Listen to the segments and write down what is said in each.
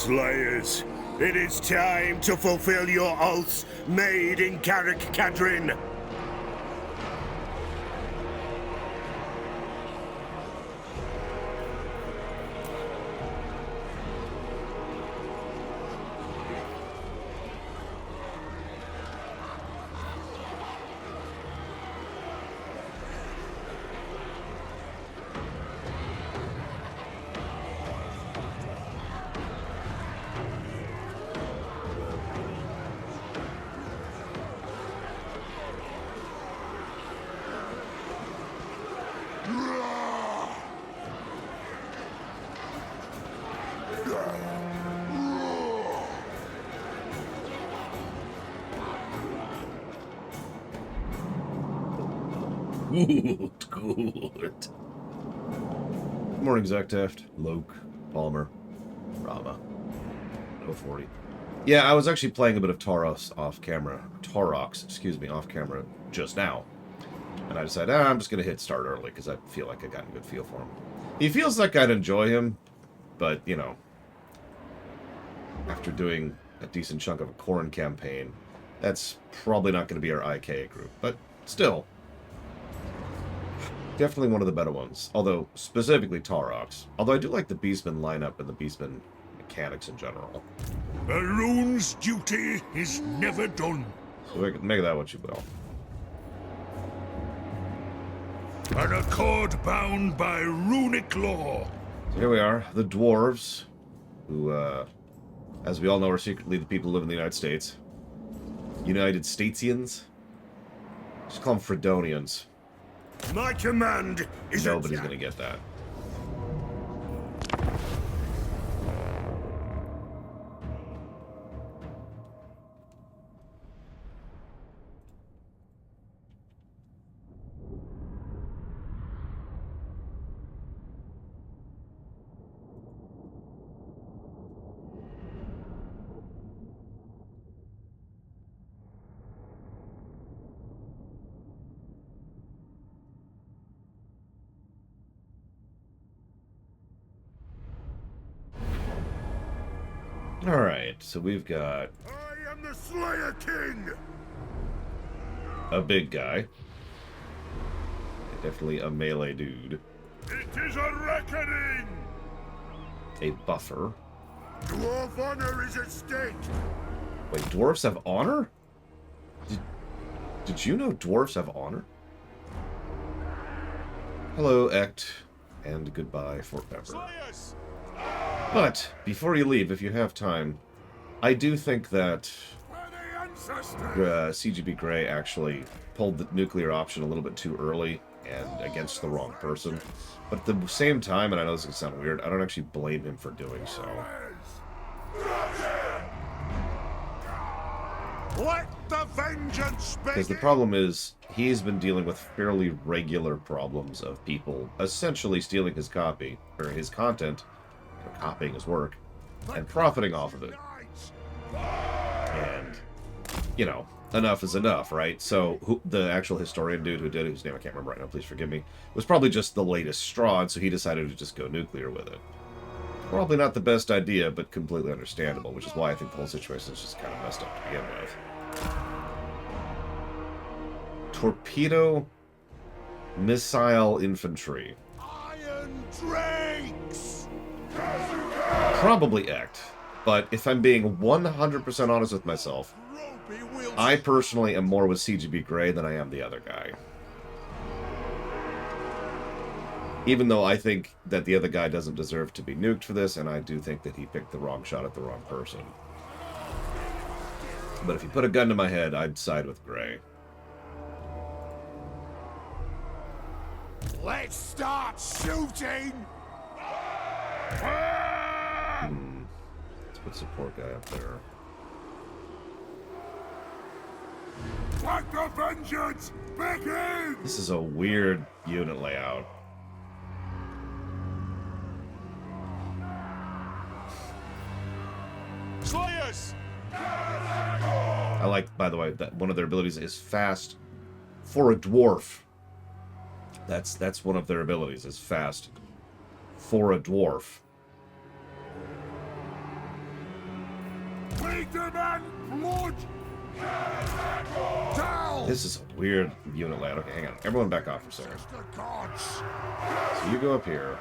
Slayers, it is time to fulfill your oaths made in Carrick Cadrin. Good. Good morning, Zectaft, Loke, Palmer, Rama, No 40. Yeah, I was actually playing a bit of Taurox off camera, off camera just now. And I decided, I'm just going to hit start early because I feel like I got a good feel for him. He feels like I'd enjoy him, but, you know, after doing a decent chunk of a Corrin campaign, that's probably not going to be our IK group. But still, definitely one of the better ones. Although, specifically Taurox. Although I do like the Beastman lineup and the Beastman mechanics in general. A rune's duty is never done. So make that what you will. An accord bound by runic law. So here we are, the dwarves, who, as we all know, are secretly the people who live in the United States. United Statesians. Just call them Fredonians. My command is Nobody's gonna get that. Alright, so we've got I am the Slayer King. a big guy. Definitely a melee dude. It is a reckoning. A buffer. Dwarf honor is at stake. Wait, dwarves have honor? Did you know dwarves have honor? Hello, Ect, and goodbye forever. Slayers. But, before you leave, if you have time, I do think that CGB Grey actually pulled the nuclear option a little bit too early and against the wrong person. But at the same time, and I know this is going to sound weird, I don't actually blame him for doing so. Let the vengeance begin. Because the problem is, he's been dealing with fairly regular problems of people essentially stealing his copy, or his content, copying his work, and profiting off of it. And, you know, enough is enough, right? So, the actual historian dude who did it, whose name I can't remember right now, please forgive me, was probably just the latest straw, and so he decided to just go nuclear with it. Probably not the best idea, but completely understandable, which is why I think the whole situation is just kind of messed up to begin with. Torpedo missile infantry. Iron drakes. Probably Ect, but if I'm being 100% honest with myself, I personally am more with CGB Grey than I am the other guy. Even though I think that the other guy doesn't deserve to be nuked for this, and I do think that he picked the wrong shot at the wrong person. But if you put a gun to my head, I'd side with Grey. Let's start shooting. Let's put support guy up there. Let the vengeance begin. This is a weird unit layout. Slayers. I like, by the way, that one of their abilities is fast for a dwarf. That's one of their abilities, is fast for a dwarf. Feed them and blood! Down! This is a weird unit layout. Okay, hang on. Everyone back off for a second. The gods! So you go up here.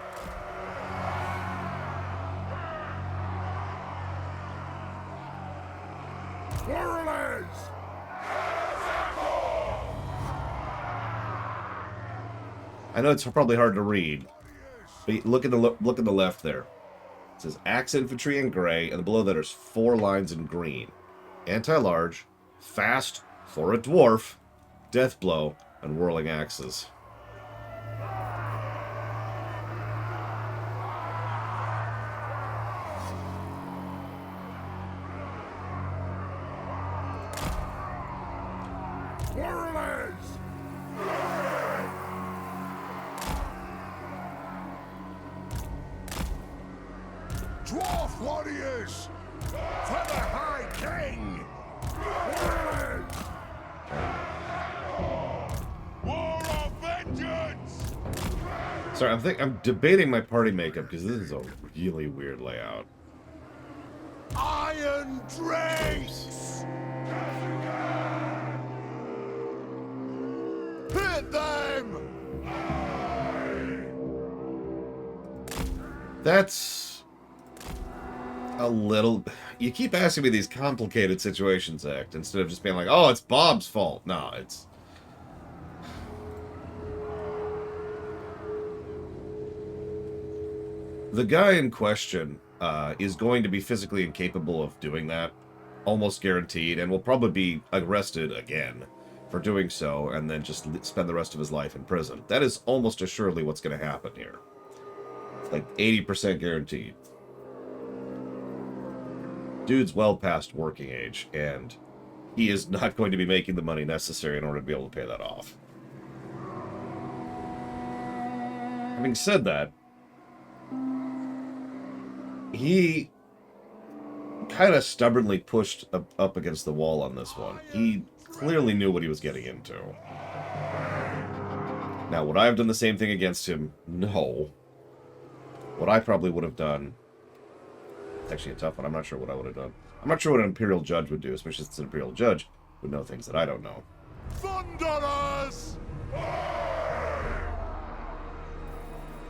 Warriors! I know it's probably hard to read, but look at the left there. It says Axe Infantry in gray, and below that there's 4 lines in green. Anti-large, fast for a dwarf, death blow, and whirling axes. Warriors! Dwarf warriors! For the High King! Warriors! War of vengeance! Sorry, I'm debating my party makeup because this is a really weird layout. Iron Drakes! Hit them! That's a little... You keep asking me these complicated situations, Act, instead of just being like, oh, it's Bob's fault. No, it's... The guy in question is going to be physically incapable of doing that, almost guaranteed, and will probably be arrested again for doing so, and then just spend the rest of his life in prison. That is almost assuredly what's going to happen here. It's like 80% guaranteed. Dude's well past working age, and he is not going to be making the money necessary in order to be able to pay that off. Having said that, he kind of stubbornly pushed up against the wall on this one. He clearly knew what he was getting into. Now, would I have done the same thing against him? No. What I probably would have done... It's actually a tough one. I'm not sure what I would have done. I'm not sure what an Imperial Judge would do, especially since an Imperial Judge would know things that I don't know. Thunderers!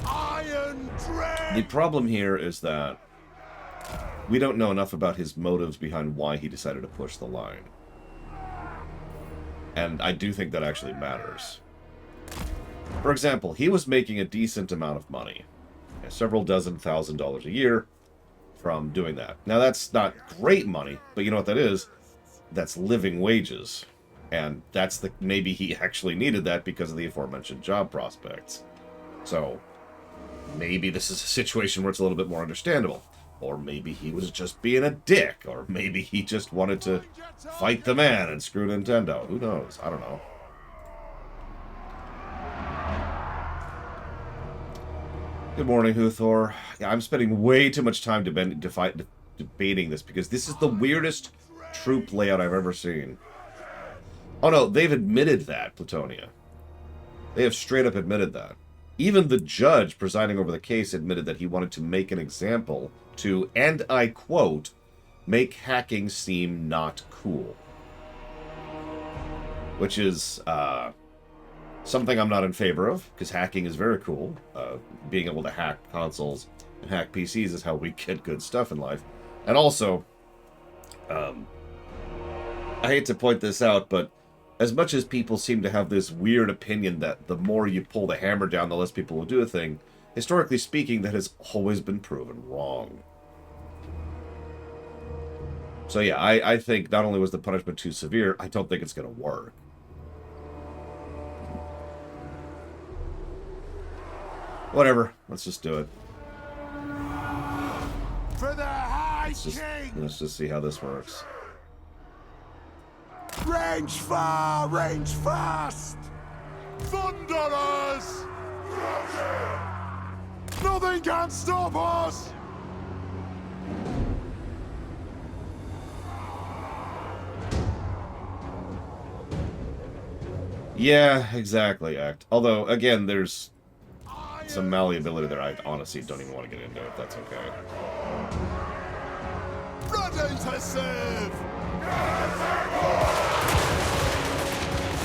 Iron Drake! The problem here is that we don't know enough about his motives behind why he decided to push the line. And I do think that actually matters. For example, he was making a decent amount of money. Several dozen $1,000s a year from doing that. Now, that's not great money, but you know what that is? That's living wages. And that's the... Maybe he actually needed that because of the aforementioned job prospects. So, maybe this is a situation where it's a little bit more understandable. Or maybe he was just being a dick. Or maybe he just wanted to fight the man and screw Nintendo. Who knows? I don't know. Good morning, Huthor. Yeah, I'm spending way too much time debating this because this is the weirdest troop layout I've ever seen. Oh no, they've admitted that, Plutonia. They have straight up admitted that. Even the judge presiding over the case admitted that he wanted to make an example to, and I quote, make hacking seem not cool. Which is, something I'm not in favor of, because hacking is very cool. Being able to hack consoles and hack PCs is how we get good stuff in life. And also, I hate to point this out, but as much as people seem to have this weird opinion that the more you pull the hammer down, the less people will do a thing, historically speaking, that has always been proven wrong. So yeah, I think not only was the punishment too severe, I don't think it's going to work. Whatever, let's just do it. For the High King! Let's just see how this works. Range far, range fast! Thunderers! Nothing can stop us! Yeah, exactly, Act. Although, again, there's some malleability there I honestly don't even want to get into, if that's okay. Ready to serve!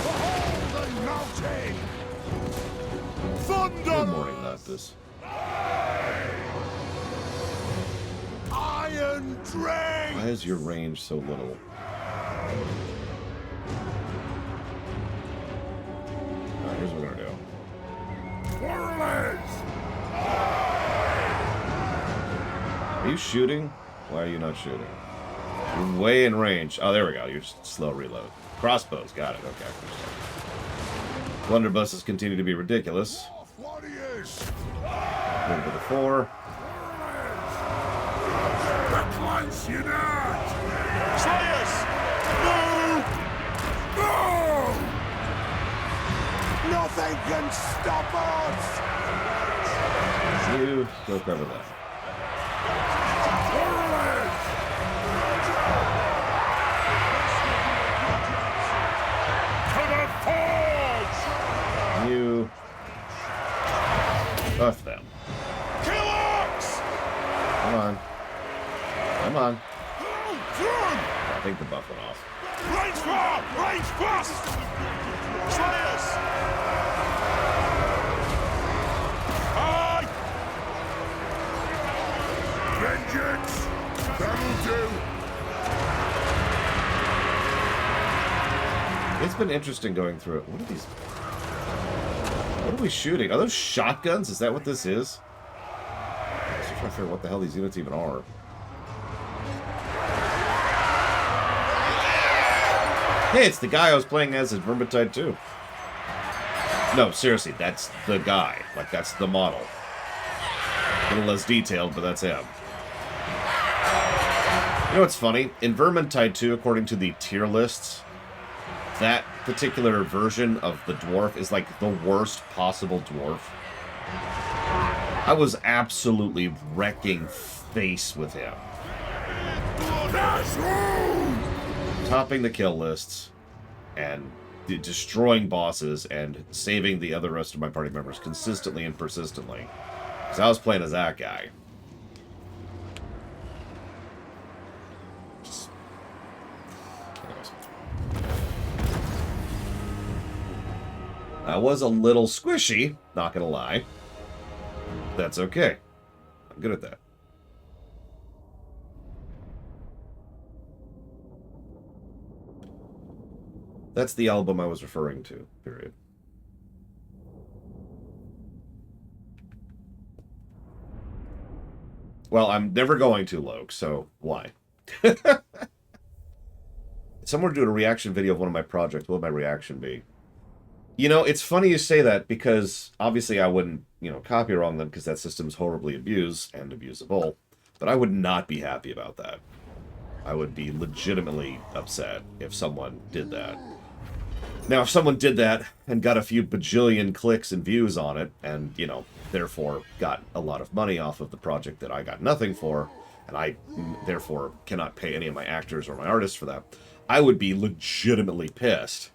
Behold the mountain! Thunder! Good morning, Lapis. Iron Drain! Why is your range so little? Alright, here's what we're gonna do. Warriors! Are you shooting? Why are you not shooting? You're way in range. Oh, there we go. You're slow reload. Crossbows. Got it. Okay. Blunderbusses continue to be ridiculous. Warriors! Move to the 4. Backlights unite! Slayers! No! No! Nothing can stop us! You go cover that. You buff them. Come on. Come on. I think the buff went off. Range far! Range fast! Slayers! Aye! Vengeance! That'll do! It's been interesting going through it. What are these? What are we shooting? Are those shotguns? Is that what this is? I'm just trying to figure out what the hell these units even are. Hey, it's the guy I was playing as in Vermintide 2. No, seriously, that's the guy. Like, that's the model. A little less detailed, but that's him. You know what's funny? In Vermintide 2, according to the tier lists, that particular version of the dwarf is like the worst possible dwarf. I was absolutely wrecking face with him. Topping the kill lists and destroying bosses and saving the other rest of my party members consistently and persistently. Because I was playing as that guy. I was a little squishy, not gonna lie. That's okay. I'm good at that. That's the album I was referring to, period. Well, I'm never going to, Loke, so why? If someone were to do a reaction video of one of my projects, what would my reaction be? You know, it's funny you say that because obviously I wouldn't, copy wrong them because that system's horribly abused and abusable. But I would not be happy about that. I would be legitimately upset if someone did that. Now, if someone did that and got a few bajillion clicks and views on it and, therefore got a lot of money off of the project that I got nothing for, and I therefore cannot pay any of my actors or my artists for that, I would be legitimately pissed.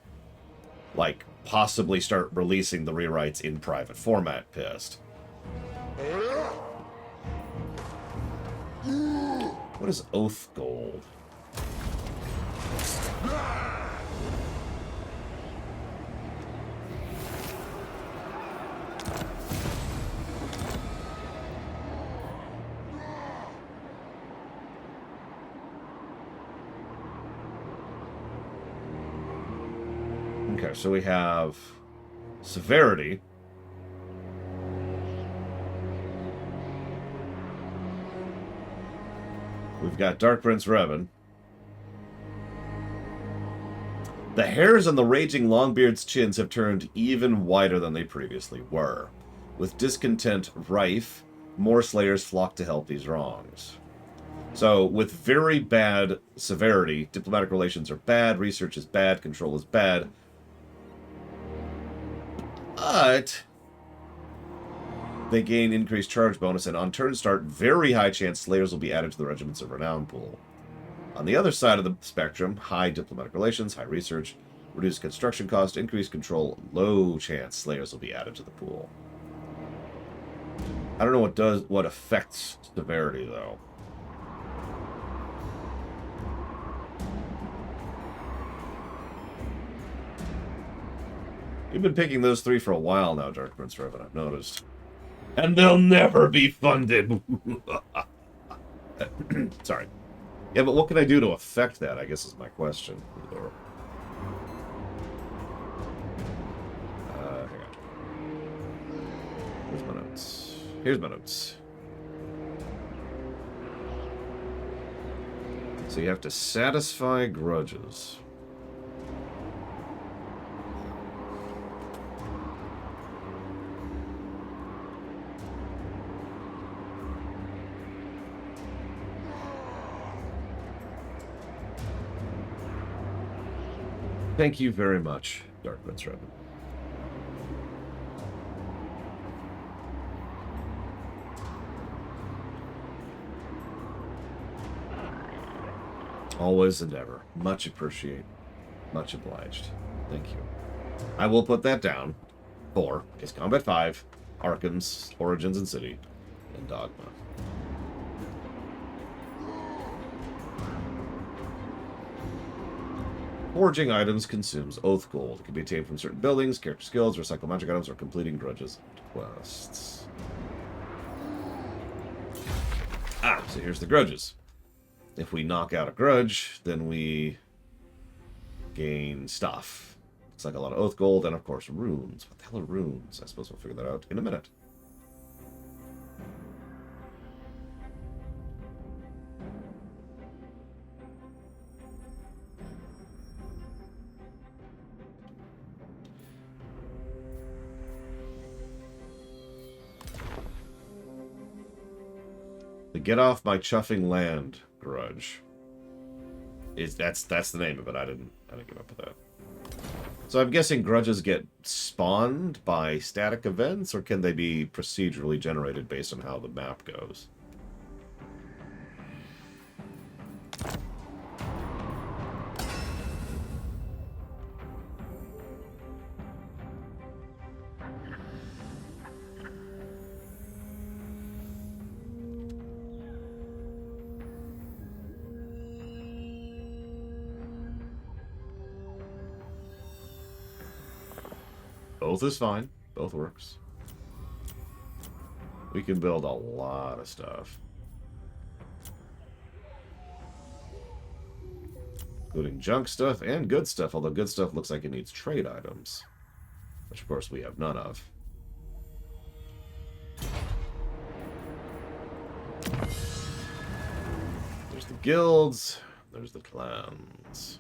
Like, possibly start releasing the rewrites in private format pissed. What is Oath Gold? Okay, so we have Severity. We've got Dark Prince Revan. The hairs on the raging Longbeard's chins have turned even wider than they previously were. With discontent rife, more Slayers flock to help these wrongs. So, with very bad severity, diplomatic relations are bad, research is bad, control is bad. But they gain increased charge bonus, and on turn start, very high chance Slayers will be added to the Regiments of Renown pool. On the other side of the spectrum, high diplomatic relations, high research, reduced construction cost, increased control, low chance Slayers will be added to the pool. I don't know what affects severity, though. You've been picking those 3 for a while now, Dark Prince Revan, I've noticed. And they'll never be funded! Sorry. Yeah, but what can I do to affect that, I guess is my question. Hang on. Where's my notes? Here's my notes. So you have to satisfy grudges. Thank you very much, Dark Prince Revan. Always and ever. Much appreciate. Much obliged. Thank you. I will put that down for Ace Combat 5, Arkham's Origins and City, and Dogma. Forging items consumes Oath Gold. It can be obtained from certain buildings, character skills, recycle magic items, or completing grudges and quests. Ah, so here's the grudges. If we knock out a grudge, then we gain stuff. It's like a lot of Oath Gold, and of course runes. What the hell are runes? I suppose we'll figure that out in a minute. The Get Off My Chuffing Land grudge. That's the name of it. I didn't give up with that. So I'm guessing grudges get spawned by static events, or can they be procedurally generated based on how the map goes? Both is fine. Both works. We can build a lot of stuff. Including junk stuff and good stuff, although good stuff looks like it needs trade items. Which, of course, we have none of. There's the guilds. There's the clans.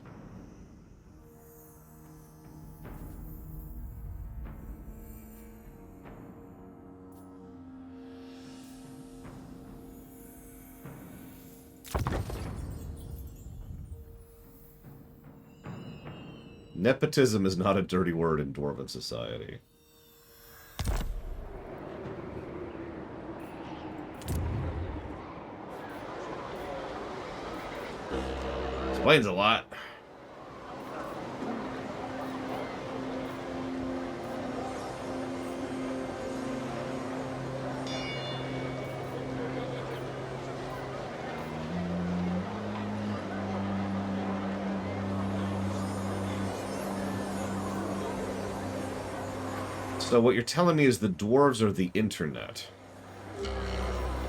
Nepotism is not a dirty word in Dwarven society. Explains a lot. So what you're telling me is the dwarves are the internet.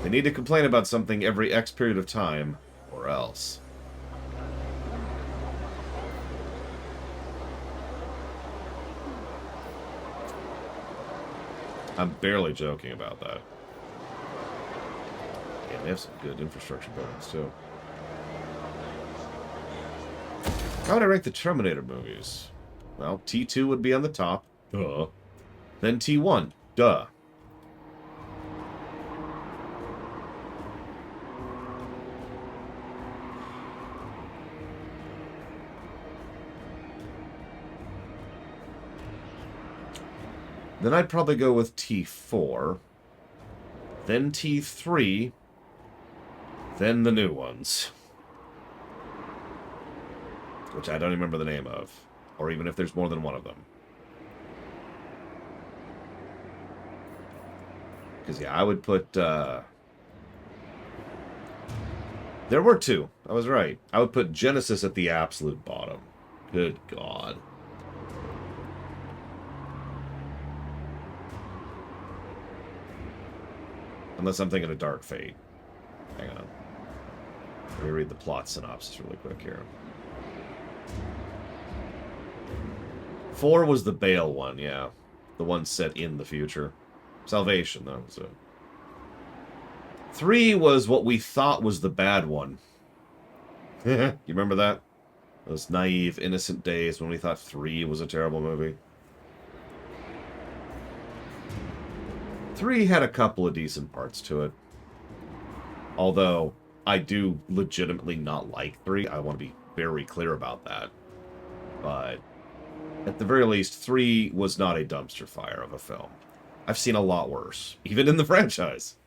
They need to complain about something every X period of time, or else. I'm barely joking about that. Yeah, they have some good infrastructure buildings, too. How would I rank the Terminator movies? Well, T2 would be on the top. Duh. Then T1. Duh. Then I'd probably go with T4. Then T3. Then the new ones. Which I don't remember the name of. Or even if there's more than one of them. Because, yeah, I would put, there were two. I was right. I would put Genesis at the absolute bottom. Good God. Unless I'm thinking of Dark Fate. Hang on. Let me read the plot synopsis really quick here. 4 was the Bale one, yeah. The one set in the future. Salvation, that was it. 3 was what we thought was the bad one. You remember that? Those naive, innocent days when we thought 3 was a terrible movie. 3 had a couple of decent parts to it. Although, I do legitimately not like 3. I want to be very clear about that. But, at the very least, 3 was not a dumpster fire of a film. I've seen a lot worse, even in the franchise.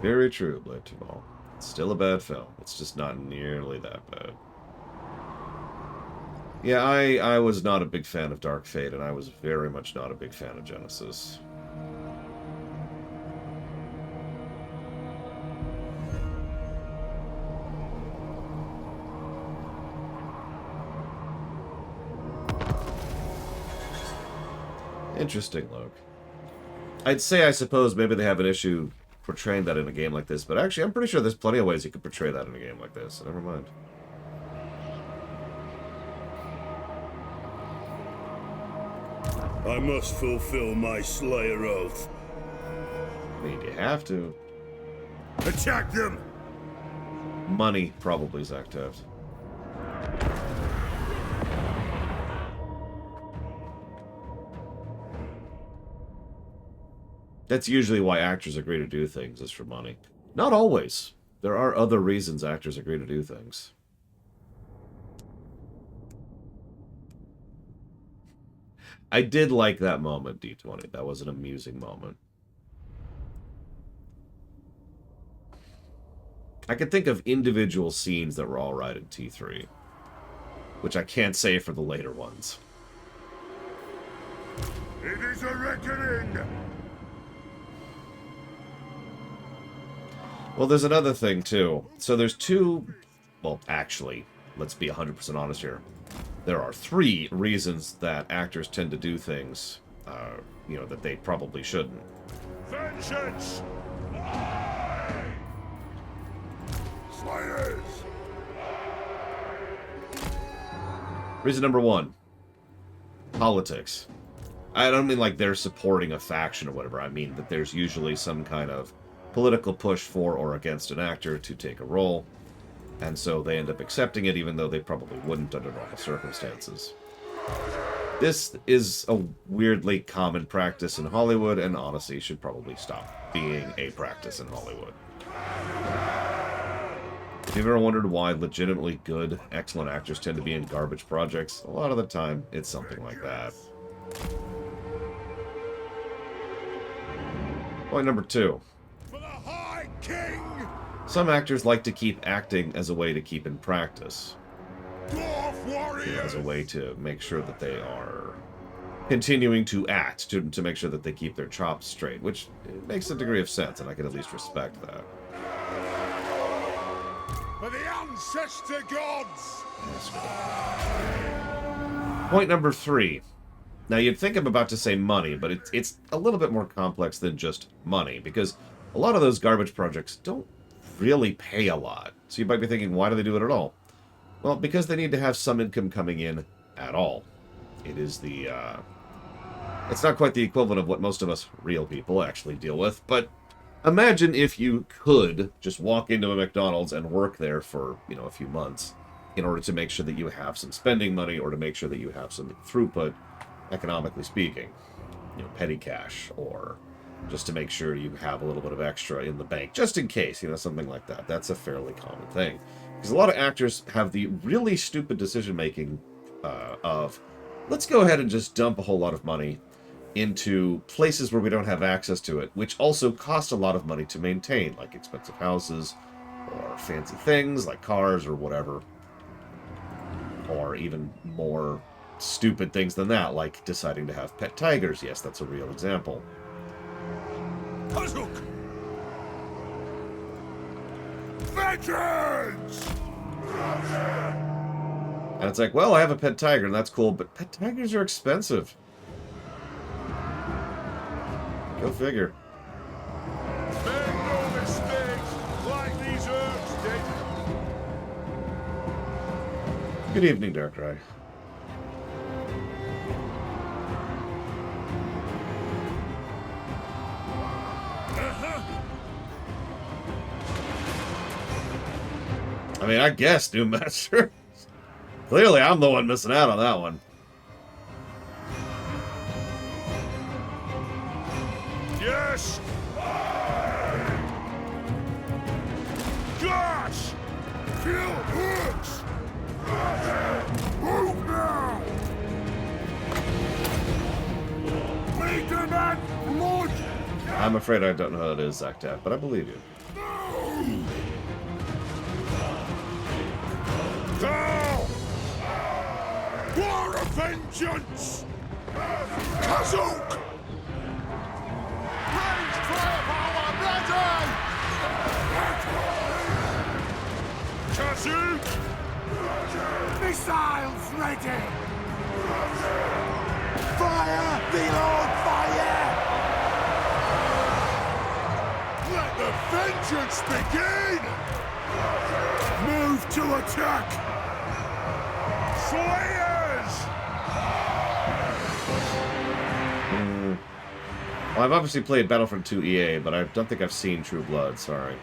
Very true, Blade to Ball. It's still a bad film. It's just not nearly that bad. Yeah, I was not a big fan of Dark Fate, and I was very much not a big fan of Genesis. Interesting, Luke. I'd say, I suppose, maybe they have an issue portraying that in a game like this, but actually I'm pretty sure there's plenty of ways you could portray that in a game like this, so never mind. I must fulfill my Slayer oath. I mean, you have to. Attack them! Money, probably, Zach Taft. That's usually why actors agree to do things, is for money. Not always. There are other reasons actors agree to do things. I did like that moment, D20. That was an amusing moment. I could think of individual scenes that were alright in T3. Which I can't say for the later ones. It is a reckoning! Well, there's another thing, too. So there's two... Well, actually, let's be 100% honest here. There are 3 reasons that actors tend to do things, you know, that they probably shouldn't. Vengeance! Slayers! Reason number 1. Politics. I don't mean like they're supporting a faction or whatever. I mean that there's usually some kind of political push for or against an actor to take a role, and so they end up accepting it even though they probably wouldn't under normal circumstances. This is a weirdly common practice in Hollywood, and honestly should probably stop being a practice in Hollywood. If you've ever wondered why legitimately good, excellent actors tend to be in garbage projects, a lot of the time it's something like that. Point number 2. King! Some actors like to keep acting as a way to keep in practice. Dwarf warriors! As a way to make sure that they are continuing to act, to make sure that they keep their chops straight, which makes a degree of sense, and I can at least respect that. For the ancestor gods! Point number 3. Now, you'd think I'm about to say money, but it's a little bit more complex than just money, because a lot of those garbage projects don't really pay a lot. So you might be thinking, why do they do it at all? Well, because they need to have some income coming in at all. It is the, it's not quite the equivalent of what most of us real people actually deal with, but imagine if you could just walk into a McDonald's and work there for, you know, a few months in order to make sure that you have some spending money or to make sure that you have some throughput, economically speaking. You know, petty cash, or just to make sure you have a little bit of extra in the bank, just in case, you know, something like that. That's a fairly common thing. Because a lot of actors have the really stupid decision-making of, let's go ahead and just dump a whole lot of money into places where we don't have access to it, which also cost a lot of money to maintain, like expensive houses, or fancy things, like cars, or whatever. or even more stupid things than that, like deciding to have pet tigers. Yes, that's a real example. Vengeance! And it's like, well, I have a pet tiger, and that's cool, but pet tigers are expensive. Go figure. Make no mistakes, like these herbs did. Good evening, Darkrai. I mean, I guess, new master. Clearly, I'm the one missing out on that one. Yes! Gosh! Kill hooks! Move now! Lead them at blood! I'm afraid I don't know how it is, Zaktat, but I believe you. Go! War of vengeance! Kazook! Ranged firepower ready! Kazook! Missiles ready! Fire! Reload fire! Let the vengeance begin! Move to attack! Slayers! Well, I've obviously played Battlefront 2 EA, but I don't think I've seen True Blood, sorry.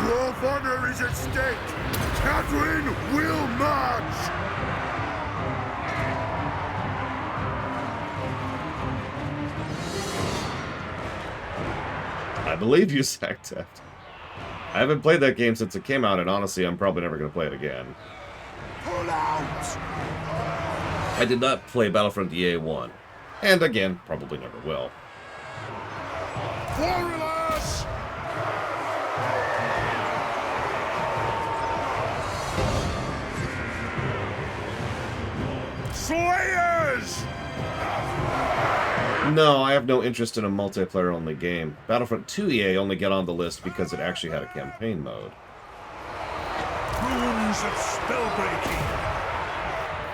Your honor is at stake! Catherine will march! I believe you, Zaktat. I haven't played that game since it came out, and honestly, I'm probably never going to play it again. Pull out! I did not play Battlefront EA 1. And again, probably never will. Warriors! Slayers! No, I have no interest in a multiplayer-only game. Battlefront 2 EA only got on the list because it actually had a campaign mode. Runes of spellbreaking!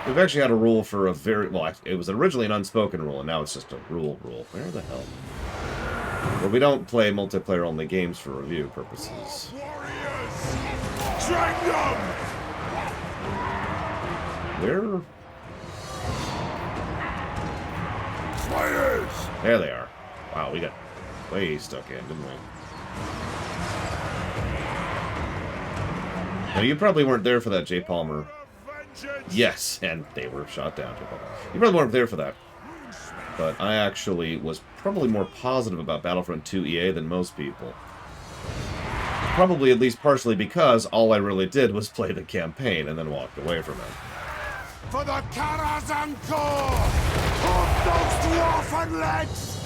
We've actually had a rule for a very... Well, it was originally an unspoken rule, and now it's just a rule. Where the hell? But we don't play multiplayer-only games for review purposes. Warriors! Drag them! Where? Slayers! There they are. Wow, we got way stuck in, didn't we? Now, you probably weren't there for that, J. Palmer. Yes, and they were shot down. You probably weren't there for that. But I actually was probably more positive about Battlefront 2 EA than most people. Probably at least partially because all I really did was play the campaign and then walked away from it. For the Karazanko! Of those dwarfen legs!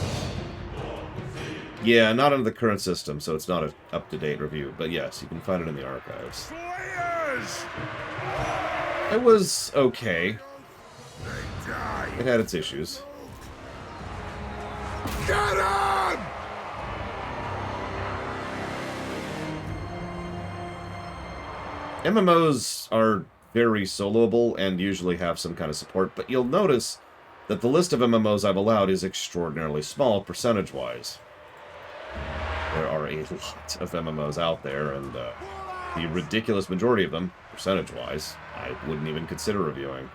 Yeah, not under the current system, so it's not an up-to-date review. But yes, you can find it in the archives. Slayers! It was okay. It had its issues. Get him! MMOs are very soloable and usually have some kind of support, but you'll notice that the list of MMOs I've allowed is extraordinarily small percentage-wise. There are a lot of MMOs out there, and the ridiculous majority of them, percentage-wise, I wouldn't even consider reviewing.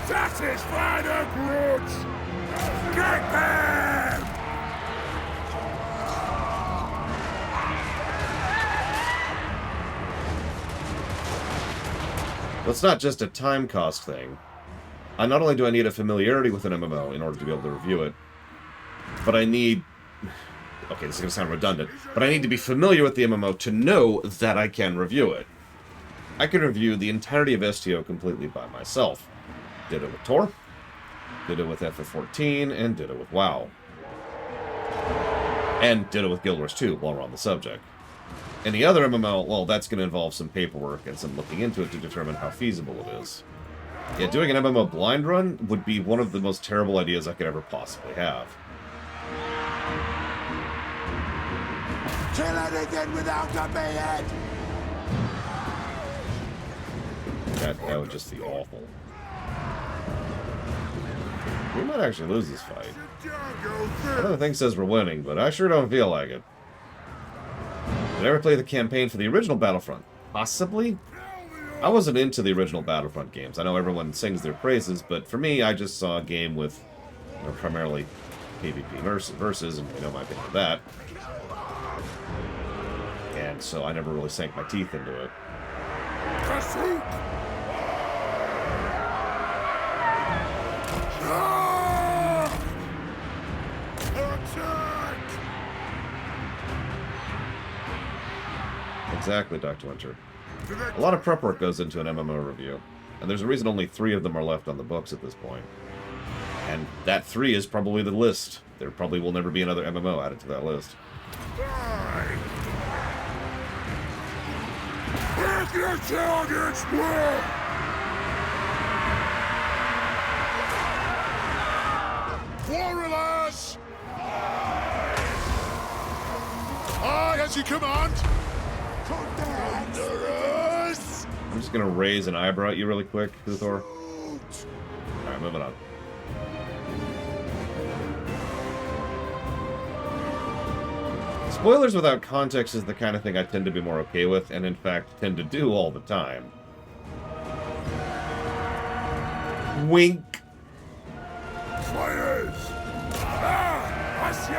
Satisfy the grudge! Get them! Well, it's not just a time cost thing. Not only do I need a familiarity with an MMO in order to be able to review it, but I need... Okay, this is going to sound redundant, but I need to be familiar with the MMO to know that I can review it. I can review the entirety of STO completely by myself. Did it with Tor, did it with FF14, and did it with WoW. And did it with Guild Wars 2, while we're on the subject. Any other MMO, well, that's going to involve some paperwork and some looking into it to determine how feasible it is. Yeah, doing an MMO blind run would be one of the most terrible ideas I could ever possibly have. Kill anything without a beard! That would just be awful. We might actually lose this fight. Another thing says we're winning, but I sure don't feel like it. Did I ever play the campaign for the original Battlefront? Possibly? I wasn't into the original Battlefront games. I know everyone sings their praises, but for me, I just saw a game with, you know, primarily PvP versus, and you know my opinion of that. And so I never really sank my teeth into it. Exactly, Dr. Winter. A lot of prep work goes into an MMO review, and there's a reason only 3 of them are left on the books at this point. And that 3 is probably the list. There probably will never be another MMO added to that list. Pick your targets, bro! Warriors! I, as you command! Thunderous! I'm just gonna raise an eyebrow at you really quick, Kuthor. Alright, moving on. Spoilers without context is the kind of thing I tend to be more okay with, and in fact tend to do all the time. Wink! Fires!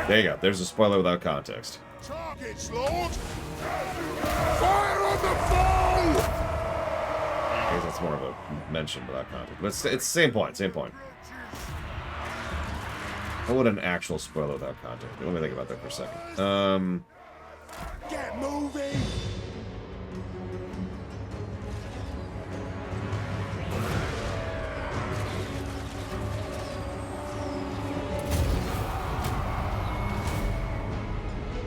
There you go, there's a spoiler without context. Targets, Lord! Fire on the foe! I guess that's more of a mention without context. But it's the same point, same point. What would an actual spoiler without context be? Let me think about that for a second. Get moving!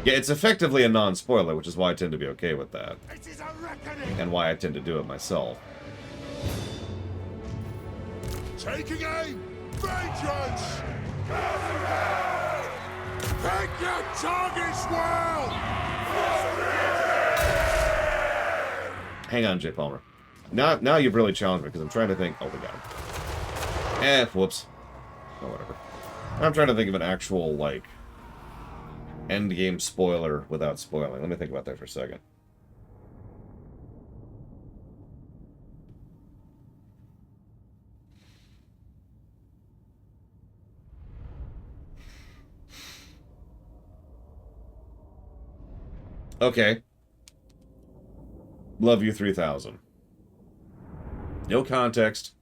Yeah, it's effectively a non-spoiler, which is why I tend to be okay with that. It is a reckoning! And why I tend to do it myself. Taking aim! Vengeance! Pick your targets well! Hang on, Jay Palmer. Now you've really challenged me, because I'm trying to think... Oh, we got him. Whoops. Oh, whatever. I'm trying to think of an actual, like, endgame spoiler without spoiling. Let me think about that for a second. Okay. Love You 3000. No context.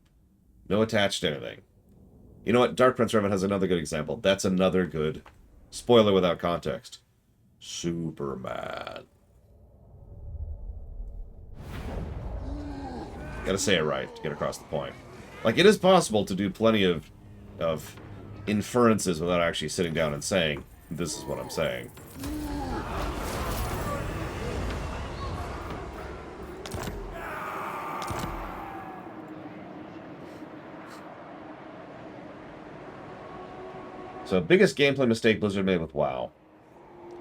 No attached anything. You know what? Dark Prince Revan has another good example. That's another good spoiler without context. Superman. Gotta say it right to get across the point. Like, it is possible to do plenty of inferences without actually sitting down and saying, this is what I'm saying. So, biggest gameplay mistake Blizzard made with WoW.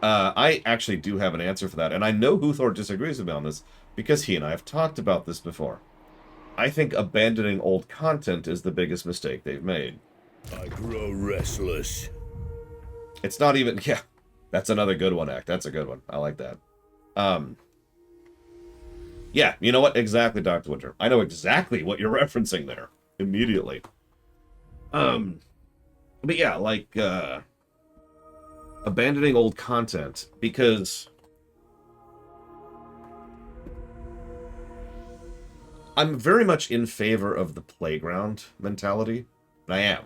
I actually do have an answer for that, and I know Huthor disagrees with me on this, because he and I have talked about this before. I think abandoning old content is the biggest mistake they've made. I grow restless. It's not even... Yeah, that's another good one, Act. That's a good one. I like that. Yeah, you know what? Exactly, Dr. Winter. I know exactly what you're referencing there. Immediately. But yeah, like, abandoning old content, because I'm very much in favor of the playground mentality, and I am.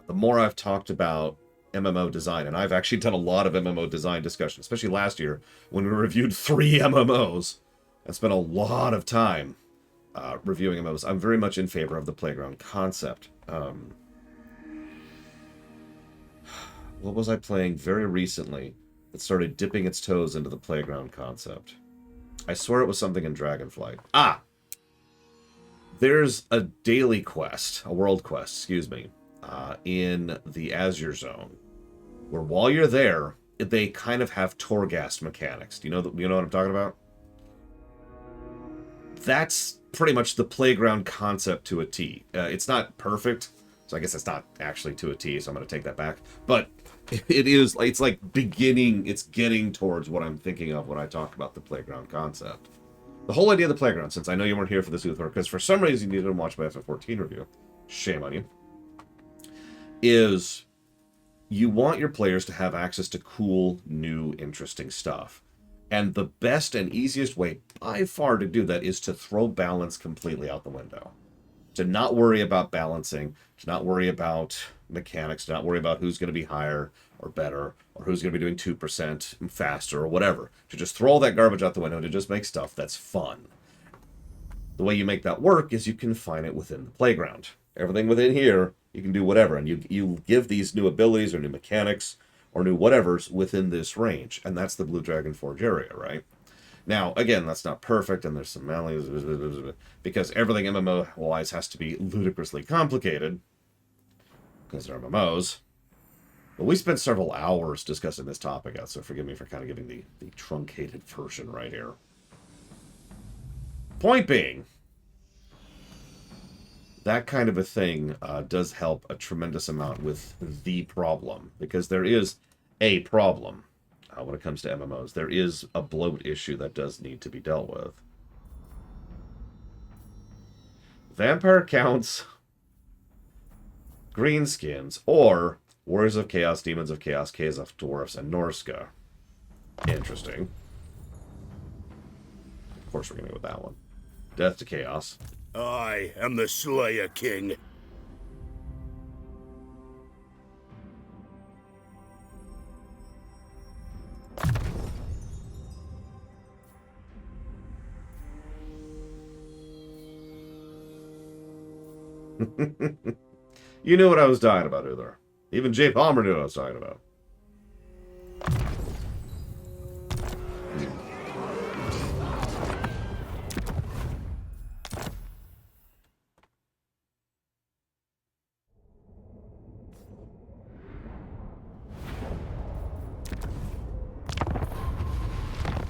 The more I've talked about MMO design, and I've actually done a lot of MMO design discussion, especially last year, when we reviewed 3 MMOs, I spent a lot of time reviewing MMOs. I'm very much in favor of the playground concept. What was I playing very recently that started dipping its toes into the playground concept. I swear it was something in Dragonflight. Ah! There's a daily quest, a world quest, excuse me, in the Azure Zone, where while you're there, they kind of have Torghast mechanics. Do you know what I'm talking about? That's pretty much the playground concept to a T. It's not perfect, so I guess it's not actually to a T, so I'm going to take that back. But it is, it's like it's getting towards what I'm thinking of when I talk about the playground concept. The whole idea of the playground, since I know you weren't here for this, Uthor, because for some reason you didn't watch my FF14 review, shame on you, is you want your players to have access to cool, new, interesting stuff. And the best and easiest way by far to do that is to throw balance completely out the window. To not worry about balancing, to not worry about mechanics, to not worry about who's going to be higher or better, or who's going to be doing 2% faster or whatever. To just throw all that garbage out the window to just make stuff that's fun. The way you make that work is you confine it within the playground. Everything within here, you can do whatever, and you give these new abilities or new mechanics or new whatevers within this range, and that's the Blue Dragon Forge area, right? Now, again, that's not perfect, and there's some malleys, because everything MMO-wise has to be ludicrously complicated, because they're MMOs. But we spent several hours discussing this topic out, so forgive me for kind of giving the truncated version right here. Point being, that kind of a thing does help a tremendous amount with the problem, because there is a problem when it comes to MMOs. There is a bloat issue that does need to be dealt with. Vampire counts, greenskins, or Warriors of Chaos, Demons of Chaos, Caves of Dwarfs, and Norska. Interesting. Of course we're going to go with that one. Death to Chaos. I am the Slayer King. You knew what I was talking about, Uthor. Even Jay Palmer knew what I was talking about.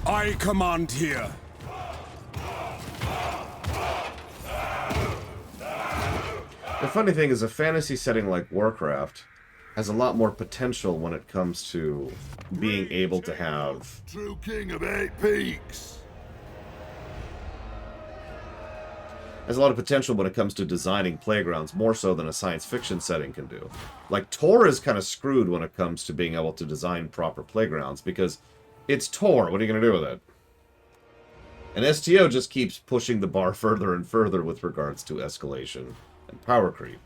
I command here. The funny thing is, a fantasy setting like Warcraft has a lot more potential when it comes to being able to have... True King of 8 Peaks. Has a lot of potential when it comes to designing playgrounds, more so than a science fiction setting can do. Like, Tor is kind of screwed when it comes to being able to design proper playgrounds, because it's Tor. What are you going to do with it? And STO just keeps pushing the bar further and further with regards to escalation and power creep.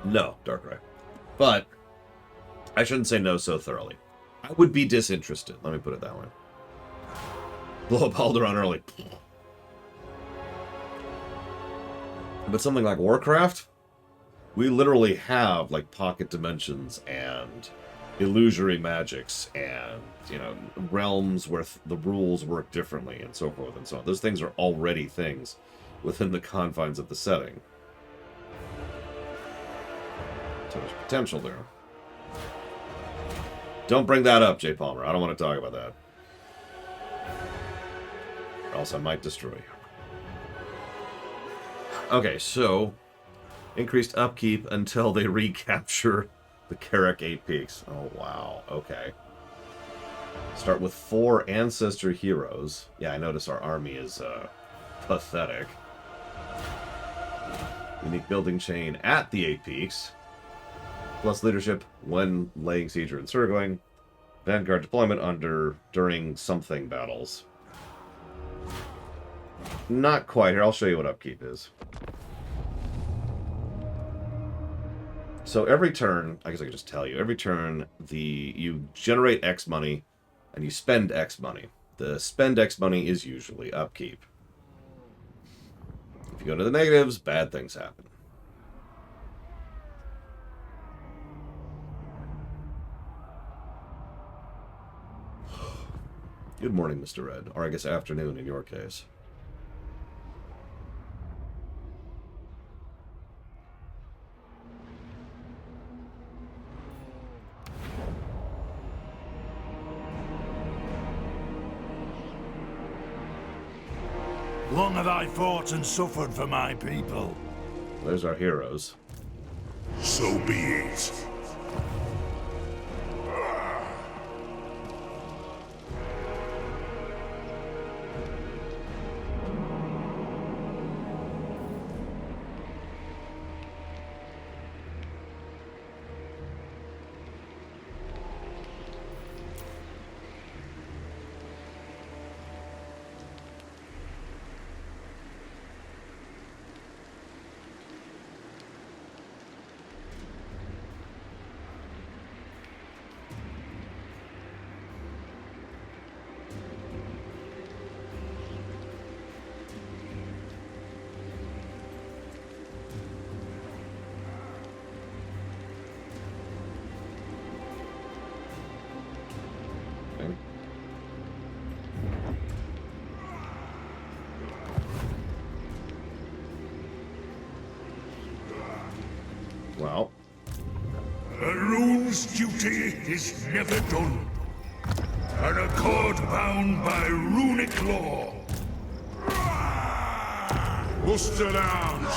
No, Darkrai. But I shouldn't say no so thoroughly. I would be disinterested, let me put it that way. Blow up Alderaan early. But something like Warcraft, we literally have, like, pocket dimensions and illusory magics and, you know, realms where the rules work differently and so forth and so on. Those things are already things within the confines of the setting. So there's potential there. Don't bring that up, Jay Palmer. I don't want to talk about that. Or else I might destroy you. Okay, so increased upkeep until they recapture the Carrick 8 Peaks. Oh, wow. Okay. Start with 4 Ancestor Heroes. Yeah, I notice our army is pathetic. Unique building chain at the 8 Peaks. Plus leadership when laying siege or encircling. Vanguard deployment during something battles. Not quite. Here, I'll show you what upkeep is. So every turn, I guess I could just tell you, every turn you generate X money and you spend X money. The spend X money is usually upkeep. If you go to the negatives, bad things happen. Good morning, Mr. Red. Or I guess afternoon in your case. Long have I fought and suffered for my people. There's our heroes. So be it. Well, A rune's duty is never done. An accord bound by runic law. Muster arms.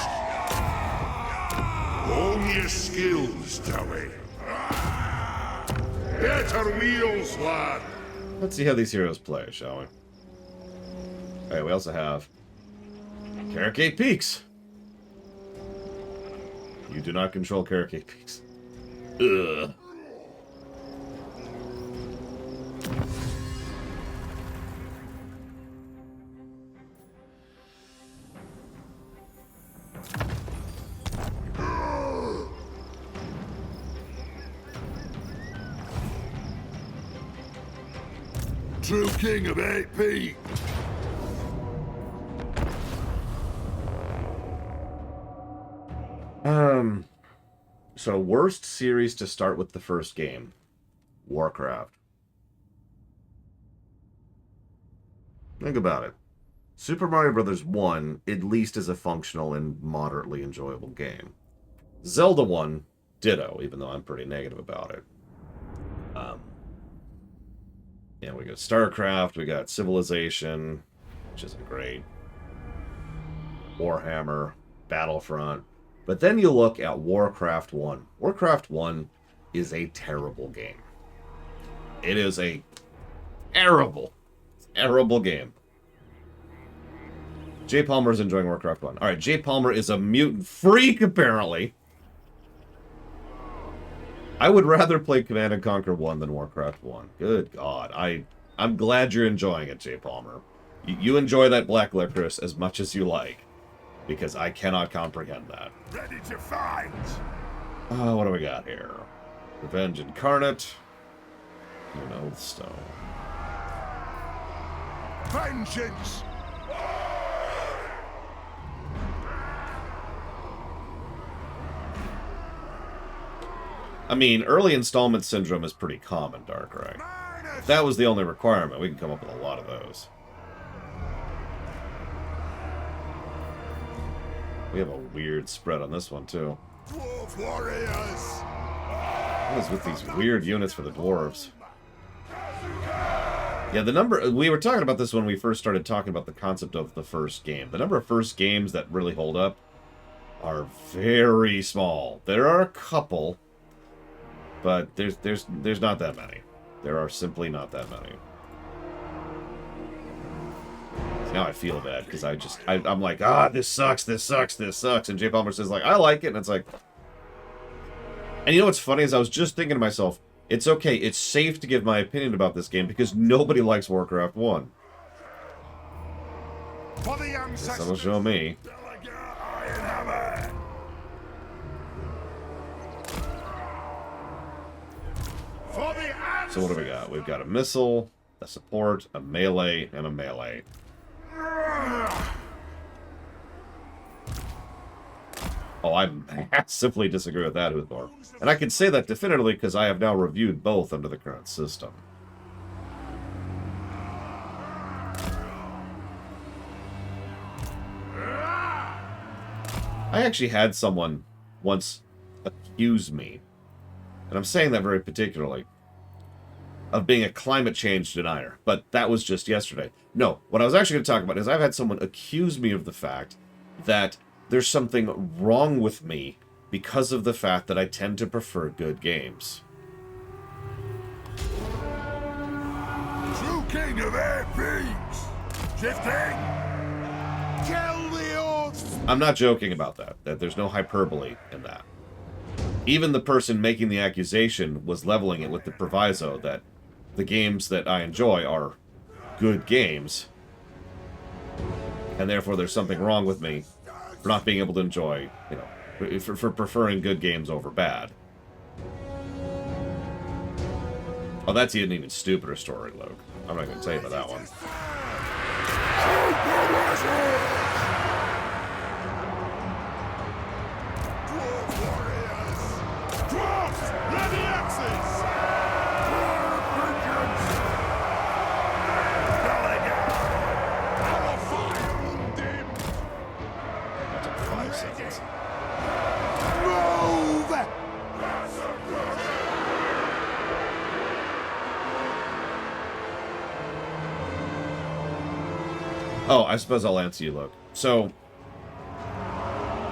Hone your skills, Towie. Better wheels, lad. let's see how these heroes play, shall we? Alright, we also have Carricate Peaks. You do not control Carricate Peaks. Ugh. True king of 8P. So worst series to start with the first game. Warcraft. Think about it. Super Mario Bros. 1 at least is a functional and moderately enjoyable game. Zelda 1, ditto, even though I'm pretty negative about it. Yeah, we got StarCraft, we got Civilization, which isn't great. Warhammer, Battlefront. But then you look at Warcraft 1. Warcraft 1 is a terrible game. It is a terrible, terrible game. Jay Palmer's enjoying Warcraft 1. Alright, Jay Palmer is a mutant freak, apparently. I would rather play Command & Conquer 1 than Warcraft 1. Good God. I'm glad you're enjoying it, Jay Palmer. You enjoy that black licorice as much as you like. Because I cannot comprehend that. Ready to fight. What do we got here? Revenge Incarnate. Stone. Vengeance. I mean, early installment syndrome is pretty common, Darkrai. If that was the only requirement, we can come up with a lot of those. We have a weird spread on this one, too. Dwarf warriors. What is with these weird units for the dwarves? Yeah, the number... We were talking about this when we first started talking about the concept of the first game. The number of first games that really hold up are very small. There are a couple, but there's not that many. There are simply not that many. Now I feel bad, because I'm like, this sucks, this sucks, this sucks. And Jay Palmer says, like, I like it, and it's like... And you know what's funny is I was just thinking to myself, it's okay, it's safe to give my opinion about this game, because nobody likes Warcraft 1. For the ancestors. Someone show me. So what do we got? We've got a missile, a support, a melee, and a melee. Oh, I massively disagree with that, Uthor. And I can say that definitively because I have now reviewed both under the current system. I actually had someone once accuse me, and I'm saying that very particularly, of being a climate change denier, but that was just yesterday. No, what I was actually going to talk about is I've had someone accuse me of the fact that there's something wrong with me because of the fact that I tend to prefer good games. True king of air pigs! Shifting! Kill the oath! I'm not joking about that there's no hyperbole in that. Even the person making the accusation was leveling it with the proviso that the games that I enjoy are good games, and therefore there's something wrong with me for not being able to enjoy, you know, for preferring good games over bad. Oh, that's an even stupider story, Luke. I'm not going to tell you about that one. That took 5 seconds. Oh, I suppose I'll answer you, Luke. So,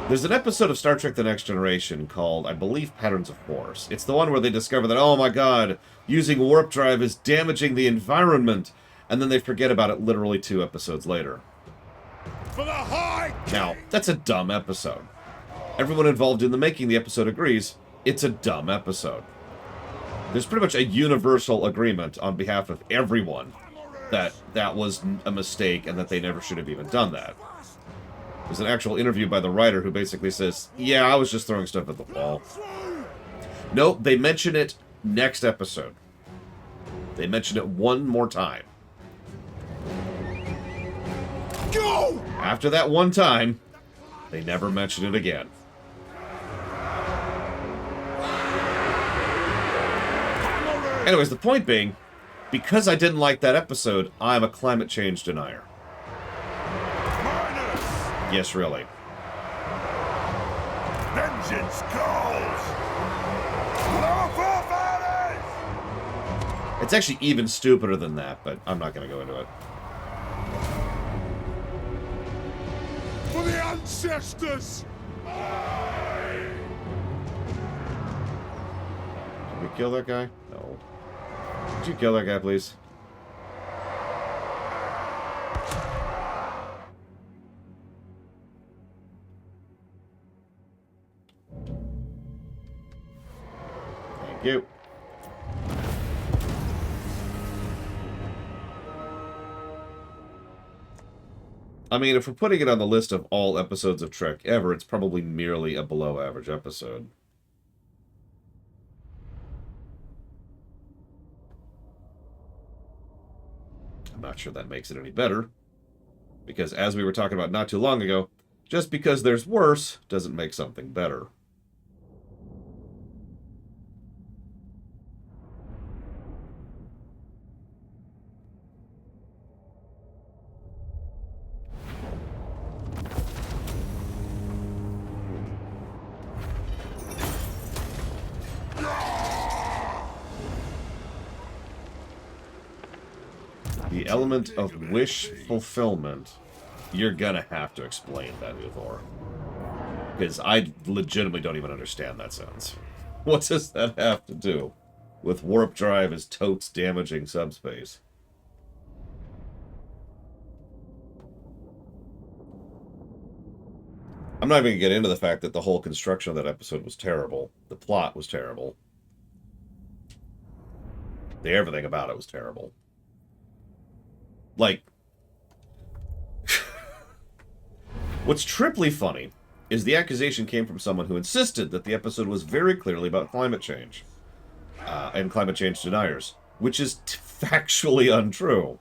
there's an episode of Star Trek The Next Generation called, I believe, Patterns of Force. It's the one where they discover that, oh my god, using warp drive is damaging the environment, and then they forget about it literally 2 episodes later. For the high king! Now, that's a dumb episode. Everyone involved in the making the episode agrees it's a dumb episode. There's pretty much a universal agreement on behalf of everyone that that was a mistake and that they never should have even done that. There's an actual interview by the writer who basically says, yeah, I was just throwing stuff at the wall. Nope, they mention it next episode. They mention it one more time. Go! After that one time, they never mention it again. Anyways, the point being, because I didn't like that episode, I'm a climate change denier. Yes, really. Vengeance calls! Our forefathers! It's actually even stupider than that, but I'm not going to go into it. For the ancestors! Did we kill that guy? No. Could you kill that guy, please? Thank you. I mean, if we're putting it on the list of all episodes of Trek ever, it's probably merely a below-average episode. I'm not sure that makes it any better, because as we were talking about not too long ago, just because there's worse doesn't make something better. The element of wish fulfillment. You're gonna have to explain that, Uthor. Because I legitimately don't even understand that sentence. What does that have to do with warp drive as totes damaging subspace? I'm not even gonna get into the fact that the whole construction of that episode was terrible. The plot was terrible. Everything about it was terrible. Like, what's triply funny is the accusation came from someone who insisted that the episode was very clearly about climate change and climate change deniers, which is factually untrue,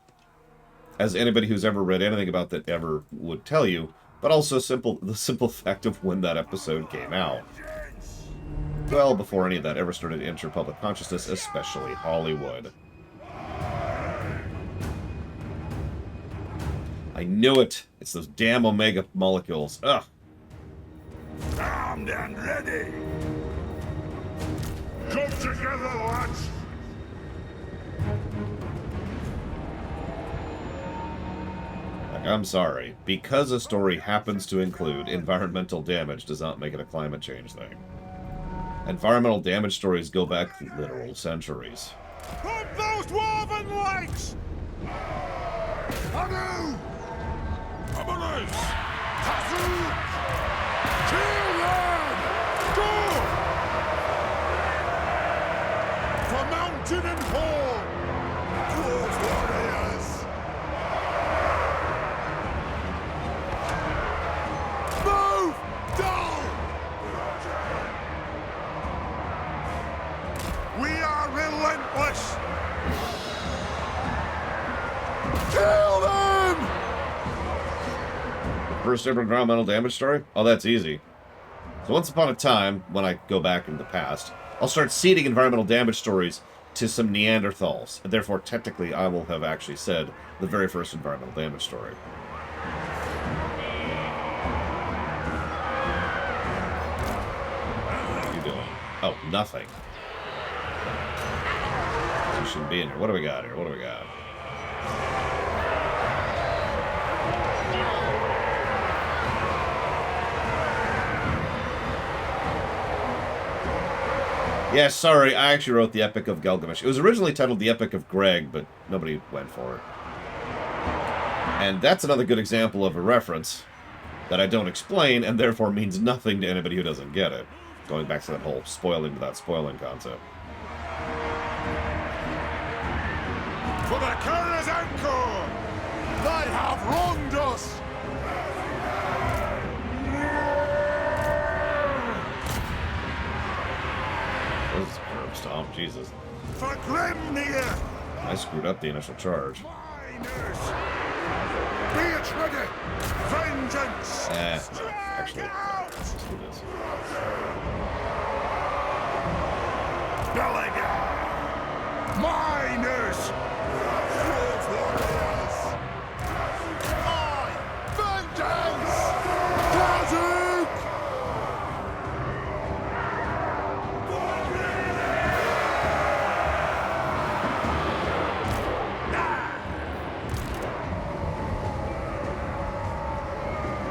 as anybody who's ever read anything about that ever would tell you, but also the simple fact of when that episode came out. Well, before any of that ever started to enter public consciousness, especially Hollywood. I knew it. It's those damn Omega molecules. Ugh. armed and ready. Come together, lads! I'm sorry. Because a story happens to include environmental damage does not make it a climate change thing. Environmental damage stories go back literal centuries. Pump those dwarven legs! Anu! Abolis! Tazu! Kill them! Go! For mountain and hall! Dwarf warriors! Move! Down! We are relentless! Kill them! First ever environmental damage story? Oh, that's easy. So once upon a time, when I go back in the past, I'll start seeding environmental damage stories to some Neanderthals. And therefore, technically, I will have actually said the very first environmental damage story. What are you doing? Oh, nothing. You shouldn't be in here. What do we got here? What do we got? Yeah, sorry, I actually wrote the Epic of Gilgamesh. It was originally titled the Epic of Greg, but nobody went for it. And that's another good example of a reference that I don't explain, and therefore means nothing to anybody who doesn't get it. Going back to that whole spoiling without spoiling concept. For the Kara's Anchor! They have wronged us! This is a curb stomp, Jesus. For Grimnir! I screwed up the initial charge. Miners! Be it ready! Vengeance! Actually, let's do this. Belligan! Miners! Dwarf warriors! Aye! Vengeance! Classic!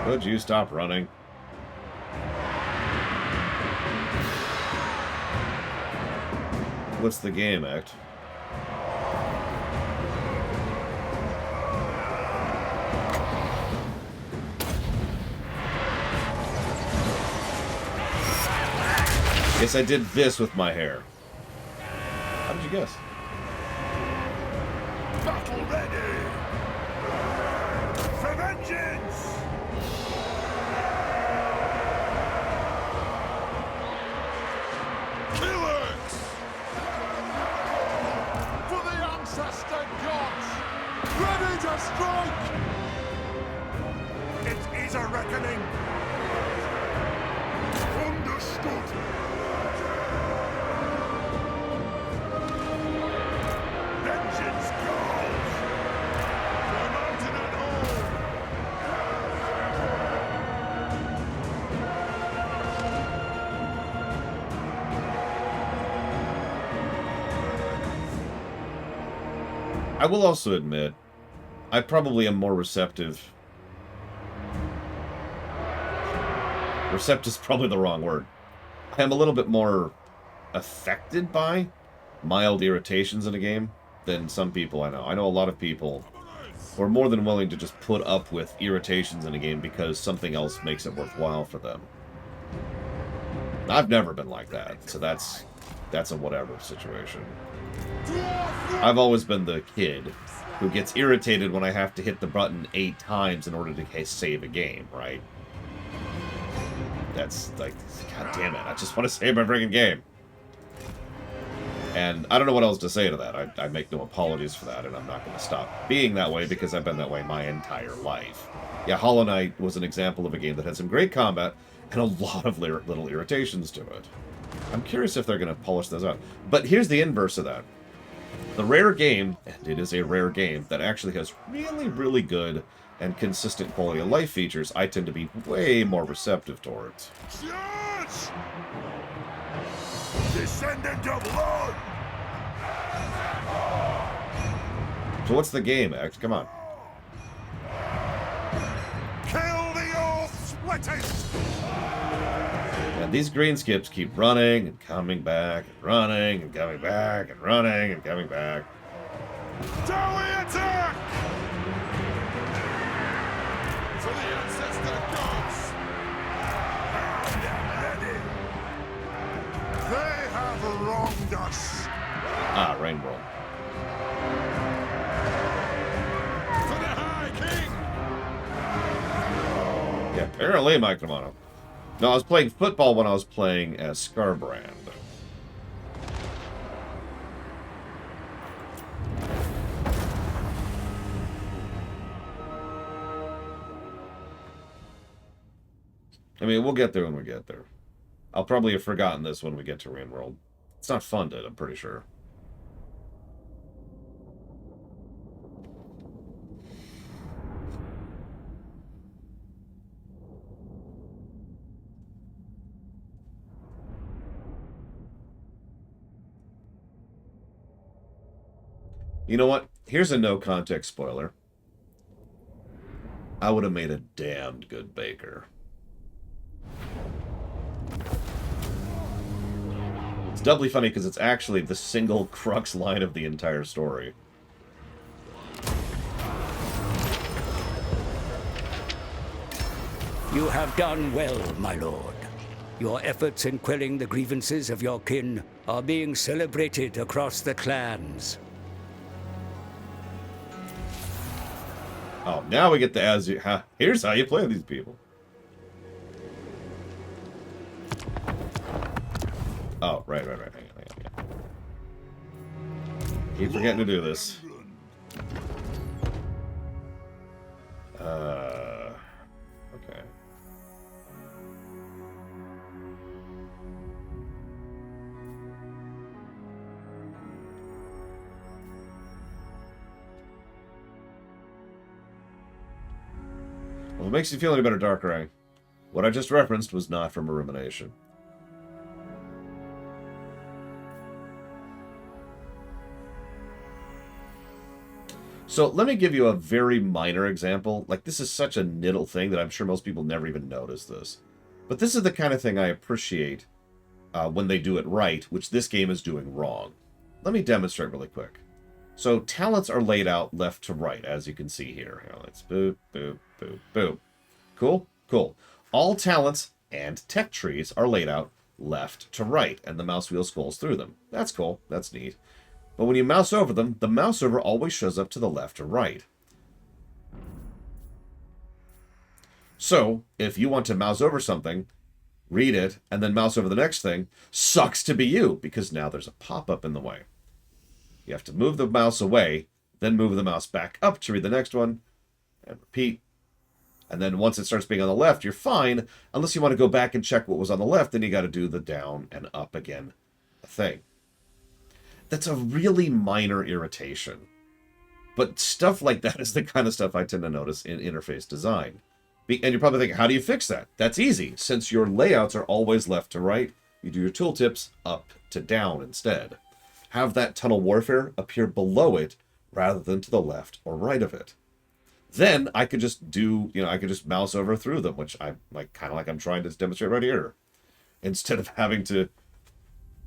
Would you stop running? What's the game act? Guess I did this with my hair. How did you guess? Battle ready! For vengeance! Killers! For the ancestor gods! Ready to strike! It is a reckoning! Understood! Vengeance calls! For mountain and hall! I will also admit, I probably am more receptive. Receptive is probably the wrong word. I am a little bit more affected by mild irritations in a game than some people I know. I know a lot of people who are more than willing to just put up with irritations in a game because something else makes it worthwhile for them. I've never been like that, so that's a whatever situation. I've always been the kid who gets irritated when I have to hit the button 8 times in order to save a game, right? That's like, god damn it, I just want to save my freaking game. And I don't know what else to say to that. I make no apologies for that, and I'm not going to stop being that way because I've been that way my entire life. Yeah, Hollow Knight was an example of a game that had some great combat and a lot of little irritations to it. I'm curious if they're going to polish those out. But here's the inverse of that. The rare game, and it is a rare game, that actually has really, really good and consistent quality of life features, I tend to be way more receptive towards. Yes! gods! Descendant of blood! So what's the game, X? Come on. Kill the oath splitters! And these green skips keep running and coming back and running and coming back and running and coming back. Dowie attack! For the ancestor gods! Armed and ready! They have wronged us! Ah, Rain World. For the High King! Yeah, apparently Mike Romano. No, I was playing football when I was playing as Scarbrand. I mean, we'll get there when we get there. I'll probably have forgotten this when we get to Rain World. It's not funded, I'm pretty sure. You know what? Here's a no-context spoiler. I would have made a damned good baker. It's doubly funny because it's actually the single crux line of the entire story. You have done well, my lord. Your efforts in quelling the grievances of your kin are being celebrated across the clans. Oh, now we get the as you. Here's how you play these people. Oh, right. Hang on. Keep forgetting to do this. Okay. Well, if it makes you feel any better, Darkrai, what I just referenced was not from a rumination. So let me give you a very minor example. Like, this is such a nittle thing that I'm sure most people never even notice this. But this is the kind of thing I appreciate when they do it right, which this game is doing wrong. Let me demonstrate really quick. So talents are laid out left to right, as you can see here. Let's boop, boop, boop, boop. Cool? Cool. All talents and tech trees are laid out left to right, and the mouse wheel scrolls through them. That's cool. That's neat. But when you mouse over them, the mouse over always shows up to the left or right. So, if you want to mouse over something, read it, and then mouse over the next thing, sucks to be you, because now there's a pop-up in the way. You have to move the mouse away, then move the mouse back up to read the next one, and repeat. And then once it starts being on the left, you're fine, unless you want to go back and check what was on the left, then you got to do the down and up again thing. That's a really minor irritation. But stuff like that is the kind of stuff I tend to notice in interface design. And you're probably thinking, how do you fix that? That's easy. Since your layouts are always left to right, you do your tooltips up to down instead. Have that tunnel warfare appear below it rather than to the left or right of it. Then I could just do, I could just mouse over through them, which I kind of like I'm trying to demonstrate right here. Instead of having to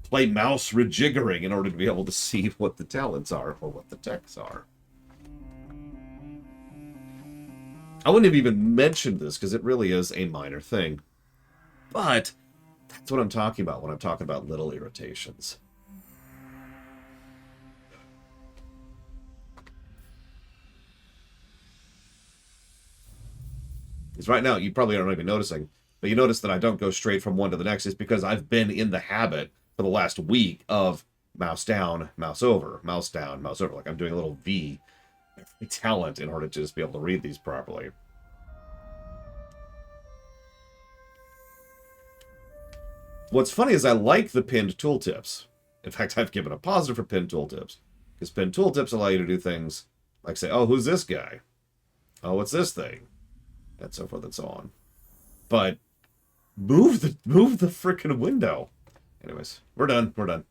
play mouse rejiggering in order to be able to see what the talents are or what the techs are. I wouldn't have even mentioned this because it really is a minor thing. But that's what I'm talking about when I'm talking about little irritations. Because right now, you probably aren't even noticing, but you notice that I don't go straight from one to the next. It's because I've been in the habit for the last week of mouse down, mouse over, mouse down, mouse over. Like I'm doing a little V every talent in order to just be able to read these properly. What's funny is I like the pinned tooltips. In fact, I've given a positive for pinned tooltips. Because pinned tooltips allow you to do things like say, oh, who's this guy? Oh, what's this thing? And so forth and so on. But Move the frickin' window. Anyways, we're done. We're done.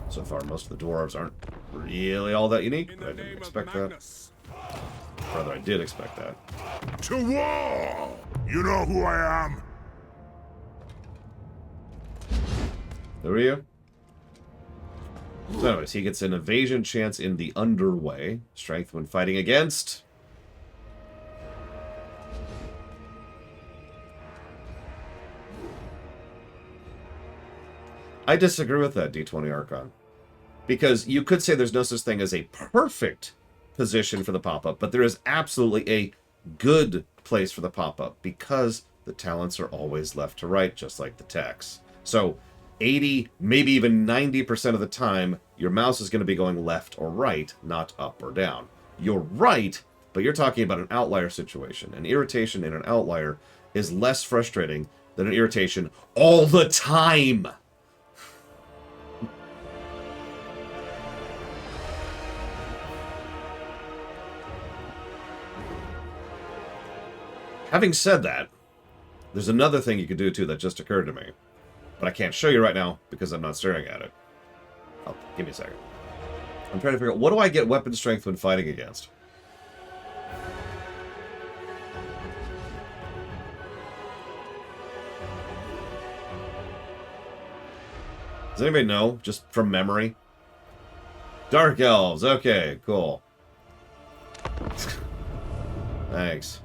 So far, most of the dwarves aren't really all that unique, but I didn't expect that. Rather, I did expect that. To war! You know who I am? Who are you? So anyways, he gets an evasion chance in the underway. Strength when fighting against. I disagree with that, D20 Archon. Because you could say there's no such thing as a perfect position for the pop-up, but there is absolutely a good place for the pop-up because the talents are always left to right, just like the text. So 80, maybe even 90% of the time, your mouse is going to be going left or right, not up or down. You're right, but you're talking about an outlier situation. An irritation in an outlier is less frustrating than an irritation all the time. Having said that, there's another thing you could do too that just occurred to me. But I can't show you right now because I'm not staring at it. Oh, give me a second. I'm trying to figure out, what do I get weapon strength when fighting against? Does anybody know? Just from memory? Dark Elves. Okay, cool. Thanks.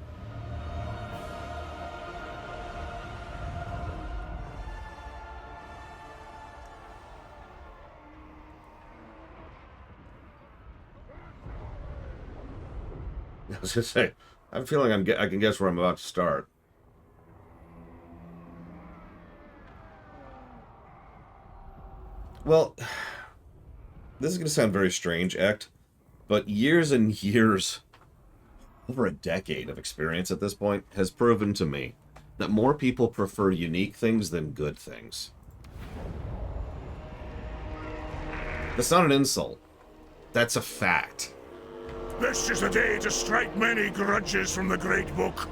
I was gonna say, I'm feeling I can guess where I'm about to start. Well, this is gonna sound very strange, Ect, but years and years, over a decade of experience at this point, has proven to me that more people prefer unique things than good things. That's not an insult. That's a fact. This is a day to strike many grudges from the Great Book.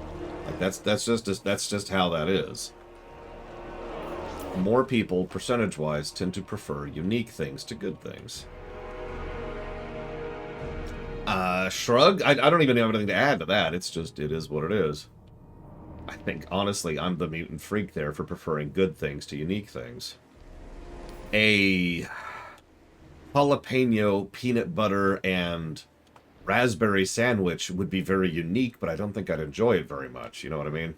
Like that's just how that is. More people, percentage-wise, tend to prefer unique things to good things. Shrug? I don't even have anything to add to that. It's just, it is what it is. I think, honestly, I'm the mutant freak there for preferring good things to unique things. A jalapeno, peanut butter, and raspberry sandwich would be very unique, but I don't think I'd enjoy it very much. You know what I mean?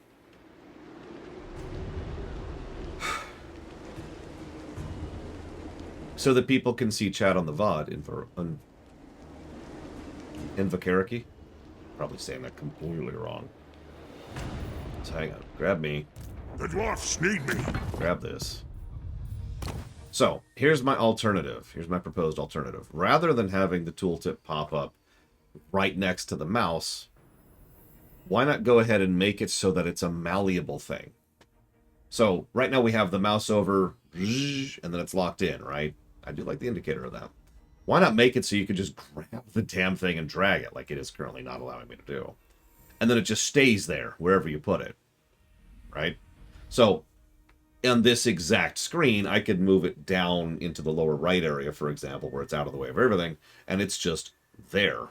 So that people can see chat on the VOD, Invocariki? Probably saying that completely wrong. So hang on. Grab me. The dwarfs need me. Grab this. So, here's my alternative. Here's my proposed alternative. Rather than having the tooltip pop up right next to the mouse, why not go ahead and make it so that it's a malleable thing? So, right now we have the mouse over, and then it's locked in, right? I do like the indicator of that. Why not make it so you could just grab the damn thing and drag it, like it is currently not allowing me to do? And then it just stays there, wherever you put it. Right? So, on this exact screen, I could move it down into the lower right area, for example, where it's out of the way of everything, and it's just there.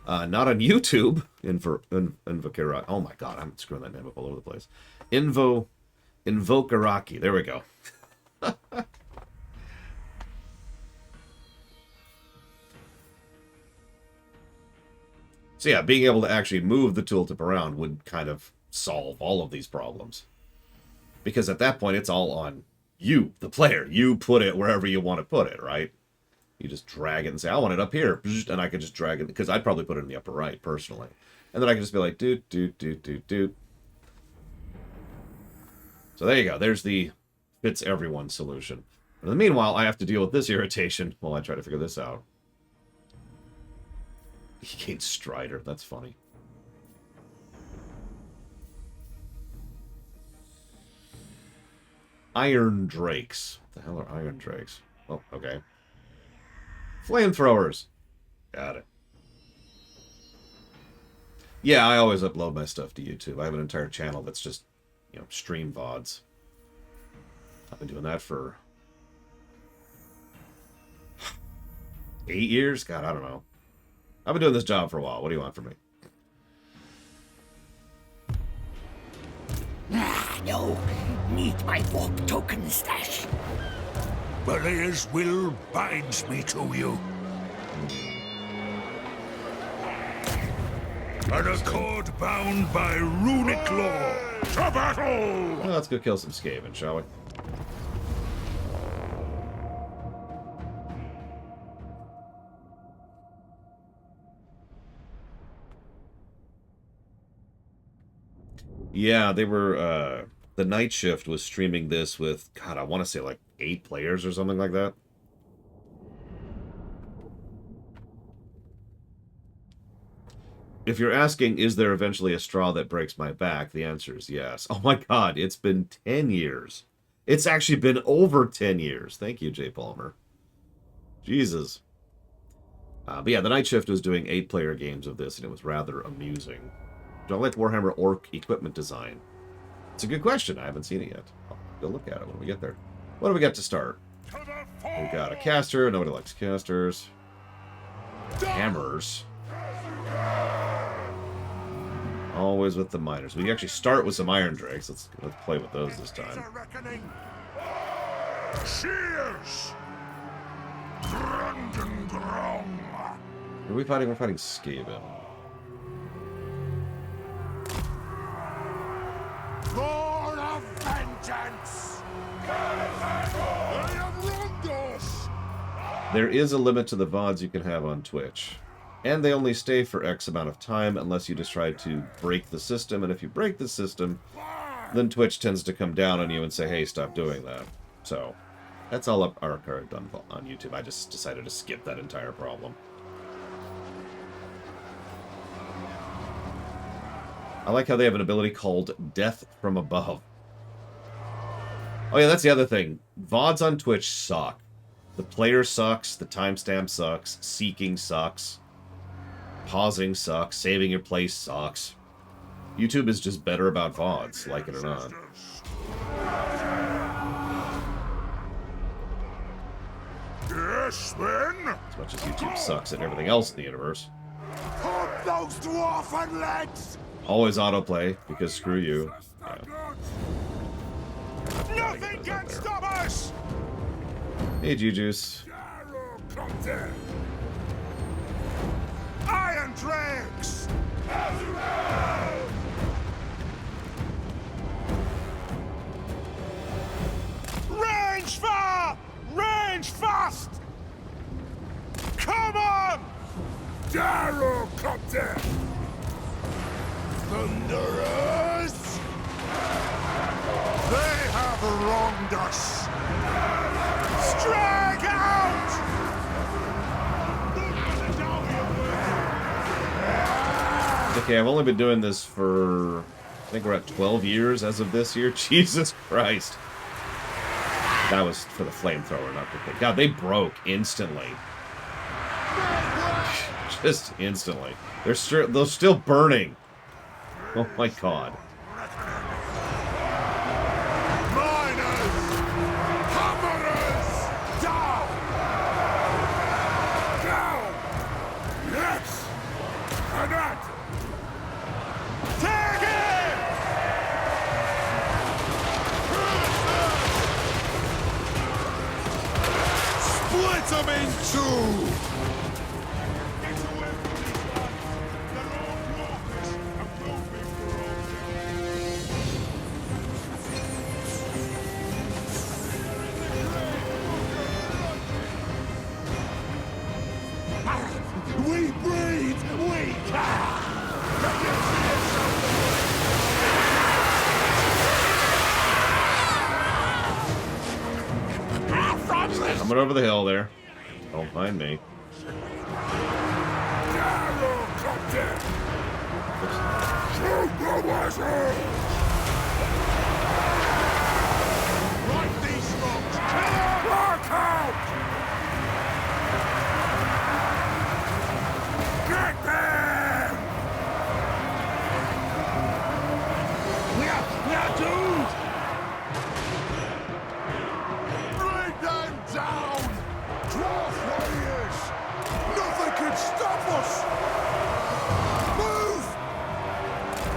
Not on YouTube. Invocaraki. Oh my god, I'm screwing that name up all over the place. Invocaraki. There we go. So yeah, being able to actually move the tooltip around would kind of solve all of these problems. Because at that point, it's all on you, the player. You put it wherever you want to put it, right? You just drag it and say, I want it up here. And I could just drag it, because I'd probably put it in the upper right, personally. And then I could just be like, doot, doot, doot, doot, doot. So there you go. There's the fits everyone solution. In the meanwhile, I have to deal with this irritation while I try to figure this out. He gains Strider. That's funny. Iron Drakes. What the hell are Iron Drakes? Oh, okay. Flamethrowers. Got it. Yeah, I always upload my stuff to YouTube. I have an entire channel that's just, you know, stream VODs. I've been doing that for 8 years? God, I don't know. I've been doing this job for a while. What do you want from me? No, need my warp token stash. Valea's will binds me to you. An accord bound by runic law. To battle! Well, let's go kill some Skaven, shall we? Yeah, they were, the night shift was streaming this with, God, I want to say like 8 players or something like that. If you're asking, is there eventually a straw that breaks my back, the answer is yes. Oh my God, it's been 10 years. It's actually been over 10 years. Thank you, Jay Palmer. Jesus. But yeah, the night shift was doing 8-player games of this, and it was rather amusing. Do I like Warhammer Orc equipment design? It's a good question. I haven't seen it yet. I'll go look at it when we get there. What do we got to start? We got a caster. Nobody likes casters. Hammers. Always with the miners. We can actually start with some Iron Drakes. Let's play with those this time. Cheers! Brandengrong! Who are we fighting? We're fighting Skaven. Lord of vengeance! There is a limit to the VODs you can have on Twitch. And they only stay for X amount of time unless you decide to break the system. And if you break the system, then Twitch tends to come down on you and say, hey, stop doing that. So, that's all archived on YouTube. I just decided to skip that entire problem. I like how they have an ability called Death from Above. Oh yeah, that's the other thing. VODs on Twitch suck. The player sucks, the timestamp sucks, seeking sucks, pausing sucks, saving your place sucks. YouTube is just better about VODs, like it or not. Yes, then? As much as YouTube sucks at everything else in the universe. Put those dwarfen legs! Always autoplay, because screw you. Yeah. Nothing can stop us! Hey, Jujuce. Iron Drakes! Range far! Range fast! Come on! Gyrocopter! Thunderers! They have wronged us! Strike out! Okay, I've only been doing this for, I think we're at 12 years as of this year. Jesus Christ. That was for the flamethrower, not the thing. God, they broke instantly. Just instantly. They're still burning. Oh my God. Them in two! We breed! We care! Coming over the hill there. Don't mind me.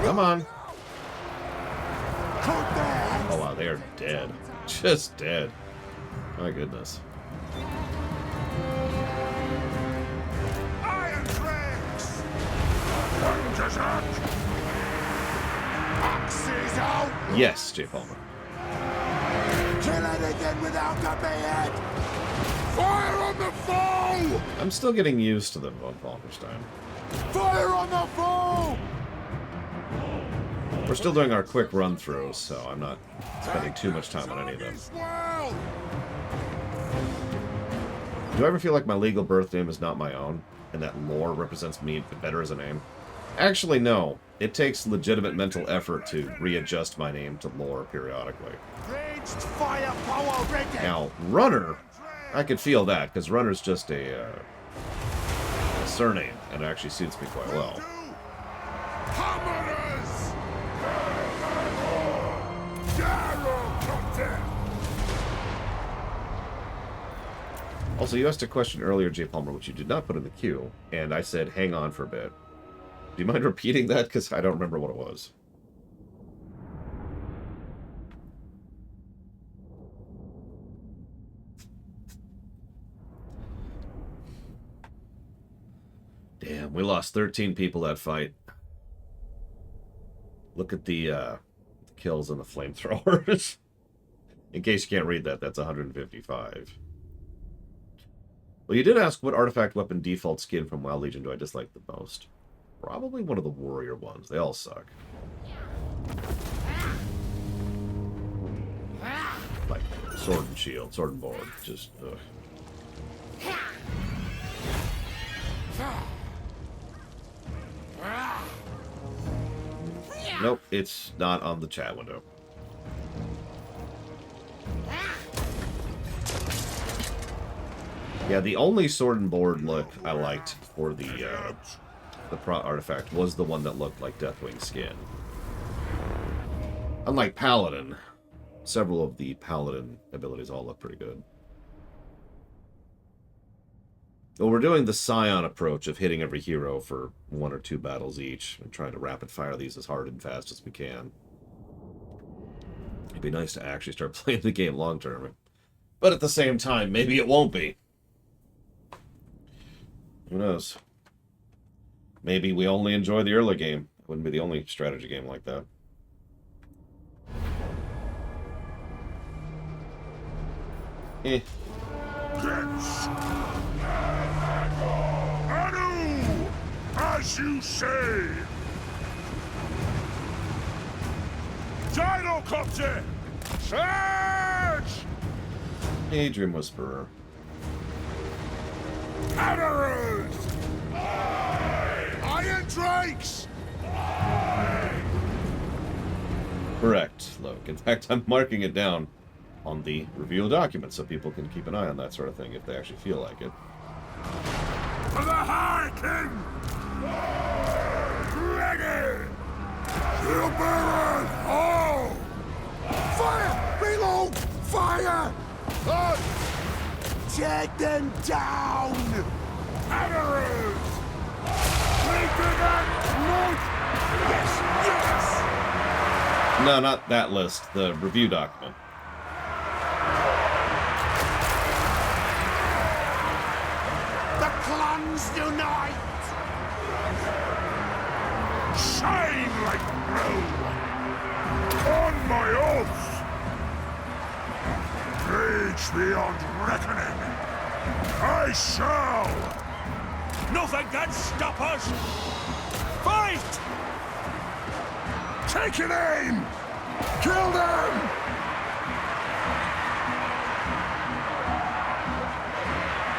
Come on. Oh wow, they are dead. Just dead. My goodness. Iron tracks! Rangers up! Axes out! Yes, J. Palmer. Kill anything without a beard! Fire on the foe! I'm still getting used to them, von Falkenstein. Fire on the foe! We're still doing our quick run-throughs, so I'm not spending too much time on any of them. Do I ever feel like my legal birth name is not my own, and that lore represents me better as a name? Actually, no. It takes legitimate mental effort to readjust my name to lore periodically. Now, Runner, I could feel that, because Runner's just a surname, and it actually suits me quite well. Also, you asked a question earlier, J. Palmer, which you did not put in the queue, and I said, hang on for a bit. Do you mind repeating that? Because I don't remember what it was. Damn, we lost 13 people that fight. Look at the kills and the flamethrowers. In case you can't read that, that's 155. Well, you did ask what artifact weapon default skin from WoW Legion do I dislike the most. Probably one of the warrior ones. They all suck. Like sword and shield, sword and board. Just, ugh. Nope, it's not on the chat window. Yeah, the only sword and board look I liked for the artifact was the one that looked like Deathwing skin. Unlike Paladin, several of the Paladin abilities all look pretty good. Well, we're doing the Scion approach of hitting every hero for 1 or 2 battles each and trying to rapid fire these as hard and fast as we can. It'd be nice to actually start playing the game long term. But at the same time, maybe it won't be. Who knows? Maybe we only enjoy the early game. It wouldn't be the only strategy game like that. Eh. Anu! As you say! Gyrocopter! Charge! Hey, Dream Whisperer. Hammerers! Iron Drakes! Correct, Loke. In fact, I'm marking it down on the reveal document so people can keep an eye on that sort of thing if they actually feel like it. For the High King! Ready! Shield bearers! All! Fire! Reload! Fire! Take them down! Hammerers! Take them out! Yes! Yes! No, not that list. The review document. The clans unite! Shine like blue! On my oath! Rage beyond reckoning! I shall! Nothing can stop us! Fight! Take an aim! Kill them!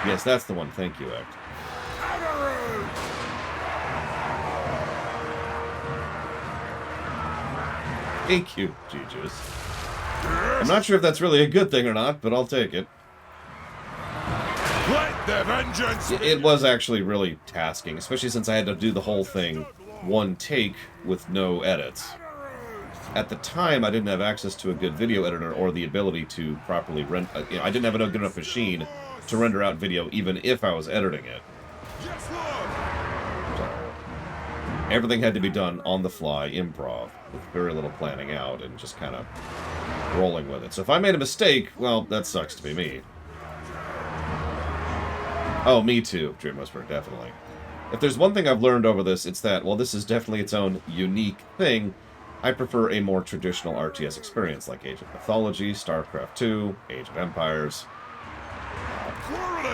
Yes, that's the one. Thank you, Act. Thank you, Jesus. I'm not sure if that's really a good thing or not, but I'll take it. Let the vengeance! It was actually really tasking, especially since I had to do the whole thing one take with no edits. At the time, I didn't have access to a good video editor or the ability to properly render. I didn't have a good enough machine to render out video, even if I was editing it. Yes, Lord! Everything had to be done on the fly, improv, with very little planning out, and just kind of rolling with it. So if I made a mistake, well, that sucks to be me. Oh, me too, Dream Whisperer, definitely. If there's one thing I've learned over this, it's that, while this is definitely its own unique thing, I prefer a more traditional RTS experience, like Age of Mythology, StarCraft 2, Age of Empires,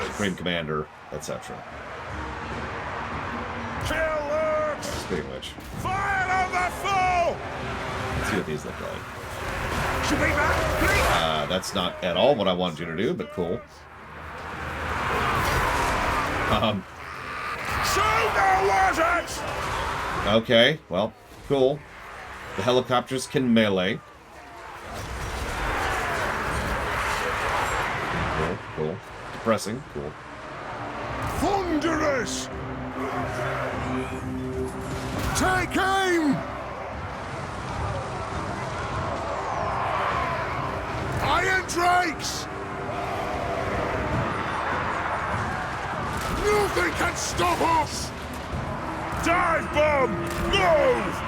Supreme Commander, etc. Speaking of which, Fire on the foe! let's see what these look like. Should be back, please. That's not at all what I wanted you to do, but cool. Shoot the wizards! Okay, well, cool. The helicopters can melee. Cool, cool. Depressing, cool. Thunderous! Take aim! Iron Drakes! Nothing can stop us! Dive bomb! Move!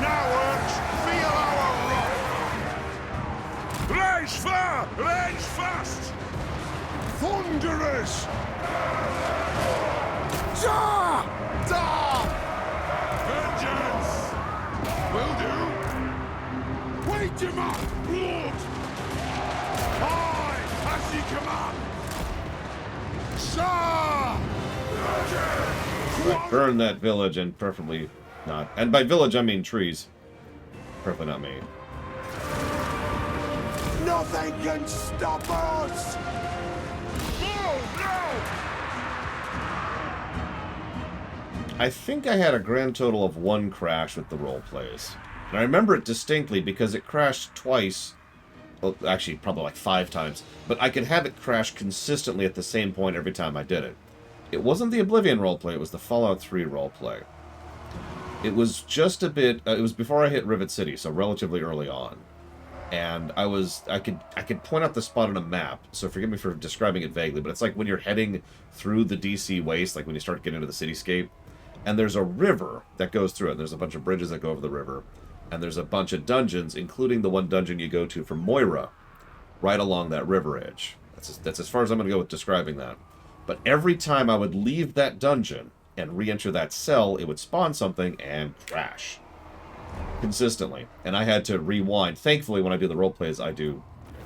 Now works! Feel our rock! Range far! Range fast! Thunderous! Da! Da! Vengeance! Will do! Wait him up, Lord! I, as ye command! Sir! Right, burn that village and preferably not. And by village, I mean trees. Preferably not me. Nothing can stop us! I think I had a grand total of 1 crash with the role plays. And I remember it distinctly because it crashed twice. Well, actually, probably like 5 times. But I could have it crash consistently at the same point every time I did it. It wasn't the Oblivion roleplay, it was the Fallout 3 roleplay. It was just a bit... it was before I hit Rivet City, so relatively early on. And I could point out the spot on a map, so forgive me for describing it vaguely, but it's like when you're heading through the DC waste, like when you start getting into the cityscape, and there's a river that goes through it. There's a bunch of bridges that go over the river, and there's a bunch of dungeons, including the one dungeon you go to for Moira, right along that river edge. That's as far as I'm going to go with describing that. But every time I would leave that dungeon and re-enter that cell, it would spawn something and crash. Consistently. And I had to rewind. Thankfully, when I do the roleplays, I do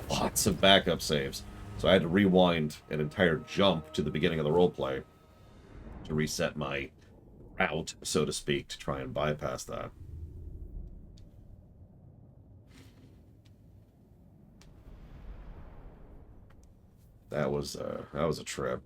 lots of backup saves. So I had to rewind an entire jump to the beginning of the roleplay to reset my route, so to speak, to try and bypass that. That was a trip.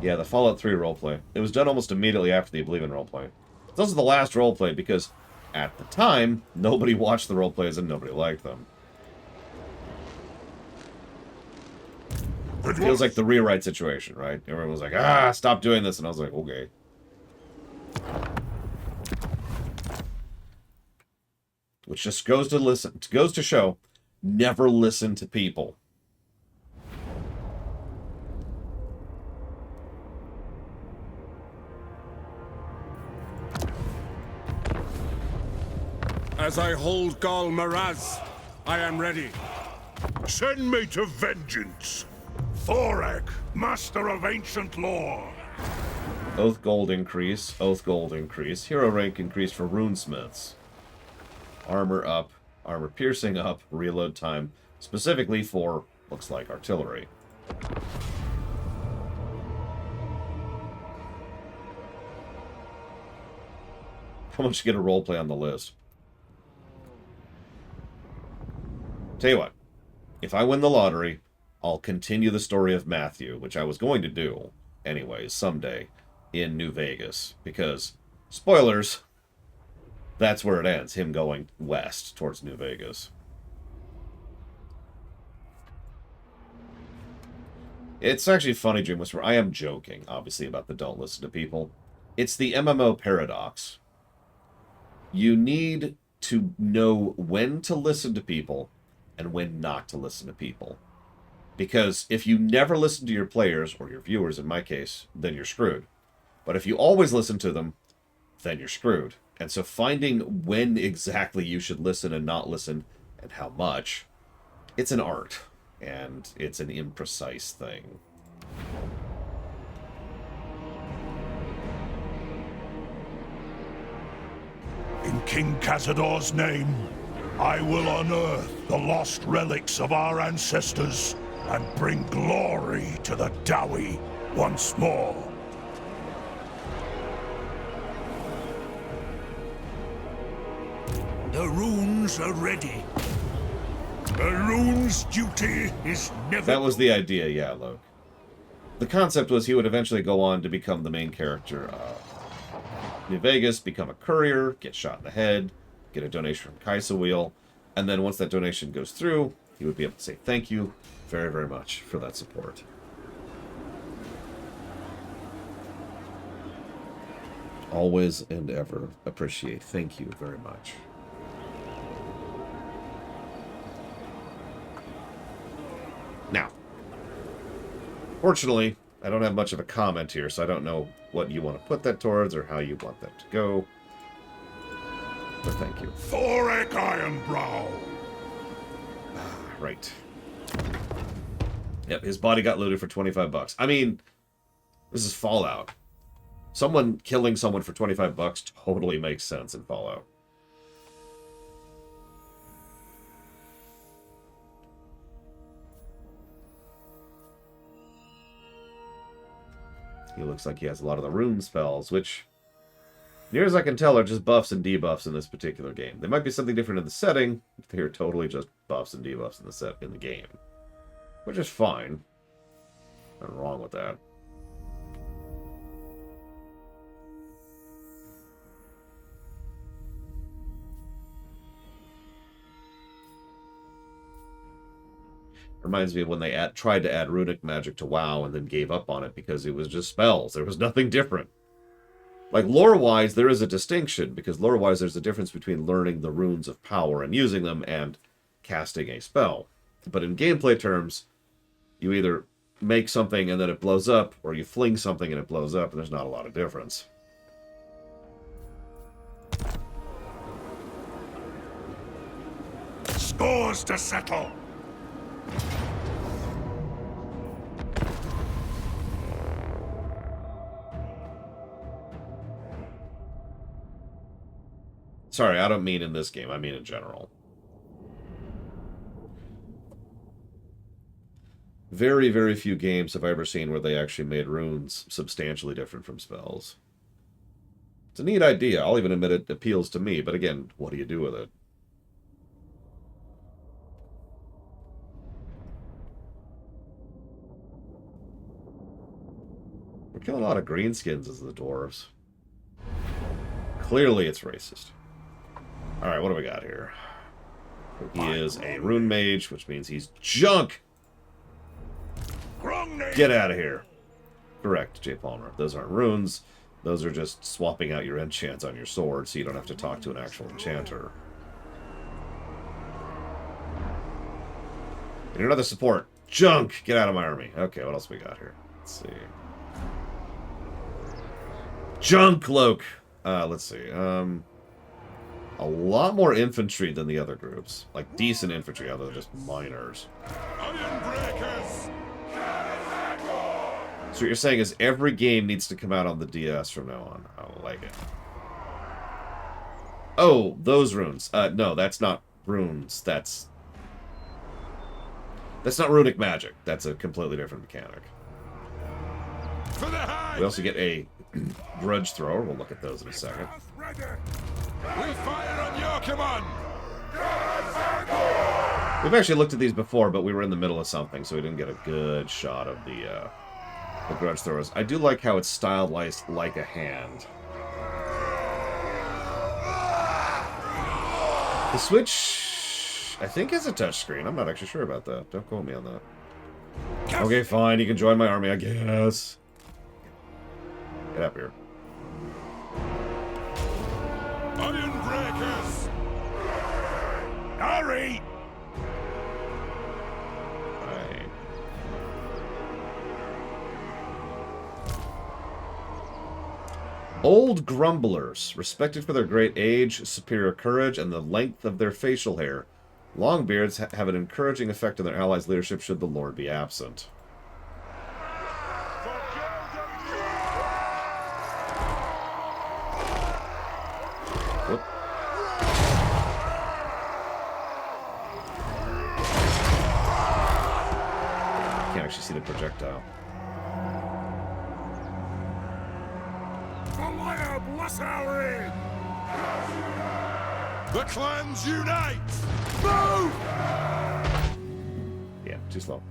Yeah, the Fallout 3 roleplay. It was done almost immediately after the Oblivion roleplay. It's also the last roleplay because, at the time, nobody watched the roleplays and nobody liked them. It feels like the rewrite situation, right? Everyone was like, ah, stop doing this. And I was like, okay. Which just goes to show, never listen to people. As I hold Gal Maraz, I am ready. Send me to vengeance. Thorek, master of ancient lore. Oath gold increase, oath gold increase, hero rank increase for runesmiths. Armor up, armor piercing up, reload time, specifically for, looks like, artillery. How much you get a roleplay on the list? Tell you what, if I win the lottery, I'll continue the story of Matthew, which I was going to do, anyways, someday, in New Vegas. Because, spoilers, that's where it ends, him going west towards New Vegas. It's actually funny, Dream Whisperer. I am joking, obviously, about the don't listen to people. It's the MMO paradox. You need to know when to listen to people and when not to listen to people. Because if you never listen to your players, or your viewers in my case, then you're screwed. But if you always listen to them, then you're screwed. And so finding when exactly you should listen and not listen, and how much, it's an art. And it's an imprecise thing. In King Cazador's name, I will unearth the lost relics of our ancestors and bring glory to the Dowie once more. The runes are ready. The rune's duty is never... That was the idea, yeah, Luke. The concept was he would eventually go on to become the main character of New Vegas, become a courier, get shot in the head, get a donation from Kaisa Wheel, and then once that donation goes through, he would be able to say thank you very, very much for that support. Always and ever appreciate. Thank you very much. Now, fortunately, I don't have much of a comment here, so I don't know what you want to put that towards or how you want that to go. But thank you. Thorek Ironbrow! Right. Yep, his body got looted for 25 bucks. I mean, this is Fallout. Someone killing someone for 25 bucks totally makes sense in Fallout. He looks like he has a lot of the rune spells, which, near as I can tell, are just buffs and debuffs in this particular game. They might be something different in the setting, but they're totally just buffs and debuffs in the game. Which is fine. Nothing wrong with that. Reminds me of when they tried to add runic magic to WoW and then gave up on it because it was just spells. There was nothing different. Like, lore-wise, there is a distinction, because lore-wise there's a difference between learning the runes of power and using them and casting a spell. But in gameplay terms, you either make something and then it blows up, or you fling something and it blows up, and there's not a lot of difference. Scores to settle! Sorry, I don't mean in this game, I mean in general. Very, very few games have I ever seen where they actually made runes substantially different from spells. It's a neat idea. I'll even admit it appeals to me, but again, what do you do with it? We're killing a lot of greenskins as the dwarves. Clearly it's racist. Alright, what do we got here? He is a rune mage, which means he's junk! Get out of here. Correct, J. Palmer. Those aren't runes. Those are just swapping out your enchants on your sword so you don't have to talk to an actual enchanter. And another support. Junk! Get out of my army. Okay, what else we got here? Let's see. Junk, Loke! Let's see. A lot more infantry than the other groups. Like, decent infantry, other than just miners. So what you're saying is every game needs to come out on the DS from now on. I like it. Oh, those runes. No, that's not runes. That's not runic magic. That's a completely different mechanic. We also get a grudge thrower. We'll look at those in a second. We fire on your command! We've actually looked at these before, but we were in the middle of something, so we didn't get a good shot of the grudge throwers. I do like how it's stylized like a hand. The Switch, I think, has a touchscreen. I'm not actually sure about that. Don't quote me on that. Okay, fine. You can join my army, I guess. Get up here. Iron breakers! Hurry! Right. Old grumblers, respected for their great age, superior courage, and the length of their facial hair. Longbeards have an encouraging effect on their allies' leadership should the Lord be absent. Whoop. Can't actually see the projectile. The clans unite! Move! Yeah, too slow.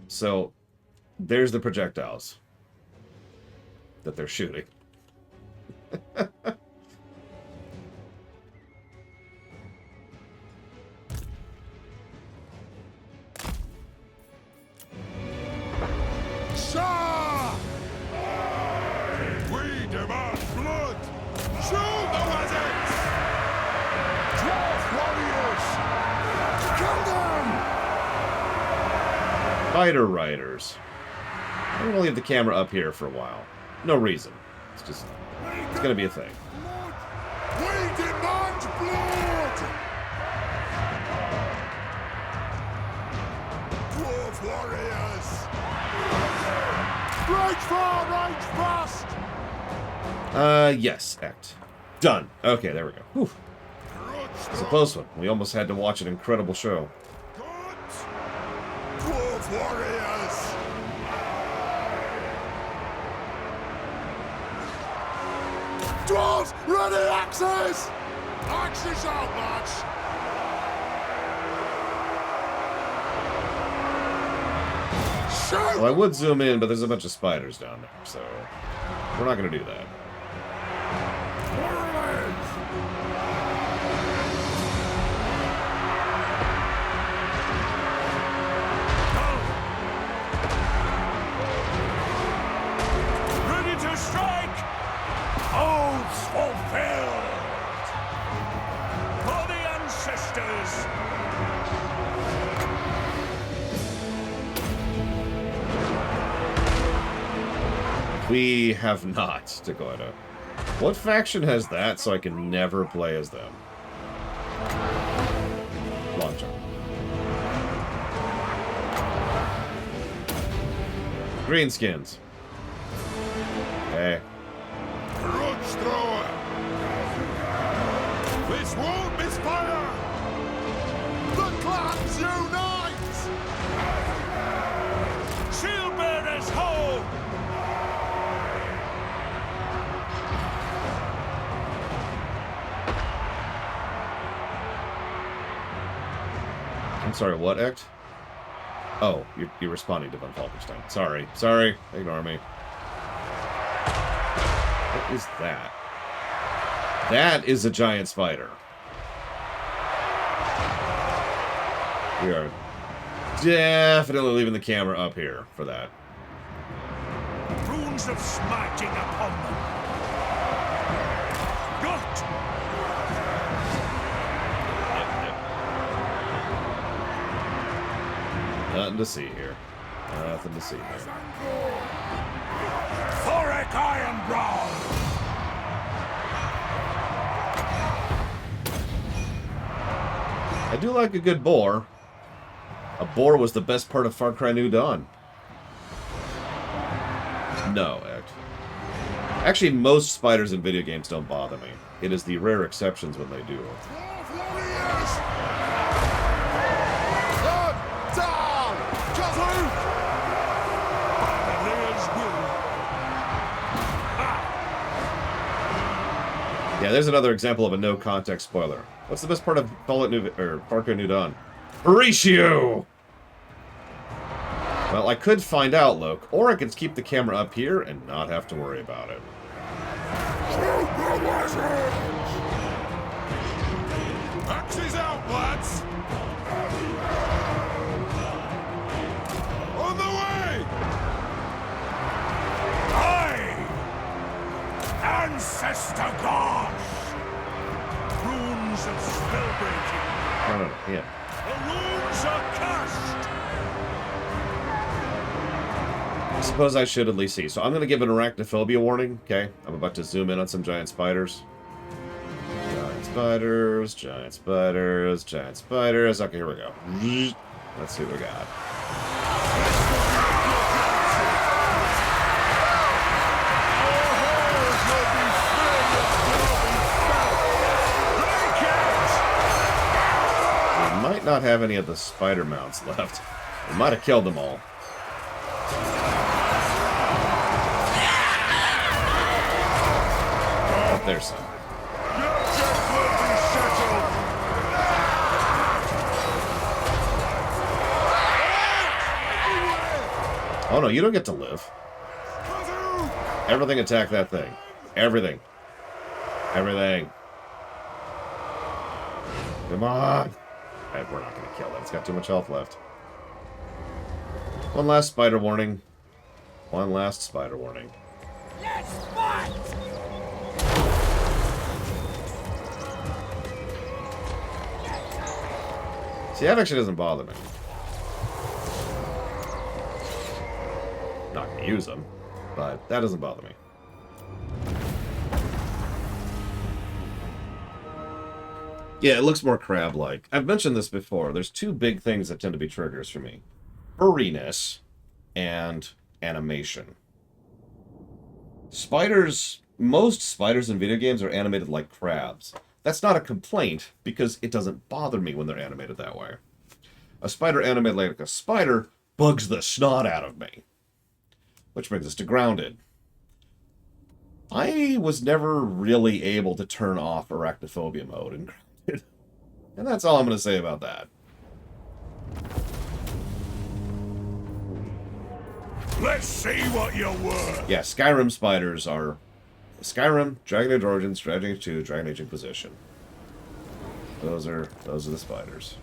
So, there's the projectiles that they're shooting. Shah! We demand blood! Shoot the wizards! Dwarf warriors! Kill them! Fighter riders. I'm gonna leave the camera up here for a while. No reason. It's just, it's gonna be a thing. We demand blood! Dwarf warriors! Right far, right fast! Yes, act. Done. Okay, there we go. Whew. It's a close one. We almost had to watch an incredible show. Dwarf warriors! Dwarves, ready axes! Axes out, lads! Shoot! Well, I would zoom in, but there's a bunch of spiders down there, so we're not gonna do that. Ready to strike! Oaths fulfilled! For the ancestors! We have not, Dakota. What faction has that so I can never play as them? Long jump. Greenskins. Hey. Grudge thrower! This won't misfire! The clans unite! Shield bearers home! I'm sorry, what, Ect? Oh, you're responding to Von Falkenstein. Sorry, ignore me. What is that? That is a giant spider. We are definitely leaving the camera up here for that. Runes of smiting upon them. Gut! Nothing to see here. Nothing to see here. Thoric Ironbrow! I do like a good boar. A boar was the best part of Far Cry New Dawn. No, actually, most spiders in video games don't bother me. It is the rare exceptions when they do. Dwarf warriors! Down! Down! Kazoo! Players will. Yeah, there's another example of a no-context spoiler. What's the best part of Far Cry New Dawn? Horatio! Well, I could find out, Loke, or I could keep the camera up here and not have to worry about it. Axes out! warning. Yeah. The runes are cast! I suppose I should at least see. So I'm going to give an arachnophobia warning, okay? I'm about to zoom in on some giant spiders. Giant spiders, giant spiders, giant spiders. Okay, here we go. Let's see what we got. We might not have any of the spider mounts left. We might have killed them all. There's some. Oh no, you don't get to live. Everything attack that thing. Everything. Everything. Come on. Right, we're not going to kill it. It's got too much health left. One last spider warning. One last spider warning. Let's fight! See, that actually doesn't bother me. Not going to use them, but that doesn't bother me. Yeah, it looks more crab-like. I've mentioned this before. There's two big things that tend to be triggers for me. Furriness and animation. Spiders, most spiders in video games are animated like crabs. That's not a complaint, because it doesn't bother me when they're animated that way. A spider animated like a spider bugs the snot out of me. Which brings us to Grounded. I was never really able to turn off arachnophobia mode in Grounded. And that's all I'm going to say about that. Let's see what you're worth! Yeah, Skyrim spiders are... Skyrim, Dragon Age Origins, Dragon Age 2, Dragon Age Inquisition. Those are the spiders.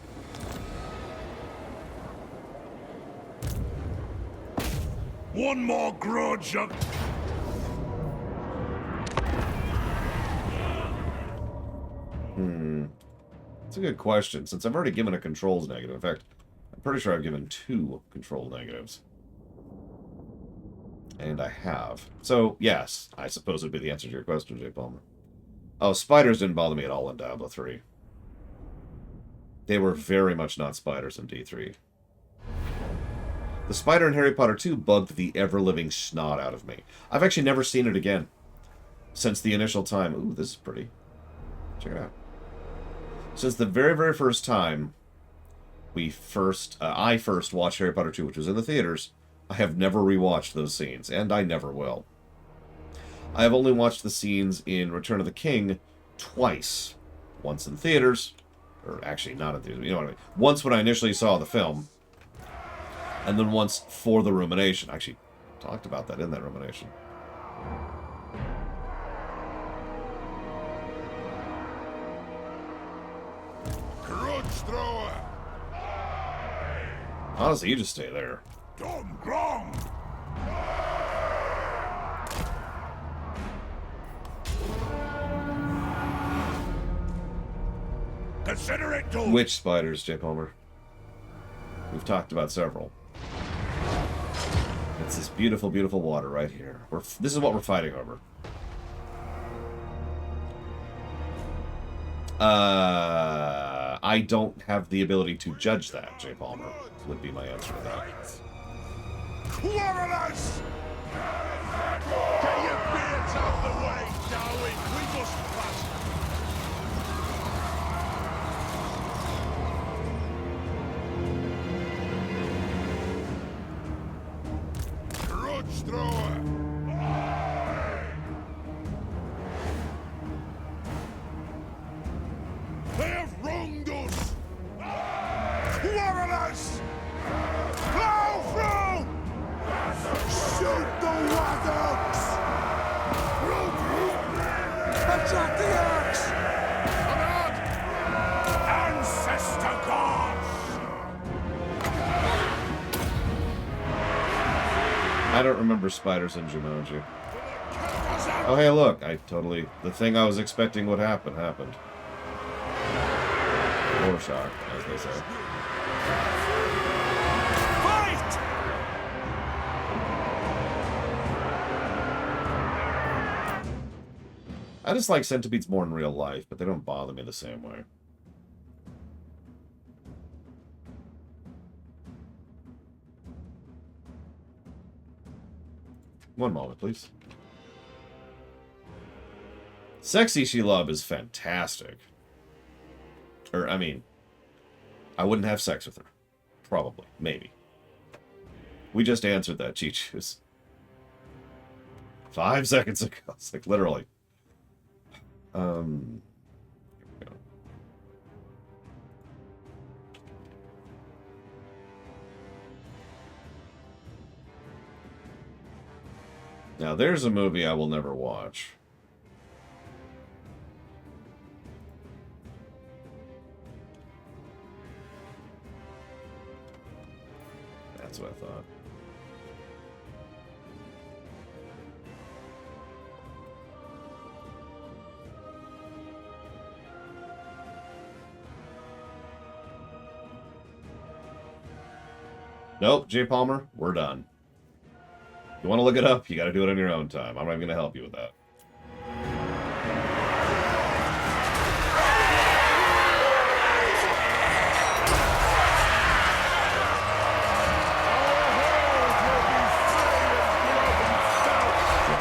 One more grudge of... That's a good question, since I've already given a controls negative. In fact, I'm pretty sure I've given 2 control negatives. And I have. So, yes, I suppose would be the answer to your question, Jay Palmer. Oh, spiders didn't bother me at all in Diablo 3. They were very much not spiders in D3. The spider in Harry Potter 2 bugged the ever-living snot out of me. I've actually never seen it again since the initial time. Ooh, this is pretty. Check it out. Since the very, very first time I first watched Harry Potter 2, which was in the theaters, I have never rewatched those scenes, and I never will. I have only watched the scenes in Return of the King twice. Once in theaters, or actually not in theaters, you know what I mean. Once when I initially saw the film, and then once for the rumination. I actually talked about that in that rumination. Grudge thrower! Honestly, you just stay there. Dom Grom! Consider it done! Which spiders, Jay Palmer? We've talked about several. It's this beautiful, beautiful water right here. This is what we're fighting over. I don't have the ability to judge that, Jay Palmer, would be my answer to that. Quarrelers! Get your beards out the way, Darwin! We must pass! Grudge thrower! They have wronged us! Quarrelers! Plow through! Shoot the waggons! Attack the axe! Come on! Ancestor gods! I don't remember spiders in Jumanji. Oh, hey, look. The thing I was expecting would happen, happened. Or shock, as they say. Fight! I just like centipedes more in real life, but they don't bother me the same way. One moment, please. Sexy She Love is fantastic. Or, I mean, I wouldn't have sex with her. Probably. Maybe. We just answered that, Chi-Chus. 5 seconds ago. It's like, literally. Here we go. Now, there's a movie I will never watch. That's what I thought. Nope, J. Palmer, we're done. You want to look it up, you got to do it on your own time. I'm not going to help you with that.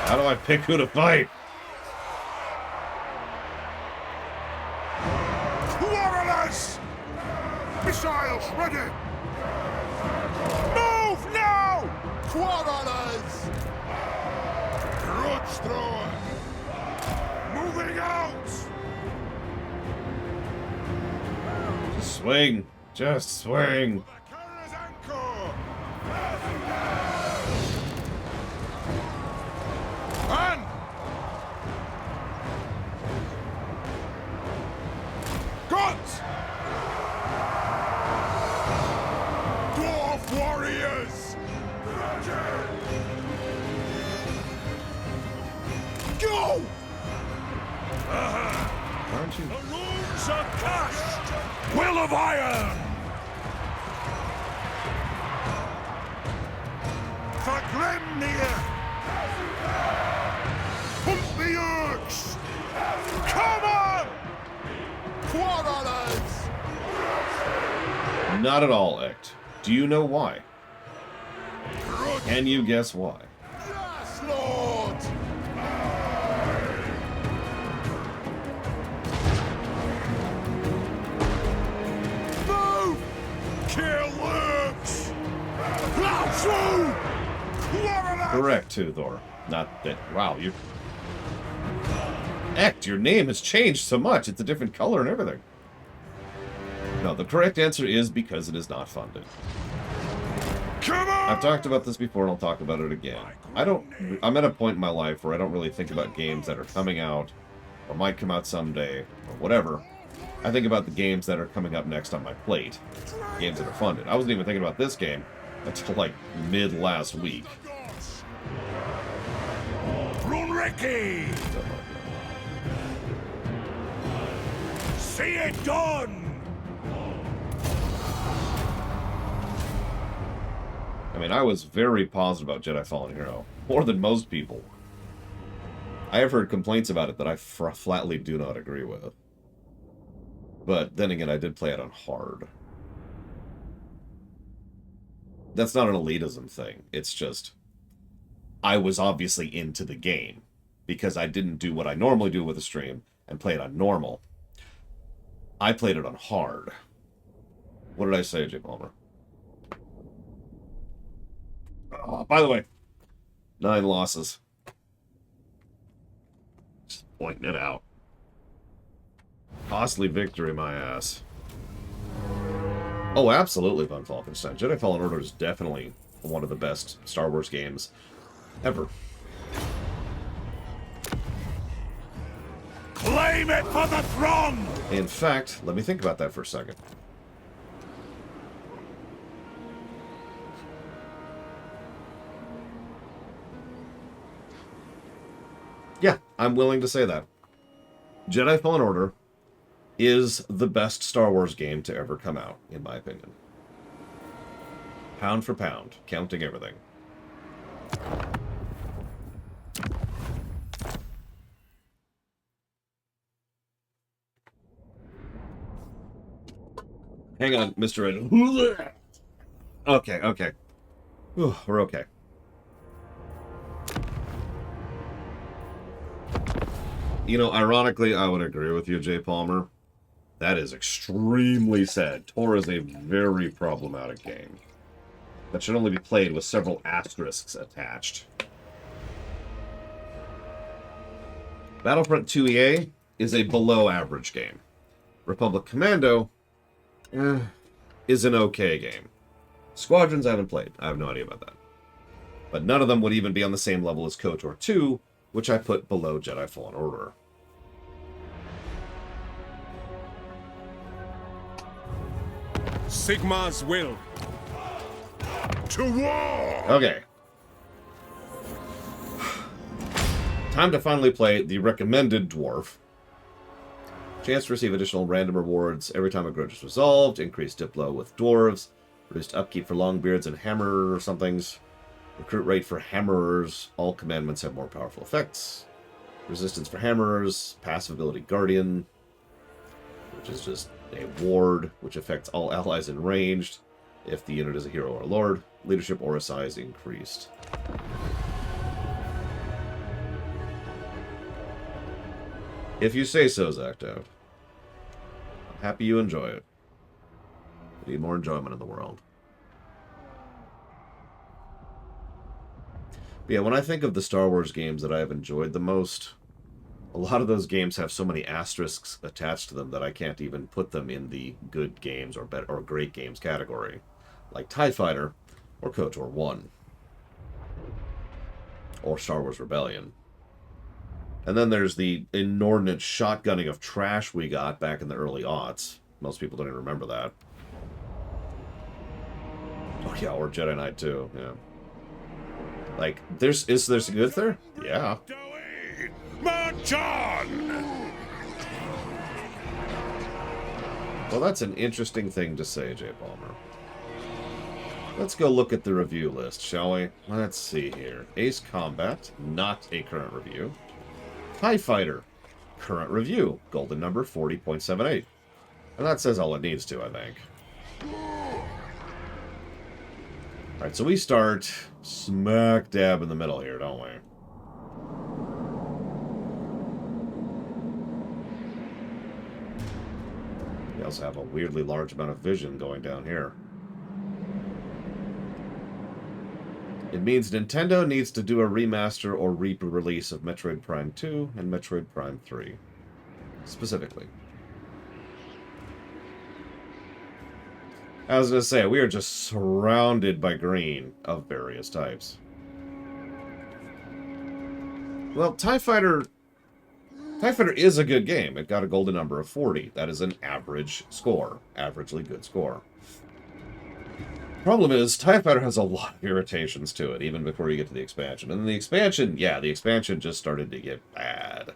How do I pick who to fight? Warriors! Missiles ready! Move now! Warriors! Grudge thrower! Moving out! Just swing. Just swing. The carrier's anchor! And guns! Dwarf warriors! Go! Aren't you? The runes are cast! Will of iron! For Grimnir! Hunt the orcs! Come on! Quarrelers! Not at all, Ect. Do you know why? Grudge! Can you guess why? Yes, Lord! Move! Kill orcs! Plow through! Quarrelers! Correct, too, Thor. Not that... Wow, you... Ect, your name has changed so much. It's a different color and everything. No, the correct answer is because it is not funded. Come on! I've talked about this before and I'll talk about it again. I'm at a point in my life where I don't really think about games that are coming out or might come out someday or whatever. I think about the games that are coming up next on my plate. Games that are funded. I wasn't even thinking about this game until like mid last week. Brunriki! See it done! I mean, I was very positive about Jedi Fallen Hero. More than most people. I have heard complaints about it that I flatly do not agree with. But then again, I did play it on hard. That's not an elitism thing. It's just... I was obviously into the game. Because I didn't do what I normally do with a stream and play it on normal. I played it on hard. What did I say, Jay Palmer? Oh, by the way, 9 losses. Just pointing it out. Costly victory, my ass. Oh, absolutely, Von Falkenstein. Jedi Fallen Order is definitely one of the best Star Wars games ever. Claim it for the throne! In fact, let me think about that for a second. Yeah, I'm willing to say that. Jedi Fallen Order is the best Star Wars game to ever come out, in my opinion. Pound for pound, counting everything. Hang on, Mr. Ed. Okay, okay. Whew, we're okay. You know, ironically, I would agree with you, Jay Palmer. That is extremely sad. Tor is a very problematic game that should only be played with several asterisks attached. Battlefront 2 EA is a below-average game. Republic Commando is an okay game. Squadrons I haven't played. I have no idea about that. But none of them would even be on the same level as KOTOR 2, which I put below Jedi Fallen Order. Sigmar's will. To war! Okay. Time to finally play the recommended dwarf. Chance to receive additional random rewards every time a grudge is resolved. Increased Diplo with dwarves. Reduced upkeep for longbeards and hammer or somethings. Recruit rate for hammerers. All commandments have more powerful effects. Resistance for hammerers. Passive ability Guardian, which is just a ward, which affects all allies in ranged if the unit is a hero or a lord. Leadership aura size increased. If you say so, Zactout. I'm happy you enjoy it. We need more enjoyment in the world. But yeah, when I think of the Star Wars games that I have enjoyed the most, a lot of those games have so many asterisks attached to them that I can't even put them in the good games or better or great games category, like TIE Fighter or KOTOR 1 or Star Wars Rebellion. And then there's the inordinate shotgunning of trash we got back in the early aughts. Most people don't even remember that. Oh yeah, or Jedi Knight 2, yeah. Like, is there some good there? Yeah. March on! Well, that's an interesting thing to say, Jay Palmer. Let's go look at the review list, shall we? Let's see here. Ace Combat, not a current review. TIE Fighter, current review. Golden number 40.78. And that says all it needs to, I think. Alright, so we start smack dab in the middle here, don't we? We also have a weirdly large amount of vision going down here. It means Nintendo needs to do a remaster or re-release of Metroid Prime 2 and Metroid Prime 3. Specifically. I was going to say, we are just surrounded by green of various types. Well, TIE Fighter is a good game. It got a golden number of 40. That is an average score. Averagely good score. Problem is, TIE Fighter has a lot of irritations to it, even before you get to the expansion. And the expansion, yeah, the expansion just started to get bad.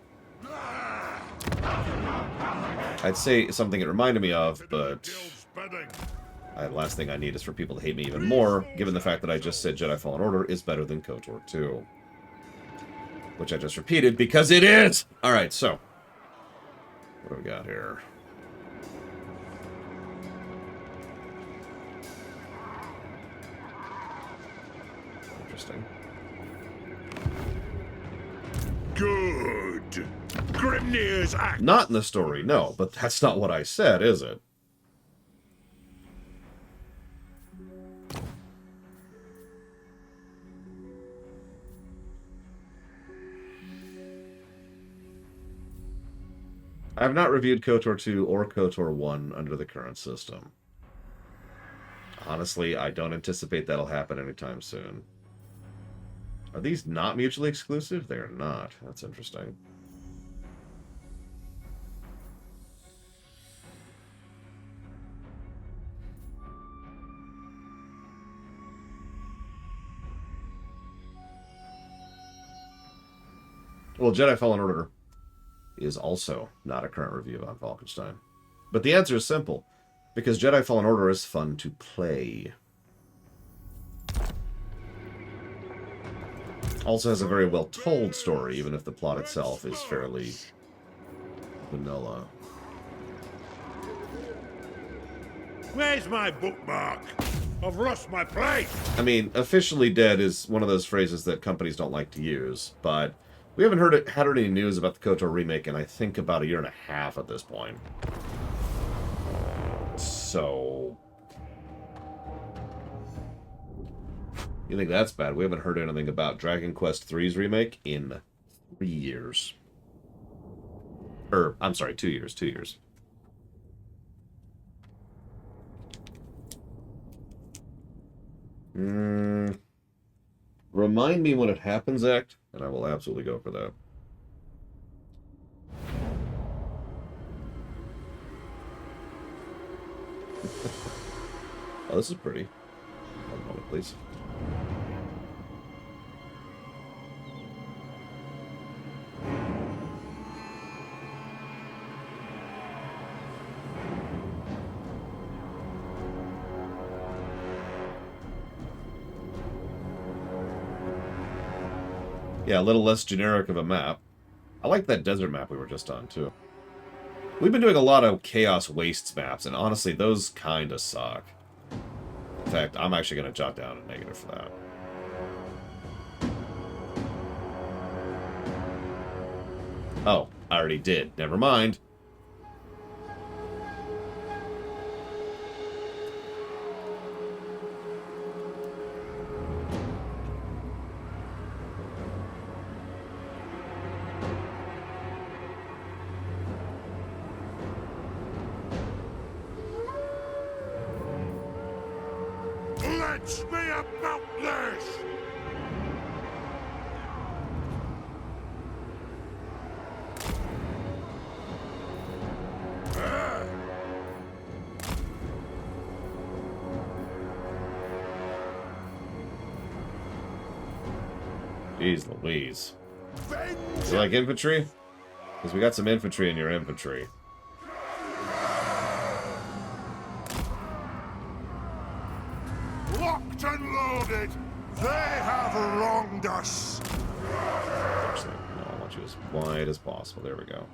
I'd say something it reminded me of, but the last thing I need is for people to hate me even more, given the fact that I just said Jedi Fallen Order is better than KOTOR 2. Which I just repeated, because it is! Alright, so. What do we got here? Interesting. Good. Grimnir's act. Not in the story, no, but that's not what I said, is it? I have not reviewed KOTOR 2 or KOTOR 1 under the current system. Honestly, I don't anticipate that'll happen anytime soon. Are these not mutually exclusive? They are not. That's interesting. Well, Jedi Fallen Order is also not a current review on Falkenstein. But the answer is simple. Because Jedi Fallen Order is fun to play. Also has a very well-told story, even if the plot itself is fairly vanilla. Where's my bookmark? I've lost my place. I mean, officially dead is one of those phrases that companies don't like to use, but we haven't had any news about the KOTOR remake in, I think, about 1.5 years at this point. So... you think that's bad? We haven't heard anything about Dragon Quest III's remake in 3 years. I'm sorry, 2 years. 2 years. Remind me when it happens, Act, and I will absolutely go for that. Oh, this is pretty. One moment, please. Yeah, a little less generic of a map. I like that desert map we were just on, too. We've been doing a lot of Chaos Wastes maps, and honestly, those kind of suck. In fact, I'm actually going to jot down a negative for that. Oh, I already did. Never mind. Let's me about this! Jeez Louise. You like infantry? Because we got some infantry in your infantry. Locked and loaded! They have wronged us! Actually, no, I want you as wide as possible. There we go.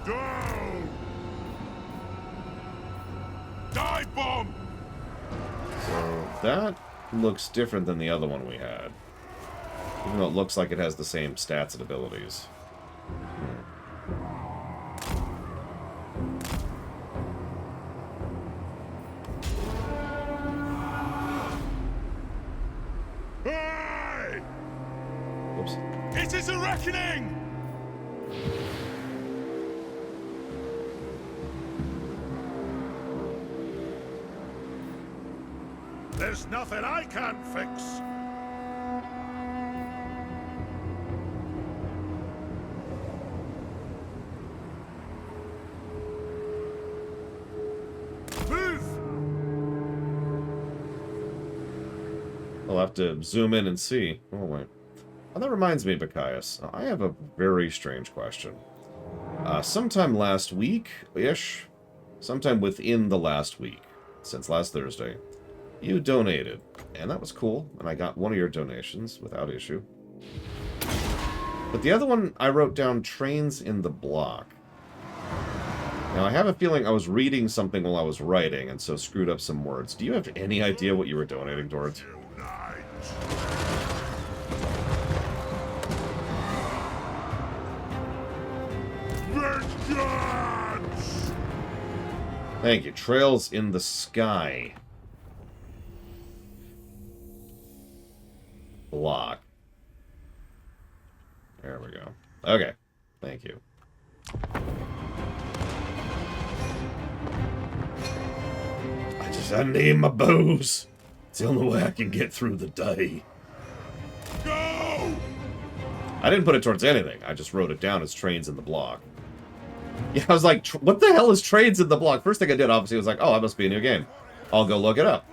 Go! Dive bomb! So that looks different than the other one we had. Even though it looks like it has the same stats and abilities. Hey! Whoops. It is a reckoning! There's nothing I can't fix. Move! I'll have to zoom in and see. Oh, wait. Oh, that reminds me, Bacchius. I have a very strange question. Sometime last week-ish, sometime within the last week, since last Thursday, you donated, and that was cool, and I got one of your donations without issue. But the other one, I wrote down trains in the block. Now, I have a feeling I was reading something while I was writing, and so screwed up some words. Do you have any idea what you were donating towards? Vengeance! Thank you. Trails in the Sky. Block. There we go. Okay. Thank you. I need my booze. It's the only way I can get through the day. Go! I didn't put it towards anything. I just wrote it down as trains in the block. Yeah, I was like, what the hell is trains in the block? First thing I did, obviously, was like, oh, that must be a new game. I'll go look it up.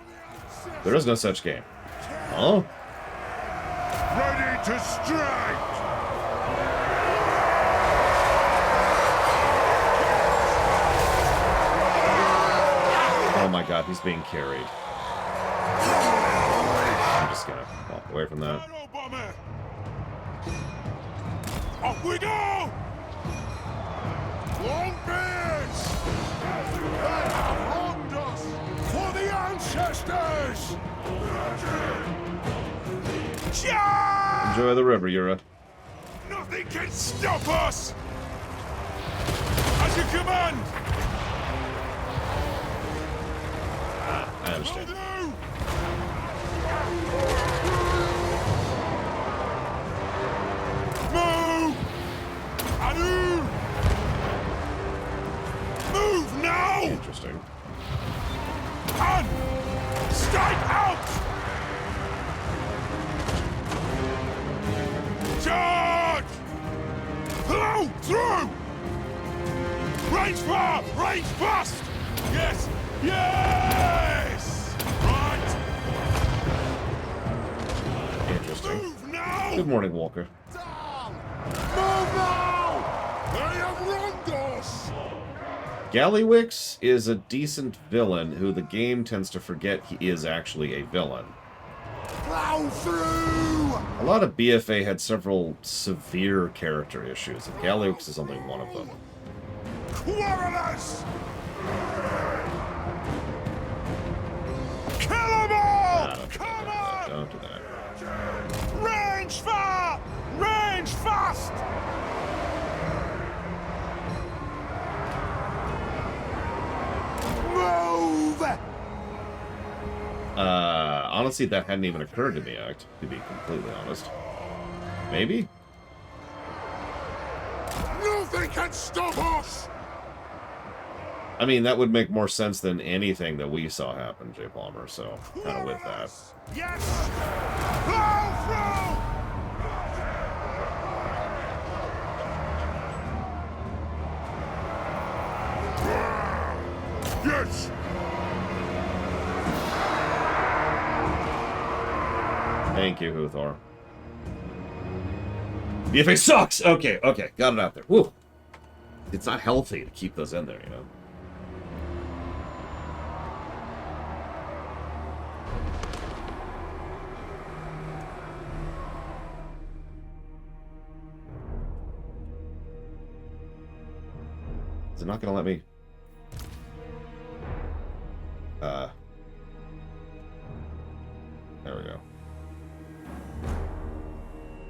There is no such game. Oh? Ready to strike! crap, he's being carried. I'm just gonna walk away from that. Off we go! Long beards! They have wronged us! For the ancestors! Charge! Enjoy the river, Yura. Nothing can stop us! As you command! I understand. Move! Adu! Move now! Interesting. On! Strike out! Charge! Through! Through! Range far! Range fast! Yes! Yes! Right! Interesting. Move now! Good morning, Walker. Move now! They have wronged us! Gallywix is a decent villain who the game tends to forget he is actually a villain. Plow through! A lot of BFA had several severe character issues, and Gallywix is only one of them. Quarrelers! Kill them all! Come on! Don't do that. Range far! Range fast! Move! Honestly, that hadn't even occurred to me, to be completely honest. Maybe? Nothing can stop us! I mean, that would make more sense than anything that we saw happen, Jay Palmer, so kind of with that. Yes! Plow through! Yes! Thank you, Huthor. BFA sucks! Okay, okay, got it out there. Woo! It's not healthy to keep those in there, you know? Is it not gonna let me? There we go.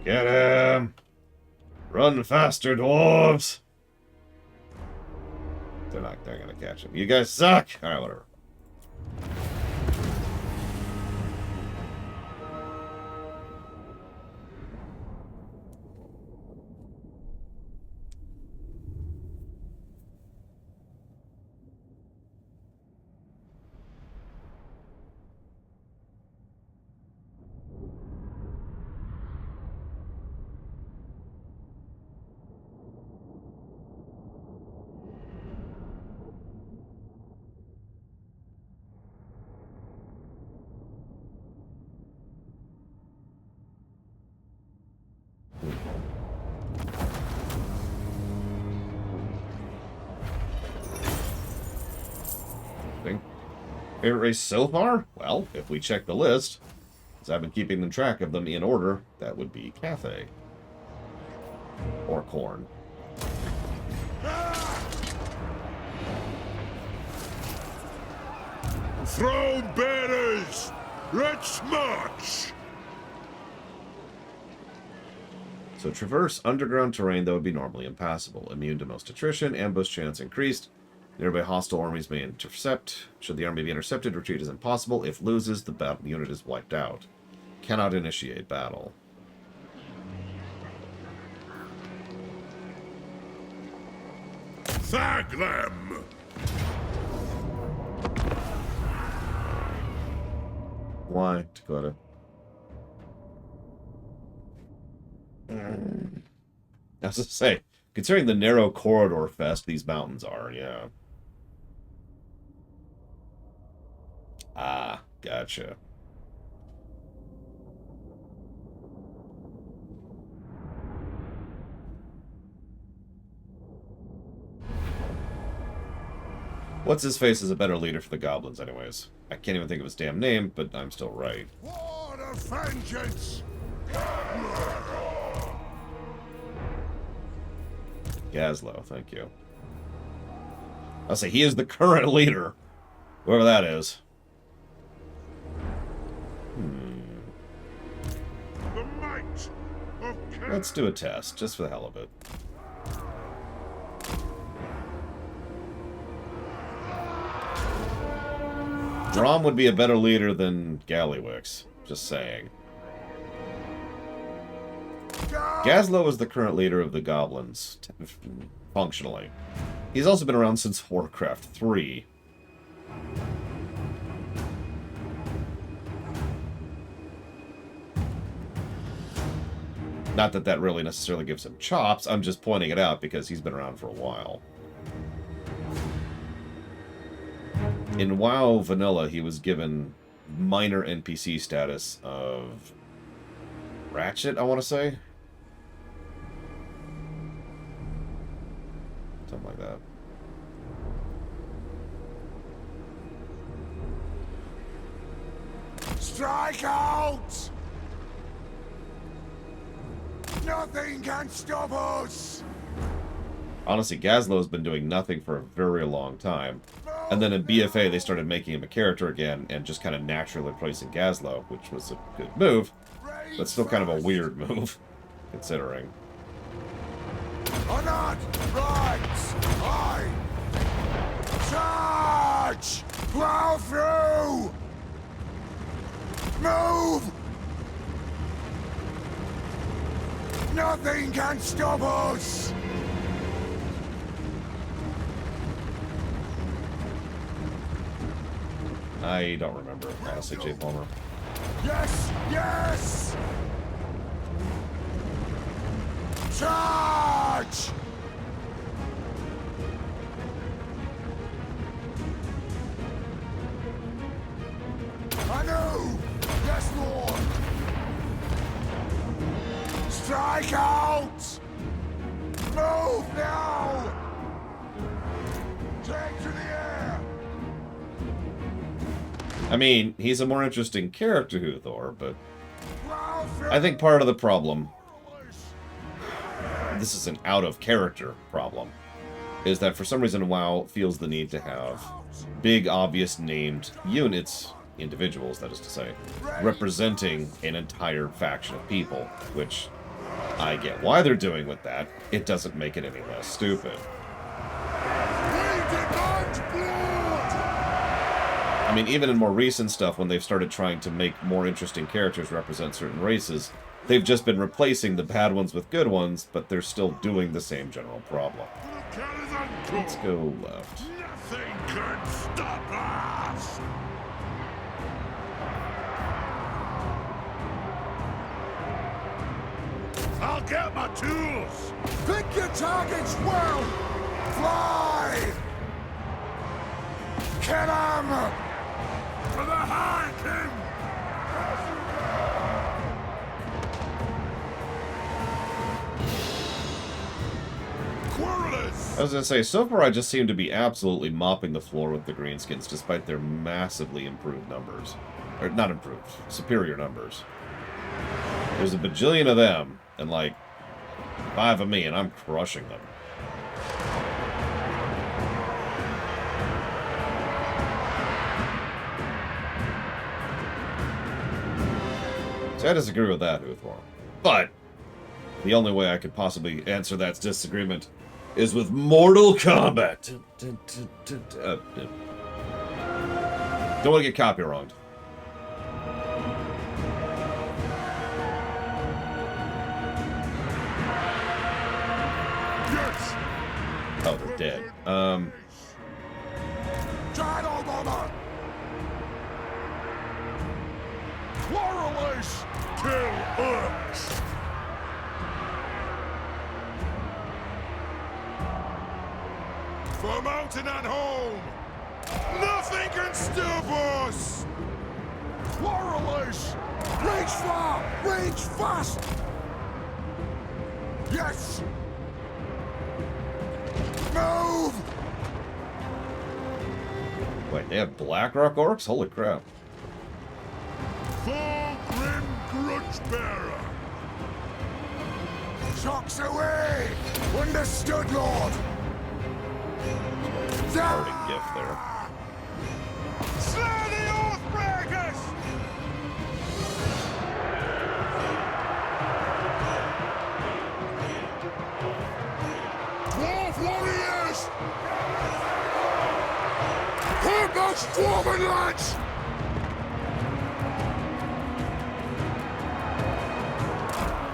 Get him! Run faster, dwarves! They're gonna catch him. You guys suck! Alright, whatever. Favorite race so far? Well, if we check the list, because I've been keeping track of them in order, that would be Cathay. Or Corn. Throne bearers! Let's march! So traverse underground terrain that would be normally impassable. Immune to most attrition, ambush chance increased. Nearby hostile armies may intercept. Should the army be intercepted, retreat is impossible. If loses, the battle unit is wiped out. Cannot initiate battle. Thag them! Why, Dakota? I was just say, considering the narrow corridor fest these mountains are, yeah. Ah, gotcha. What's his face is a better leader for the goblins, anyways. I can't even think of his damn name, but I'm still right. War of vengeance! Gazlo, thank you. I'll say he is the current leader, whoever that is. The might of Let's do a test, just for the hell of it. Drom would be a better leader than Gallywix, just saying. Gazlo is the current leader of the goblins, functionally. He's also been around since Warcraft 3. Not that that really necessarily gives him chops, I'm just pointing it out because he's been around for a while. In WoW Vanilla, he was given minor NPC status of Ratchet, I want to say? Something like that. Strike out! Nothing can stop us! Honestly, Gazlo's been doing nothing for a very long time. And then in BFA, they started making him a character again and just kind of naturally replacing Gazlo, which was a good move, but still kind of a weird move, considering. Or not! Right! I charge! Plow through! Move! Nothing can stop us! I don't remember, honestly, J. Palmer. Yes! Yes! Charge! I know! Yes, Lord! Strike out! Move now! Take to the air! I mean, he's a more interesting character, Huthor, but I think part of the problem, this is an out-of-character problem, is that for some reason WoW feels the need to have big, obvious named units, individuals, that is to say, representing an entire faction of people, which I get why they're doing with that. It doesn't make it any less stupid. I mean, even in more recent stuff, when they've started trying to make more interesting characters represent certain races, they've just been replacing the bad ones with good ones, but they're still doing the same general problem. Let's go left. Nothing can stop us! I'll get my tools! Pick your targets well! Fly! Kill 'em! To the High King! Quarrelers! I was gonna say, so far I just seem to be absolutely mopping the floor with the Greenskins, despite their massively improved numbers. Or, not improved, superior numbers. There's a bajillion of them, and like 5 of me, and I'm crushing them. See, I disagree with that, Huthor. But the only way I could possibly answer that disagreement is with Mortal Kombat. Don't want to get copywronged. Yes! Oh, they're dead. Giant Bomber! Quarrelers! Kill us! For mountain and home! Nothing can stop us! Quarrelers! Reach far! Reach fast! Yes! Move! They have Blackrock orcs? Holy crap. Full Grim Grudge Bearer! Shocks away! Understood, Lord! Parting gift there. Slay the Oathbreakers! Dwarf warriors! Hurt those dwarven lads!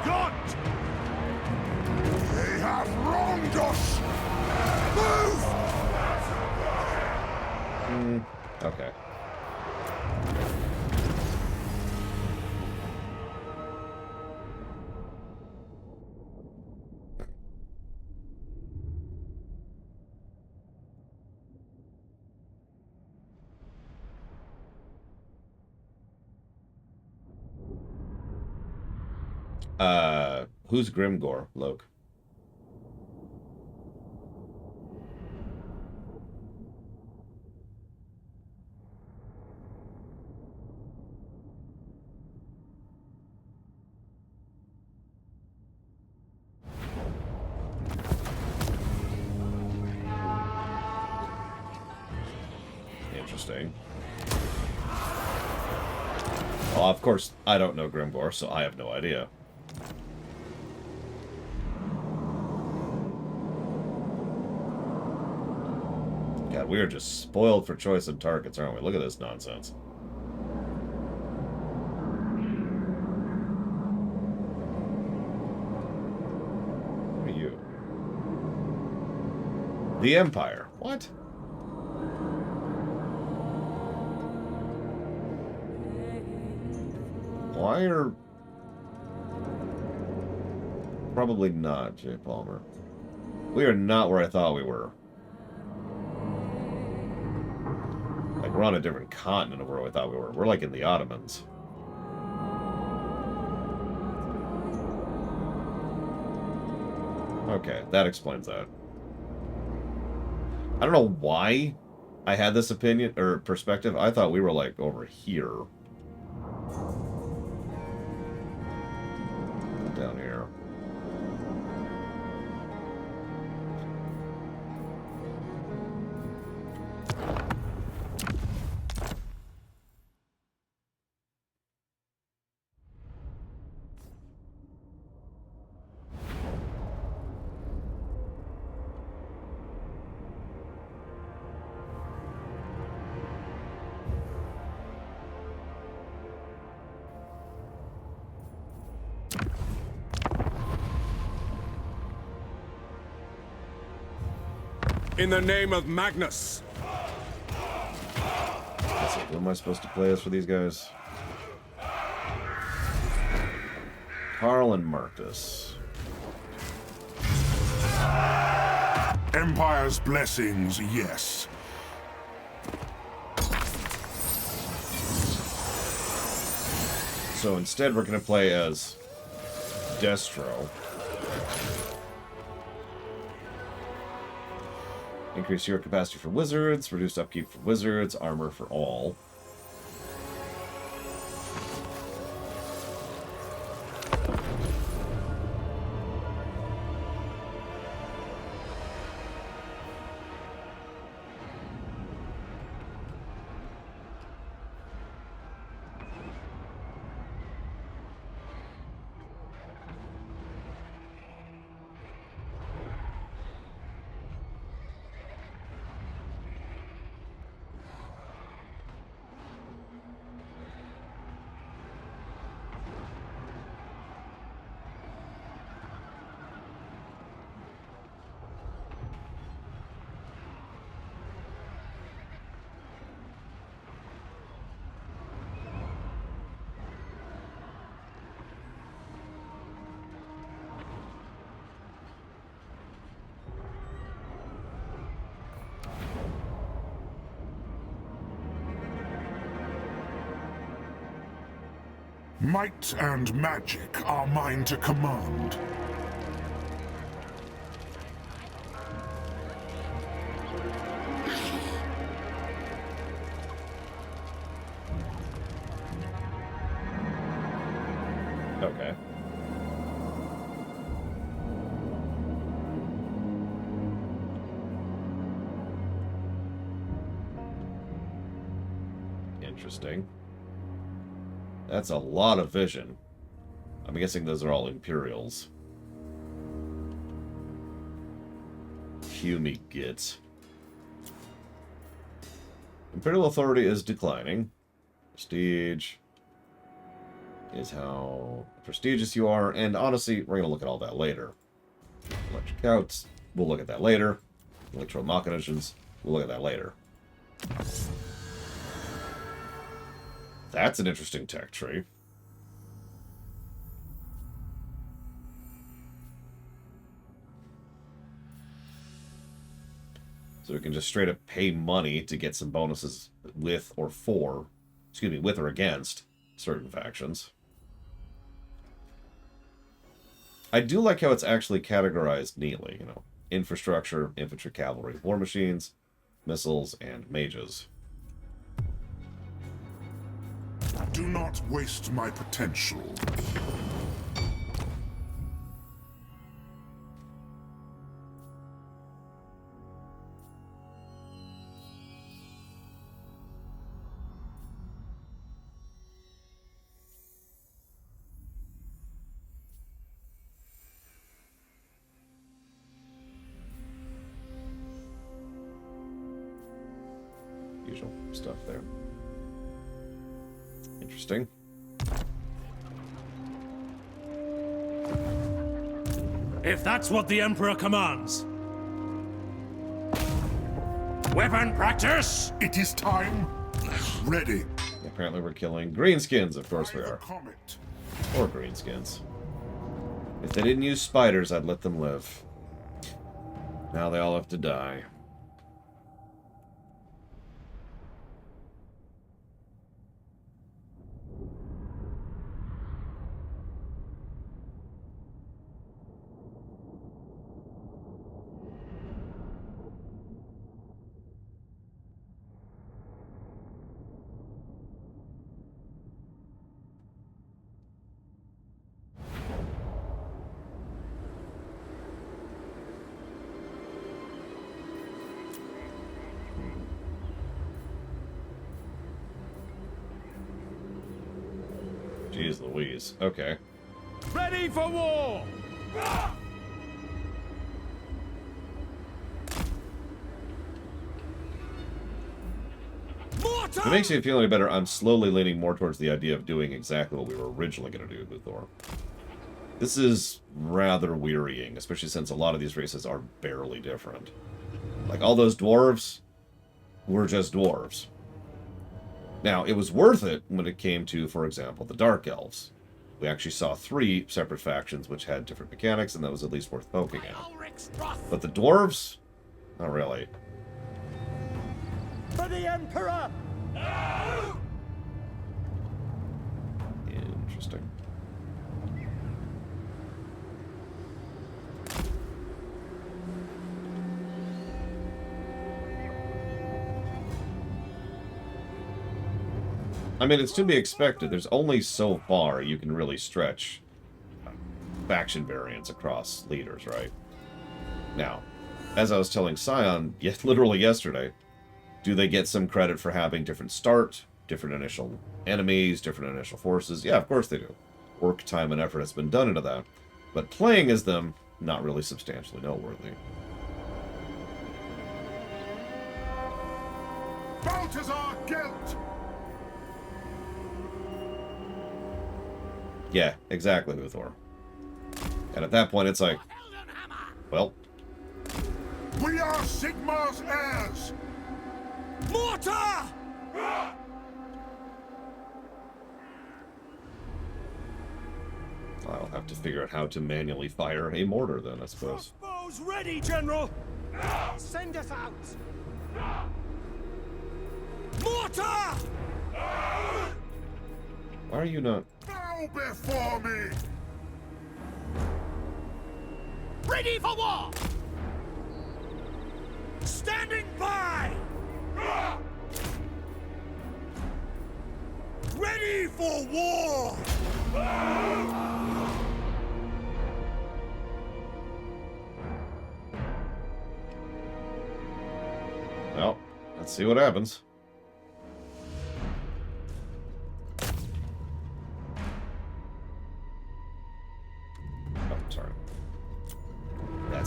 God! They have wronged us! Move! Okay. Who's Grimgore, Loke? Interesting. Well, of course, I don't know Grimgore, so I have no idea. God, we are just spoiled for choice of targets, aren't we? Look at this nonsense. Who are you? The Empire. What? Why are... Probably not, Jay Palmer. We are not where I thought we were. Like, we're on a different continent of where I thought we were. We're like in the Ottomans. Okay, that explains that. I don't know why I had this opinion, or perspective. I thought we were, like, over here. Down here. In the name of Magnus. Let's see, who am I supposed to play as for these guys? Carl and Marcus. Empire's blessings, yes. So instead we're going to play as Destro. Increase hero capacity for wizards, reduce upkeep for wizards, armor for all. Might and magic are mine to command. Interesting. That's a lot of vision. I'm guessing those are all Imperials. Hume gets. Imperial authority is declining. Prestige is how prestigious you are, and honestly, we're going to look at all that later. Electric Scouts, we'll look at that later. Electro Machinations, we'll look at that later. That's an interesting tech tree. So we can just straight up pay money to get some bonuses with or for, excuse me, with or against certain factions. I do like how it's actually categorized neatly, you know. Infrastructure, infantry, cavalry, war machines, missiles, and mages. Do not waste my potential. Usual stuff there. Interesting. If that's what the Emperor commands. Weapon practice! It is time. Ready. Apparently we're killing greenskins, of course we By the are. comet. Or greenskins. If they didn't use spiders, I'd let them live. Now they all have to die. Jeez Louise. Okay. Ready for war! If it makes you feel any better, I'm slowly leaning more towards the idea of doing exactly what we were originally going to do with Thor. This is rather wearying, especially since a lot of these races are barely different. Like, all those dwarves were just dwarves. Now, it was worth it when it came to, for example, the Dark Elves. We actually saw 3 separate factions which had different mechanics, and that was at least worth poking at. But the dwarves? Not really. For the Emperor! Interesting. I mean, it's to be expected. There's only so far you can really stretch faction variants across leaders, right? Now, as I was telling Scion, literally yesterday, do they get some credit for having different start, different initial enemies, different initial forces? Yeah, of course they do. Work, time, and effort has been done into that. But playing as them, not really substantially noteworthy. Balthazar Gelt! Yeah, exactly, Uthor. And at that point, it's like, well, We are Sigmar's heirs! Mortar! I'll have to figure out how to manually fire a mortar then, I suppose. Crossbows ready, General! Send us out! Mortar! Why are you not... Bow before me! Ready for war! Standing by! Ready for war! Well, let's see what happens.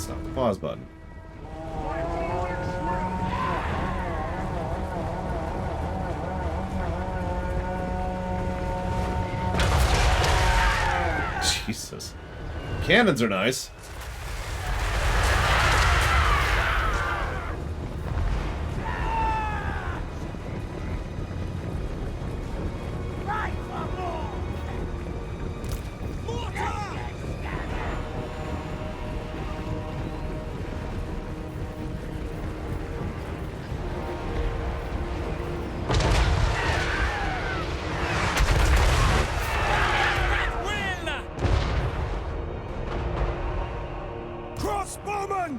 That's not the pause button. Jesus. Cannons are nice. Crossbowman!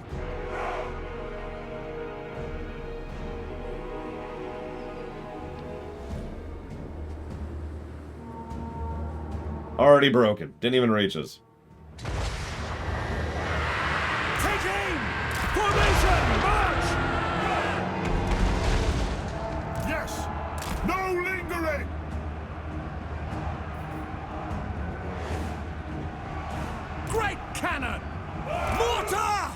Already broken. Didn't even reach us. Take aim! Formation! March! Yes! No lingering! Great cannon! Mortar!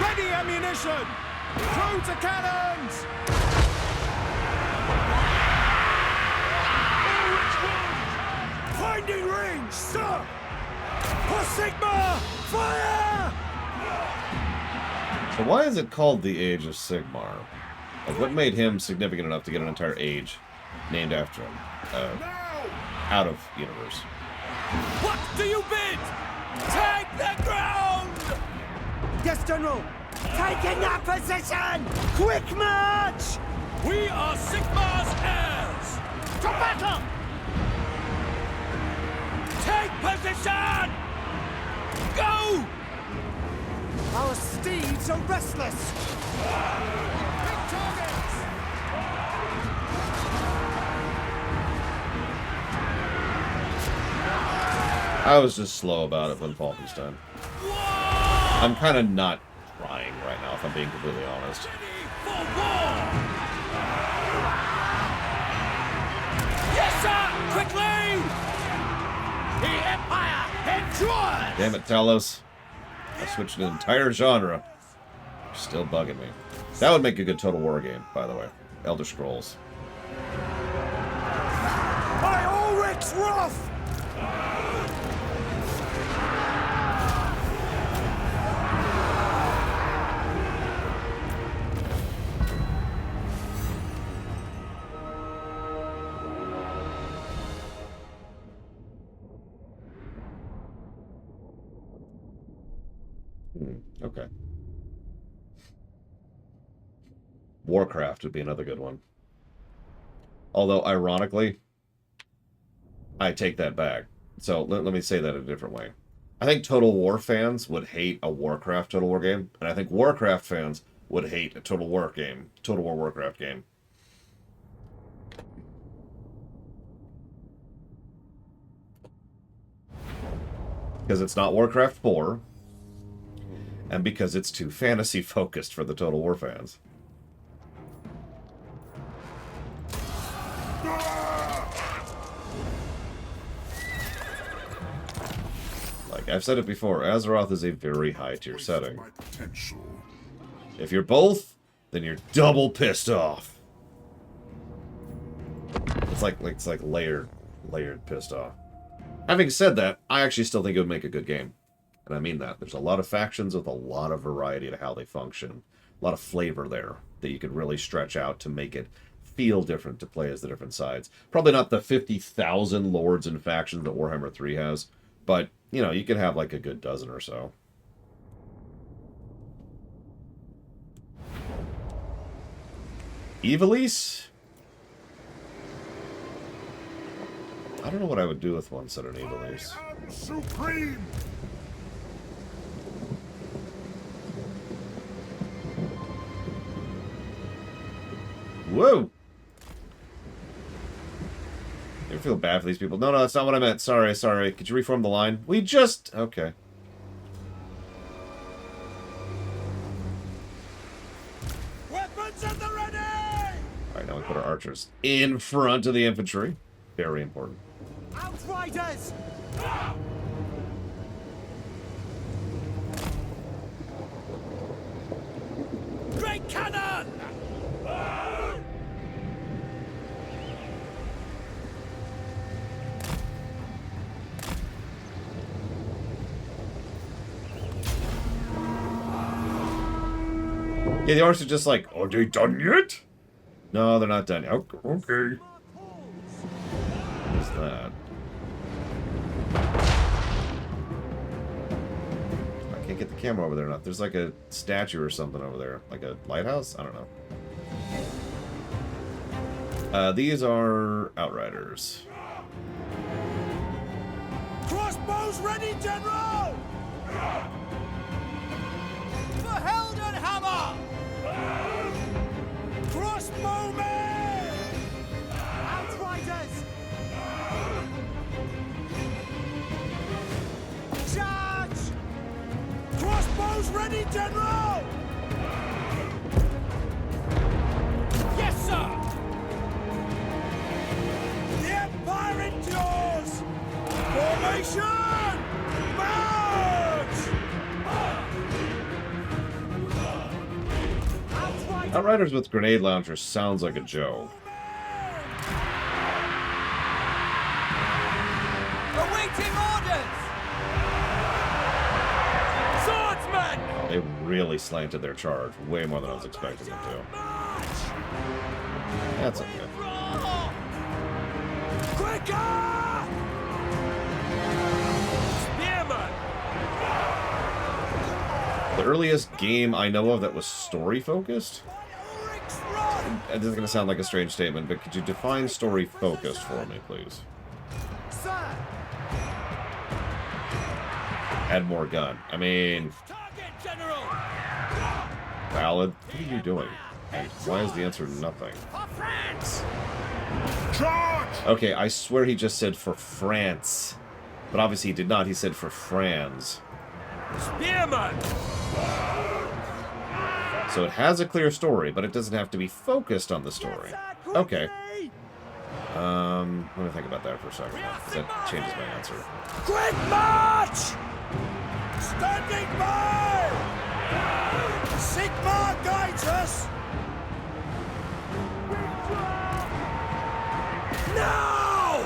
Ready ammunition! Throw to cannons! Finding range, sir! For Sigma! Fire! So why is it called the Age of Sigmar? Like, what made him significant enough to get an entire age named after him? Out of universe. What do you bid? Take the ground! Yes, General! Taking our position! Quick march! We are Sigmar's heirs! To battle! Take position! Go! Our steeds are restless! Big targets! I was just slow about it when Falkenstein. I'm kind of not trying right now, if I'm being completely honest. Yes, sir! Quickly! The Empire endures! Damn it, Talos. I switched an entire genre. You're still bugging me. That would make a good Total War game, by the way. Elder Scrolls. By Ulrich's wrath! Okay. Warcraft would be another good one. Although, ironically, I take that back. So, let me say that a different way. I think Total War fans would hate a Warcraft Total War game, and I think Warcraft fans would hate a Total War game, Total War Warcraft game. Because it's not Warcraft 4, and because it's too fantasy-focused for the Total War fans. Like I've said it before, Azeroth is a very high-tier setting. If you're both, then you're double pissed off. It's like layered pissed off. Having said that, I actually still think it would make a good game. And I mean that. There's a lot of factions with a lot of variety to how they function. A lot of flavor there that you could really stretch out to make it feel different to play as the different sides. Probably not the 50,000 lords and factions that Warhammer 3 has, but, you know, you could have like a good dozen or so. Evilise? I don't know what I would do with one set of Evilise. Supreme! Whoa! You feel bad for these people. No, that's not what I meant. Sorry. Could you reform the line? We just... Okay. Weapons at the ready! Alright, now we put our archers in front of the infantry. Very important. Outriders! Yeah, the orcs are just like, are they done yet? No, they're not done yet. Okay. What's that? I can't get the camera over there or not. There's like a statue or something over there. Like a lighthouse? I don't know. These are Outriders. Crossbows ready, General! The Heldenhammer! Crossbowmen! Outriders! Charge! Crossbows ready, General! Yes, sir! The Empire endures! Formation! March! Outriders with grenade launchers sounds like a joke. Awaiting orders! Swordsman! They really slanted their charge way more than I was expecting them to. That's okay. Quicker! Spearman! The earliest game I know of that was story-focused? This is going to sound like a strange statement, but could you define story-focused for me, please? Sir! Add more gun. I mean, Target, General! valid. What are you doing? And why is the answer nothing? For France! Charge! Okay, I swear he just said for France. But obviously he did not. He said for France. Spearman! So it has a clear story, but it doesn't have to be focused on the story. Okay. Let me think about that for a second, because that changes my answer. Quick march! Standing by! Sigma guides us! Now!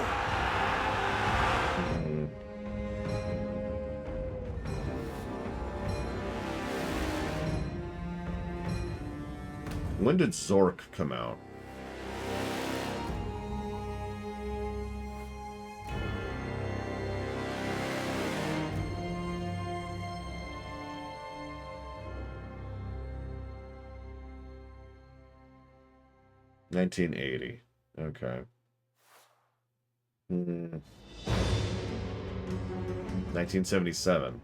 When did Zork come out? $1980. Okay. 1977.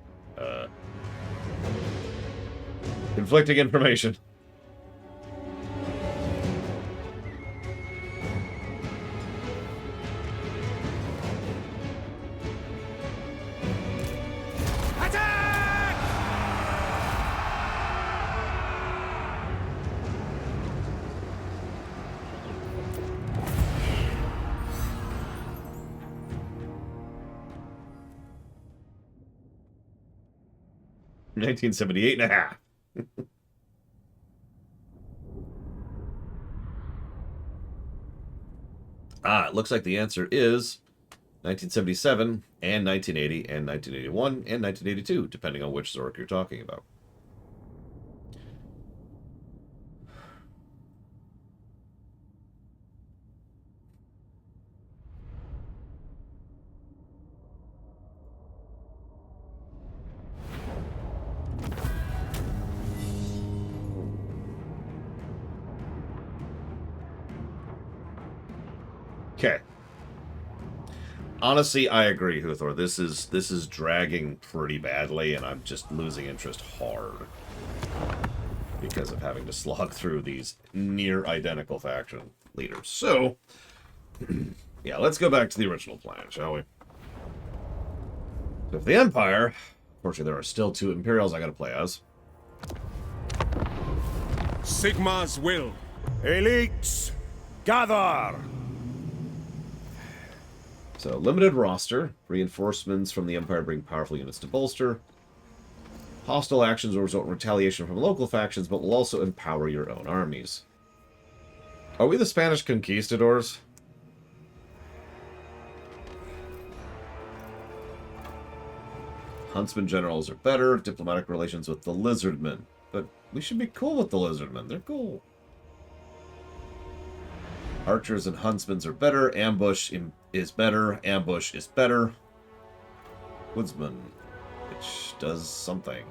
Conflicting information. Attack! 1978 and a half. It looks like the answer is 1977 and 1980 and 1981 and 1982, depending on which Zork you're talking about. Okay. Honestly, I agree, Huthor. This is dragging pretty badly, and I'm just losing interest hard because of having to slog through these near identical faction leaders. So, yeah, let's go back to the original plan, shall we? So, for the Empire, unfortunately, there are still 2 Imperials I got to play as. Sigma's will. Elites, gather! So, limited roster. Reinforcements from the Empire bring powerful units to bolster. Hostile actions will result in retaliation from local factions, but will also empower your own armies. Are we the Spanish conquistadors? Huntsman generals are better. Diplomatic relations with the Lizardmen. but we should be cool with the lizardmen. They're cool. Archers and huntsmen are better. Ambush is better. Ambush is better. Woodsman, which does something.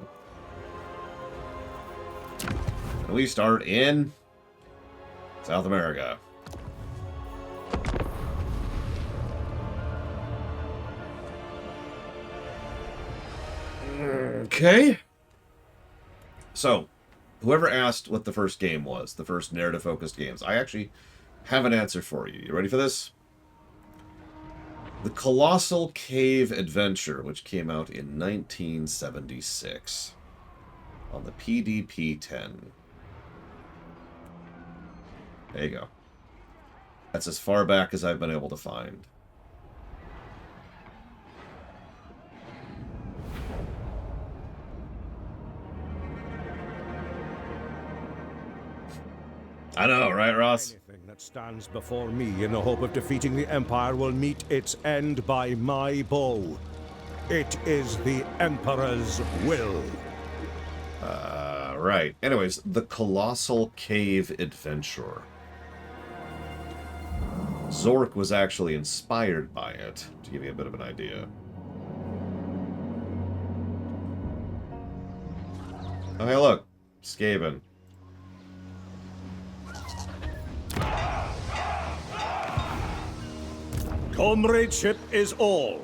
And we start in South America. Okay. So, whoever asked what the first game was, the first narrative-focused games, I actually have an answer for you. You ready for this? The Colossal Cave Adventure, which came out in 1976 on the PDP-10. There you go. That's as far back as I've been able to find. I know, right, Ross? Anything that stands before me in the hope of defeating the Empire will meet its end by my bow. It is the Emperor's will. Right. Anyways, the Colossal Cave Adventure. Zork was actually inspired by it, to give you a bit of an idea. Oh, hey, look. Skaven. Comradeship is all.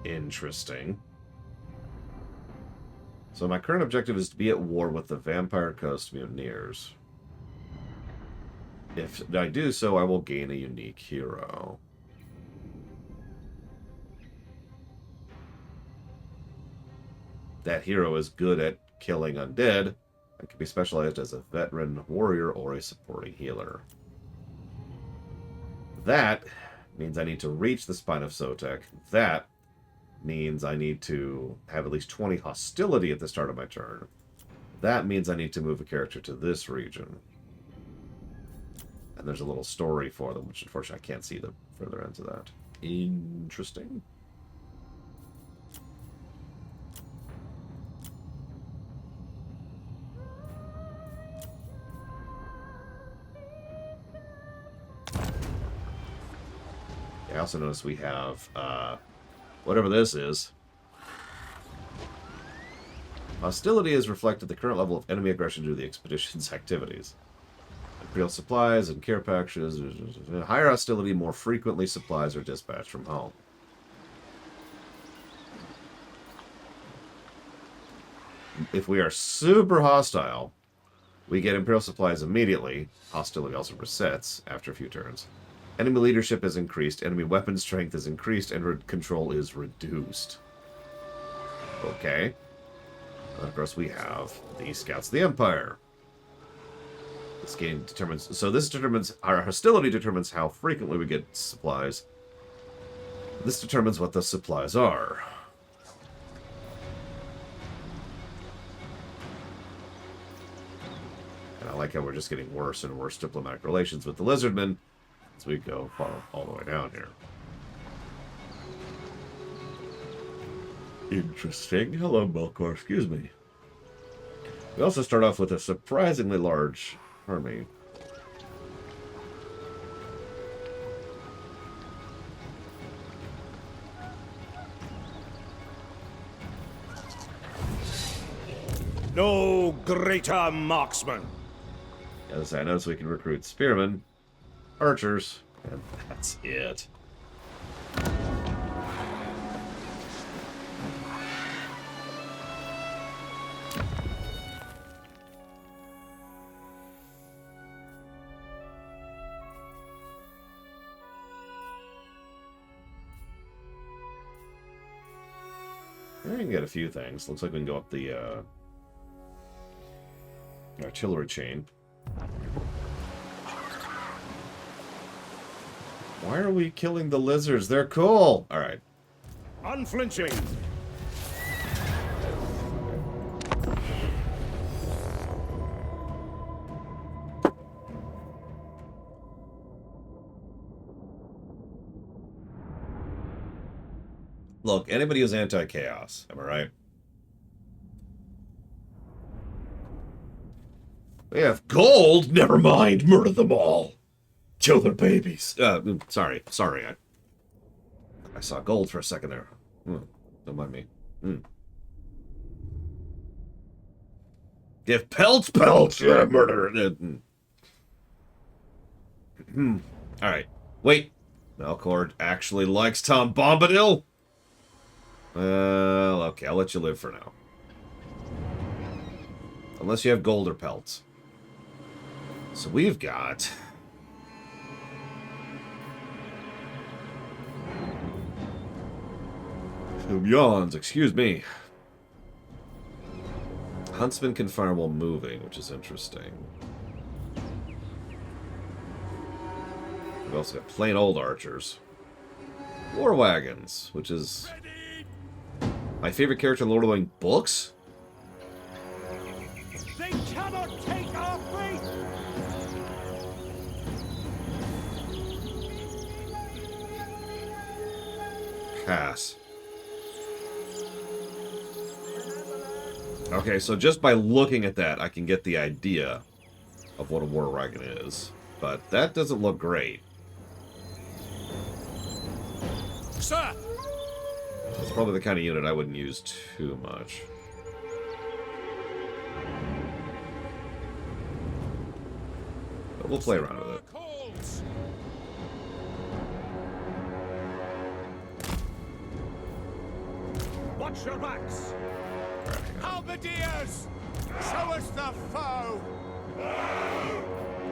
Interesting. So my current objective is to be at war with the Vampire Coast Mutineers. If I do so, I will gain a unique hero. That hero is good at killing undead and can be specialized as a veteran warrior or a supporting healer. That means I need to reach the Spine of Sotek. That means I need to have at least 20 hostility at the start of my turn. That means I need to move a character to this region. And there's a little story for them, which unfortunately I can't see the further ends of that. Interesting. I also notice we have whatever this is. Hostility is reflected the current level of enemy aggression due to the expedition's activities. Imperial supplies and care packages. Higher hostility, more frequently supplies are dispatched from home. If we are super hostile, we get Imperial supplies immediately. Hostility also resets after a few turns. Enemy leadership is increased, enemy weapon strength is increased, and control is reduced. Okay. And of course, we have the Scouts of the Empire. This game determines... So this determines... Our hostility determines how frequently we get supplies. This determines what the supplies are. And I like how we're just getting worse and worse diplomatic relations with the Lizardmen as we go all the way down here. Interesting. Hello, Belcor. Excuse me. We also start off with a surprisingly large army. No greater marksman. As I notice, we can recruit spearmen, archers, and that's it. We can get a few things. Looks like we can go up the Artillery chain. Why are we killing the lizards? They're cool! Alright. Unflinching. Look, anybody who's anti-chaos, am I right? They have gold? Never mind, murder them all. Kill their babies. Sorry. I saw gold for a second there. Don't mind me. Give pelts. Yeah, murder. Alright. Wait. Melkor actually likes Tom Bombadil? Well, okay, I'll let you live for now. Unless you have gold or pelts. So we've got... Whom yawns, excuse me. Huntsman can fire while moving, which is interesting. We've also got plain old archers. War wagons, which is my favorite character in Lord of the Rings books. They cannot take our faith! Pass. Okay, so just by looking at that, I can get the idea of what a war wagon is. But that doesn't look great. Sir! It's probably the kind of unit I wouldn't use too much. But we'll play around with it. Watch your backs! Halberdiers! Show us the foe!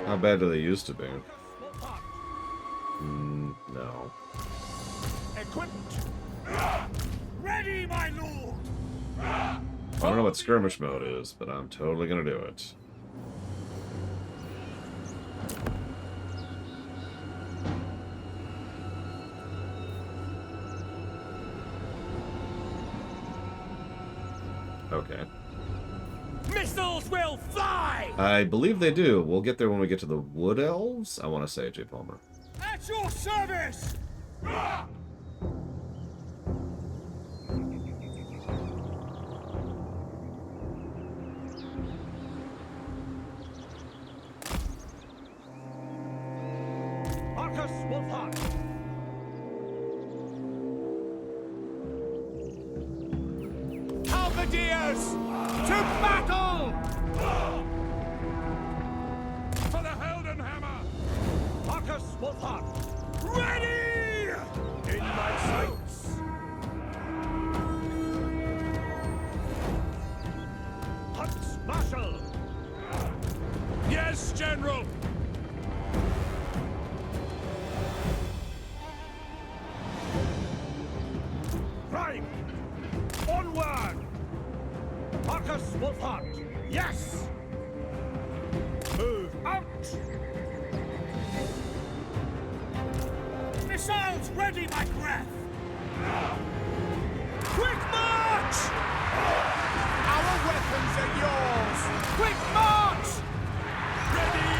How bad do they used to be? No. Equipped! Ready, my lord! I don't know what skirmish mode is, but I'm totally gonna do it. Okay. Missiles will fly! I believe they do. We'll get there when we get to the Wood Elves. I want to say, J. Palmer. At your service! Marcus Wolfhard! Halberdiers! To battle! For the Heldenhammer! Marcus Wolfhard! Ready! In my sights! Hunts Marshal! Yes, General! Prime! Onward! Marcus Wolfhard! Yes! Move out! Missiles ready, my breath! Quick march! Our weapons are yours! Quick march! Ready!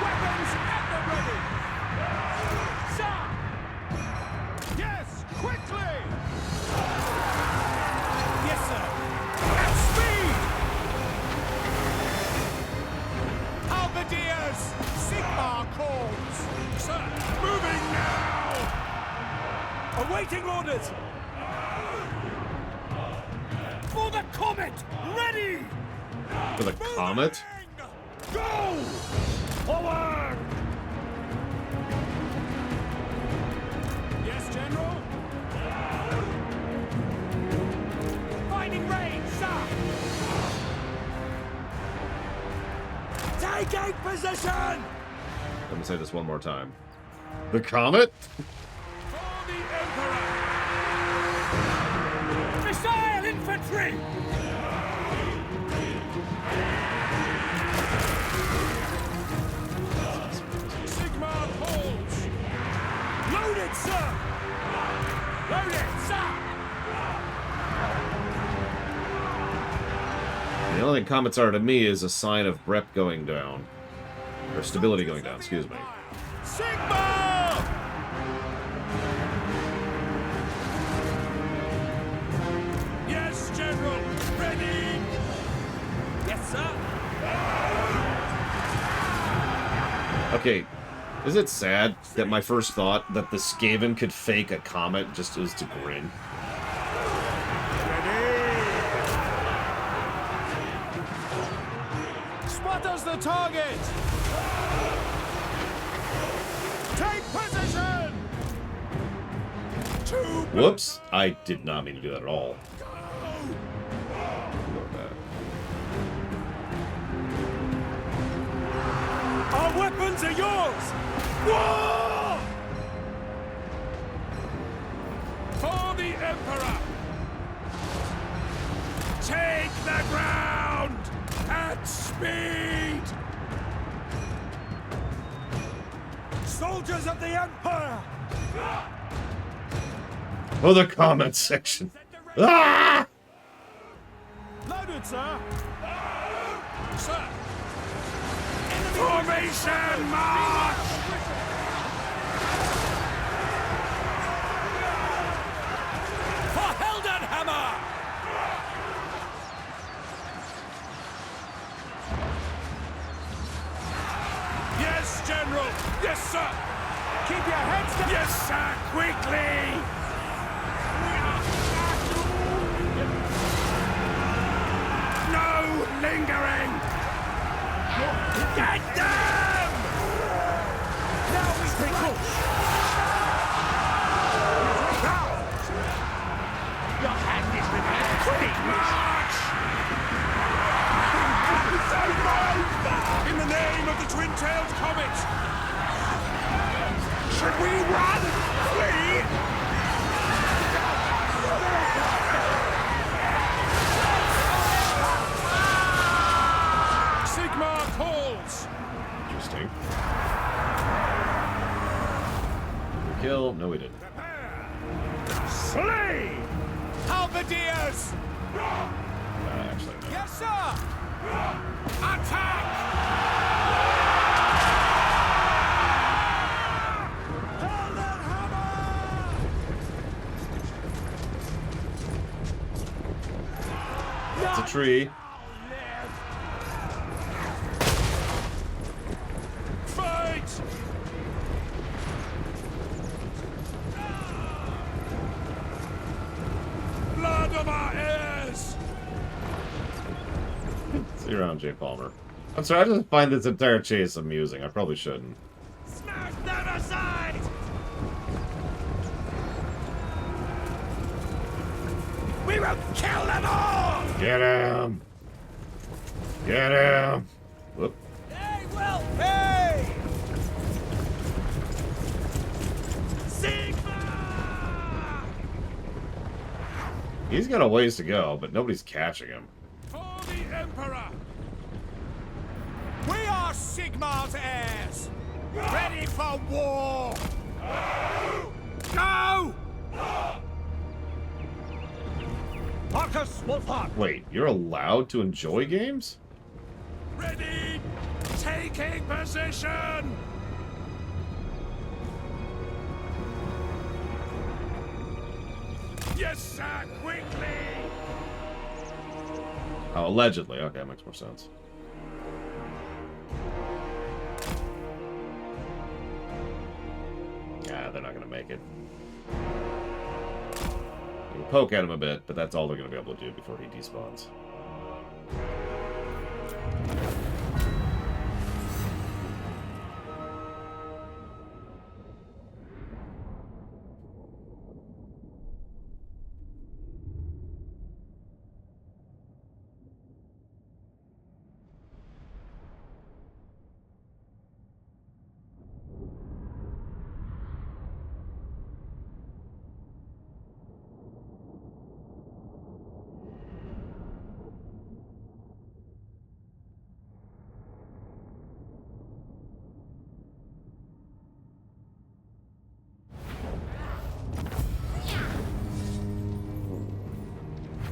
Weapons at the ready! Sir! Yes, quickly! Yes, sir! At speed! Halberdiers! Sigmar calls! Sir, moving now! Awaiting orders! For the comet! Ready! For the Comet? Go! Forward! Yes, General? Finding range, sir! Taking position! Let me say this one more time. The Comet? For the Emperor! Missile infantry! The only thing comets are to me is a sign of rep going down. Or stability going down, excuse me. Sigma! Yes, General! Ready! Yes, sir. Okay, is it sad that my first thought that the Skaven could fake a comet just is to grin? Spotters the target! Take position! Whoops, I did not mean to do that at all. Our weapons are yours! War! For the Emperor! Take the ground! At speed! Soldiers of the Empire! Oh, the comment section. Ah! Loaded, sir! Sir! Formation march! For Heldenhammer! Yes, General! Yes, sir! Keep your heads down! Yes, sir! Quickly! No lingering! Get them! Now we take course! Your hand is with me! Quick march! In the name of the twin-tailed comet! Should we run? Flee? Sigmar calls! Interesting. Did we kill? No, we didn't. Slay! Halberdiers! Actually, no. Yes, sir! Attack! It's a tree. Fight! Blood of our heirs! See you around, J. Palmer. I'm sorry, I just find this entire chase amusing. I probably shouldn't. Smash them aside! We will kill them all! Get him! Get him! Whoop. They will pay! Sigma! He's got a ways to go, but nobody's catching him. For the Emperor! We are Sigmar's heirs! Ready for war! Go! Marcus Wolfhard! Wait, you're allowed to enjoy games? Ready! Taking position! Yes, sir! Quickly! Oh, allegedly. Okay, that makes more sense. Yeah, they're not going to make it. You can poke at him a bit, but that's all they're going to be able to do before he despawns.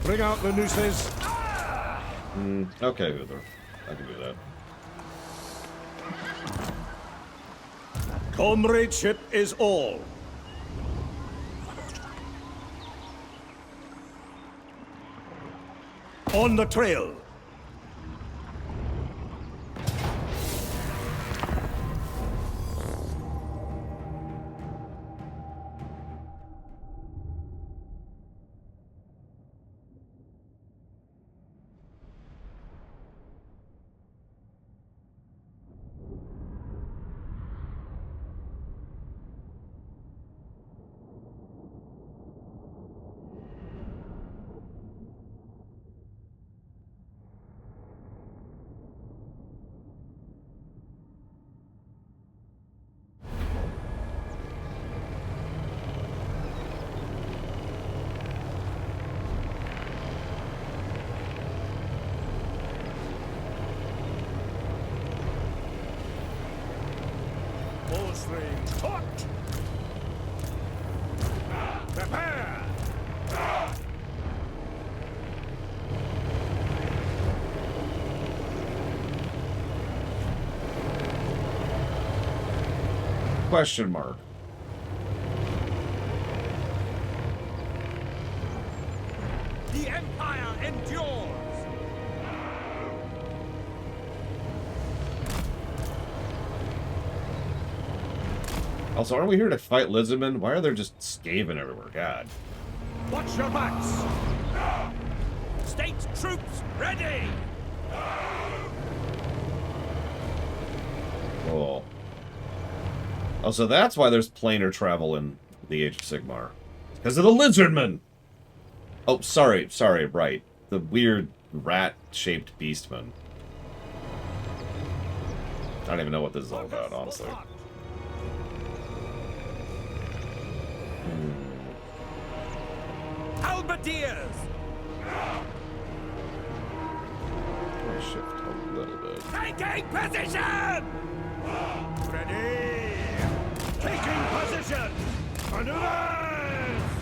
Bring out the nooses. Okay, Uther. I can do that. Comradeship is all. On the trail. Bowstrings hot! Prepare! Question mark. The Empire endures! Also, aren't we here to fight lizardmen? Why are there just skaven everywhere? God. Watch your backs! State troops ready! Cool. Oh, so that's why there's planar travel in the Age of Sigmar. Because of the lizardmen! Oh, sorry, right. The weird rat-shaped beastmen. I don't even know what this is all about, honestly. Halberdiers! I'll shift a little bit. Taking position! Ready! Taking position! Maneuvers!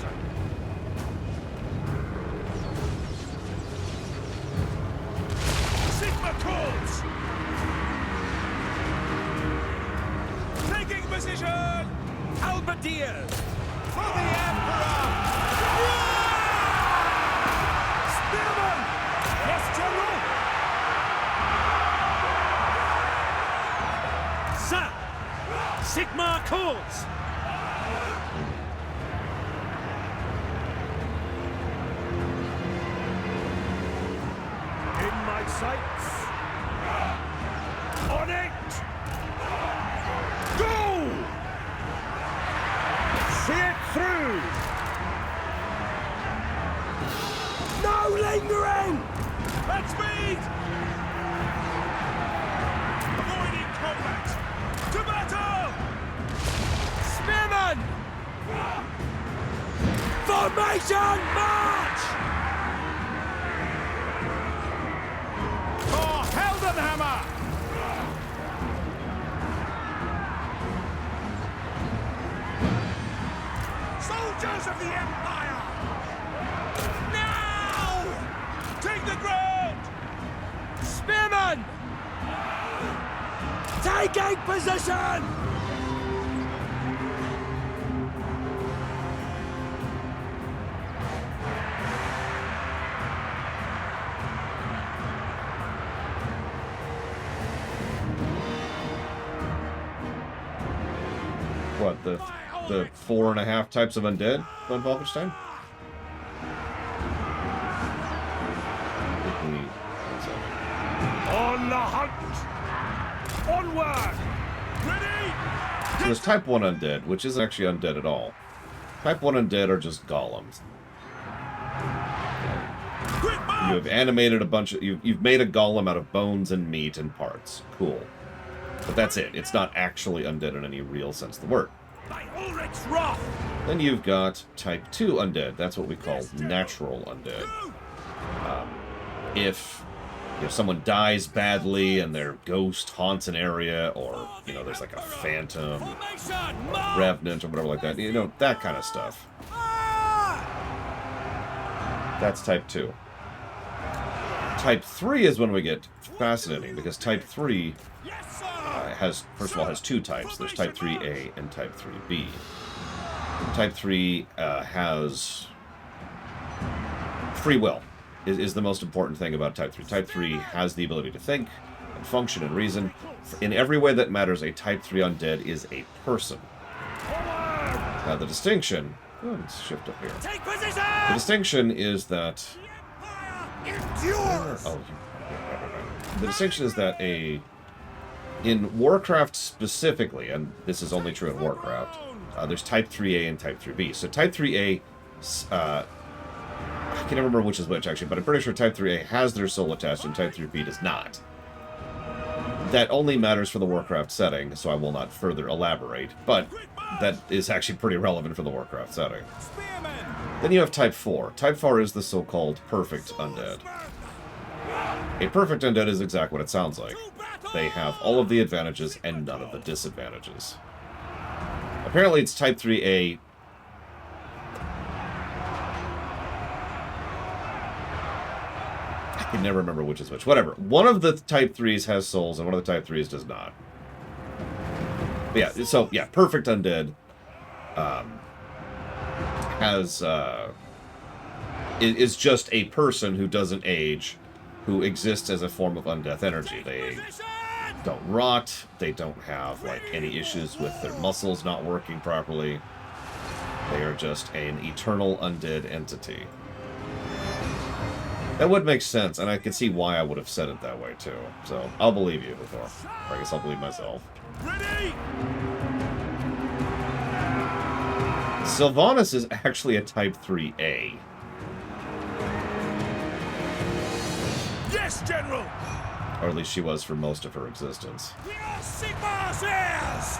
Sigma calls! Taking position! Halberdiers! For the Emperor! Spearman! Yes, General! Sir! Sigmar calls! In my sights! On it! Go! See it through! No lingering! At speed! Avoiding combat! To battle! Spearman! Formation march! For Heldenhammer! Soldiers of the Empire! Now! Take the ground! Spearman! Taking position! What, the 4.5 types of undead on Wolfenstein? On the hunt! Onward! Ready! So there's type 1 undead, which isn't actually undead at all. Type 1 undead are just golems. You have animated a bunch of... You've made a golem out of bones and meat and parts. Cool. But that's it. It's not actually undead in any real sense of the word. By Ulrich's wrath! Then you've got type 2 undead. That's what we call natural undead. If someone dies badly and their ghost haunts an area, or, there's like a phantom, or revenant, or whatever like that, that kind of stuff. That's type 2. Type 3 is when we get fascinating, because Type 3 first of all, has two types. There's Type 3A and Type 3B. Type 3 has free will, is the most important thing about Type 3. Type 3 has the ability to think and function and reason. In every way that matters, a Type 3 undead is a person. Now, the distinction... Oh, let's shift up here. Take position! The distinction is that... Endures! The distinction is that in Warcraft specifically, and this is only true in Warcraft, there's Type 3A and Type 3B. So Type 3A, I can't remember which is which, actually, but I'm pretty sure Type 3A has their soul attached and Type 3B does not. That only matters for the Warcraft setting, so I will not further elaborate, but that is actually pretty relevant for the Warcraft setting. Then you have Type 4. Type 4 is the so-called perfect undead. A perfect undead is exactly what it sounds like. They have all of the advantages and none of the disadvantages. Apparently it's Type 3A... I can never remember which is which. Whatever. One of the Type 3s has souls, and one of the Type 3s does not. But yeah, so, yeah, perfect undead is just a person who doesn't age, who exists as a form of undeath energy. They don't rot, they don't have, like, any issues with their muscles not working properly. They are just an eternal undead entity. That would make sense, and I can see why I would have said it that way, too. So, I'll believe you, Luthor. I guess I'll believe myself. Ready! Sylvanas is actually a Type 3A. Yes, General! Or at least she was for most of her existence. We are Sigmar's heirs!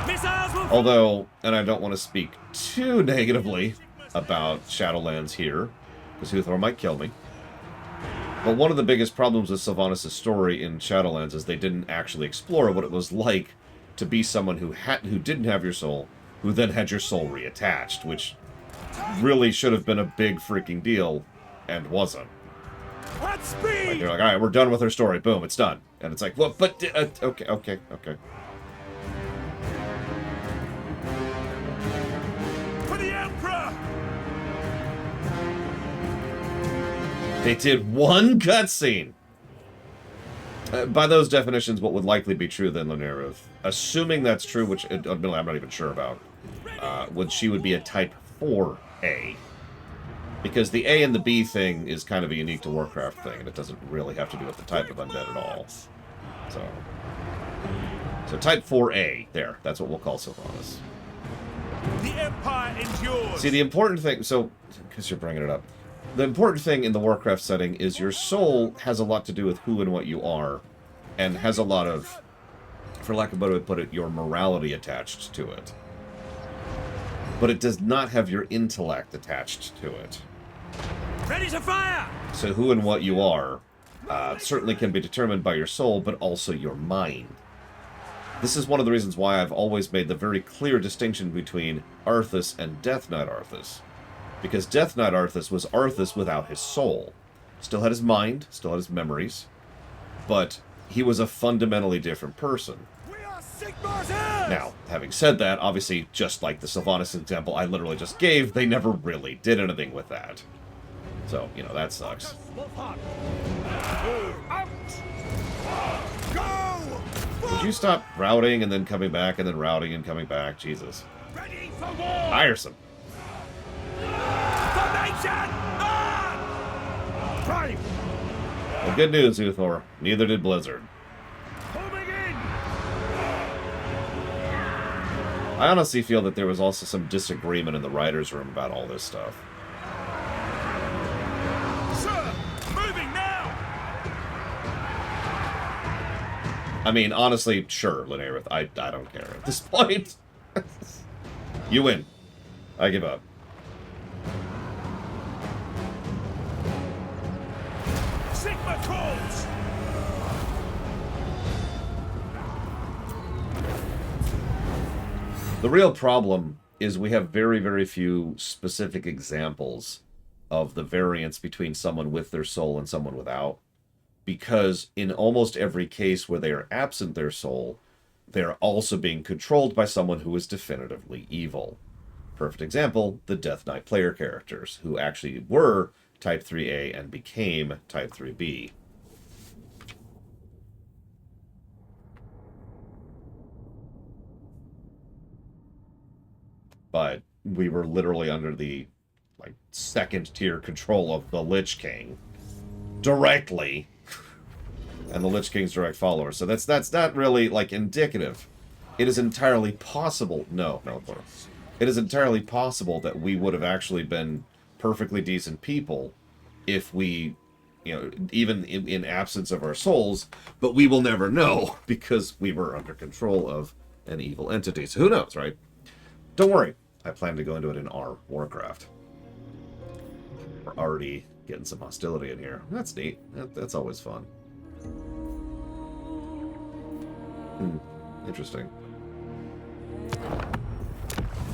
Missiles will... Although, and I don't want to speak too negatively about Shadowlands here, because Luthor might kill me. But one of the biggest problems with Sylvanas' story in Shadowlands is they didn't actually explore what it was like to be someone who didn't have your soul, who then had your soul reattached, which really should have been a big freaking deal, and wasn't. At speed! Like, they're like, alright, we're done with her story. Boom, it's done. And it's like, well, but... okay. For the Emperor! They did one cutscene! By those definitions, what would likely be true then, Lenareth? Assuming that's true, which admittedly I'm not even sure about, she would be a Type 4A. Because the A and the B thing is kind of a unique to Warcraft thing, and it doesn't really have to do with the type of undead at all. So Type 4A, there, that's what we'll call Sylvanas. The Empire endures! See, the important thing, so, because you're bringing it up, the important thing in the Warcraft setting is your soul has a lot to do with who and what you are, and has a lot of, for lack of a better way to put it, your morality attached to it. But it does not have your intellect attached to it. Ready to fire! So who and what you are certainly can be determined by your soul, but also your mind. This is one of the reasons why I've always made the very clear distinction between Arthas and Death Knight Arthas. Because Death Knight Arthas was Arthas without his soul. Still had his mind, still had his memories, but he was a fundamentally different person. We are Sigmar's heirs! Now, having said that, obviously, just like the Sylvanas example I literally just gave, they never really did anything with that. So, you know, that sucks. Would you stop routing and then coming back and then routing and coming back? Jesus. Ready for war! Tiresome. Formation! Prime! Well, good news, Uthor. Neither did Blizzard. Moving in! I honestly feel that there was also some disagreement in the writers' room about all this stuff. Sir! Moving now! I mean, honestly, sure, Lenareth. I don't care at this point. You win. I give up. Sigma calls! The real problem is we have very, very few specific examples of the variance between someone with their soul and someone without. Because in almost every case where they are absent their soul, they're also being controlled by someone who is definitively evil. Perfect example, the Death Knight player characters, who actually were Type 3A and became Type 3B. But we were literally under the second tier control of the Lich King directly, and the Lich King's direct follower. So that's not really indicative. It is entirely possible. No, of course. It is entirely possible that we would have actually been perfectly decent people if we, even in absence of our souls, but we will never know because we were under control of an evil entity. So who knows, right? Don't worry. I plan to go into it in our Warcraft. We're already getting some hostility in here. That's neat. That's always fun. Interesting.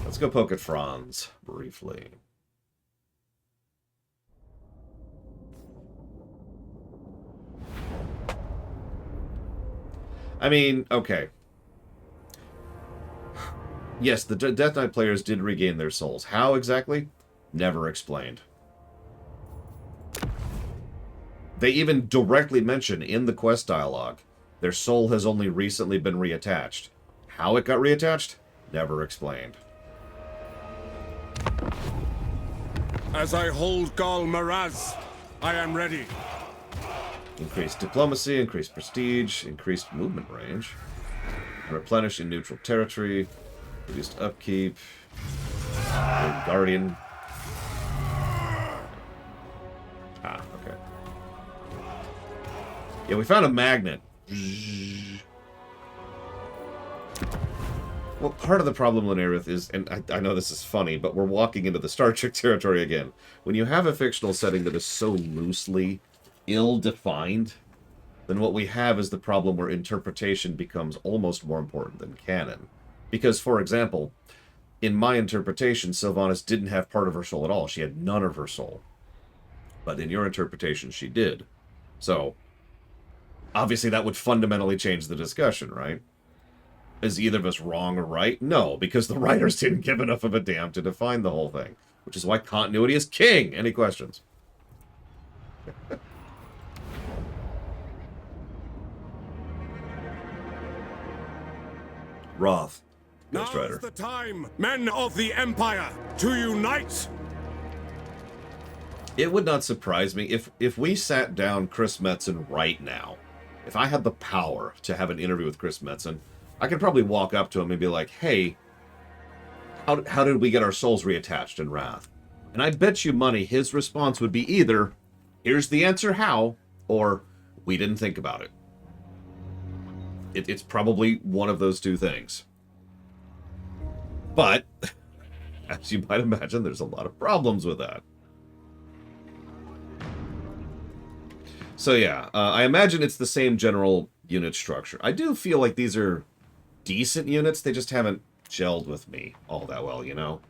Let's go poke at Franz briefly. I mean, okay. Yes, the Death Knight players did regain their souls. How exactly? Never explained. They even directly mention in the quest dialogue their soul has only recently been reattached. How it got reattached? Never explained. As I hold Gal Maraz, I am ready. Increased diplomacy, increased prestige, increased movement range. Replenish in neutral territory. Reduced upkeep. Guardian. Ah, okay. Yeah, we found a magnet. Well, part of the problem, Linerith, is, and I know this is funny, but we're walking into the Star Trek territory again. When you have a fictional setting that is so loosely ill-defined, then what we have is the problem where interpretation becomes almost more important than canon. Because, for example, in my interpretation, Sylvanas didn't have part of her soul at all. She had none of her soul. But in your interpretation, she did. So, obviously that would fundamentally change the discussion, right? Is either of us wrong or right? No, because the writers didn't give enough of a damn to define the whole thing. Which is why continuity is king! Any questions? Roth. Ghost Rider. Now's the time, men of the Empire, to unite! It would not surprise me if we sat down Chris Metzen right now. If I had the power to have an interview with Chris Metzen, I could probably walk up to him and be like, hey, how did we get our souls reattached in Wrath? And I bet you money his response would be either, here's the answer how, or we didn't think about it. It's probably one of those two things. But, as you might imagine, there's a lot of problems with that. So yeah, I imagine it's the same general unit structure. I do feel like these are decent units, they just haven't gelled with me all that well, you know?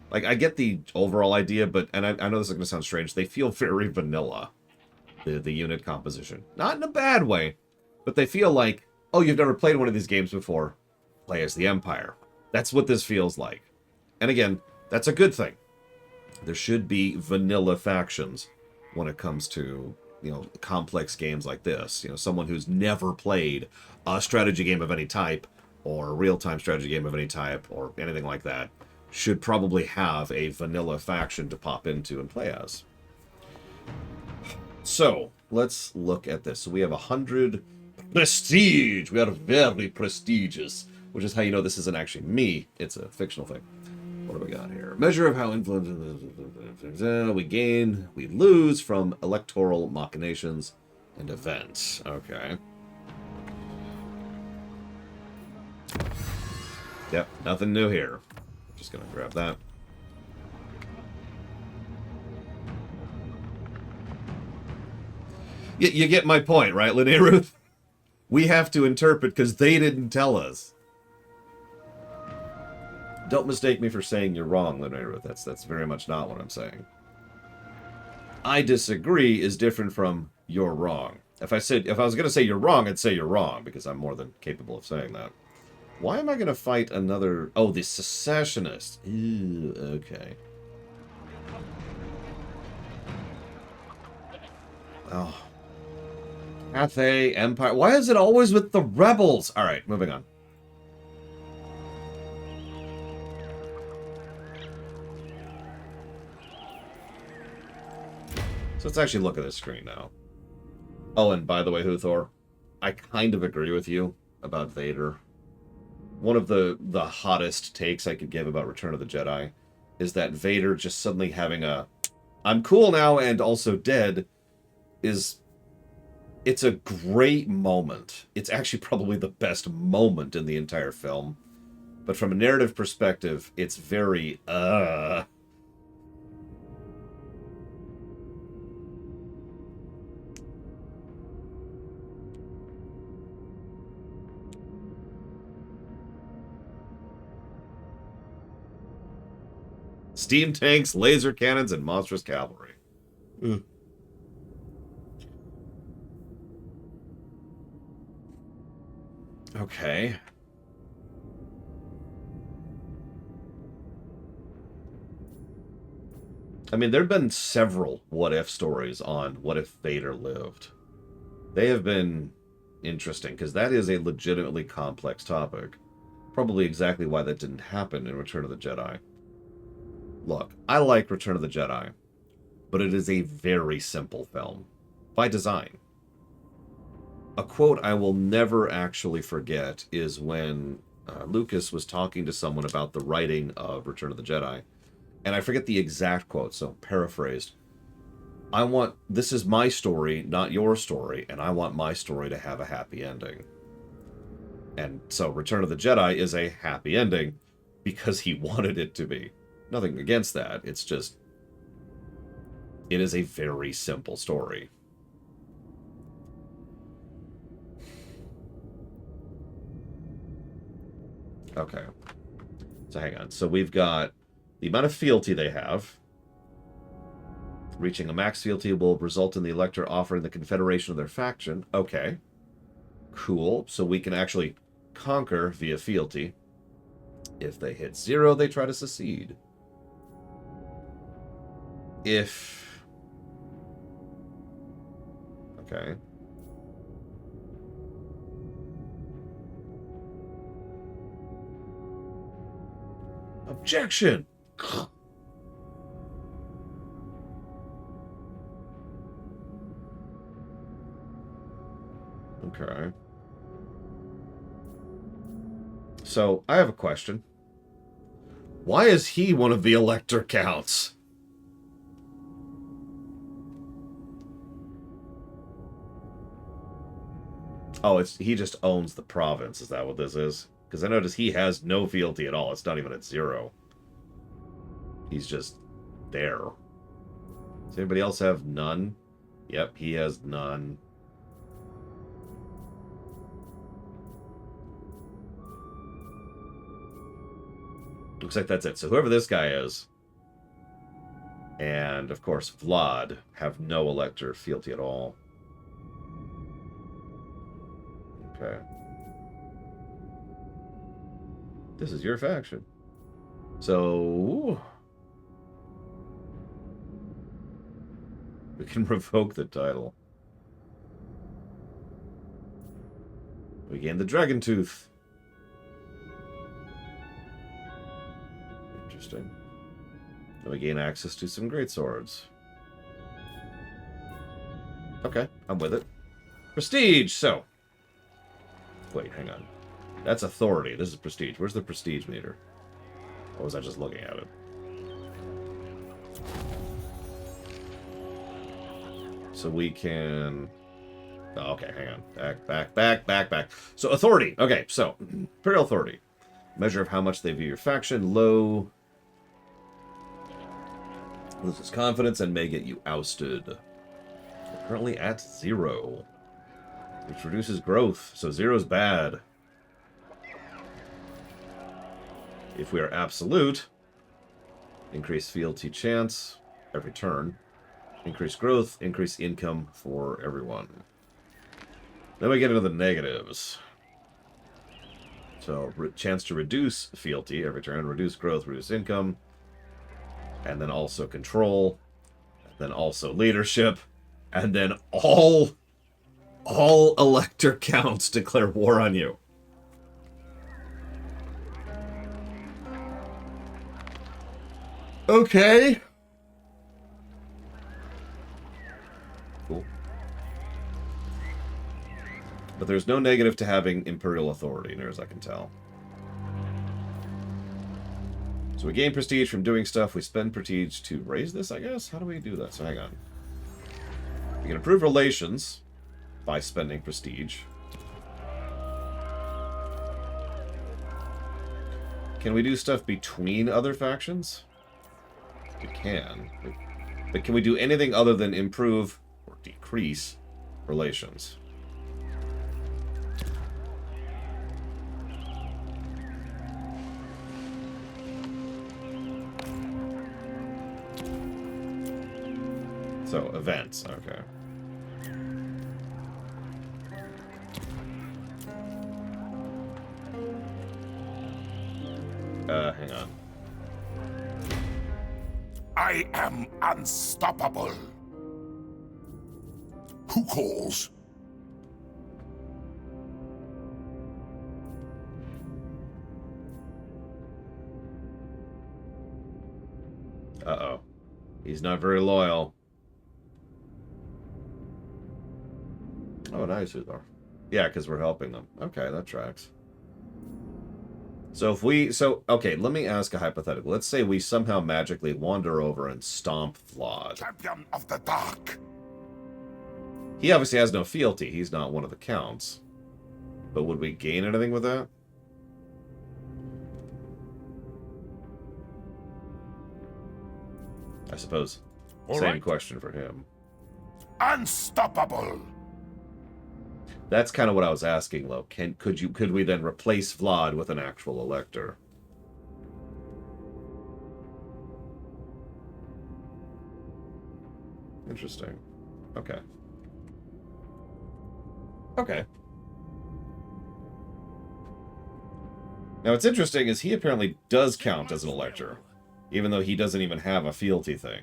Like, I get the overall idea, but, and I know this is going to sound strange, they feel very vanilla, the unit composition. Not in a bad way, but they feel like, oh, you've never played one of these games before, play as the Empire. That's what this feels like. And again, that's a good thing. There should be vanilla factions when it comes to, you know, complex games like this. You know, someone who's never played a strategy game of any type, or a real-time strategy game of any type, or anything like that, should probably have a vanilla faction to pop into and play as. So, let's look at this. So we have 100 prestige. We are very prestigious, which is how you know this isn't actually me. It's a fictional thing. What do we got here? Measure of how influence we gain, we lose from electoral machinations and events. Okay. Yep, nothing new here. Just gonna grab that. You get my point, right, Linnea Ruth? We have to interpret because they didn't tell us. Don't mistake me for saying you're wrong, Linnea Ruth. That's very much not what I'm saying. I disagree is different from you're wrong. If I was going to say you're wrong, I'd say you're wrong, because I'm more than capable of saying that. Why am I going to fight another... Oh, the secessionist. Ew, okay. Oh. Cathay, Empire. Why is it always with the rebels? Alright, moving on. So let's actually look at this screen now. Oh, and by the way, Huthor, I kind of agree with you about Vader. One of the hottest takes I could give about Return of the Jedi is that Vader just suddenly having a I'm cool now and also dead is... It's a great moment. It's actually probably the best moment in the entire film. But from a narrative perspective, it's very, Steam tanks, laser cannons, and monstrous cavalry. Ugh. Okay. I mean, there have been several what-if stories on what if Vader lived. They have been interesting, because that is a legitimately complex topic. Probably exactly why that didn't happen in Return of the Jedi. Look, I like Return of the Jedi, but it is a very simple film. By design. A quote I will never actually forget is when Lucas was talking to someone about the writing of Return of the Jedi. And I forget the exact quote, so paraphrased. This is my story, not your story, and I want my story to have a happy ending. And so Return of the Jedi is a happy ending because he wanted it to be. Nothing against that, it's just... It is a very simple story. Okay. So hang on. So we've got the amount of fealty they have. Reaching a max fealty will result in the Elector offering the Confederation of their faction. Okay. Cool. So we can actually conquer via fealty. If they hit 0, they try to secede. If... Okay. Objection! Okay. So, I have a question. Why is he one of the Elector Counts? Oh, he just owns the province. Is that what this is? Because I notice he has no fealty at all. It's not even at 0. He's just there. Does anybody else have none? Yep, he has none. Looks like that's it. So whoever this guy is, and of course Vlad, have no Elector fealty at all. Okay. This is your faction. So... we can revoke the title. We gain the Dragon Tooth. Interesting. And we gain access to some great swords. Okay, I'm with it. Prestige, so... Wait, hang on. That's authority. This is prestige. Where's the prestige meter? Or was I just looking at it? So we can... Oh, okay, hang on. Back. So authority. Okay, so Imperial authority. Measure of how much they view your faction. Low. Loses confidence and may get you ousted. We're currently at 0. Which reduces growth, so 0 is bad. If we are absolute, increase fealty chance every turn. Increase growth, increase income for everyone. Then we get into the negatives. So, chance to reduce fealty every turn, reduce growth, reduce income, and then also control, and then also leadership, and then all elector counts declare war on you. Okay. Cool. But there's no negative to having imperial authority, near as I can tell. So we gain prestige from doing stuff. We spend prestige to raise this, I guess? How do we do that? So hang on. We can improve relations by spending prestige. Can we do stuff between other factions? We can. But can we do anything other than improve or decrease relations? So, events, okay. Hang on. I am unstoppable. Who calls? Uh-oh. He's not very loyal. Oh, nice, Uthor. Yeah, because we're helping them. Okay, that tracks. So if we... So, okay, let me ask a hypothetical. Let's say we somehow magically wander over and stomp Vlad. Champion of the Dark. He obviously has no fealty. He's not one of the counts. But would we gain anything with that? I suppose. Same question for him. Unstoppable. That's kind of what I was asking, Lo. Could we then replace Vlad with an actual elector? Interesting. Okay. Okay. Now, what's interesting is he apparently does count as an elector, even though he doesn't even have a fealty thing.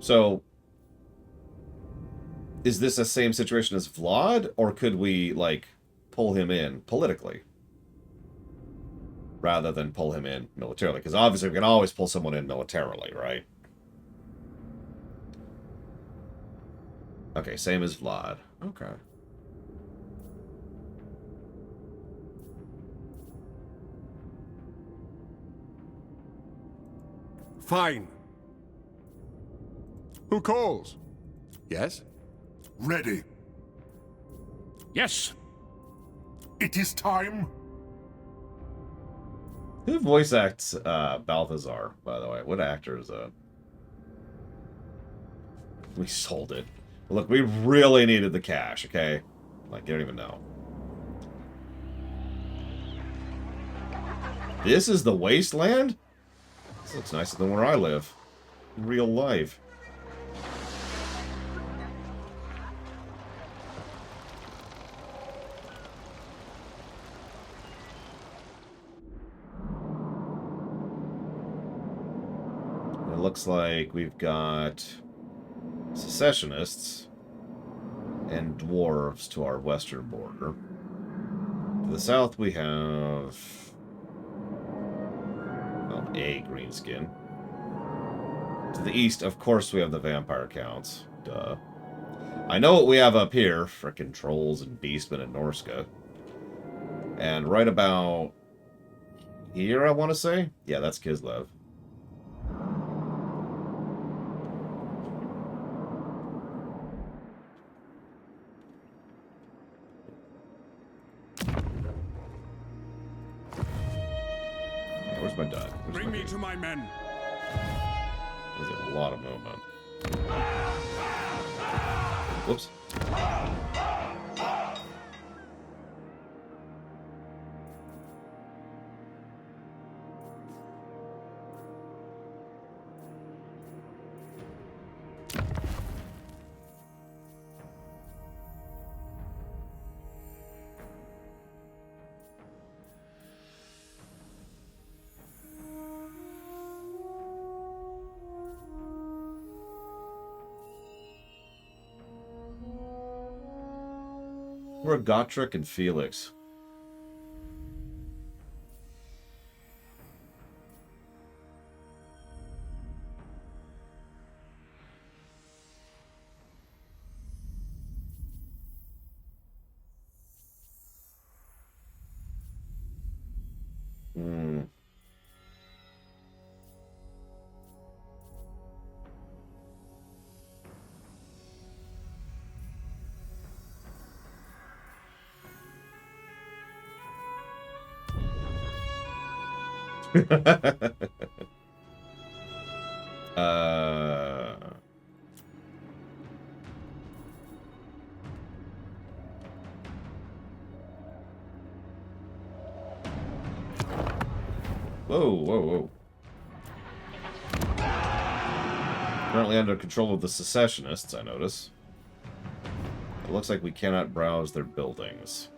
So, is this the same situation as Vlad, or could we, like, pull him in politically rather than pull him in militarily? Because obviously we can always pull someone in militarily, right? Okay, same as Vlad. Okay. Fine. Who calls? Yes? Ready. Yes. It is time. Who voice acts Balthazar, by the way? What actor is that? We sold it. Look, we really needed the cash, okay? Like, you don't even know. This is the wasteland? This looks nicer than where I live. In real life. It looks like we've got secessionists and dwarves to our western border. To the south we have... well, a greenskin. To the east, of course, we have the vampire counts. Duh. I know what we have up here. Frickin' trolls and beastmen and Norska. And right about here, I want to say? Yeah, that's Kislev. Bring me to my men. There's a lot of movement. Whoops. Where are Gotrek and Felix? Whoa, whoa, whoa. Currently under control of the secessionists, I notice. It looks like we cannot browse their buildings.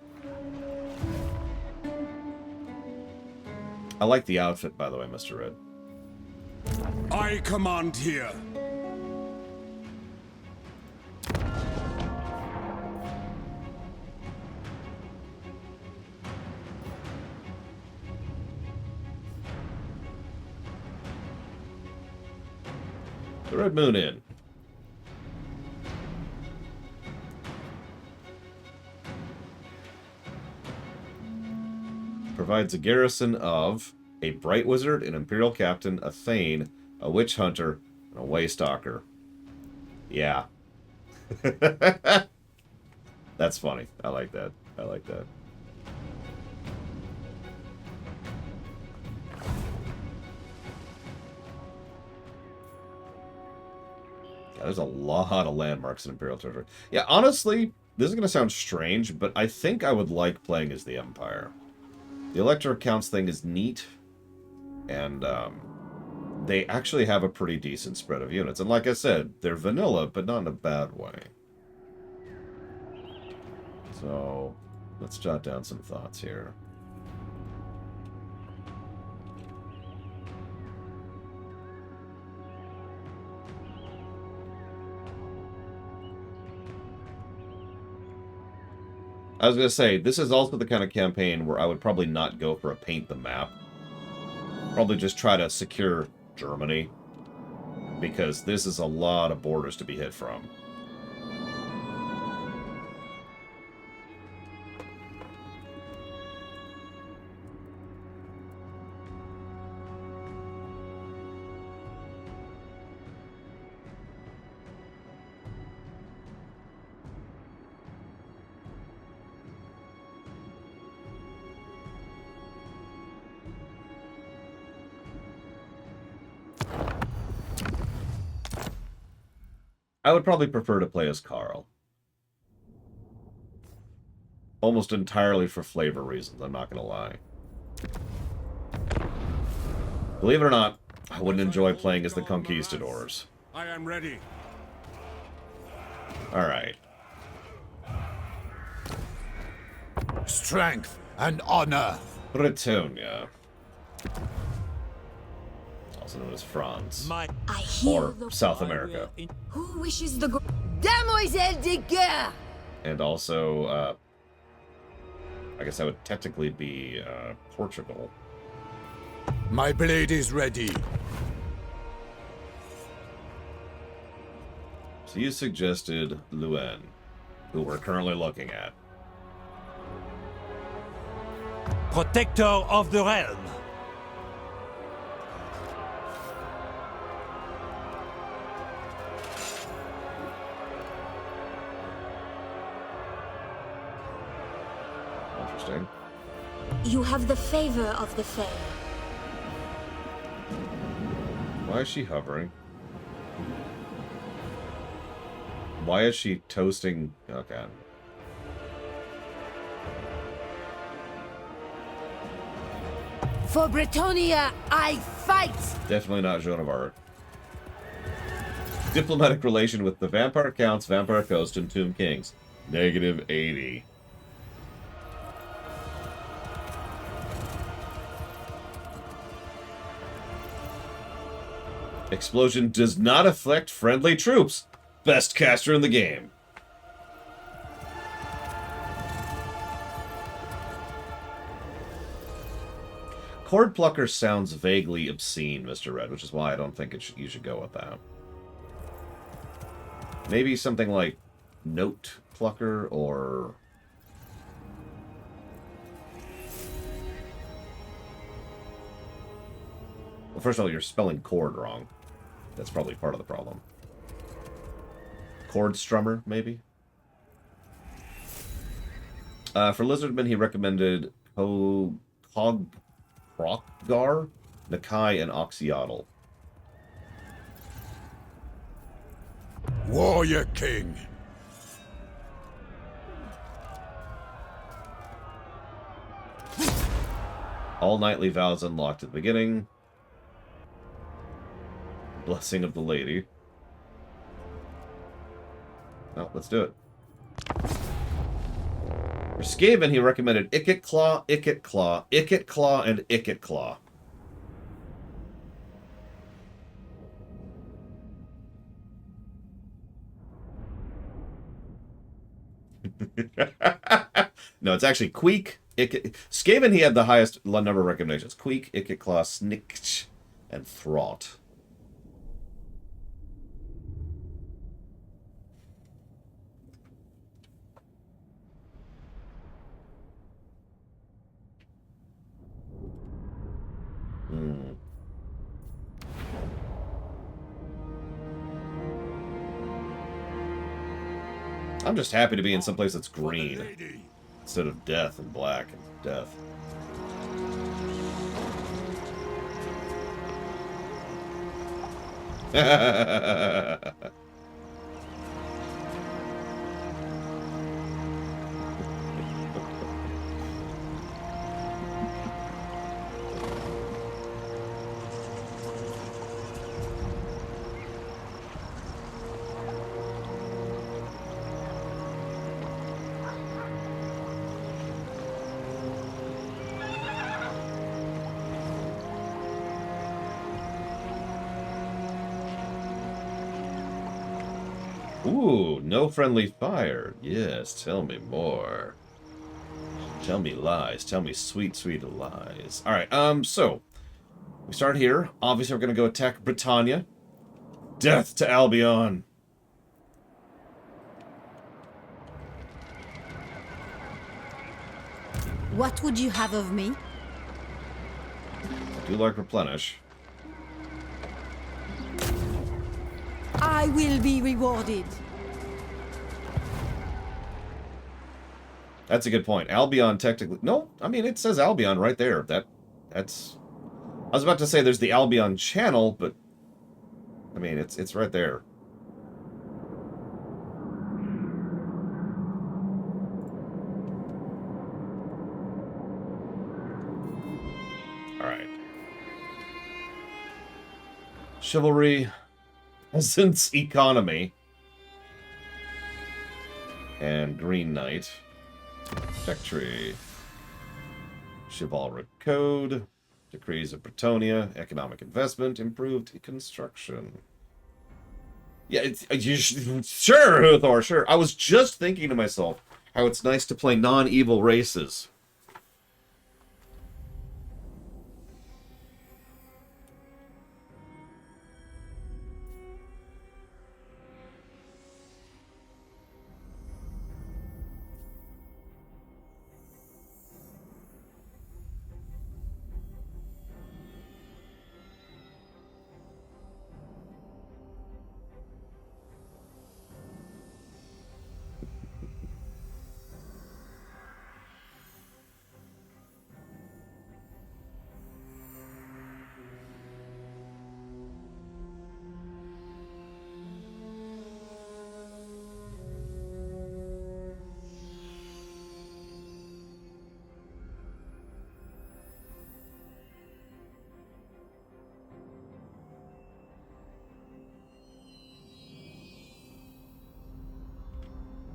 I like the outfit, by the way, Mr. Red. I command here. The Red Moon Inn. Provides a garrison of a Bright Wizard, an Imperial Captain, a Thane, a Witch Hunter, and a Waystalker. Yeah. That's funny. I like that. I like that. God, there's a lot of landmarks in Imperial territory. Yeah, honestly, this is going to sound strange, but I think I would like playing as the Empire. The Elector Accounts thing is neat, and they actually have a pretty decent spread of units. And like I said, they're vanilla, but not in a bad way. So, let's jot down some thoughts here. I was going to say, this is also the kind of campaign where I would probably not go for a paint the map. Probably just try to secure Germany, because this is a lot of borders to be hit from. I would probably prefer to play as Carl. Almost entirely for flavor reasons, I'm not going to lie. Believe it or not, I wouldn't enjoy playing as the Conquistadors. I am ready. Alright. Strength and honor. Bretonia. Also known as France. I hear Or South America. Who wishes the Demoiselle de Guerre? And also, I guess that would technically be Portugal. My blade is ready. So you suggested Luen, who we're currently looking at. Protector of the realm. Interesting. You have the favor of the Fae. Why is she hovering? Why is she toasting? Okay. For Bretonia, I fight! Definitely not Joan of Arc. Diplomatic relation with the Vampire Counts, Vampire Coast, and Tomb Kings. -80. Explosion does not affect friendly troops. Best caster in the game. Cord Plucker sounds vaguely obscene, Mr. Red, which is why I don't think you should go with that. Maybe something like Note Plucker or... Well, first of all, you're spelling cord wrong. That's probably part of the problem. Cord Strummer, maybe? For Lizardman, he recommended Cogprogar, Nakai, and Oxyotl. Warrior King. All knightly vows unlocked at the beginning. Blessing of the Lady. Oh, let's do it. For Skaven, he recommended Icket Claw, Icket Claw, Icket Claw, and Icket Claw. No, it's actually Queek, Icket... Skaven, he had the highest number of recommendations. Queek, Icket Claw, Snikch, and Thraught. I'm just happy to be in some place that's green instead of death and black and death. Ooh, no friendly fire. Yes, tell me more. Tell me lies. Tell me sweet, sweet lies. Alright, so we start here. Obviously, we're going to go attack Britannia. Death to Albion. What would you have of me? I do like replenish. I will be rewarded. That's a good point. Albion technically... No, I mean, it says Albion right there. That's... I was about to say there's the Albion channel, but... I mean, it's right there. Alright. Chivalry... Peasants Economy. And Green Knight. Tech Tree. Chivalric Code. Decrees of Bretonia. Economic Investment. Improved Construction. Yeah, sure, Huthor, sure. I was just thinking to myself how it's nice to play non-evil races.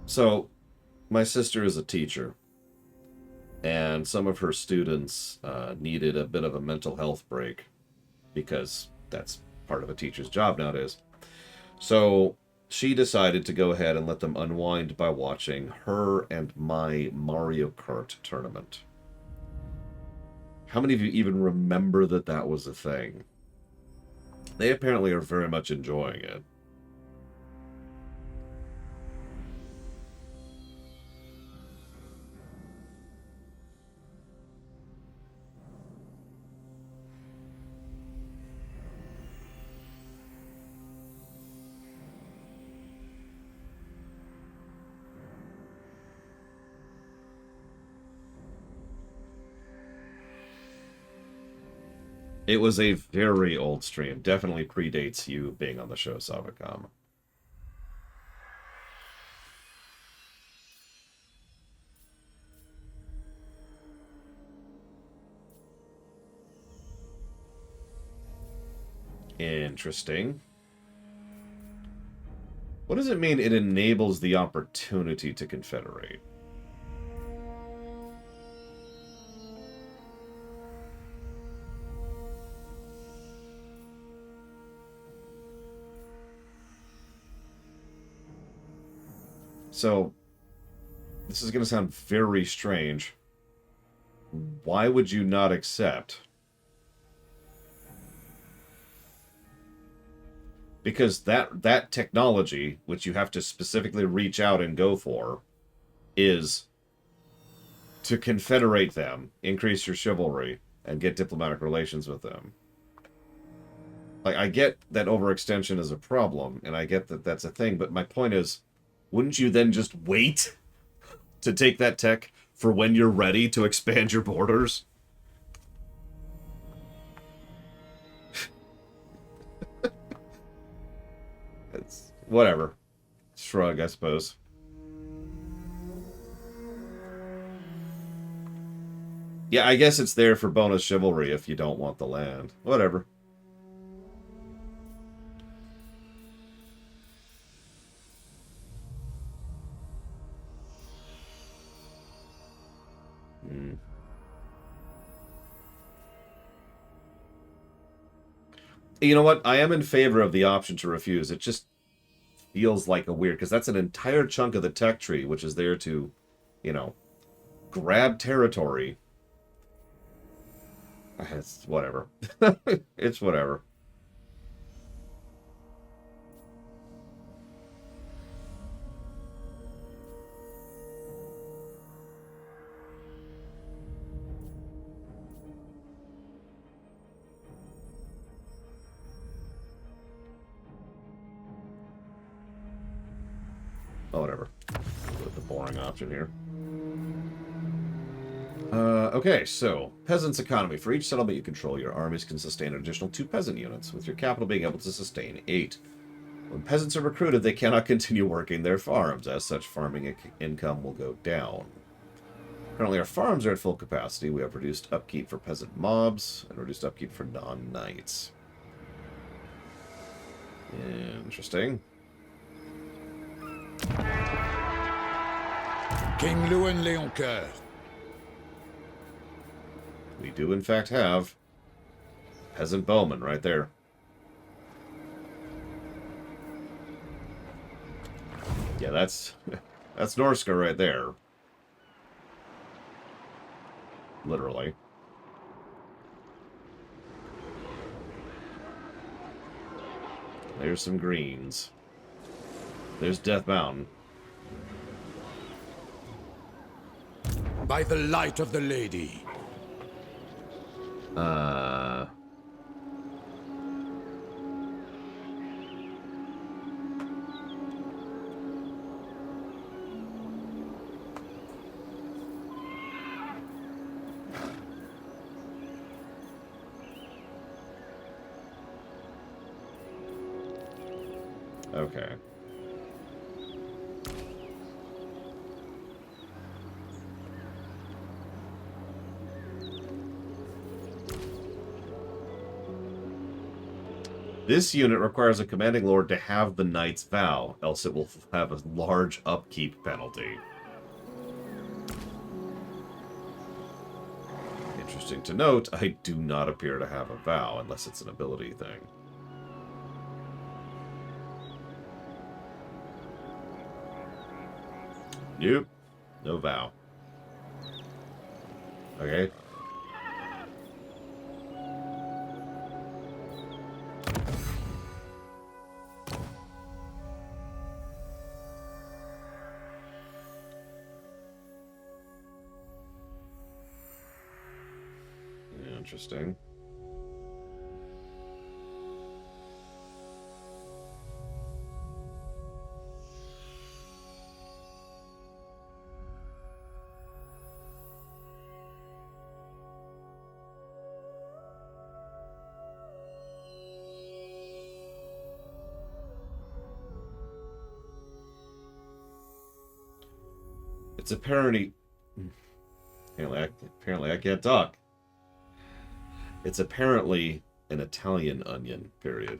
So, my sister is a teacher, and some of her students needed a bit of a mental health break, because that's part of a teacher's job nowadays. So, she decided to go ahead and let them unwind by watching her and my Mario Kart tournament. How many of you even remember that that was a thing? They apparently are very much enjoying it. It was a very old stream. Definitely predates you being on the show, Savicom. Interesting. What does it mean it enables the opportunity to confederate? So, this is going to sound very strange. Why would you not accept? Because that technology, which you have to specifically reach out and go for, is to confederate them, increase your chivalry, and get diplomatic relations with them. Like, I get that overextension is a problem, and I get that that's a thing, but my point is, wouldn't you then just wait to take that tech for when you're ready to expand your borders? It's whatever. Shrug, I suppose. Yeah, I guess it's there for bonus chivalry if you don't want the land. Whatever. You know what? I am in favor of the option to refuse. It just feels like a weird, because that's an entire chunk of the tech tree, which is there to, you know, grab territory. It's whatever. It's whatever. Oh, whatever. The boring option here. Okay, so, peasants' economy. For each settlement you control, your armies can sustain an additional 2 peasant units, with your capital being able to sustain 8. When peasants are recruited, they cannot continue working their farms. As such, farming income will go down. Currently, our farms are at full capacity. We have reduced upkeep for peasant mobs, and reduced upkeep for non-knights. Interesting. King Lewin Leoncoeur. We do, in fact, have peasant bowmen right there. Yeah, that's Norska right there. Literally. There's some greens. There's Death Mountain. By the light of the lady. Okay. This unit requires a commanding lord to have the knight's vow, else it will have a large upkeep penalty. Interesting to note, I do not appear to have a vow, unless it's an ability thing. Nope. No vow. Okay. Interesting. It's apparently I can't talk. It's apparently an Italian onion, period.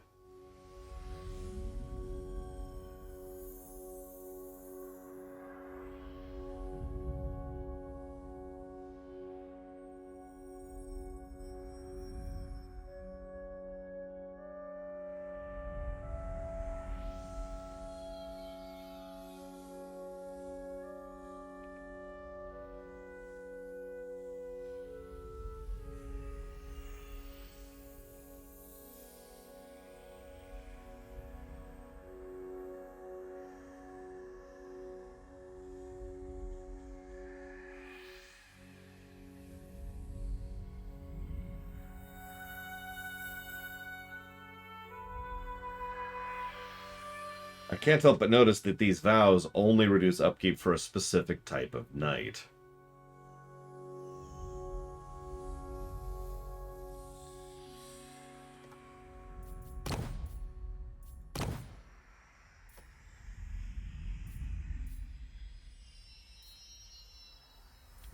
I can't help but notice that these vows only reduce upkeep for a specific type of knight.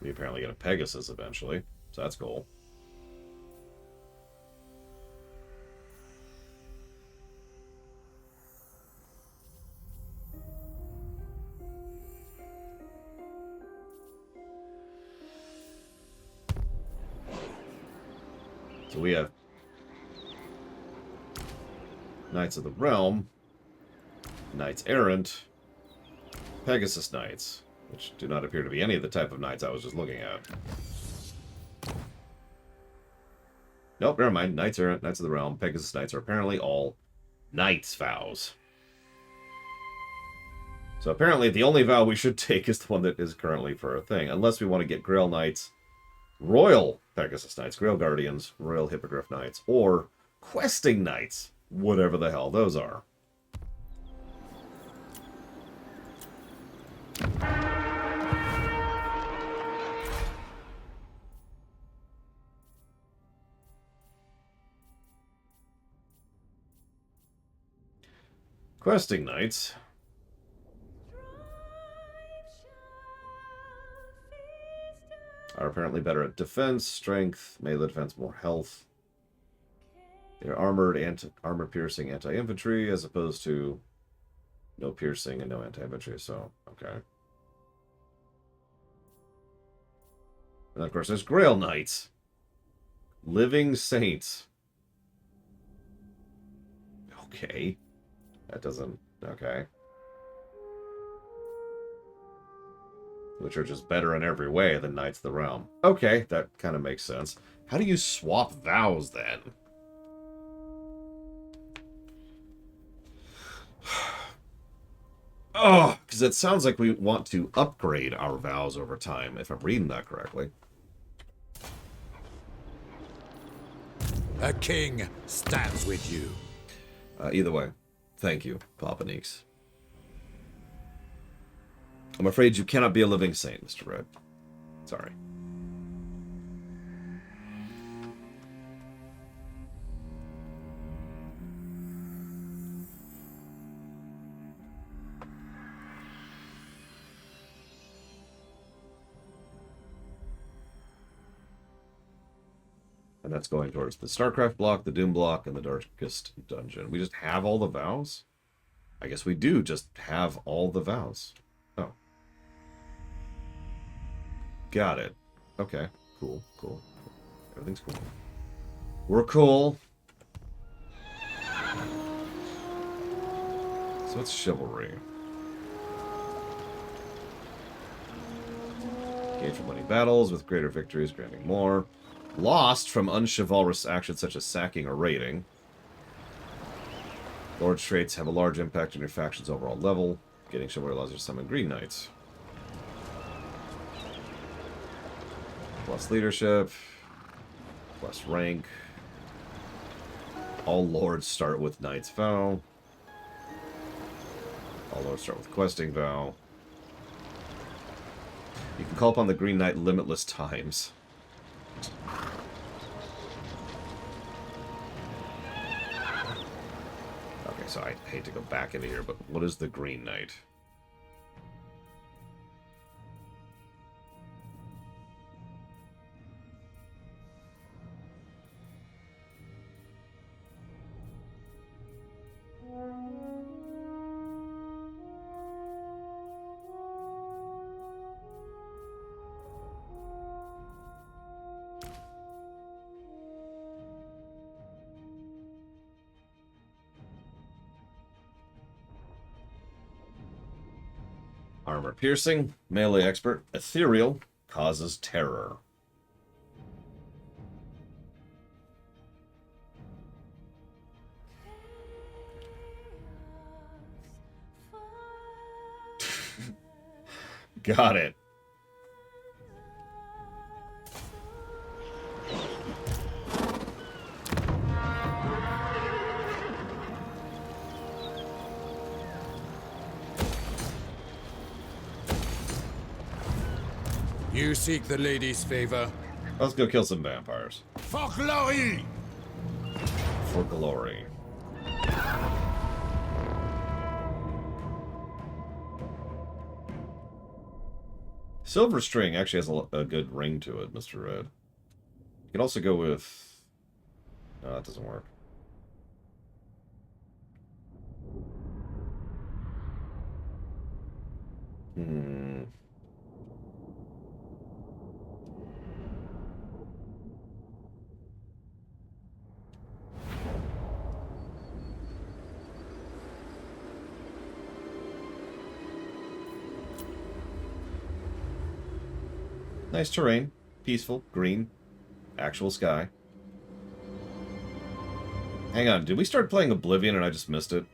We apparently get a Pegasus eventually, so that's cool. So we have Knights of the Realm, Knights Errant, Pegasus Knights, which do not appear to be any of the type of knights I was just looking at. Nope, never mind. Knights Errant, Knights of the Realm, Pegasus Knights are apparently all Knights' vows. So apparently the only vow we should take is the one that is currently for a thing, unless we want to get Grail Knights, Royal Pegasus Knights, Grail Guardians, Royal Hippogriff Knights, or Questing Knights, whatever the hell those are. Questing Knights are apparently better at defense, strength, melee defense, more health. They're armored, armor-piercing anti-infantry, as opposed to no piercing and no anti-infantry, so, okay. And of course, there's Grail Knights. Living Saints. Okay. That doesn't... okay. Which are just better in every way than Knights of the Realm. Okay, that kind of makes sense. How do you swap vows, then? Oh, because it sounds like we want to upgrade our vows over time, if I'm reading that correctly. A king stands with you. Either way, thank you, Papa Neeks. I'm afraid you cannot be a living saint, Mr. Red. Sorry. And that's going towards the StarCraft block, the Doom block, and the Darkest Dungeon. We just have all the vows? I guess we do just have all the vows. Oh. Got it. Okay. Cool, cool. Everything's cool. We're cool. So it's chivalry. Gain from winning battles with greater victories, granting more. Lost from unchivalrous actions such as sacking or raiding. Lord traits have a large impact on your faction's overall level. Getting chivalry allows you to summon Green Knights. Plus leadership. Plus rank. All lords start with Knight's Vow. All lords start with Questing Vow. You can call upon the Green Knight limitless times. Okay, so I hate to go back into here, but what is the Green Knight? Armor piercing, melee expert, ethereal, causes terror. Got it. You seek the lady's favor. Let's go kill some vampires. For glory! For glory. Silver string actually has a good ring to it, Mr. Red. You can also go with... No, that doesn't work. Nice terrain. Peaceful. Green. Actual sky. Hang on. Did we start playing Oblivion and I just missed it?